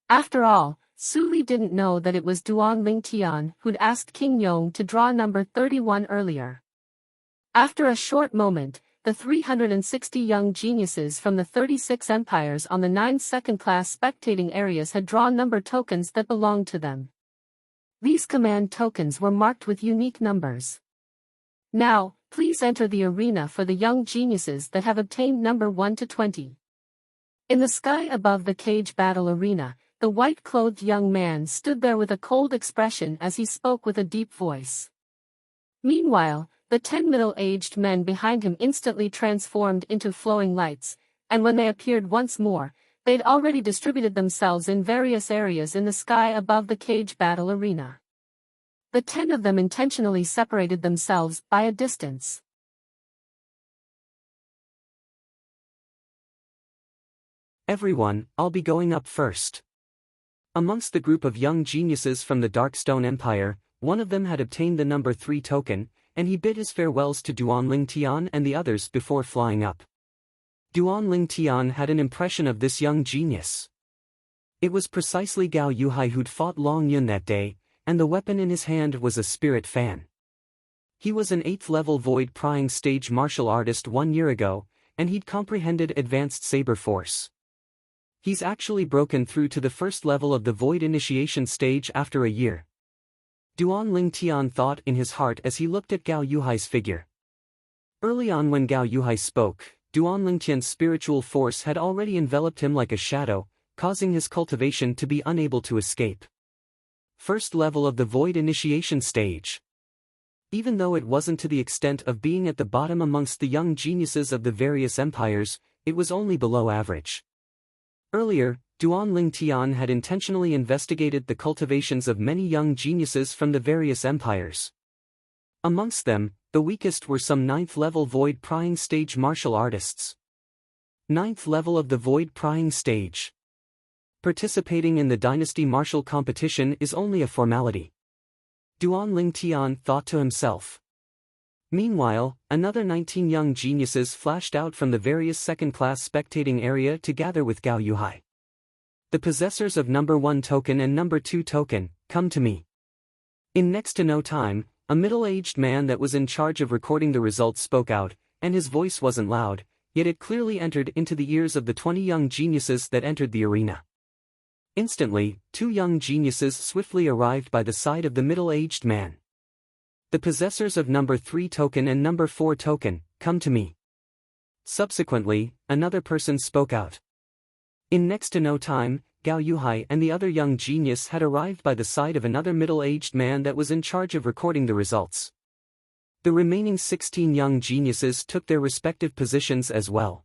After all, Su Li didn't know that it was Duan Lingtian who'd asked King Yong to draw number 31 earlier. After a short moment, the 360 young geniuses from the 36 empires on the 9 second-class spectating areas had drawn number tokens that belonged to them. These command tokens were marked with unique numbers. Now, please enter the arena for the young geniuses that have obtained number 1 to 20. In the sky above the cage battle arena, the white-clothed young man stood there with a cold expression as he spoke with a deep voice. Meanwhile, the 10 middle-aged men behind him instantly transformed into flowing lights, and when they appeared once more, They'd already distributed themselves in various areas in the sky above the cage battle arena. The 10 of them intentionally separated themselves by a distance. Everyone, I'll be going up first. Amongst the group of young geniuses from the Darkstone Empire, one of them had obtained the number 3 token, and he bid his farewells to Duan Tian and the others before flying up. Duan Tian had an impression of this young genius. It was precisely Gao Yuhai who'd fought Long Yun that day, and the weapon in his hand was a spirit fan. He was an 8th level void prying stage martial artist 1 year ago, and he'd comprehended advanced saber force. He's actually broken through to the 1st level of the void initiation stage after a year. Duan Tian thought in his heart as he looked at Gao Yuhai's figure. Early on when Gao Yuhai spoke, Duan Tian's spiritual force had already enveloped him like a shadow, causing his cultivation to be unable to escape. 1st level of the void initiation stage. Even though it wasn't to the extent of being at the bottom amongst the young geniuses of the various empires, it was only below average. Earlier, Duan Tian had intentionally investigated the cultivations of many young geniuses from the various empires. Amongst them, the weakest were some 9th level void prying stage martial artists. 9th level of the void prying stage. Participating in the dynasty martial competition is only a formality. Duan Tian thought to himself. Meanwhile, another 19 young geniuses flashed out from the various second-class spectating area to gather with Gao Yuhai. The possessors of number 1 token and number 2 token, come to me. In next to no time, a middle-aged man that was in charge of recording the results spoke out, and his voice wasn't loud, yet it clearly entered into the ears of the 20 young geniuses that entered the arena. Instantly, 2 young geniuses swiftly arrived by the side of the middle-aged man. The possessors of number 3 token and number 4 token, come to me. Subsequently, another person spoke out. In next to no time, Gao Yuhai and the other young genius had arrived by the side of another middle-aged man that was in charge of recording the results. The remaining 16 young geniuses took their respective positions as well.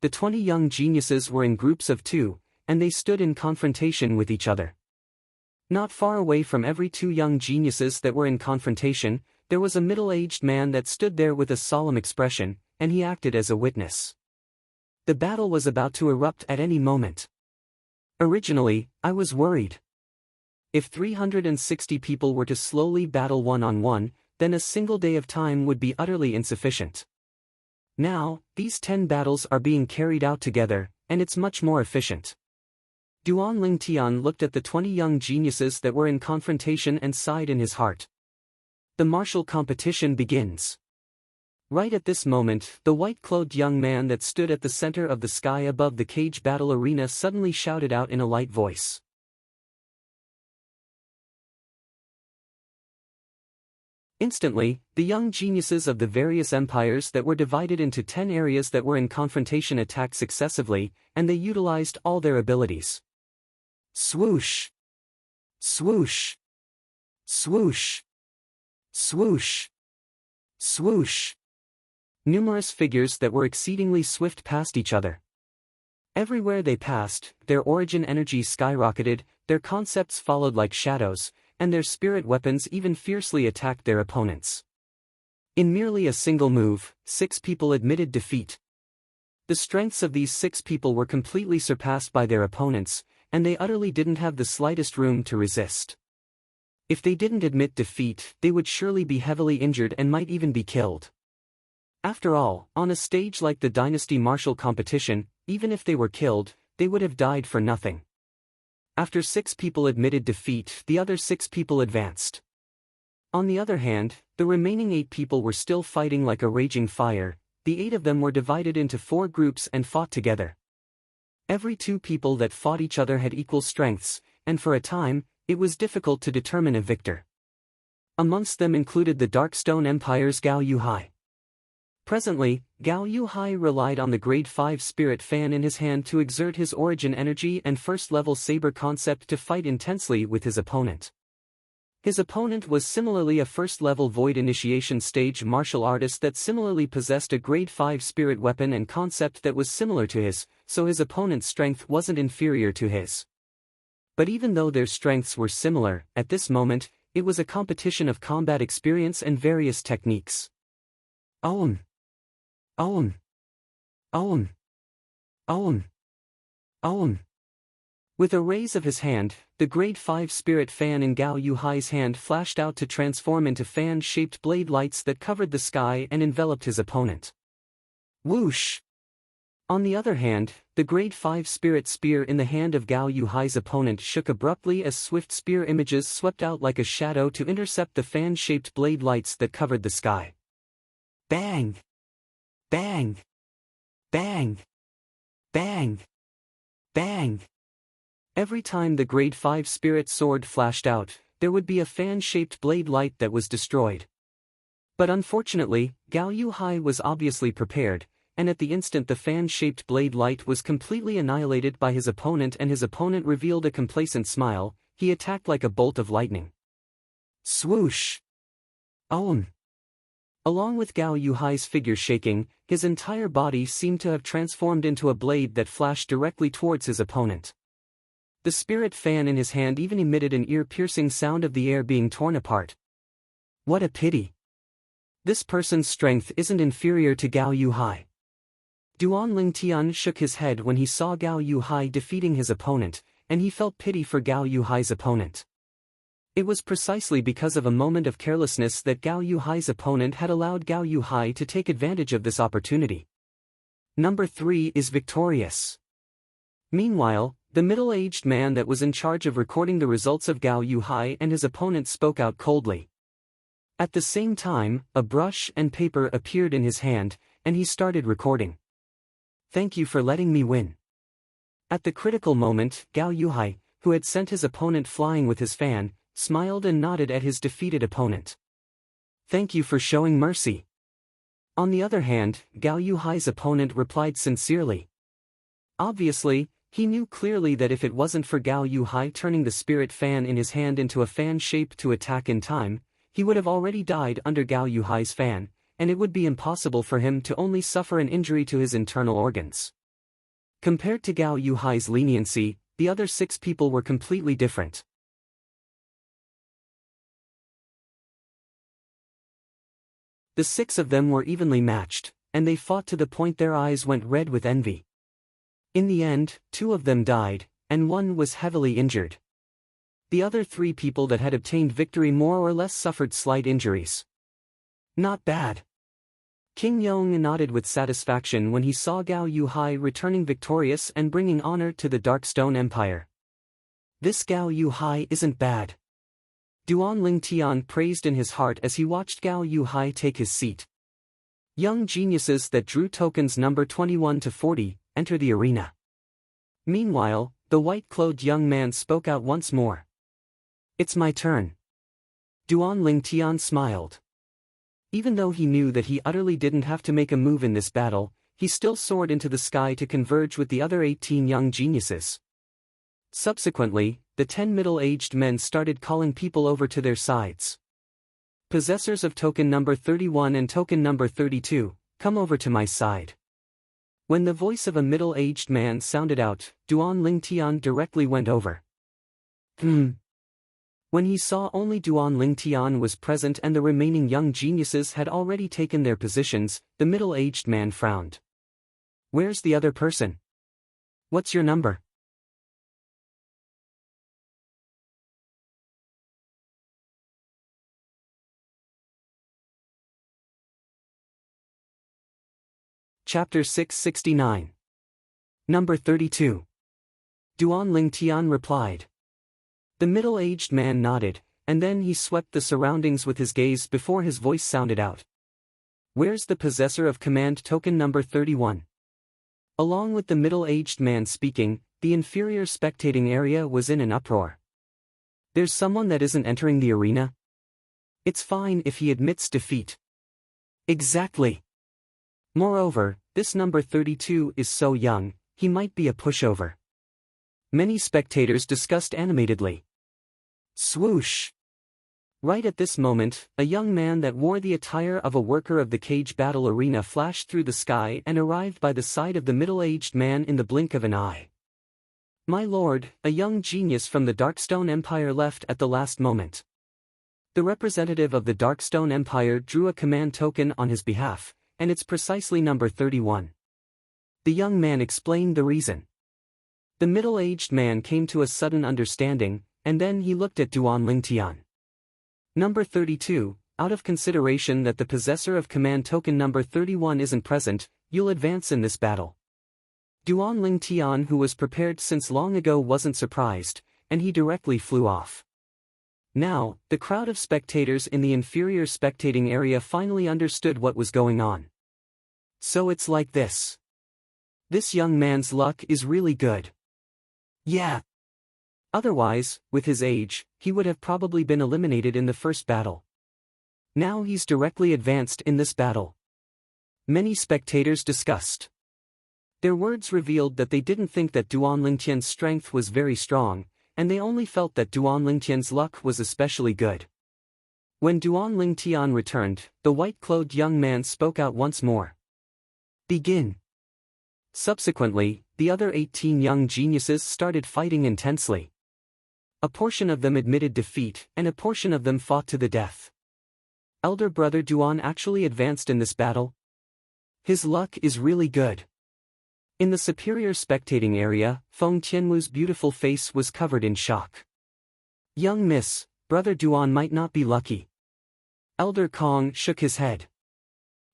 The 20 young geniuses were in groups of 2, and they stood in confrontation with each other. Not far away from every 2 young geniuses that were in confrontation, there was a middle-aged man that stood there with a solemn expression, and he acted as a witness. The battle was about to erupt at any moment. Originally, I was worried. If 360 people were to slowly battle one-on-one, then a single day of time would be utterly insufficient. Now, these 10 battles are being carried out together, and it's much more efficient. Duan Tian looked at the 20 young geniuses that were in confrontation and sighed in his heart. The martial competition begins. Right at this moment, the white-clothed young man that stood at the center of the sky above the cage battle arena suddenly shouted out in a light voice. Instantly, the young geniuses of the various empires that were divided into 10 areas that were in confrontation attacked successively, and they utilized all their abilities. Swoosh! Swoosh! Swoosh! Swoosh! Swoosh! Numerous figures that were exceedingly swift passed each other. Everywhere they passed, their origin energy skyrocketed, their concepts followed like shadows, and their spirit weapons even fiercely attacked their opponents. In merely a single move, 6 people admitted defeat. The strengths of these 6 people were completely surpassed by their opponents, and they utterly didn't have the slightest room to resist. If they didn't admit defeat, they would surely be heavily injured and might even be killed. After all, on a stage like the Dynasty Martial Competition, even if they were killed, they would have died for nothing. After 6 people admitted defeat, the other 6 people advanced. On the other hand, the remaining 8 people were still fighting like a raging fire. The 8 of them were divided into 4 groups and fought together. Every 2 people that fought each other had equal strengths, and for a time, it was difficult to determine a victor. Amongst them included the Darkstone Empire's Gao Yuhai. Presently, Gao Yuhai relied on the Grade 5 Spirit Fan in his hand to exert his origin energy and first-level saber concept to fight intensely with his opponent. His opponent was similarly a first-level Void Initiation stage martial artist that similarly possessed a Grade 5 spirit weapon and concept that was similar to his, so his opponent's strength wasn't inferior to his. But even though their strengths were similar, at this moment, it was a competition of combat experience and various techniques. Own. Own. Own. Own. Own. With a raise of his hand, the Grade 5 spirit fan in Gao Yuhai's hand flashed out to transform into fan-shaped blade lights that covered the sky and enveloped his opponent. Whoosh! On the other hand, the Grade 5 spirit spear in the hand of Gao Yuhai's opponent shook abruptly as swift spear images swept out like a shadow to intercept the fan-shaped blade lights that covered the sky. Bang! Bang! Bang! Bang! Bang! Every time the Grade 5 spirit sword flashed out, there would be a fan-shaped blade light that was destroyed. But unfortunately, Gao Yuhai was obviously prepared, and at the instant the fan-shaped blade light was completely annihilated by his opponent and his opponent revealed a complacent smile, he attacked like a bolt of lightning. Swoosh! Own! Along with Gao Yuhai's figure shaking, his entire body seemed to have transformed into a blade that flashed directly towards his opponent. The spirit fan in his hand even emitted an ear-piercing sound of the air being torn apart. What a pity! This person's strength isn't inferior to Gao Yuhai. Duan Lingtian shook his head when he saw Gao Yuhai defeating his opponent, and he felt pity for Gao Yuhai's opponent. It was precisely because of a moment of carelessness that Gao Yuhai's opponent had allowed Gao Yuhai to take advantage of this opportunity. Number 3 is victorious. Meanwhile, the middle-aged man that was in charge of recording the results of Gao Yuhai and his opponent spoke out coldly. At the same time, a brush and paper appeared in his hand, and he started recording. Thank you for letting me win. At the critical moment, Gao Yuhai, who had sent his opponent flying with his fan, smiled and nodded at his defeated opponent. Thank you for showing mercy. On the other hand, Gao Yuhai's opponent replied sincerely. Obviously, he knew clearly that if it wasn't for Gao Yuhai turning the spirit fan in his hand into a fan shape to attack in time, he would have already died under Gao Yuhai's fan, and it would be impossible for him to only suffer an injury to his internal organs. Compared to Gao Yuhai's leniency, the other 6 people were completely different. The 6 of them were evenly matched, and they fought to the point their eyes went red with envy. In the end, 2 of them died, and 1 was heavily injured. The other 3 people that had obtained victory more or less suffered slight injuries. Not bad. King Yong nodded with satisfaction when he saw Gao Yuhai returning victorious and bringing honor to the Darkstone Empire. This Gao Yuhai isn't bad. Duan Lingtian praised in his heart as he watched Gao Yuhai take his seat. Young geniuses that drew tokens number 21 to 40, enter the arena. Meanwhile, the white-clothed young man spoke out once more. It's my turn. Duan Lingtian smiled. Even though he knew that he utterly didn't have to make a move in this battle, he still soared into the sky to converge with the other 18 young geniuses. Subsequently, the 10 middle-aged men started calling people over to their sides. Possessors of token number 31 and token number 32, come over to my side. When the voice of a middle-aged man sounded out, Duan Lingtian directly went over. When he saw only Duan Lingtian was present and the remaining young geniuses had already taken their positions, the middle-aged man frowned. Where's the other person? What's your number? Chapter 669. Number 32. Duan Lingtian replied. The middle-aged man nodded, and then he swept the surroundings with his gaze before his voice sounded out. Where's the possessor of command token number 31? Along with the middle-aged man speaking, the inferior spectating area was in an uproar. There's someone that isn't entering the arena? It's fine if he admits defeat. Exactly. Moreover, this number 32 is so young, he might be a pushover. Many spectators discussed animatedly. Swoosh! Right at this moment, a young man that wore the attire of a worker of the cage battle arena flashed through the sky and arrived by the side of the middle-aged man in the blink of an eye. My lord, a young genius from the Darkstone Empire left at the last moment. The representative of the Darkstone Empire drew a command token on his behalf, and it's precisely number 31. The young man explained the reason. The middle-aged man came to a sudden understanding, and then he looked at Duan Lingtian. Number 32, out of consideration that the possessor of command token number 31 isn't present, you'll advance in this battle. Duan Lingtian, who was prepared since long ago, wasn't surprised, and he directly flew off. Now, the crowd of spectators in the inferior spectating area finally understood what was going on. So it's like this. This young man's luck is really good. Yeah. Otherwise, with his age, he would have probably been eliminated in the first battle. Now he's directly advanced in this battle. Many spectators discussed. Their words revealed that they didn't think that Duan Lingtian's strength was very strong, and they only felt that Duan Lingtian's luck was especially good. When Duan Lingtian returned, the white-clothed young man spoke out once more. Begin. Subsequently, the other 18 young geniuses started fighting intensely. A portion of them admitted defeat, and a portion of them fought to the death. Elder brother Duan actually advanced in this battle. His luck is really good. In the superior spectating area, Feng Tianwu's beautiful face was covered in shock. Young miss, brother Duan might not be lucky. Elder Kong shook his head.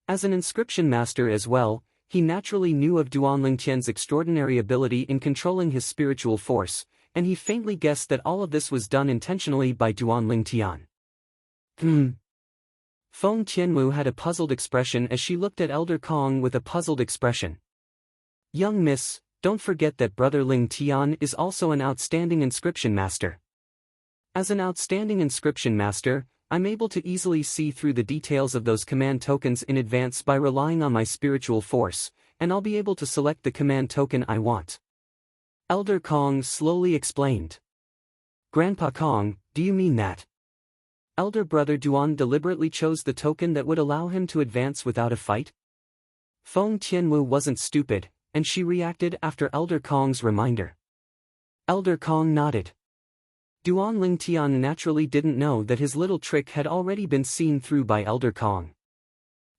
As an inscription master as well, he naturally knew of Duan Lingtian's extraordinary ability in controlling his spiritual force, and he faintly guessed that all of this was done intentionally by Duan Lingtian. Feng Tianwu had a puzzled expression as she looked at Elder Kong with a puzzled expression. Young miss, don't forget that brother Lingtian is also an outstanding inscription master. As an outstanding inscription master, I'm able to easily see through the details of those command tokens in advance by relying on my spiritual force, and I'll be able to select the command token I want. Elder Kong slowly explained. Grandpa Kong, do you mean that? Elder brother Duan deliberately chose the token that would allow him to advance without a fight? Feng Tianwu wasn't stupid, and she reacted after Elder Kong's reminder. Elder Kong nodded. Duan Lingtian naturally didn't know that his little trick had already been seen through by Elder Kong.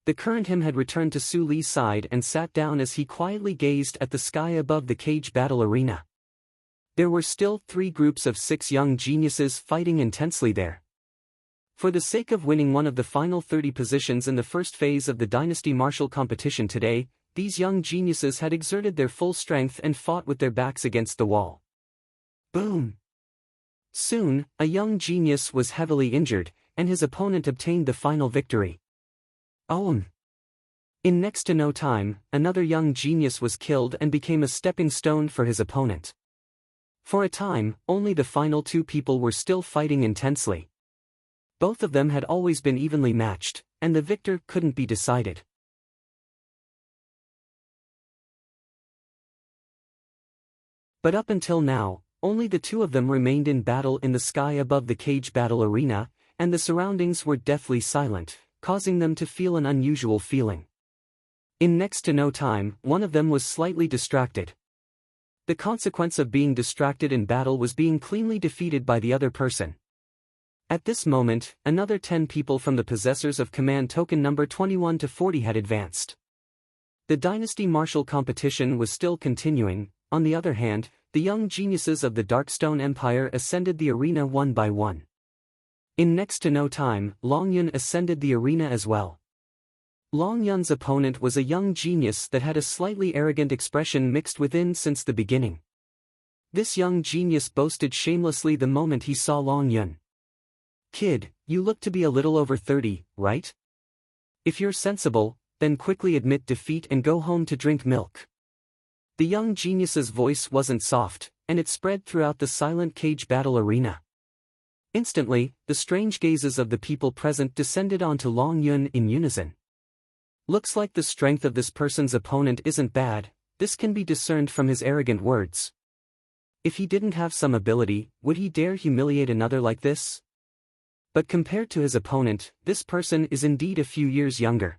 The current him had returned to Su Li's side and sat down as he quietly gazed at the sky above the cage battle arena. There were still 3 groups of 6 young geniuses fighting intensely there. For the sake of winning one of the final 30 positions in the first phase of the Dynasty Martial competition today, these young geniuses had exerted their full strength and fought with their backs against the wall. Boom! Soon, a young genius was heavily injured, and his opponent obtained the final victory. In next to no time, another young genius was killed and became a stepping stone for his opponent. For a time, only the final 2 people were still fighting intensely. Both of them had always been evenly matched, and the victor couldn't be decided. But up until now, only the 2 of them remained in battle in the sky above the cage battle arena, and the surroundings were deathly silent, causing them to feel an unusual feeling. In next to no time, one of them was slightly distracted. The consequence of being distracted in battle was being cleanly defeated by the other person. At this moment, another 10 people from the possessors of command token number 21 to 40 had advanced. The Dynasty Martial competition was still continuing. On the other hand, the young geniuses of the Darkstone Empire ascended the arena one by one. In next to no time, Long Yun ascended the arena as well. Long Yun's opponent was a young genius that had a slightly arrogant expression mixed within since the beginning. This young genius boasted shamelessly the moment he saw Long Yun. Kid, you look to be a little over 30, right? If you're sensible, then quickly admit defeat and go home to drink milk. The young genius's voice wasn't soft, and it spread throughout the silent cage battle arena. Instantly, the strange gazes of the people present descended onto Long Yun in unison. Looks like the strength of this person's opponent isn't bad, this can be discerned from his arrogant words. If he didn't have some ability, would he dare humiliate another like this? But compared to his opponent, this person is indeed a few years younger.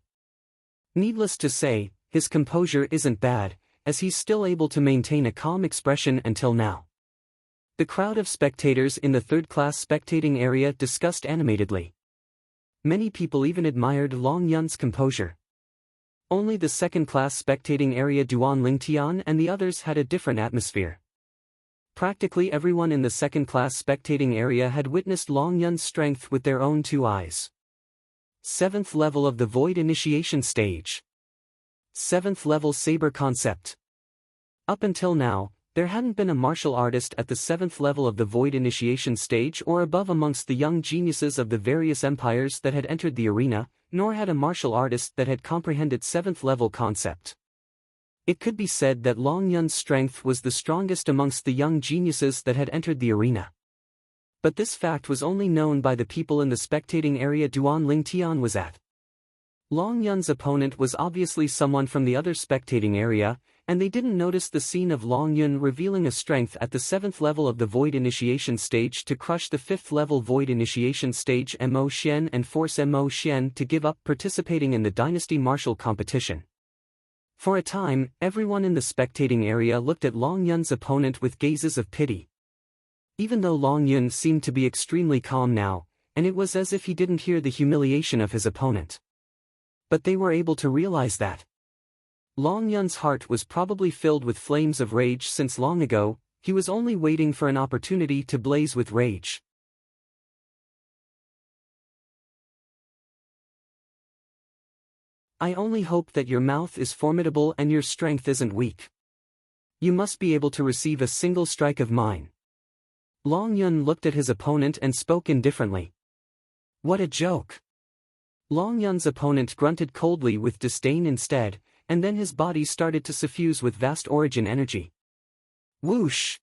Needless to say, his composure isn't bad, as he's still able to maintain a calm expression until now. The crowd of spectators in the third-class spectating area discussed animatedly. Many people even admired Long Yun's composure. Only the second-class spectating area Duan Lingtian and the others had a different atmosphere. Practically everyone in the second-class spectating area had witnessed Long Yun's strength with their own two eyes. 7th level of the Void Initiation Stage. 7th level Saber Concept. Up until now, there hadn't been a martial artist at the 7th level of the Void Initiation Stage or above amongst the young geniuses of the various empires that had entered the arena, nor had a martial artist that had comprehended 7th level concept. It could be said that Long Yun's strength was the strongest amongst the young geniuses that had entered the arena. But this fact was only known by the people in the spectating area Duan Lingtian was at. Long Yun's opponent was obviously someone from the other spectating area, and they didn't notice the scene of Long Yun revealing a strength at the 7th level of the Void Initiation Stage to crush the 5th level Void Initiation Stage Mo Xian and force Mo Xian to give up participating in the Dynasty Martial competition. For a time, everyone in the spectating area looked at Long Yun's opponent with gazes of pity. Even though Long Yun seemed to be extremely calm now, and it was as if he didn't hear the humiliation of his opponent. But they were able to realize that Long Yun's heart was probably filled with flames of rage since long ago, he was only waiting for an opportunity to blaze with rage. I only hope that your mouth is formidable and your strength isn't weak. You must be able to receive a single strike of mine. Long Yun looked at his opponent and spoke indifferently. What a joke! Long Yun's opponent grunted coldly with disdain instead, and then his body started to suffuse with vast origin energy. Whoosh!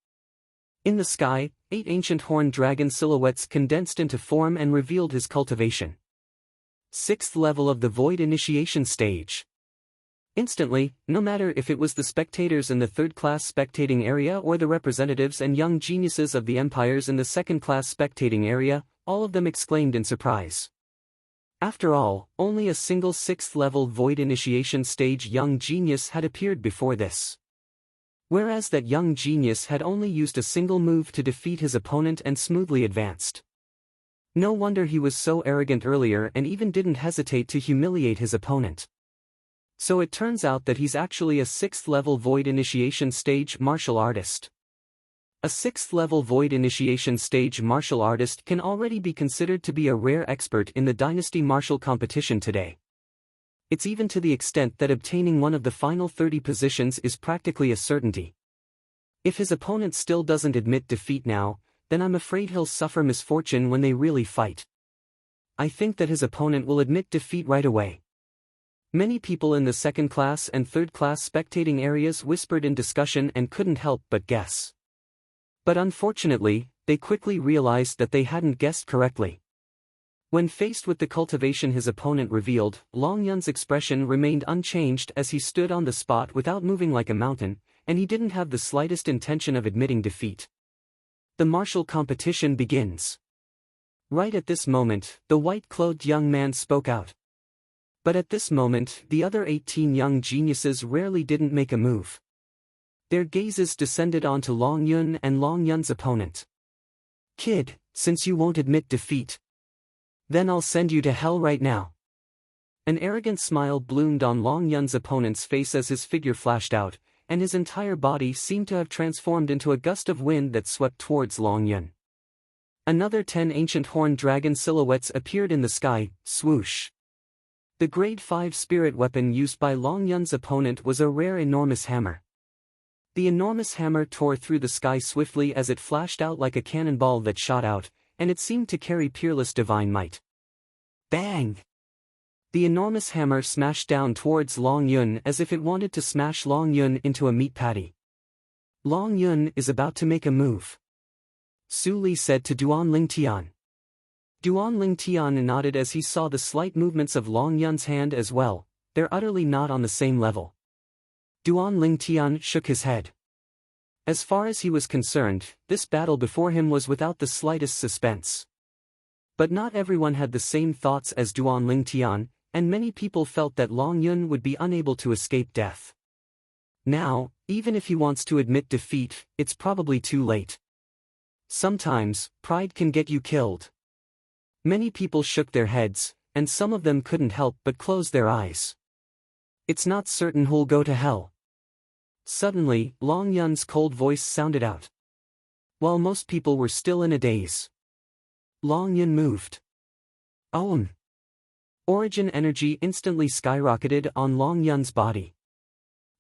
In the sky, 8 ancient horned dragon silhouettes condensed into form and revealed his cultivation. 6th level of the Void Initiation Stage. Instantly, no matter if it was the spectators in the third-class spectating area or the representatives and young geniuses of the empires in the second-class spectating area, all of them exclaimed in surprise. After all, only a single 6th level Void Initiation Stage young genius had appeared before this. Whereas that young genius had only used a single move to defeat his opponent and smoothly advanced. No wonder he was so arrogant earlier and even didn't hesitate to humiliate his opponent. So it turns out that he's actually a 6th level Void Initiation Stage martial artist. A 6th level Void Initiation Stage martial artist can already be considered to be a rare expert in the Dynasty Martial competition today. It's even to the extent that obtaining one of the final 30 positions is practically a certainty. If his opponent still doesn't admit defeat now, then I'm afraid he'll suffer misfortune when they really fight. I think that his opponent will admit defeat right away. Many people in the second-class and third-class spectating areas whispered in discussion and couldn't help but guess. But unfortunately, they quickly realized that they hadn't guessed correctly. When faced with the cultivation his opponent revealed, Long Yun's expression remained unchanged as he stood on the spot without moving like a mountain, and he didn't have the slightest intention of admitting defeat. The martial competition begins. Right at this moment, the white-clothed young man spoke out. But at this moment, the other 18 young geniuses rarely didn't make a move. Their gazes descended onto Long Yun and Long Yun's opponent. Kid, since you won't admit defeat, then I'll send you to hell right now. An arrogant smile bloomed on Long Yun's opponent's face as his figure flashed out, and his entire body seemed to have transformed into a gust of wind that swept towards Long Yun. Another 10 ancient horned dragon silhouettes appeared in the sky, swoosh. The grade 5 spirit weapon used by Long Yun's opponent was a rare enormous hammer. The enormous hammer tore through the sky swiftly as it flashed out like a cannonball that shot out, and it seemed to carry peerless divine might. Bang! The enormous hammer smashed down towards Long Yun as if it wanted to smash Long Yun into a meat patty. Long Yun is about to make a move, Su Li said to Duan Lingtian. Duan Lingtian nodded as he saw the slight movements of Long Yun's hand as well. They're utterly not on the same level. Duan Lingtian shook his head. As far as he was concerned, this battle before him was without the slightest suspense. But not everyone had the same thoughts as Duan Lingtian, and many people felt that Long Yun would be unable to escape death. Now, even if he wants to admit defeat, it's probably too late. Sometimes, pride can get you killed. Many people shook their heads, and some of them couldn't help but close their eyes. It's not certain who'll go to hell. Suddenly, Long Yun's cold voice sounded out. While most people were still in a daze, Long Yun moved. Own. Origin energy instantly skyrocketed on Long Yun's body.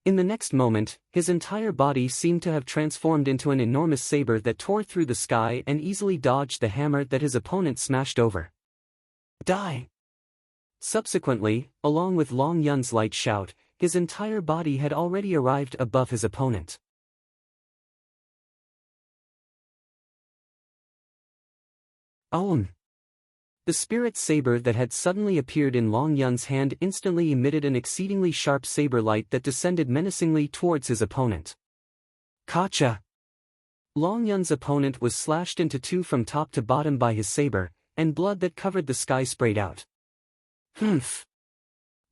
In the next moment, his entire body seemed to have transformed into an enormous saber that tore through the sky and easily dodged the hammer that his opponent smashed over. Die! Subsequently, along with Long Yun's light shout, his entire body had already arrived above his opponent. Own! The spirit saber that had suddenly appeared in Long Yun's hand instantly emitted an exceedingly sharp saber light that descended menacingly towards his opponent. Kacha! Long Yun's opponent was slashed into two from top to bottom by his saber, and blood that covered the sky sprayed out. Humph!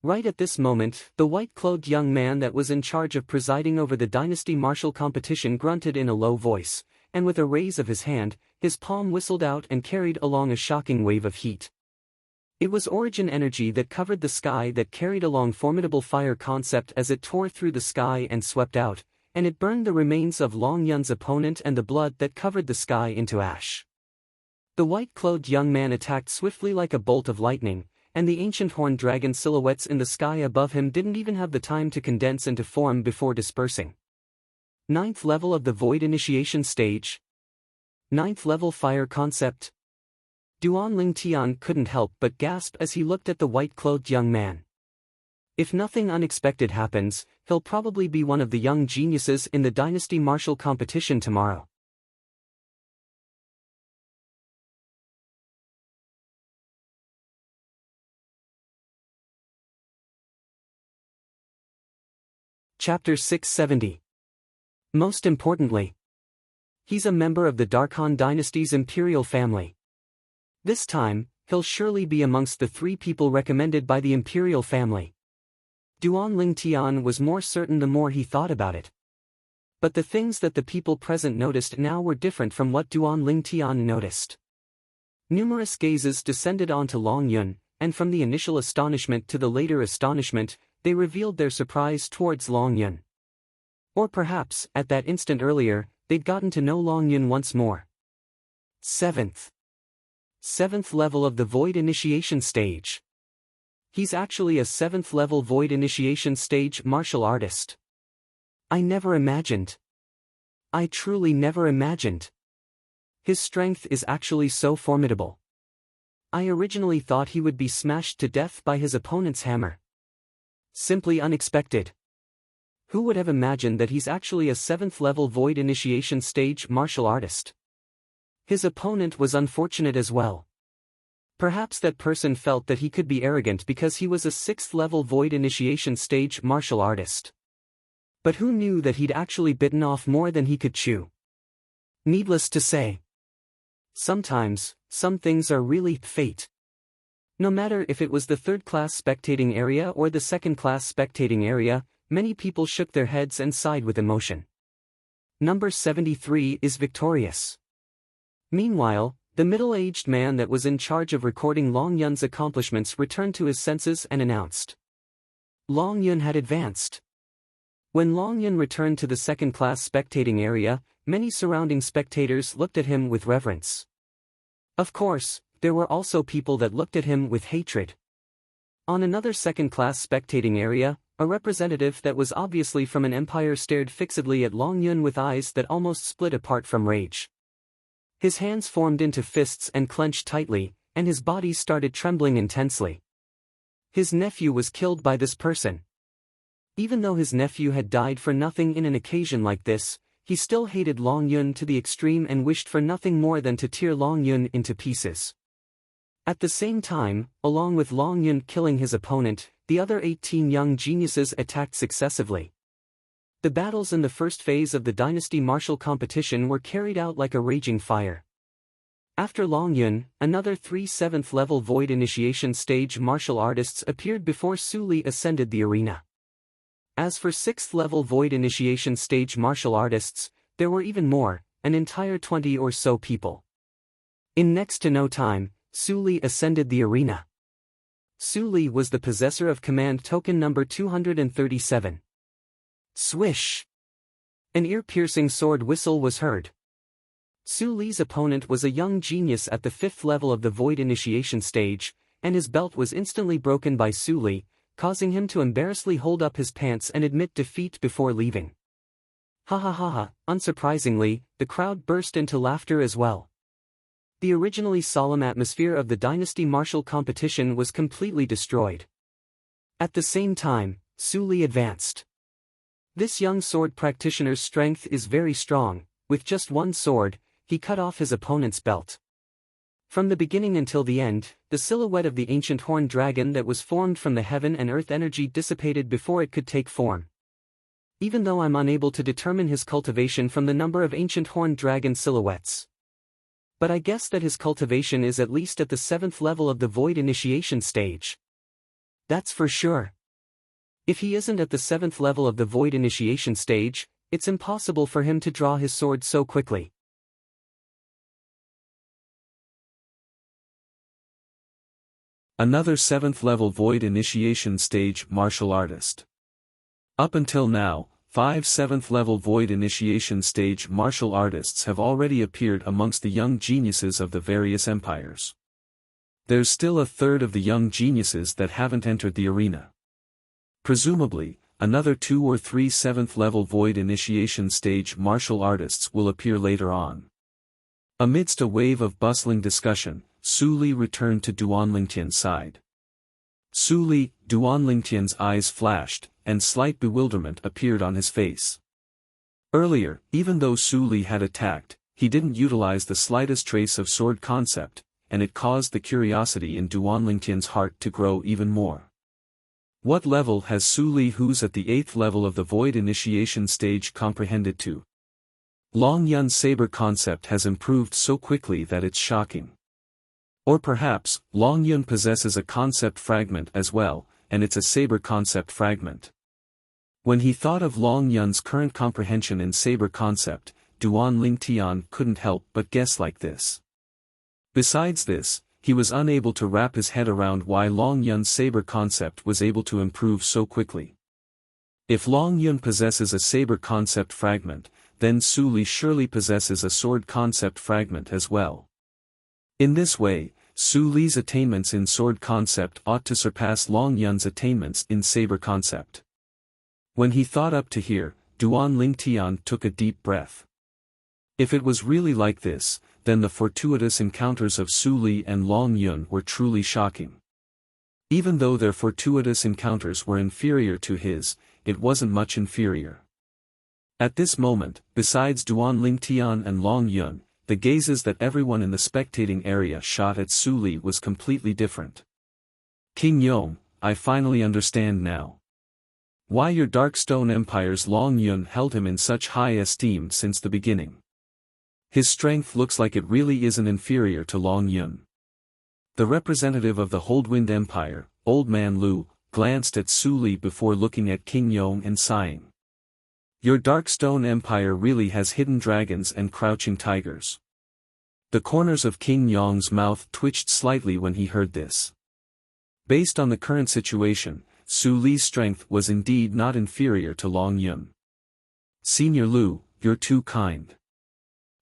Right at this moment, the white-clothed young man that was in charge of presiding over the dynasty martial competition grunted in a low voice, and with a raise of his hand, his palm whistled out and carried along a shocking wave of heat. It was origin energy that covered the sky that carried along formidable fire concept as it tore through the sky and swept out, and it burned the remains of Long Yun's opponent and the blood that covered the sky into ash. The white-clothed young man attacked swiftly like a bolt of lightning, and the ancient horned dragon silhouettes in the sky above him didn't even have the time to condense into form before dispersing. 9th level of the Void Initiation Stage. 9th level Fire Concept. Duan Lingtian couldn't help but gasp as he looked at the white-clothed young man. If nothing unexpected happens, he'll probably be one of the young geniuses in the dynasty martial competition tomorrow. Chapter 670. Most importantly, he's a member of the Darkhan dynasty's imperial family. This time, he'll surely be amongst the 3 people recommended by the imperial family. Duan Lingtian was more certain the more he thought about it. But the things that the people present noticed now were different from what Duan Lingtian noticed. Numerous gazes descended onto Long Yun, and from the initial astonishment to the later astonishment, they revealed their surprise towards Long Yun. Or perhaps, at that instant earlier, they'd gotten to know Long Yun once more. 7th level of the Void Initiation Stage. He's actually a 7th level Void Initiation Stage martial artist. I truly never imagined. His strength is actually so formidable. I originally thought he would be smashed to death by his opponent's hammer. Simply unexpected. Who would have imagined that he's actually a 7th level Void Initiation Stage martial artist? His opponent was unfortunate as well. Perhaps that person felt that he could be arrogant because he was a 6th level Void Initiation Stage martial artist. But who knew that he'd actually bitten off more than he could chew? Needless to say, sometimes, some things are really fate. No matter if it was the 3rd-class spectating area or the 2nd-class spectating area, many people shook their heads and sighed with emotion. Number 73 is victorious. Meanwhile, the middle-aged man that was in charge of recording Long Yun's accomplishments returned to his senses and announced. Long Yun had advanced. When Long Yun returned to the 2nd-class spectating area, many surrounding spectators looked at him with reverence. Of course, there were also people that looked at him with hatred. On another 2nd-class spectating area, a representative that was obviously from an empire stared fixedly at Long Yun with eyes that almost split apart from rage. His hands formed into fists and clenched tightly, and his body started trembling intensely. His nephew was killed by this person. Even though his nephew had died for nothing in an occasion like this, he still hated Long Yun to the extreme and wished for nothing more than to tear Long Yun into pieces. At the same time, along with Long Yun killing his opponent, the other 18 young geniuses attacked successively. The battles in the first phase of the dynasty martial competition were carried out like a raging fire. After Long Yun, another 3 7th level Void Initiation stage martial artists appeared before Su Li ascended the arena. As for 6th level Void Initiation stage martial artists, there were even more, an entire 20 or so people. In next to no time, Su Li ascended the arena. Su Li was the possessor of command token number 237. Swish! An ear-piercing sword whistle was heard. Su Li's opponent was a young genius at the 5th level of the Void Initiation stage, and his belt was instantly broken by Su Li, causing him to embarrassingly hold up his pants and admit defeat before leaving. Ha ha ha ha, unsurprisingly, the crowd burst into laughter as well. The originally solemn atmosphere of the Dynasty Martial competition was completely destroyed. At the same time, Su Li advanced. This young sword practitioner's strength is very strong. With just one sword, he cut off his opponent's belt. From the beginning until the end, the silhouette of the ancient horned dragon that was formed from the heaven and earth energy dissipated before it could take form. Even though I'm unable to determine his cultivation from the number of ancient horned dragon silhouettes. But I guess that his cultivation is at least at the 7th level of the Void Initiation stage. That's for sure. If he isn't at the 7th level of the Void Initiation stage, it's impossible for him to draw his sword so quickly. Another 7th level Void Initiation stage martial artist. Up until now, 5 7th level Void Initiation stage martial artists have already appeared amongst the young geniuses of the various empires. There's still a third of the young geniuses that haven't entered the arena. Presumably, another 2 or 3 7th level Void Initiation stage martial artists will appear later on. Amidst a wave of bustling discussion, Su Li returned to Duan Lingtian's side. Su Li, Duan Lingtian's eyes flashed, and slight bewilderment appeared on his face. Earlier, even though Su Li had attacked, he didn't utilize the slightest trace of sword concept, and it caused the curiosity in Duan Lingtian's heart to grow even more. What level has Su Li, who's at the 8th level of the Void Initiation stage, comprehended to? Long Yun's saber concept has improved so quickly that it's shocking. Or perhaps, Long Yun possesses a concept fragment as well, and it's a saber concept fragment. When he thought of Long Yun's current comprehension in saber concept, Duan Lingtian couldn't help but guess like this. Besides this, he was unable to wrap his head around why Long Yun's saber concept was able to improve so quickly. If Long Yun possesses a saber concept fragment, then Su Li surely possesses a sword concept fragment as well. In this way, Su Li's attainments in sword concept ought to surpass Long Yun's attainments in saber concept. When he thought up to here, Duan Lingtian took a deep breath. If it was really like this, then the fortuitous encounters of Su Li and Long Yun were truly shocking. Even though their fortuitous encounters were inferior to his, it wasn't much inferior. At this moment, besides Duan Lingtian and Long Yun, the gazes that everyone in the spectating area shot at Su Li was completely different. King Yong, I finally understand now. Why your Darkstone Empire's Long Yun held him in such high esteem since the beginning. His strength looks like it really isn't inferior to Long Yun. The representative of the Holdwind Empire, Old Man Lu, glanced at Su Li before looking at King Yong and sighing. Your Darkstone Empire really has hidden dragons and crouching tigers. The corners of King Yong's mouth twitched slightly when he heard this. Based on the current situation, Su Li's strength was indeed not inferior to Long Yun. Senior Lu, you're too kind.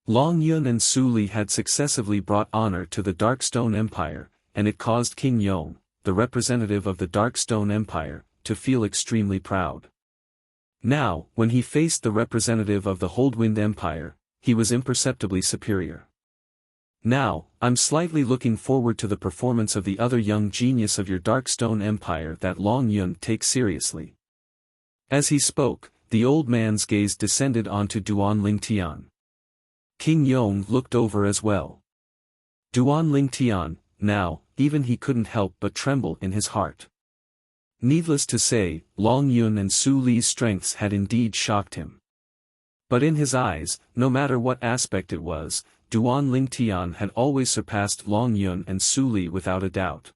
Long Yun and Su Li had successively brought honor to the Darkstone Empire, and it caused King Yong, the representative of the Darkstone Empire, to feel extremely proud. Now, when he faced the representative of the Holdwind Empire, he was imperceptibly superior. Now, I'm slightly looking forward to the performance of the other young genius of your Darkstone Empire that Long Yun takes seriously. As he spoke, the old man's gaze descended onto Duan Lingtian. King Yong looked over as well. Duan Lingtian, now, even he couldn't help but tremble in his heart. Needless to say, Long Yun and Su Li's strengths had indeed shocked him. But in his eyes, no matter what aspect it was, Duan Lingtian had always surpassed Long Yun and Su Li without a doubt.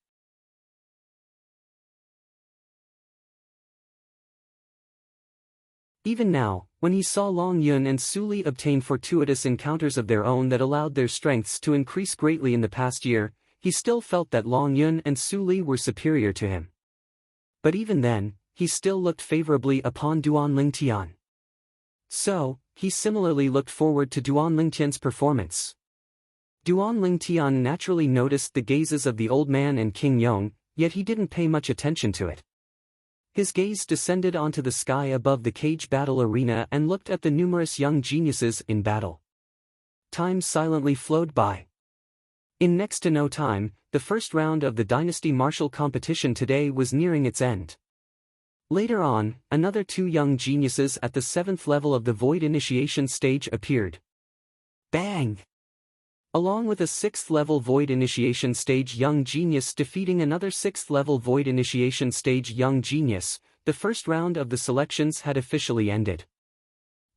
Even now, when he saw Long Yun and Su Li obtain fortuitous encounters of their own that allowed their strengths to increase greatly in the past year, he still felt that Long Yun and Su Li were superior to him. But even then, he still looked favorably upon Duan Lingtian. So, he similarly looked forward to Duan Lingtian's performance. Duan Lingtian naturally noticed the gazes of the old man and King Yong, yet he didn't pay much attention to it. His gaze descended onto the sky above the cage battle arena and looked at the numerous young geniuses in battle. Time silently flowed by. In next to no time, the first round of the Dynasty Martial competition today was nearing its end. Later on, another two young geniuses at the 7th level of the Void Initiation stage appeared. Bang! Along with a 6th level Void Initiation stage young genius defeating another 6th level Void Initiation stage young genius, the first round of the selections had officially ended.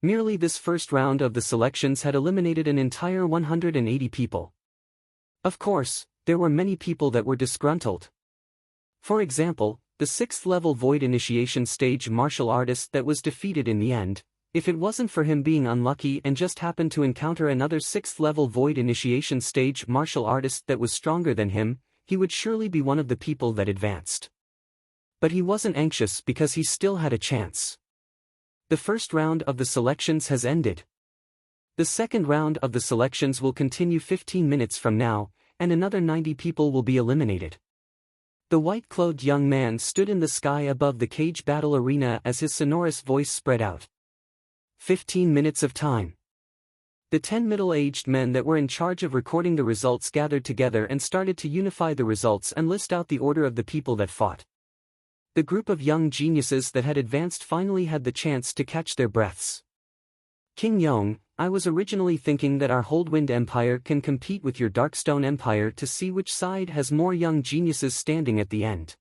Merely this first round of the selections had eliminated an entire 180 people. Of course, there were many people that were disgruntled. For example, the 6th level Void Initiation stage martial artist that was defeated in the end. If it wasn't for him being unlucky and just happened to encounter another 6th level Void Initiation stage martial artist that was stronger than him, he would surely be one of the people that advanced. But he wasn't anxious because he still had a chance. The first round of the selections has ended. The second round of the selections will continue 15 minutes from now, and another 90 people will be eliminated. The white-clothed young man stood in the sky above the cage battle arena as his sonorous voice spread out. 15 minutes of time. The 10 middle-aged men that were in charge of recording the results gathered together and started to unify the results and list out the order of the people that fought. The group of young geniuses that had advanced finally had the chance to catch their breaths. King Yong, I was originally thinking that our Holdwind Empire can compete with your Darkstone Empire to see which side has more young geniuses standing at the end.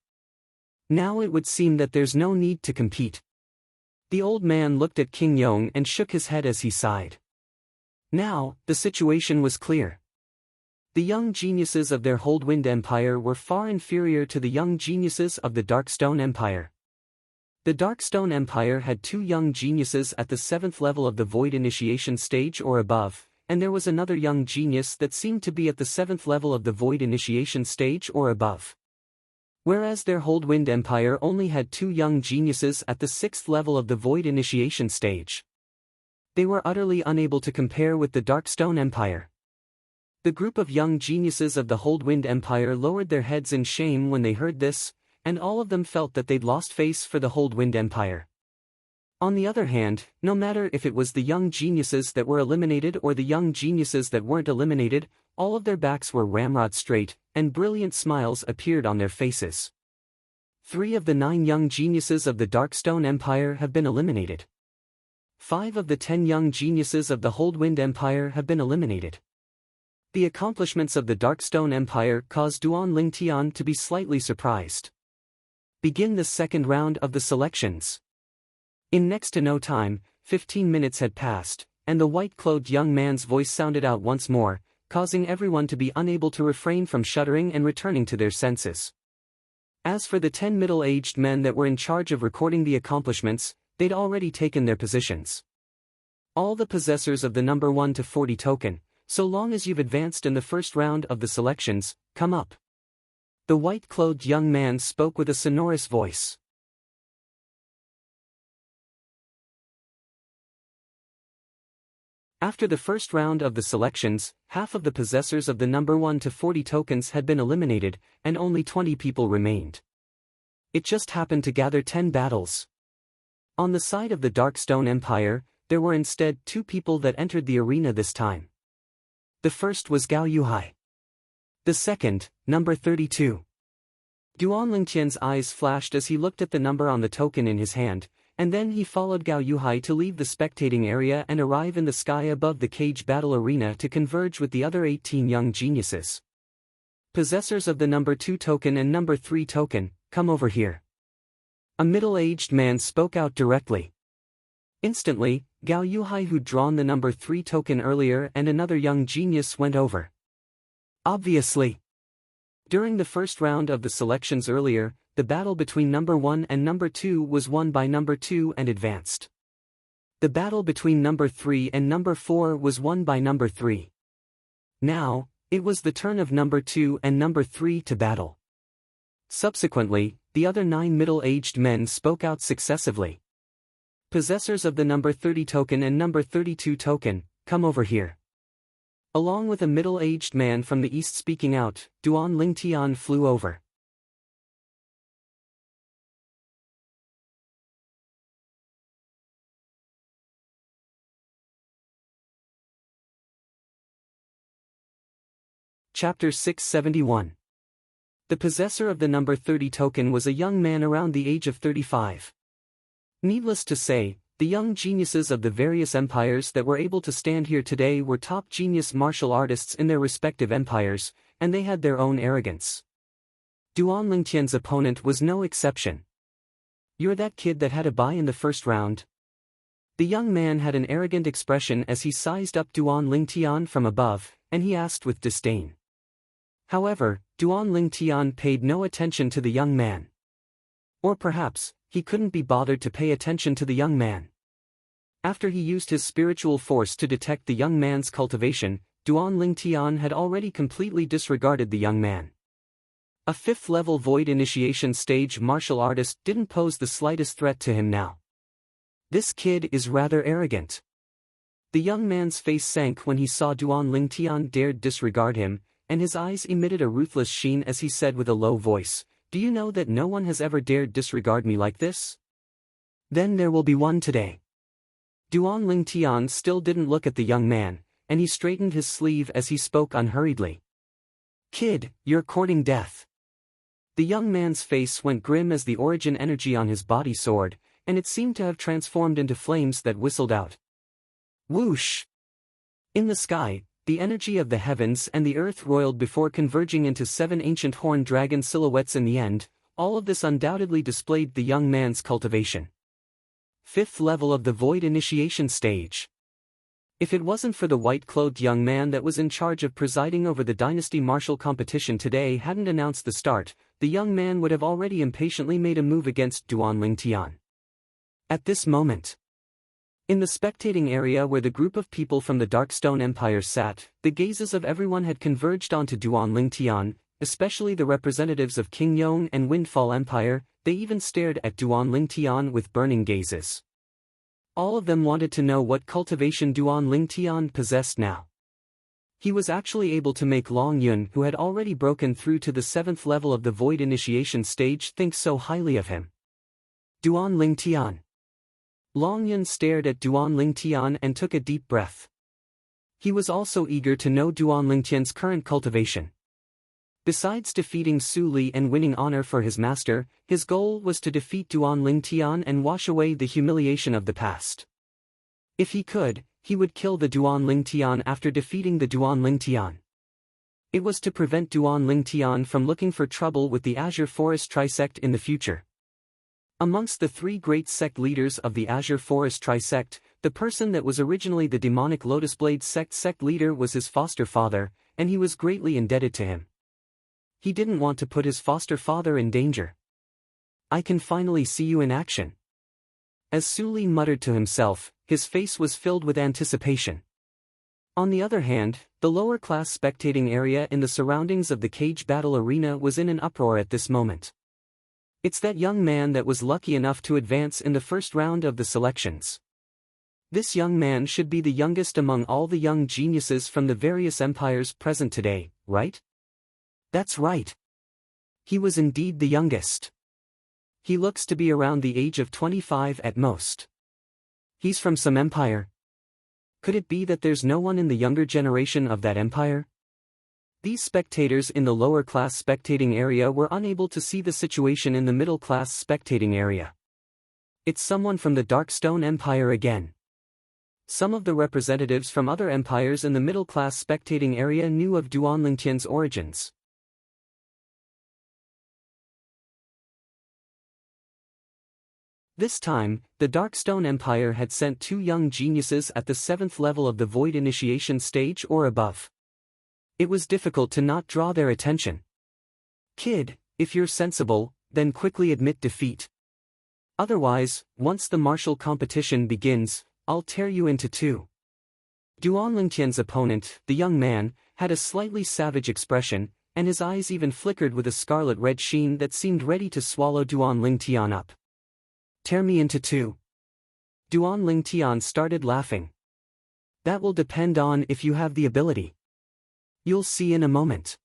Now it would seem that there's no need to compete. The old man looked at King Yong and shook his head as he sighed. Now, the situation was clear. The young geniuses of their Holdwind Empire were far inferior to the young geniuses of the Darkstone Empire. The Darkstone Empire had two young geniuses at the 7th level of the Void Initiation stage or above, and there was another young genius that seemed to be at the 7th level of the Void Initiation stage or above. Whereas their Holdwind Empire only had two young geniuses at the 6th level of the Void Initiation stage. They were utterly unable to compare with the Darkstone Empire. The group of young geniuses of the Holdwind Empire lowered their heads in shame when they heard this, and all of them felt that they'd lost face for the Holdwind Empire. On the other hand, no matter if it was the young geniuses that were eliminated or the young geniuses that weren't eliminated, all of their backs were ramrod straight, and brilliant smiles appeared on their faces. 3 of the 9 young geniuses of the Darkstone Empire have been eliminated. 5 of the 10 young geniuses of the Holdwind Empire have been eliminated. The accomplishments of the Darkstone Empire caused Duan Lingtian to be slightly surprised. Begin the second round of the selections. In next to no time, 15 minutes had passed, and the white-clothed young man's voice sounded out once more, causing everyone to be unable to refrain from shuddering and returning to their senses. As for the 10 middle-aged men that were in charge of recording the accomplishments, they'd already taken their positions. All the possessors of the number 1 to 40 token, so long as you've advanced in the first round of the selections, come up. The white-clothed young man spoke with a sonorous voice. After the first round of the selections, half of the possessors of the number 1 to 40 tokens had been eliminated, and only 20 people remained. It just happened to gather 10 battles. On the side of the Darkstone Empire, there were instead 2 people that entered the arena this time. The first was Gao Yuhai. The second, number 32. Duan Lingtian's eyes flashed as he looked at the number on the token in his hand, and then he followed Gao Yuhai to leave the spectating area and arrive in the sky above the cage battle arena to converge with the other 18 young geniuses. Possessors of the number 2 token and number 3 token, come over here. A middle-aged man spoke out directly. Instantly, Gao Yuhai, who'd drawn the number 3 token earlier, and another young genius went over. Obviously. During the first round of the selections earlier, the battle between number 1 and number 2 was won by number 2 and advanced. The battle between number 3 and number 4 was won by number 3. Now, it was the turn of number 2 and number 3 to battle. Subsequently, the other 9 middle-aged men spoke out successively. Possessors of the number 30 token and number 32 token, come over here. Along with a middle-aged man from the east speaking out, Duan Lingtian flew over. Chapter 671. The possessor of the number 30 token was a young man around the age of 35. Needless to say, the young geniuses of the various empires that were able to stand here today were top genius martial artists in their respective empires, and they had their own arrogance. Duan Lingtian's opponent was no exception. "You're that kid that had a bye in the first round?" The young man had an arrogant expression as he sized up Duan Lingtian from above, and he asked with disdain. However, Duan Lingtian paid no attention to the young man. Or perhaps, he couldn't be bothered to pay attention to the young man. After he used his spiritual force to detect the young man's cultivation, Duan Lingtian had already completely disregarded the young man. A 5th-level void initiation stage martial artist didn't pose the slightest threat to him now. This kid is rather arrogant. The young man's face sank when he saw Duan Lingtian dared disregard him, and his eyes emitted a ruthless sheen as he said with a low voice, "Do you know that no one has ever dared disregard me like this? Then there will be one today." Duan Lingtian still didn't look at the young man, and he straightened his sleeve as he spoke unhurriedly. "Kid, you're courting death." The young man's face went grim as the origin energy on his body soared, and it seemed to have transformed into flames that whistled out. Whoosh! In the sky, the energy of the heavens and the earth roiled before converging into 7 ancient horned dragon silhouettes in the end. All of this undoubtedly displayed the young man's cultivation. 5th level of the void initiation stage. If it wasn't for the white-clothed young man that was in charge of presiding over the dynasty martial competition today hadn't announced the start, the young man would have already impatiently made a move against Duan Lingtian. At this moment, in the spectating area where the group of people from the Darkstone Empire sat, the gazes of everyone had converged onto Duan Lingtian, especially the representatives of King Yong and Windfall Empire. They even stared at Duan Lingtian with burning gazes. All of them wanted to know what cultivation Duan Lingtian possessed now. He was actually able to make Long Yun, who had already broken through to the 7th level of the void initiation stage, think so highly of him. Duan Lingtian. Long Yun stared at Duan Lingtian and took a deep breath. He was also eager to know Duan Lingtian's current cultivation. Besides defeating Su Li and winning honor for his master, his goal was to defeat Duan Lingtian and wash away the humiliation of the past. If he could, he would kill the Duan Lingtian after defeating the Duan Lingtian. It was to prevent Duan Lingtian from looking for trouble with the Azure Forest Trisect in the future. Amongst the 3 great sect leaders of the Azure Forest Trisect, the person that was originally the demonic Lotus Blade sect leader was his foster father, and he was greatly indebted to him. He didn't want to put his foster father in danger. "I can finally see you in action." As Su Li muttered to himself, his face was filled with anticipation. On the other hand, the lower-class spectating area in the surroundings of the cage battle arena was in an uproar at this moment. It's that young man that was lucky enough to advance in the first round of the selections. This young man should be the youngest among all the young geniuses from the various empires present today, right? That's right. He was indeed the youngest. He looks to be around the age of 25 at most. He's from some empire. Could it be that there's no one in the younger generation of that empire? These spectators in the lower-class spectating area were unable to see the situation in the middle-class spectating area. It's someone from the Darkstone Empire again. Some of the representatives from other empires in the middle-class spectating area knew of Duan Lingtian's origins. This time, the Darkstone Empire had sent 2 young geniuses at the 7th level of the Void Initiation stage or above. It was difficult to not draw their attention. "Kid, if you're sensible, then quickly admit defeat. Otherwise, once the martial competition begins, I'll tear you into 2. Duan Lingtian's opponent, the young man, had a slightly savage expression, and his eyes even flickered with a scarlet-red sheen that seemed ready to swallow Duan Lingtian up. "Tear me into 2. Duan Lingtian started laughing. "That will depend on if you have the ability. You'll see in a moment."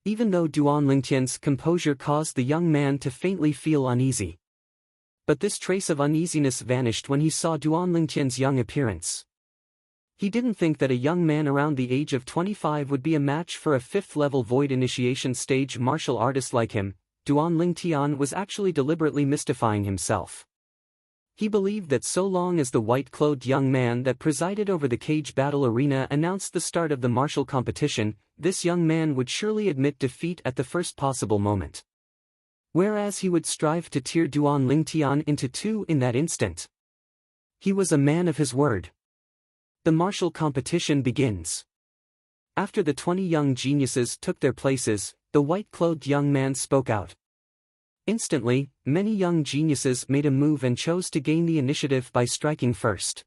Even though Duan Lingtian's composure caused the young man to faintly feel uneasy. But this trace of uneasiness vanished when he saw Duan Lingtian's young appearance. He didn't think that a young man around the age of 25 would be a match for a 5th-level Void Initiation stage martial artist like him. Duan Lingtian was actually deliberately mystifying himself. He believed that so long as the white-clothed young man that presided over the cage battle arena announced the start of the martial competition, this young man would surely admit defeat at the first possible moment. Whereas he would strive to tear Duan Lingtian into 2 in that instant. He was a man of his word. The martial competition begins. After the 20 young geniuses took their places, the white-clothed young man spoke out. Instantly, many young geniuses made a move and chose to gain the initiative by striking first.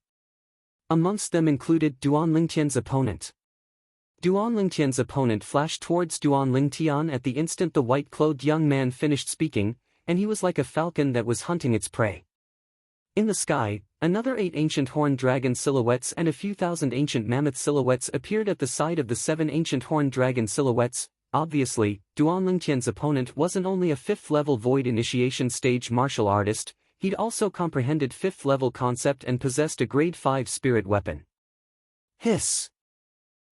Amongst them included Duan Lingtian's opponent. Duan Lingtian's opponent flashed towards Duan Lingtian at the instant the white-clothed young man finished speaking, and he was like a falcon that was hunting its prey. In the sky, another 8 ancient horned dragon silhouettes and a few thousand ancient mammoth silhouettes appeared at the side of the 7 ancient horned dragon silhouettes. Obviously, Duan Lingtian's opponent wasn't only a 5th-level Void Initiation stage martial artist, he'd also comprehended 5th-level concept and possessed a Grade 5 spirit weapon. Hiss!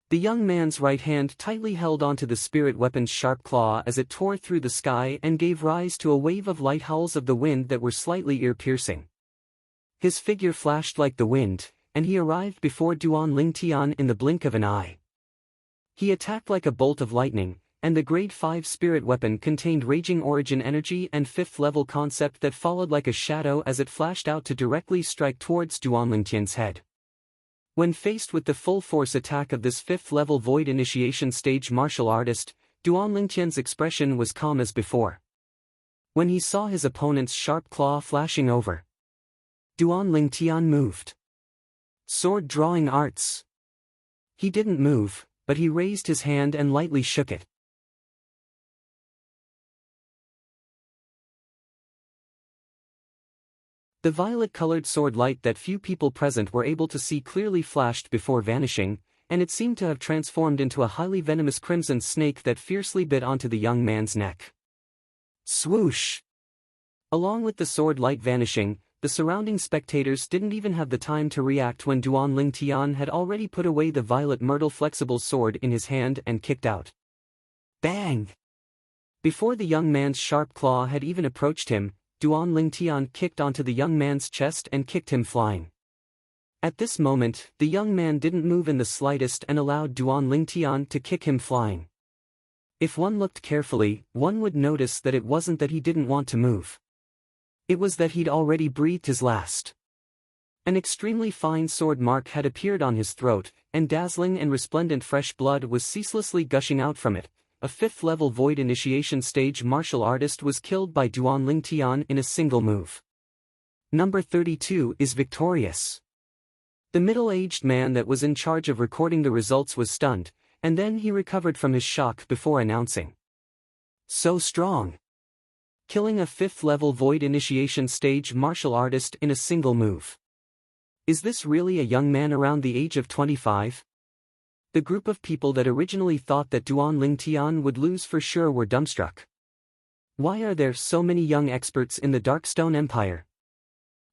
The young man's right hand tightly held onto the spirit weapon's sharp claw as it tore through the sky and gave rise to a wave of light howls of the wind that were slightly ear-piercing. His figure flashed like the wind, and he arrived before Duan Lingtian in the blink of an eye. He attacked like a bolt of lightning, and the Grade 5 spirit weapon contained raging origin energy and 5th-level concept that followed like a shadow as it flashed out to directly strike towards Duan Lingtian's head. When faced with the full-force attack of this 5th-level Void Initiation stage martial artist, Duan Lingtian's expression was calm as before. When he saw his opponent's sharp claw flashing over, Duan Lingtian moved. Sword drawing arts. He didn't move, but he raised his hand and lightly shook it. The violet-colored sword light that few people present were able to see clearly flashed before vanishing, and it seemed to have transformed into a highly venomous crimson snake that fiercely bit onto the young man's neck. Swoosh! Along with the sword light vanishing, the surrounding spectators didn't even have the time to react when Duan Lingtian had already put away the violet myrtle flexible sword in his hand and kicked out. Bang! Before the young man's sharp claw had even approached him, Duan Lingtian kicked onto the young man's chest and kicked him flying. At this moment, the young man didn't move in the slightest and allowed Duan Lingtian to kick him flying. If one looked carefully, one would notice that it wasn't that he didn't want to move. It was that he'd already breathed his last. An extremely fine sword mark had appeared on his throat, and dazzling and resplendent fresh blood was ceaselessly gushing out from it. A 5th-level Void Initiation stage martial artist was killed by Duan Lingtian in a single move. Number 32 is victorious. The middle-aged man that was in charge of recording the results was stunned, and then he recovered from his shock before announcing. So strong! Killing a 5th-level Void Initiation stage martial artist in a single move. Is this really a young man around the age of 25? The group of people that originally thought that Duan Lingtian would lose for sure were dumbstruck. Why are there so many young experts in the Darkstone Empire?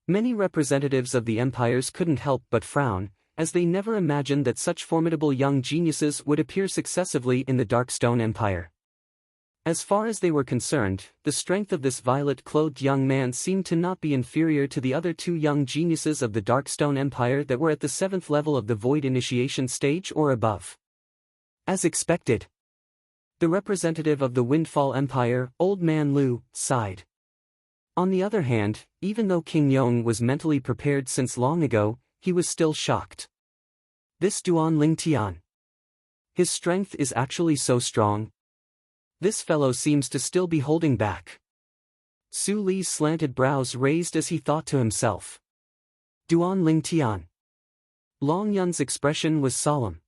Many representatives of the empires couldn't help but frown, as they never imagined that such formidable young geniuses would appear successively in the Darkstone Empire. As far as they were concerned, the strength of this violet-clothed young man seemed to not be inferior to the other 2 young geniuses of the Darkstone Empire that were at the 7th level of the Void Initiation stage or above. As expected, the representative of the Windfall Empire, Old Man Lu, sighed. On the other hand, even though King Yong was mentally prepared since long ago, he was still shocked. This Duan Ling Tian. His strength is actually so strong. This fellow seems to still be holding back. Su Li's slanted brows raised as he thought to himself. Duan Ling Tian. Long Yun's expression was solemn.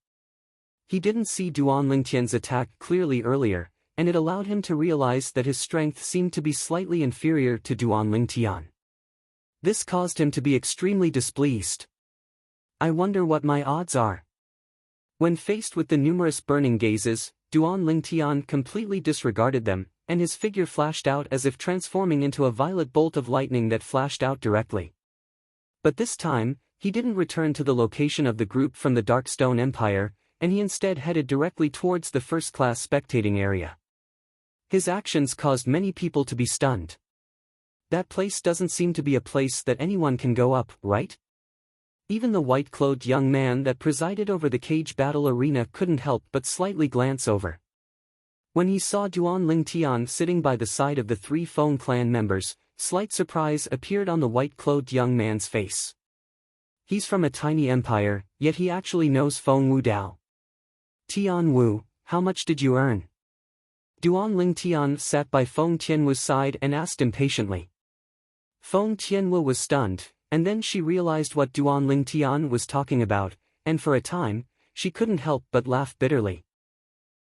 He didn't see Duan Ling Tian's attack clearly earlier, and it allowed him to realize that his strength seemed to be slightly inferior to Duan Ling Tian. This caused him to be extremely displeased. I wonder what my odds are. When faced with the numerous burning gazes, Duan Ling Tian completely disregarded them, and his figure flashed out as if transforming into a violet bolt of lightning that flashed out directly. But this time, he didn't return to the location of the group from the Dark Stone Empire, and he instead headed directly towards the first-class spectating area. His actions caused many people to be stunned. That place doesn't seem to be a place that anyone can go up, right? Even the white-clothed young man that presided over the cage battle arena couldn't help but slightly glance over. When he saw Duan Ling Tian sitting by the side of the 3 Feng clan members, slight surprise appeared on the white-clothed young man's face. He's from a tiny empire, yet he actually knows Feng Wu Dao. Tian Wu, how much did you earn? Duan Ling Tian sat by Feng Tianwu's side and asked impatiently. Feng Tianwu was stunned, and then she realized what Duan Ling Tian was talking about, and for a time, she couldn't help but laugh bitterly.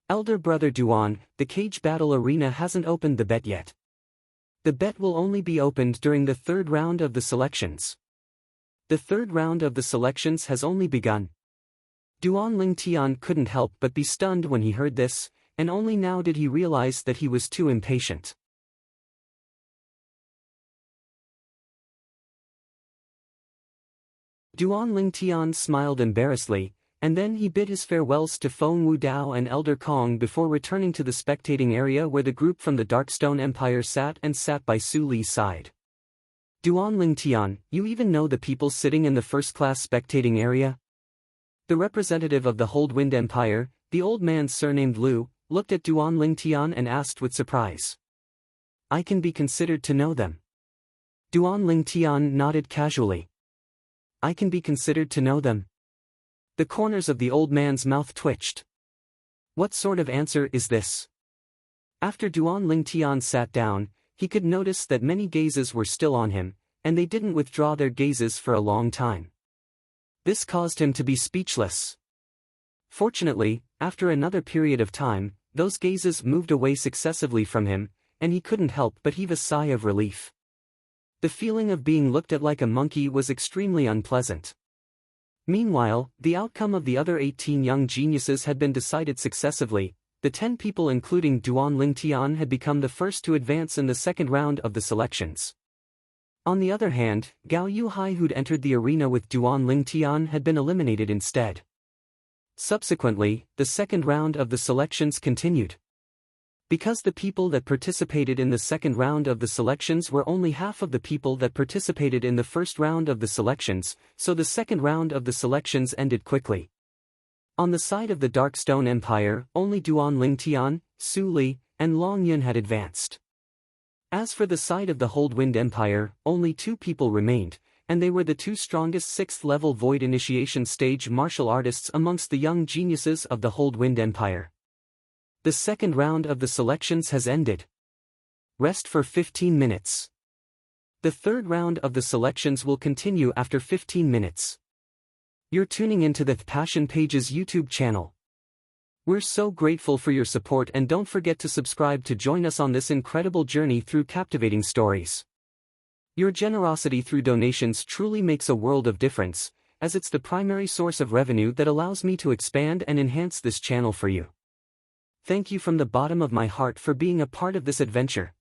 Elder brother Duan, the cage battle arena hasn't opened the bet yet. The bet will only be opened during the 3rd round of the selections. The 3rd round of the selections has only begun. Duan Ling Tian couldn't help but be stunned when he heard this, and only now did he realize that he was too impatient. Duan Ling Tian smiled embarrassedly, and then he bid his farewells to Feng Wu Dao and Elder Kong before returning to the spectating area where the group from the Darkstone Empire sat by Su Li's side. Duan Ling Tian, you even know the people sitting in the first-class spectating area? The representative of the Holdwind Empire, the old man surnamed Liu, looked at Duan Ling Tian and asked with surprise. I can be considered to know them. Duan Ling Tian nodded casually. I can be considered to know them. The corners of the old man's mouth twitched. What sort of answer is this? After Duan Ling Tian sat down, he could notice that many gazes were still on him, and they didn't withdraw their gazes for a long time. This caused him to be speechless. Fortunately, after another period of time, those gazes moved away successively from him, and he couldn't help but heave a sigh of relief. The feeling of being looked at like a monkey was extremely unpleasant. Meanwhile, the outcome of the other 18 young geniuses had been decided successively. The 10 people including Duan Ling Tian had become the first to advance in the 2nd round of the selections. On the other hand, Gao Yuhai, who'd entered the arena with Duan Ling Tian, had been eliminated instead. Subsequently, the 2nd round of the selections continued. Because the people that participated in the 2nd round of the selections were only half of the people that participated in the 1st round of the selections, so the 2nd round of the selections ended quickly. On the side of the Darkstone Empire, only Duan Ling Tian, Su Li, and Long Yun had advanced. As for the side of the Holdwind Empire, only 2 people remained, and they were the 2 strongest 6th-level Void Initiation stage martial artists amongst the young geniuses of the Holdwind Empire. The 2nd round of the selections has ended. Rest for 15 minutes. The 3rd round of the selections will continue after 15 minutes. You're tuning into the Passion Pages YouTube channel. We're so grateful for your support, and don't forget to subscribe to join us on this incredible journey through captivating stories. Your generosity through donations truly makes a world of difference, as it's the primary source of revenue that allows me to expand and enhance this channel for you. Thank you from the bottom of my heart for being a part of this adventure.